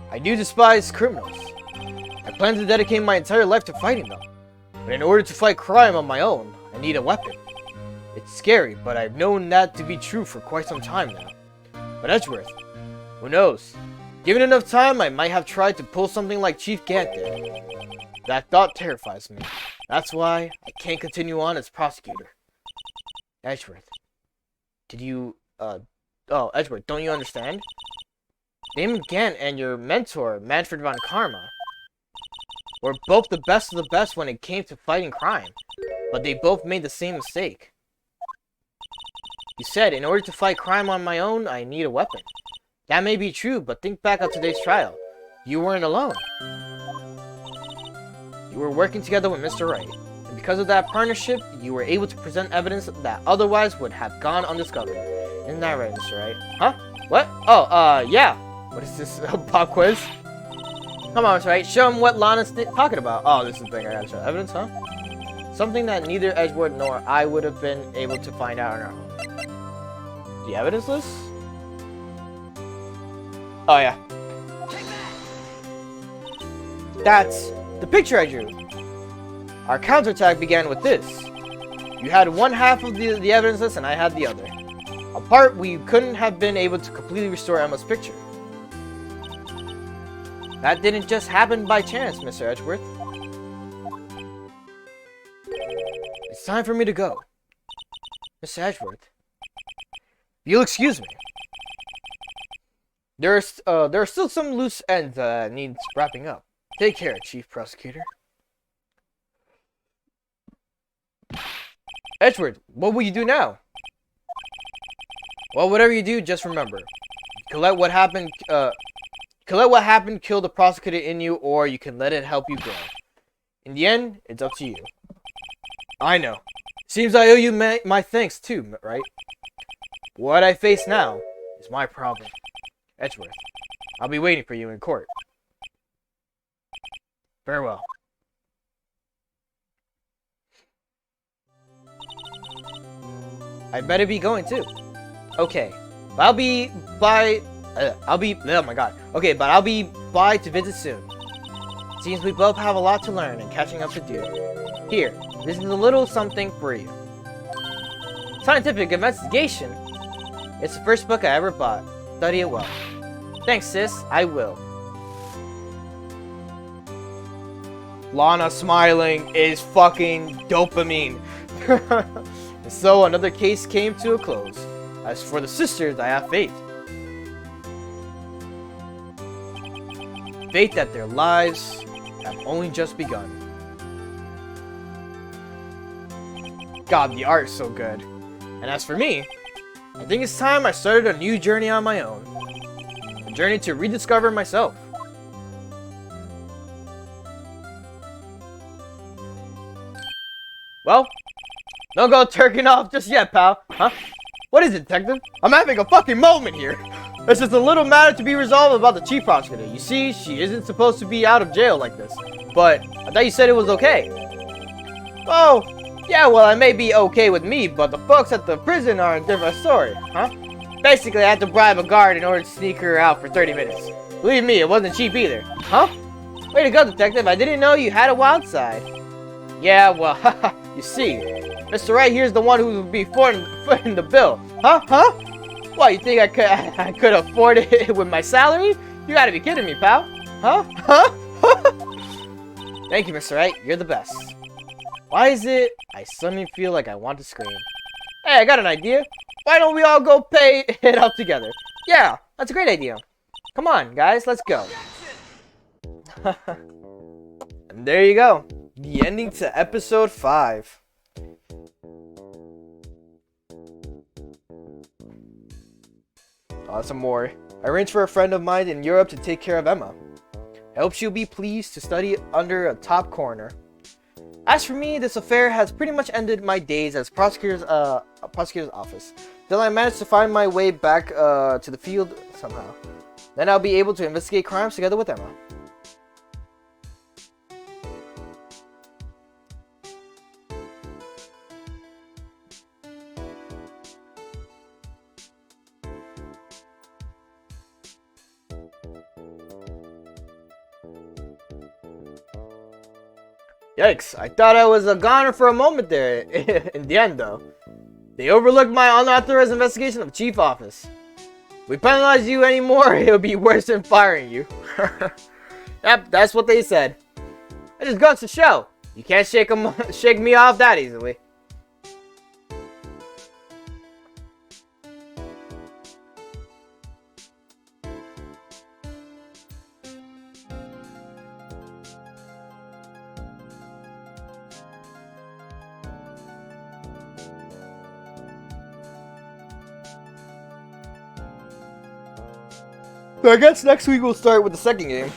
Speaker 2: I do despise criminals. I plan to dedicate my entire life to fighting them. But in order to fight crime on my own, I need a weapon. It's scary, but I've known that to be true for quite some time now. But Edgeworth, who knows? Given enough time, I might have tried to pull something like Chief Gant did. That thought terrifies me. That's why I can't continue on as prosecutor. Edgeworth, did you, Edgeworth, don't you understand? Damon Gant and your mentor, Manfred von Karma, were both the best of the best when it came to fighting crime, but they both made the same mistake. You said, in order to fight crime on my own, I need a weapon. That may be true, but think back on today's trial. You weren't alone. You were working together with Mr. Wright, and because of that partnership, you were able to present evidence that otherwise would have gone undiscovered. Isn't that right, Mr. Wright? Huh? What? Oh, yeah. What is this, a pop quiz? Come on, Mr. Wright, show him what Lana's talking about. Oh, this is the thing I gotta show. Evidence, huh? Something that neither Edgeworth nor I would have been able to find out on our own. The evidence list? Oh, yeah. That's the picture I drew. Our counterattack began with this. You had one half of the evidence list and I had the other. Apart, we couldn't have been able to completely restore Emma's picture. That didn't just happen by chance, Mr. Edgeworth. It's time for me to go. Mr. Edgeworth, you'll excuse me. There are still some loose ends that needs wrapping up. Take care, Chief Prosecutor. Edgeworth, what will you do now? Well, whatever you do, just remember. You can let what happened kill the prosecutor in you, or you can let it help you grow. In the end, it's up to you. I know. Seems I owe you my thanks too, right? What I face now is my problem. Edgeworth, I'll be waiting for you in court. Farewell. I better be going too. Okay, but I'll be by to visit soon. Seems we both have a lot to learn and catching up to do. Here, this is a little something for you. Scientific investigation. It's the first book I ever bought. Study it well. Thanks, sis. I will. Lana smiling is fucking dopamine. And so another case came to a close. As for the sisters, I have faith. Faith that their lives have only just begun. God, the art is so good. And as for me, I think it's time I started a new journey on my own. A journey to rediscover myself. Well, don't go turking off just yet, pal. Huh? What is it, detective? I'm having a fucking moment here. There's just a little matter to be resolved about the chief prosecutor. You see, she isn't supposed to be out of jail like this. But I thought you said it was okay. Oh, yeah, well, it may be okay with me, but the folks at the prison are a different story, huh? Basically, I had to bribe a guard in order to sneak her out for 30 minutes. Believe me, it wasn't cheap either. Huh? Way to go, detective. I didn't know you had a wild side. Yeah, well, haha, you see, Mr. Wright here's the one who would be footing the bill. Huh? Huh? What, you think I could afford it with my salary? You gotta be kidding me, pal. Huh? Huh? Thank you, Mr. Wright. You're the best. Why is it I suddenly feel like I want to scream? Hey, I got an idea. Why don't we all go pay it up together? Yeah, that's a great idea. Come on, guys, let's go. And there you go. The ending to episode 5. Some more. I arranged for a friend of mine in Europe to take care of Emma. I hope she'll be pleased to study under a top coroner. As for me, this affair has pretty much ended my days as prosecutor's office. Till I managed to find my way back to the field somehow. Then I'll be able to investigate crimes together with Emma. Yikes, I thought I was a goner for a moment there. In the end, though, they overlooked my unauthorized investigation of Chief Office. If we penalize you anymore, it'll be worse than firing you. Yep, that's what they said. It just goes to show, you can't shake me off that easily. So I guess next week we'll start with the second game.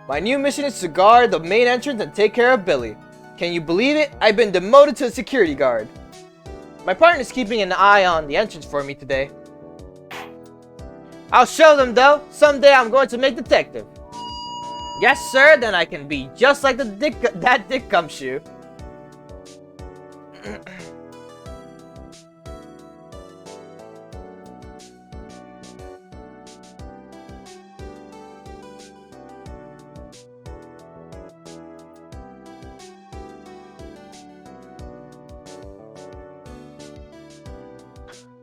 Speaker 2: My new mission is to guard the main entrance and take care of Billy. Can you believe it? I've been demoted to a security guard. My partner's keeping an eye on the entrance for me today. I'll show them though. Someday I'm going to make detective. Yes sir, then I can be just like that dick gumshoe.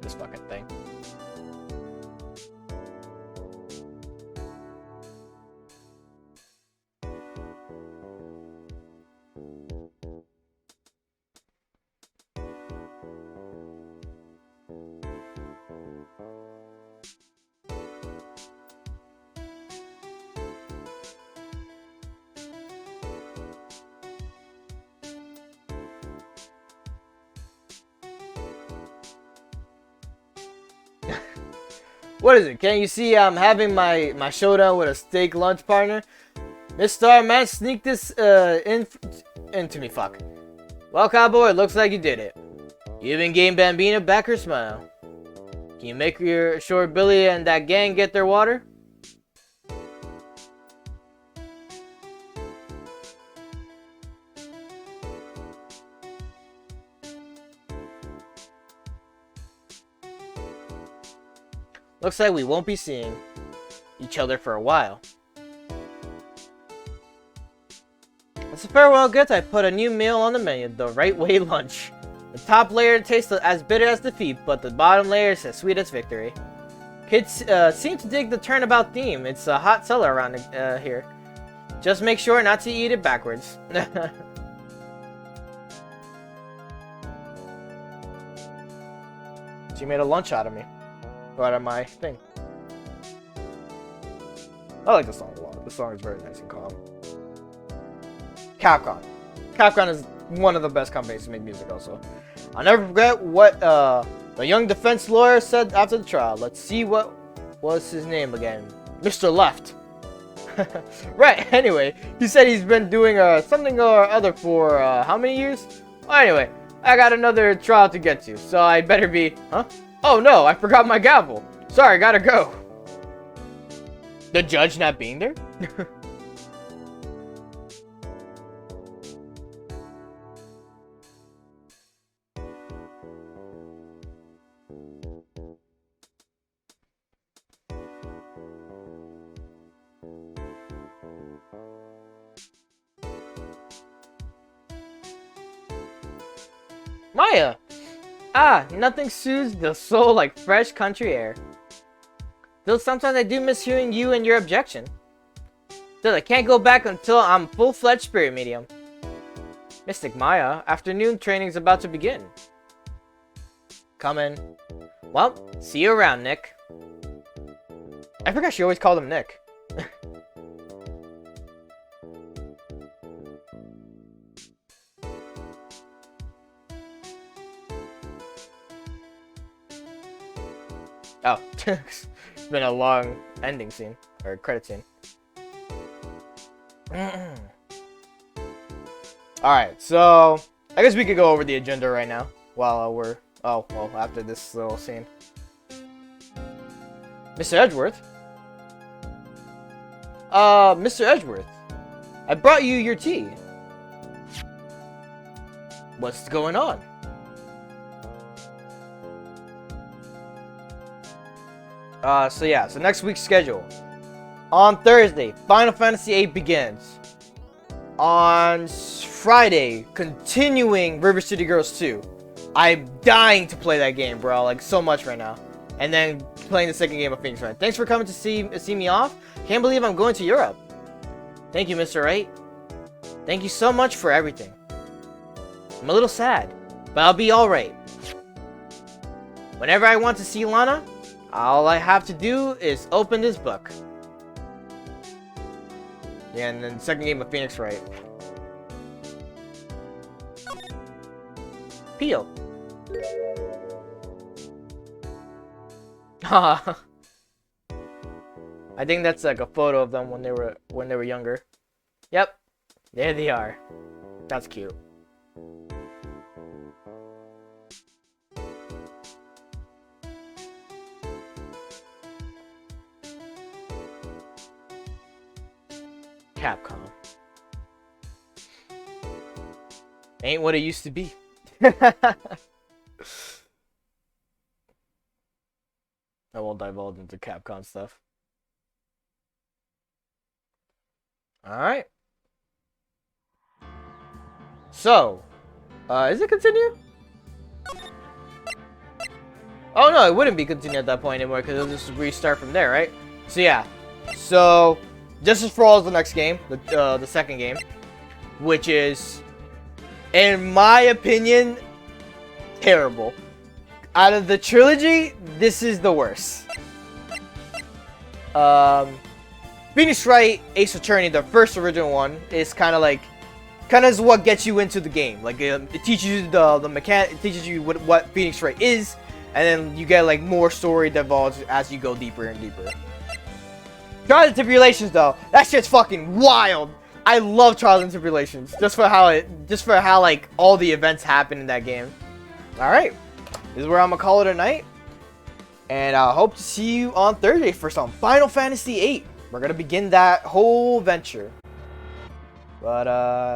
Speaker 2: This fucking thing. What is it? Can't you see I'm having my showdown with a steak lunch partner? Mr. Man, sneak this into me, fuck. Well, cowboy, it looks like you did it. You even gave Bambina back her smile. Can you make sure Billy and that gang get their water? Looks like we won't be seeing each other for a while. As a farewell gift, I put a new meal on the menu, the Right Way lunch. The top layer tastes as bitter as defeat, but the bottom layer is as sweet as victory. Kids seem to dig the turnabout theme. It's a hot seller around here. Just make sure not to eat it backwards. She made a lunch out of me. Out of my thing. I like the song a lot. The song is very nice and calm. Capcom. Capcom is one of the best companies to make music also. I'll never forget what the young defense lawyer said after the trial. Let's see what was his name again. Mr. Left. Right, anyway, he said he's been doing something or other for how many years? Well, anyway, I got another trial to get to, so I'd better be... Huh? Oh no, I forgot my gavel. Sorry, gotta go. The judge not being there? Maya! Ah, nothing soothes the soul like fresh country air. Though sometimes I do miss hearing you and your objection. Still, I can't go back until I'm full-fledged spirit medium. Mystic Maya, afternoon training's about to begin. Come in. Well, see you around, Nick. I forgot she always called him Nick. Oh, it's been a long ending scene, or credit scene. Alright, so I guess we could go over the agenda right now while we're, oh, well, after this little scene. Mr. Edgeworth? Mr. Edgeworth, I brought you your tea. What's going on? So next week's schedule. On Thursday, Final Fantasy VIII begins. on Friday, continuing River City Girls 2. I'm dying to play that game, bro, like so much right now. And then playing the second game of Phoenix Wright. Thanks for coming to see me off. Can't believe I'm going to Europe. Thank you, Mr. Wright. Thank you so much for everything. I'm a little sad, but I'll be alright. Whenever I want to see Lana, all I have to do is open this book. Yeah, and then second game of Phoenix Wright. Peel. I think that's like a photo of them when they were younger. Yep. There they are. That's cute. Capcom. Ain't what it used to be. I won't divulge into Capcom stuff. Alright. So, is it continue? Oh no, it wouldn't be continue at that point anymore because it'll just restart from there, right? So yeah. So, Justice for All is the next game, the second game, which is, in my opinion, terrible. Out of the trilogy, this is the worst. Phoenix Wright, Ace Attorney, the first original one, is kind of is what gets you into the game. Like it teaches you the mechanic, it teaches you what Phoenix Wright is, and then you get like more story devolves as you go deeper and deeper. Trials and Tribulations though, that shit's fucking wild. I love Trials and Tribulations just for how like all the events happen in that game. All right. This is where I'm gonna call it a night, and I hope to see you on Thursday for some Final Fantasy VIII. We're gonna begin that whole venture. But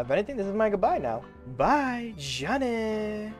Speaker 2: if anything, this is my goodbye now. Bye, Johnny.